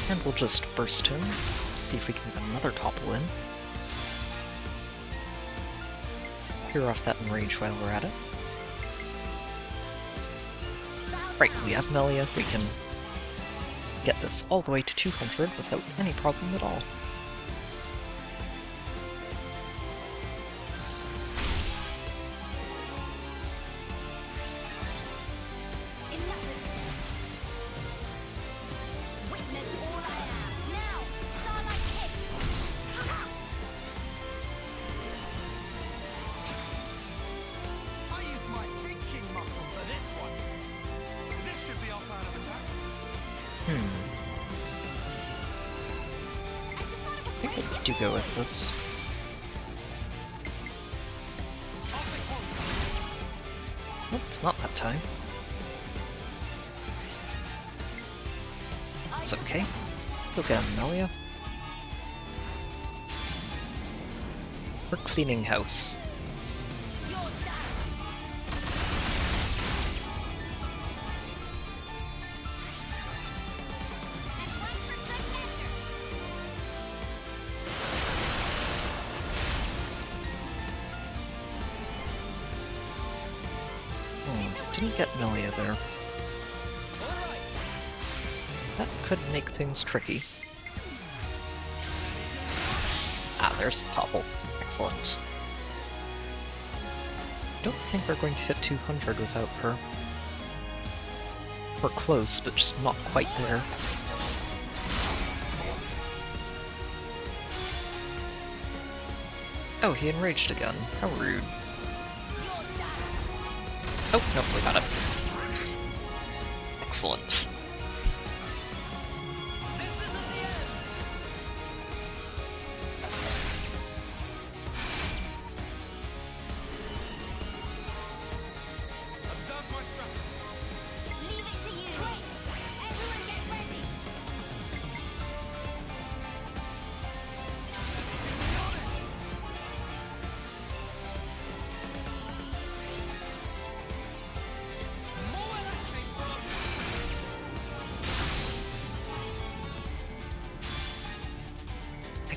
And we'll just burst him, see if we can get another topple in. Clear off that enrage while we're at it. Right, we have Melia, we can get this all the way to 200 without any problem at all. I think I do go with this. Nope, not that time. It's okay. Go get Melia. We're cleaning house. Didn't get Melia there. That could make things tricky. Ah, there's the topple. Excellent. Don't think we're going to hit 200 without her. We're close, but just not quite there. Oh, he enraged again. How rude. Oh, no, we got it. Excellent.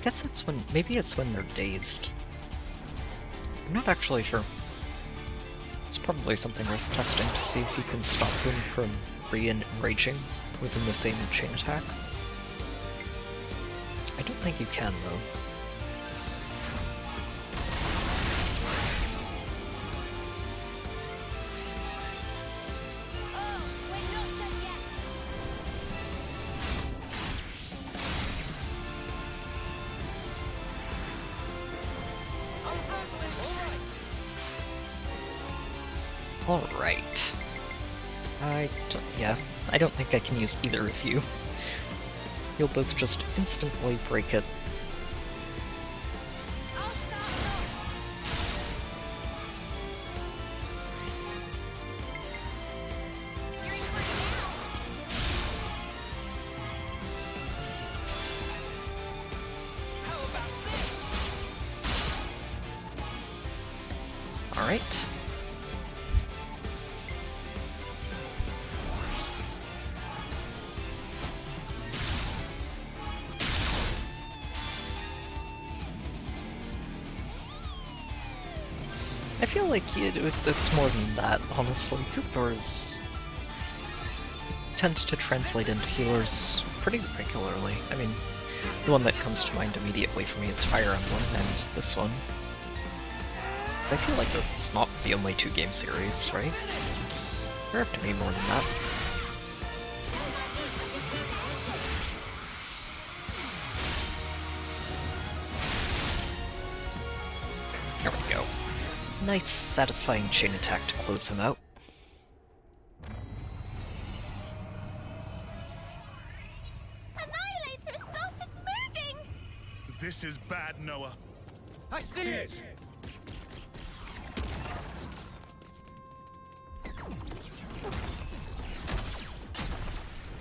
guess it's when, maybe it's when they're dazed. I'm not actually sure. It's probably something worth testing to see if you can stop them from re-enraging within the same chain attack. I don't think you can, though. Alright. I don't think I can use either of you. You'll both just instantly break it. Alright. I feel like it's more than that, honestly. Troubadours tend to translate into healers pretty regularly. I mean, the one that comes to mind immediately for me is Fire Emblem, and this one. I feel like it's not the only two game series, right? There have to be more than that. There we go. Nice, satisfying chain attack to close him out. Annihilator started moving! This is bad, Noah. I see it!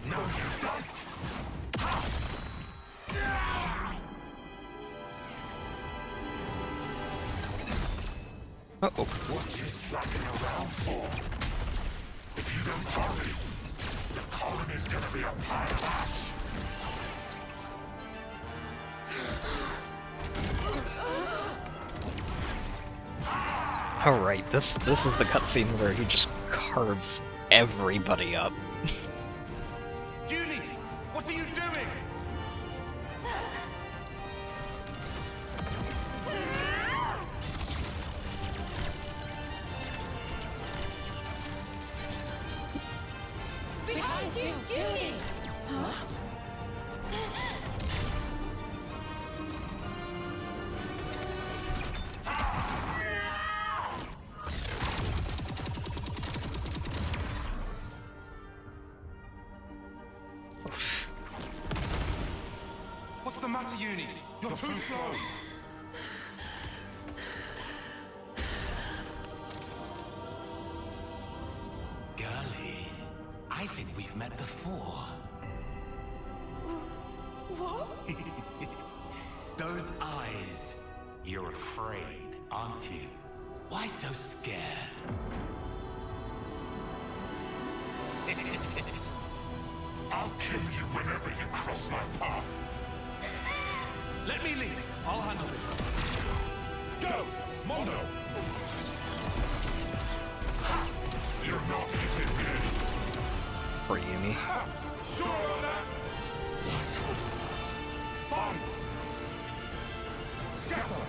No, you don't! Uh-oh. What you slacking around for? If you don't hurry, the colony's gonna be a pile of ash. Alright, this is the cutscene where he just carves everybody up. Junie, what are you doing? Behind you, Junie! Huh? What's the matter, Uni? You're too slow. Girlie, I think we've met before. What? Those eyes. You're afraid, aren't you? Why so scared? I'll kill you whenever you cross my path. Let me lead. I'll handle this. Go, Mondo. You're not hitting me. Poor Yumi. Sure on that. What? Fine. Scatter.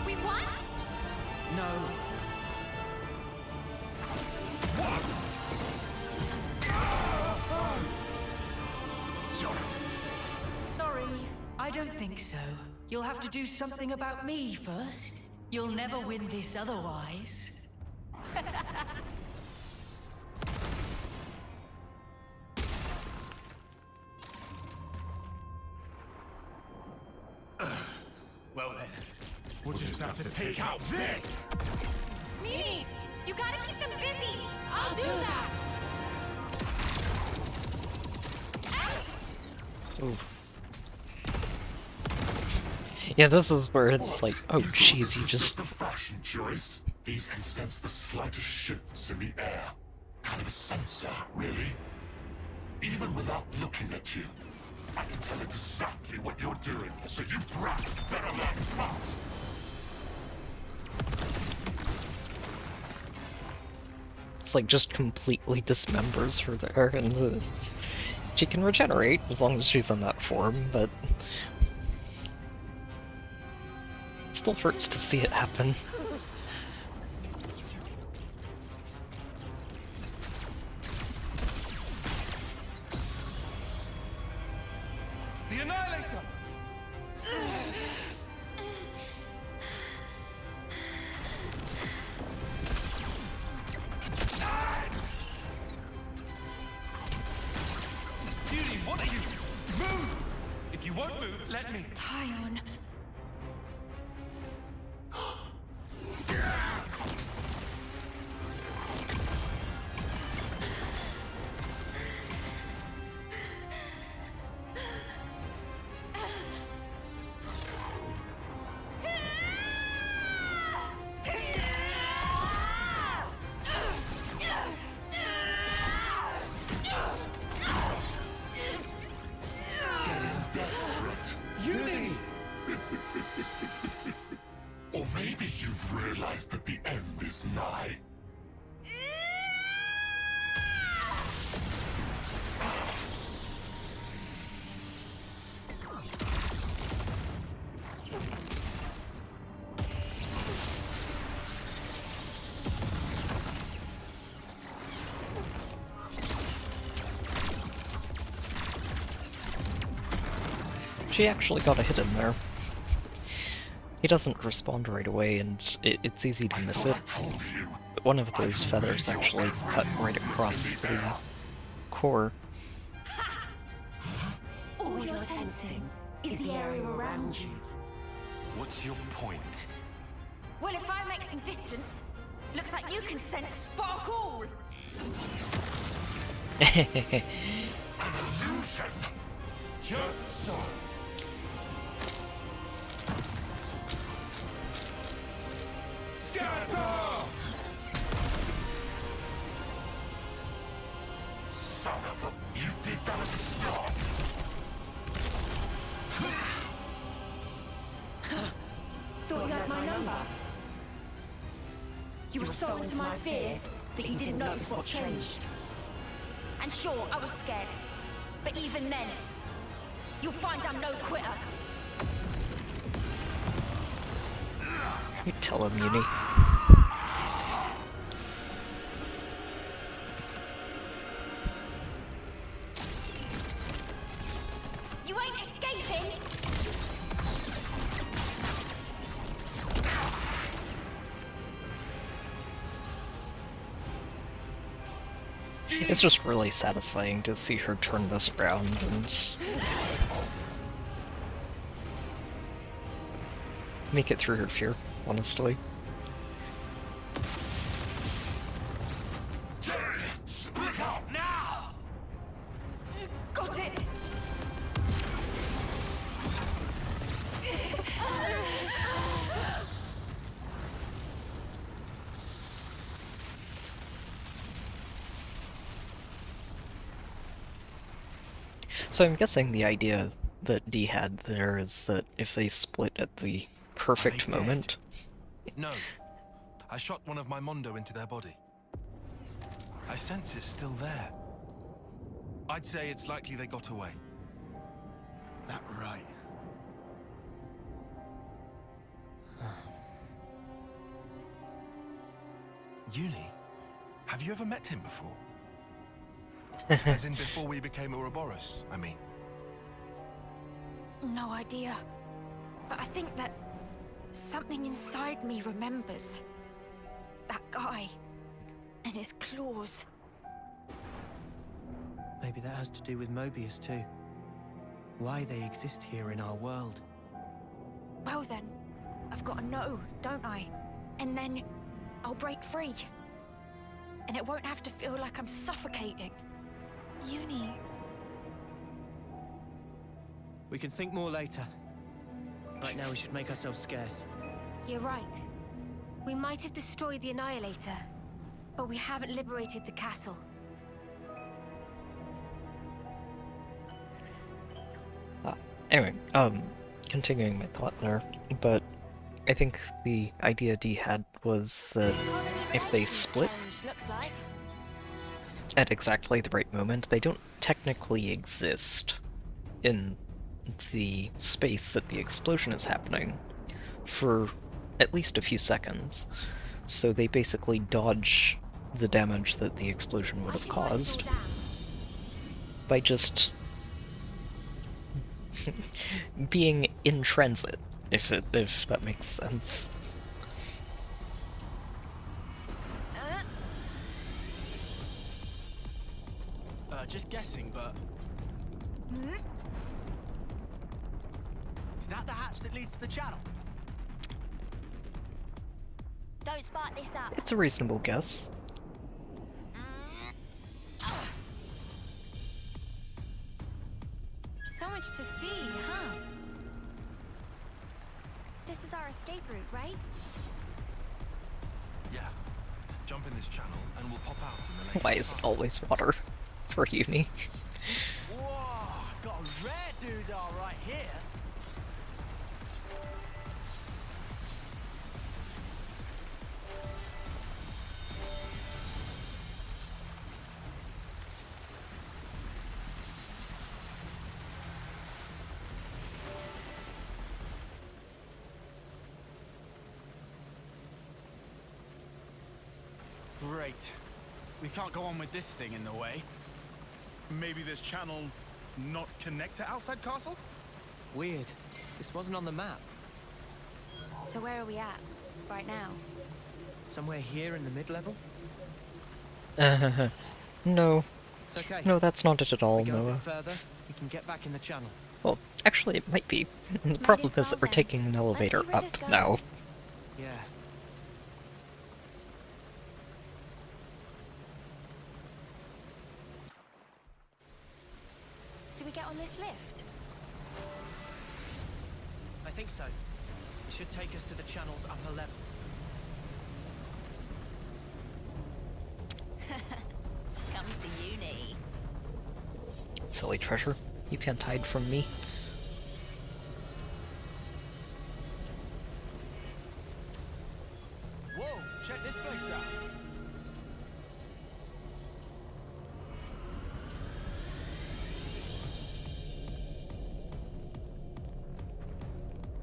We won? No. Sorry, I don't think so. You'll have to do something about me first. You'll never win this otherwise. Well then, we'll just have to take out this! Mimi, you gotta keep them busy! I'll do that! Oof. Yeah, this is where it's like, oh jeez, you just... a fashion choice. These can sense the slightest shifts in the air. Kind of a sensor, really. Even without looking at you, I can tell exactly what you're doing, so you brats better learn fast. It's like just completely dismembers her there, and she can regenerate as long as she's in that form, but it still hurts to see it happen. The Annihilator! Beauty, what are you? Move! If you won't move, let me. Tyon. Or maybe you've realized that the end is nigh. She actually got a hit in there. He doesn't respond right away, and it's easy to miss it. But one of those feathers actually cut right across the core. All you're sensing is the area around you. What's your point? Well, if I make some distance, looks like you can sense sparkle. An illusion! Just so. Son of a... You did that at the start! Thought you had my number. You were so into my fear that you didn't notice what changed. And sure, I was scared. But even then, you'll find I'm no quitter. You tell him, Uni. You ain't escaping! It's just really satisfying to see her turn this around and make it through her fear, honestly. Split up now! Got it! So I'm guessing the idea that Dee had there is that if they split at the perfect moment... No. I shot one of my Mondo into their body. I sense it's still there. I'd say it's likely they got away. That right. Uni? Have you ever met him before? As in before we became Ouroboros, I mean. No idea. But I think that something inside me remembers. That guy. And his claws. Maybe that has to do with Mobius too. Why they exist here in our world. Well then, I've got to know, don't I? And then I'll break free. And it won't have to feel like I'm suffocating. Uni. We can think more later. Right now we should make ourselves scarce. You're right. We might have destroyed the Annihilator, but we haven't liberated the castle. Anyway, continuing my thought there, but I think the idea Dee had was that if they split at exactly the right moment, they don't technically exist in the space that the explosion is happening for at least a few seconds. So they basically dodge the damage that the explosion would have caused by just being in transit, if that makes sense. Just guessing, but is that the hatch that leads to the channel? Don't spark this up. It's a reasonable guess. So much to see, huh? This is our escape route, right? Yeah. Jump in this channel and we'll pop out in the lake. Why is it always water for uni? Whoa, got a rare doodah right here. Great. We can't go on with this thing in the way. Maybe this channel not connect to outside castle? Weird. This wasn't on the map. So where are we at right now? Somewhere here in the mid-level? No. It's okay. No, that's not it at all, We go a Noah. bit further, we can get back in the channel. Well, actually it might be. The problem is that we're taking an elevator up now. Yeah. Do we get on this lift? I think so. It should take us to the channel's upper level. Come to uni. Silly treasure. You can't hide from me. Whoa, check this place out.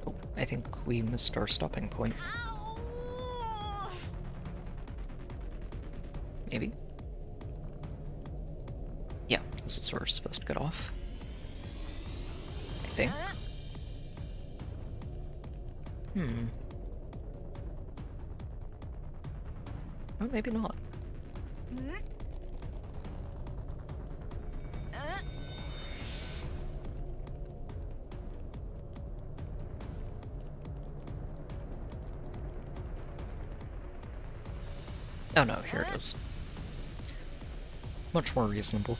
Oh, I think we missed our stopping point. Maybe? Yeah, this is where we're supposed to get off. I think. Oh, maybe not. Oh no, here it is. Much more reasonable.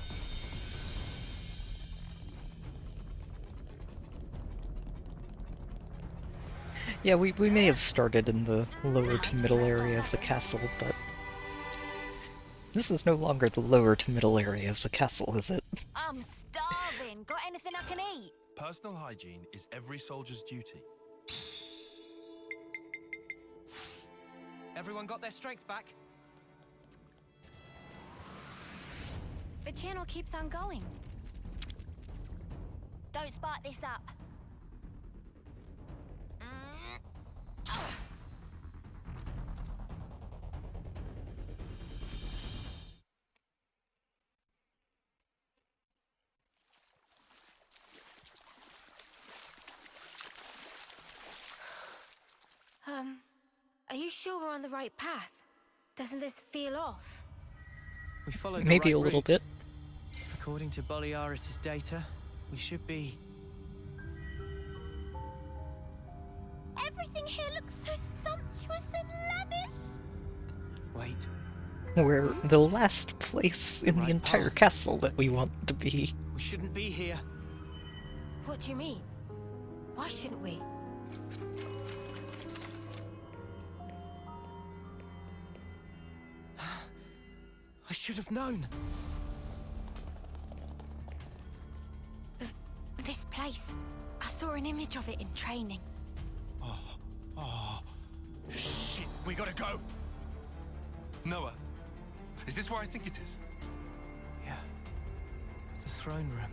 Yeah, we may have started in the lower to middle area of the castle, but this is no longer the lower to middle area of the castle, is it? I'm starving. Got anything I can eat? Personal hygiene is every soldier's duty. Everyone got their strength back? The channel keeps on going. Don't spark this up. Are you sure we're on the right path? Doesn't this feel off? We followed the Maybe right a little route. bit. According to Boliaris' data, we should be... Everything here looks so sumptuous and lavish. Wait. We're the last place in the entire castle that we want to be. We shouldn't be here. What do you mean? Why shouldn't we? I should have known. This place. an image of it in training. Oh, shit, we gotta go. Noah, is this where I think it is? Yeah. The throne room.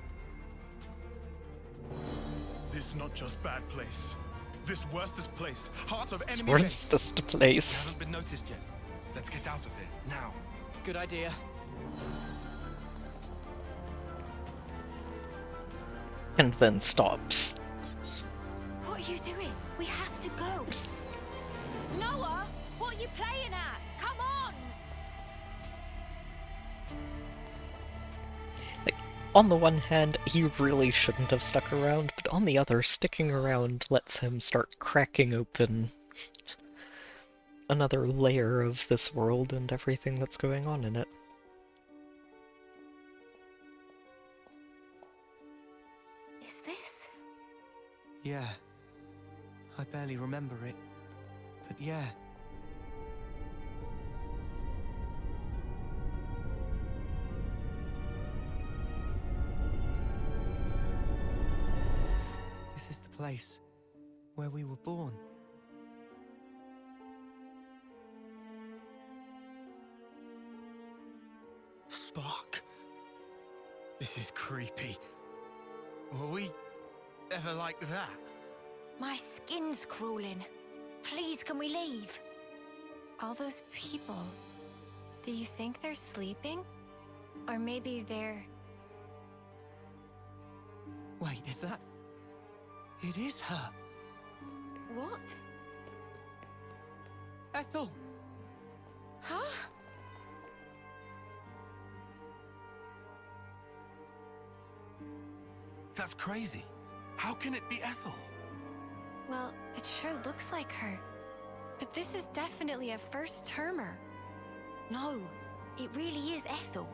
This is not just bad place. This worstest place. Heart of enemy Worstest We place. haven't been noticed yet. Let's get out of here, now. Good idea. And then stops. What are you doing? We have to go. Noah, what are you playing at? Come on! On the one hand, he really shouldn't have stuck around, but on the other, sticking around lets him start cracking open another layer of this world and everything that's going on in it. Is this? Yeah. I barely remember it. But yeah. This is the place where we were born. Spark. This is creepy. Were we ever like that? My skin's crawling. Please, can we leave? All those people. Do you think they're sleeping? Or maybe they're... Wait, is that... It is her. What? Ethel! Huh? That's crazy. How can it be Ethel? Well, it sure looks like her. But this is definitely a first-termer. No, it really is Ethel.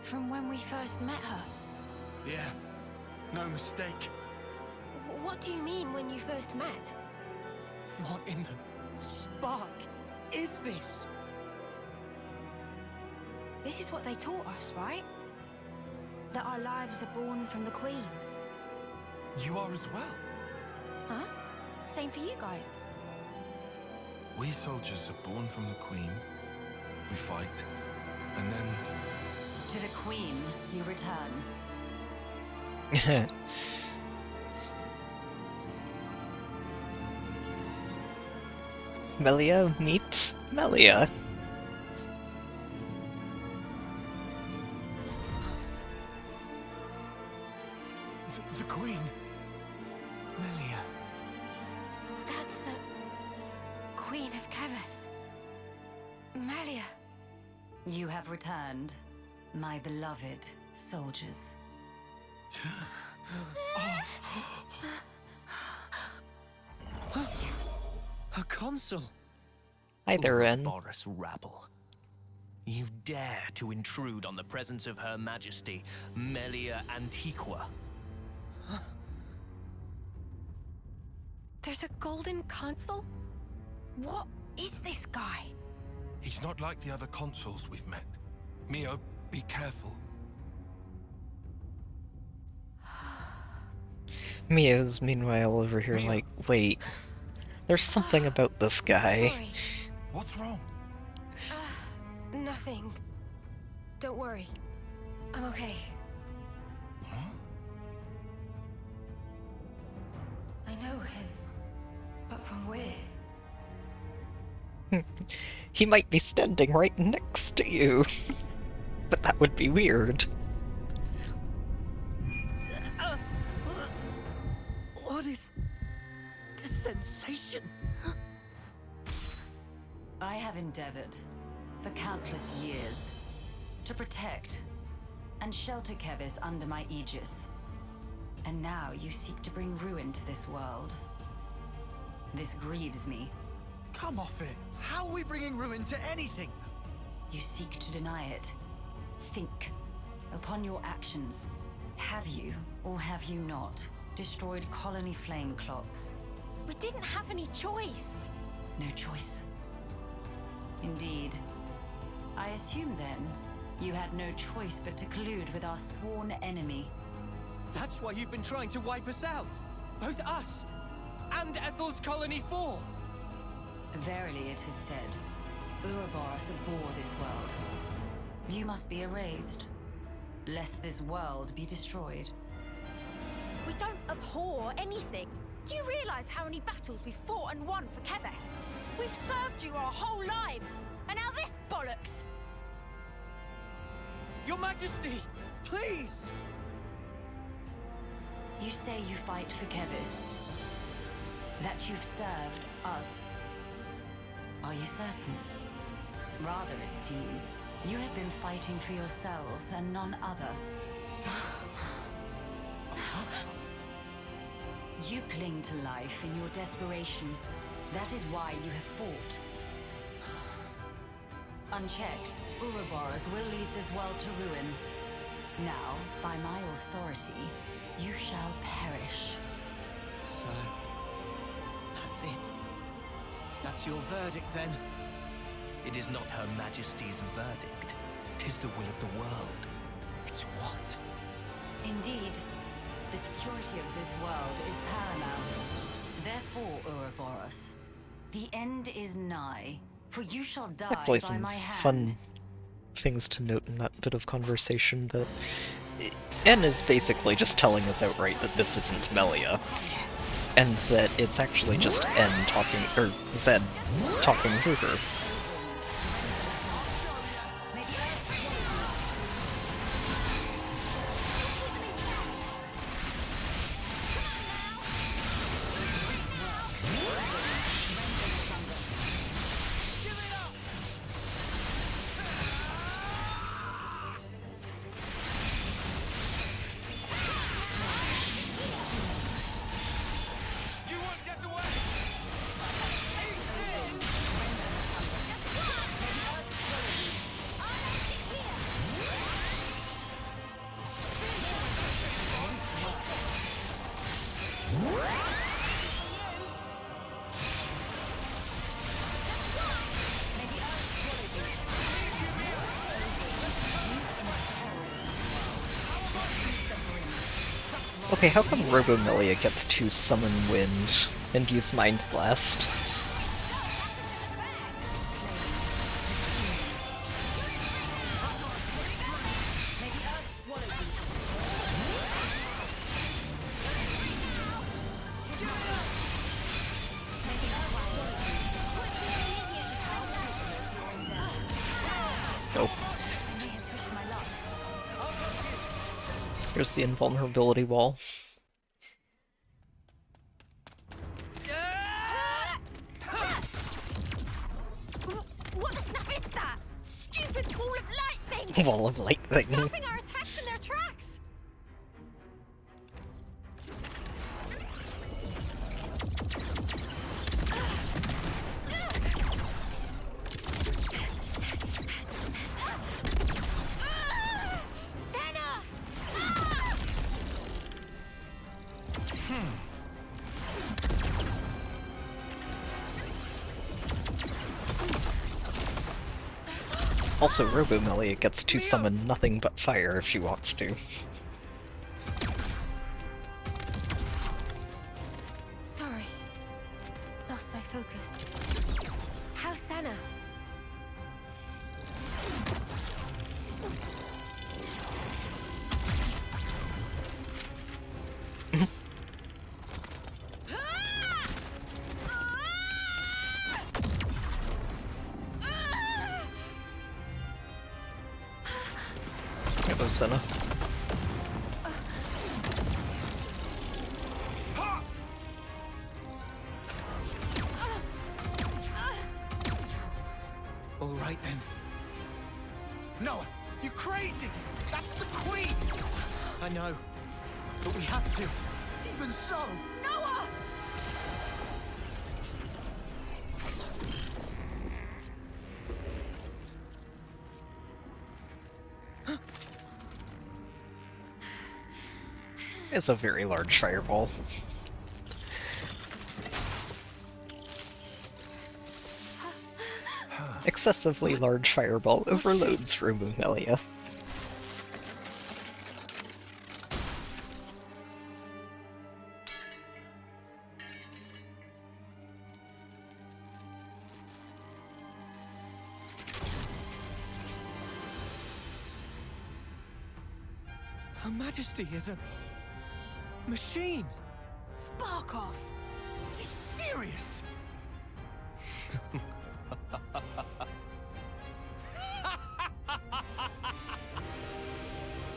From when we first met her. Yeah, no mistake. What do you mean when you first met? What in the spark is this? This is what they taught us, right? That our lives are born from the Queen. You are as well. Huh? Same for you guys. We soldiers are born from the Queen. We fight, and then... To the Queen, you return. Melia, meet Melia. The Queen. Melia. That's the Queen of Keves. Melia. You have returned, my beloved soldiers. A consul. Hi there, Ren. Boris rabble. You dare to intrude on the presence of Her Majesty, Melia Antiqua. There's a golden consul? What is this guy? He's not like the other consuls we've met. Mio, be careful. Mia's meanwhile over here like, wait, there's something about this guy. Sorry. What's wrong? Nothing. Don't worry. I'm okay. Huh? I know him. But from where? He might be standing right next to you. But that would be weird. What is this sensation? I have endeavored, for countless years, to protect and shelter Keves under my aegis. And now you seek to bring ruin to this world. This grieves me. Come off it. How are we bringing ruin to anything? You seek to deny it. Think upon your actions. Have you, or have you not, destroyed colony flame clocks? We didn't have any choice. No choice. Indeed. I assume then, you had no choice but to collude with our sworn enemy. That's why you've been trying to wipe us out. Both us and Ethel's Colony 4. Verily it is said, Ouroboros abhor this world. You must be erased, lest this world be destroyed. We don't abhor anything. Do you realize how many battles we've fought and won for Keves? We've served you our whole lives, and now this bollocks! Your Majesty, please! You say you fight for Keves, that you've served us. Are you certain? Rather, it seems, you have been fighting for yourselves and none other. You cling to life in your desperation. That is why you have fought. Unchecked, Ouroboros will lead this world to ruin. Now, by my authority, you shall perish. So, that's it. That's your verdict, then? It is not Her Majesty's verdict. 'Tis the will of the world. It's what? Indeed, the security of this world is paramount. Therefore, Ouroboros, the end is nigh, for you shall die Hopefully by some my hand. fun things to note in that bit of conversation. That N is basically just telling us outright that this isn't Melia, and that it's actually just N talking, or Zed talking through her. Okay, how come Robomelia gets to summon wind and use Mind Blast? Nope. Here's the invulnerability wall. What the snap is that? Stupid ball of light thing! Wall of light thing. Stopping our attacks in their tracks! Also, Robomelia gets to summon nothing but fire if she wants to. Sorry. Lost my focus. How's Senna? Hello, Senna. All right, then. Noah, you crazy! That's the Queen! I know, but we have to. Even so! Noah! It's a very large fireball. Excessively large fireball overloads Robomelia. Her Majesty is a machine. Spark off! You serious?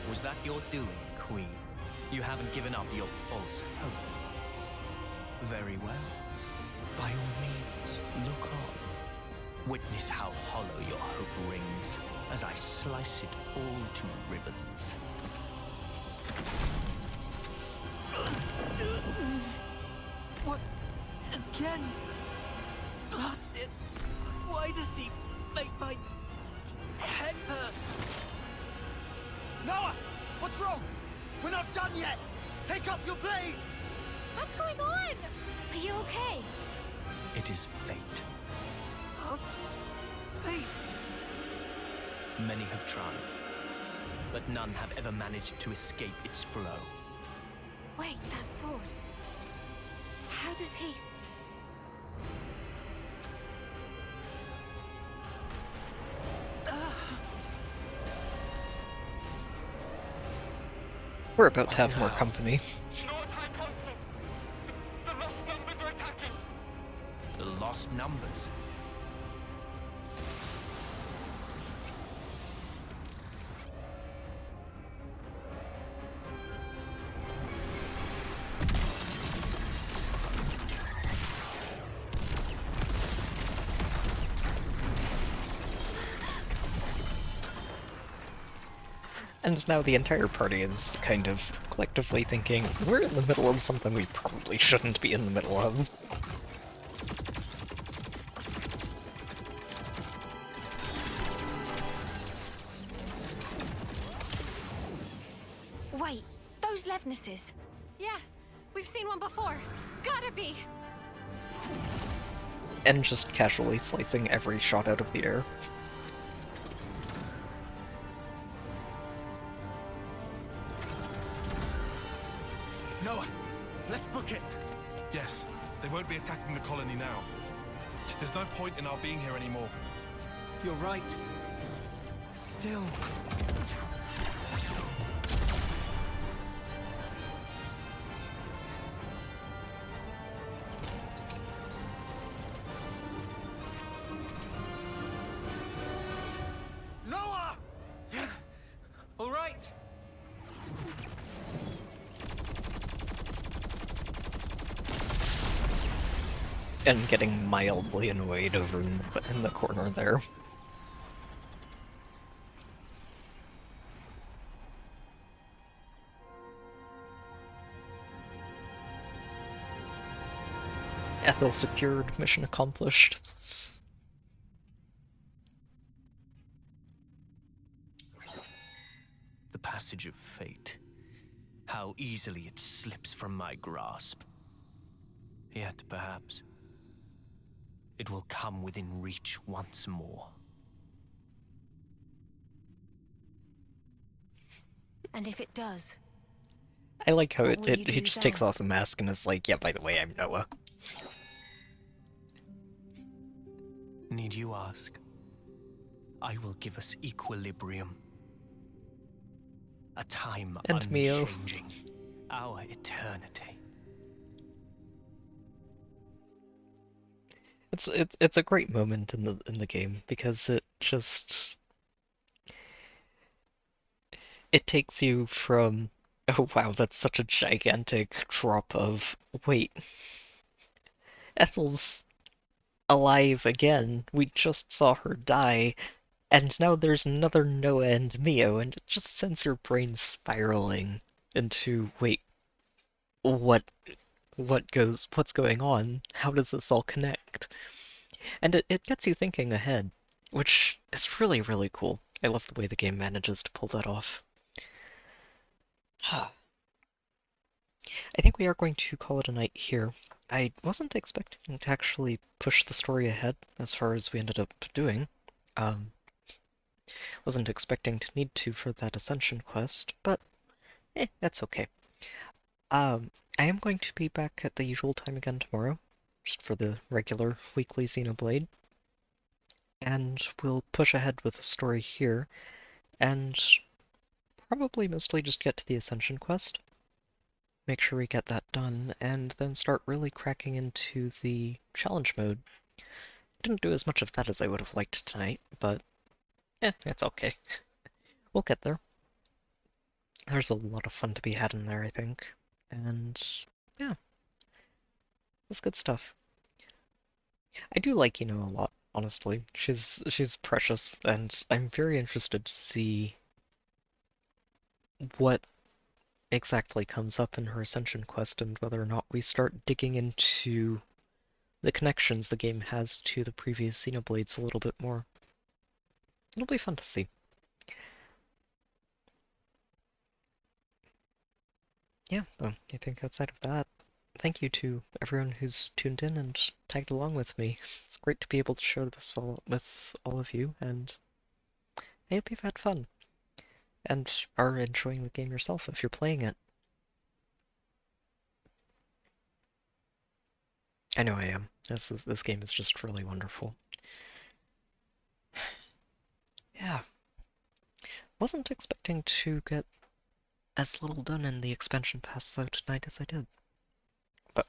Was that your doing, Queen? You haven't given up your false hope. Very well. By all means, look on. Witness how hollow your hope rings as I slice it all to ribbons. What? Again? Blasted. Why does he make my head hurt? Noah! What's wrong? We're not done yet! Take up your blade! What's going on? Are you okay? It is fate. Huh? Fate? Many have tried, but none have ever managed to escape its flow. Wait, that sword. How does he... We're about to have more company. The lost numbers are attacking! The lost numbers? And now the entire party is kind of collectively thinking, we're in the middle of something we probably shouldn't be in the middle of. Wait, those Levnesses. Yeah, we've seen one before. Gotta be. And just casually slicing every shot out of the air. Noah, let's book it. Yes, they won't be attacking the colony now. There's no point in our being here anymore. You're right. Still. Noah! All right. And getting mildly annoyed over in the corner there. Ethel secured, mission accomplished. The passage of fate. How easily it slips from my grasp. Yet, perhaps, it will come within reach once more. And if it does? I like how What will you he do just then? takes off the mask and is like, yeah, by the way, I'm Noah. Need you ask? I will give us equilibrium. A time And Mio. unchanging. Our eternity. It's a great moment in the game because it just it takes you from, oh wow, that's such a gigantic drop of, wait, Ethel's alive again, we just saw her die, and now there's another Noah and Mio, and it just sends your brain spiraling into, wait, what's going on? How does this all connect? And it gets you thinking ahead, which is really, really cool. I love the way the game manages to pull that off. I think we are going to call it a night here. I wasn't expecting to actually push the story ahead as far as we ended up doing. Wasn't expecting to need to for that Ascension quest, but that's okay. I am going to be back at the usual time again tomorrow, just for the regular weekly Xenoblade. And we'll push ahead with the story here, and probably mostly just get to the Ascension quest, make sure we get that done, and then start really cracking into the challenge mode. Didn't do as much of that as I would have liked tonight, but it's okay. We'll get there. There's a lot of fun to be had in there, I think. And yeah, it's good stuff. I do like a lot, honestly. She's precious, and I'm very interested to see what exactly comes up in her Ascension quest and whether or not we start digging into the connections the game has to the previous Xenoblades a little bit more. It'll be fun to see. Yeah, I think outside of that, thank you to everyone who's tuned in and tagged along with me. It's great to be able to share this all with all of you, and I hope you've had fun and are enjoying the game yourself if you're playing it. I know I am. This game is just really wonderful. Yeah. Wasn't expecting to get as little done in the expansion pass though tonight as I did. But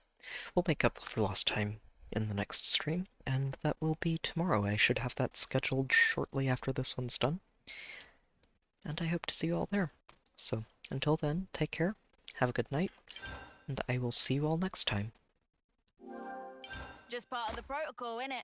we'll make up for lost time in the next stream, and that will be tomorrow. I should have that scheduled shortly after this one's done. And I hope to see you all there. So, until then, take care, have a good night, and I will see you all next time. Just part of the protocol, innit?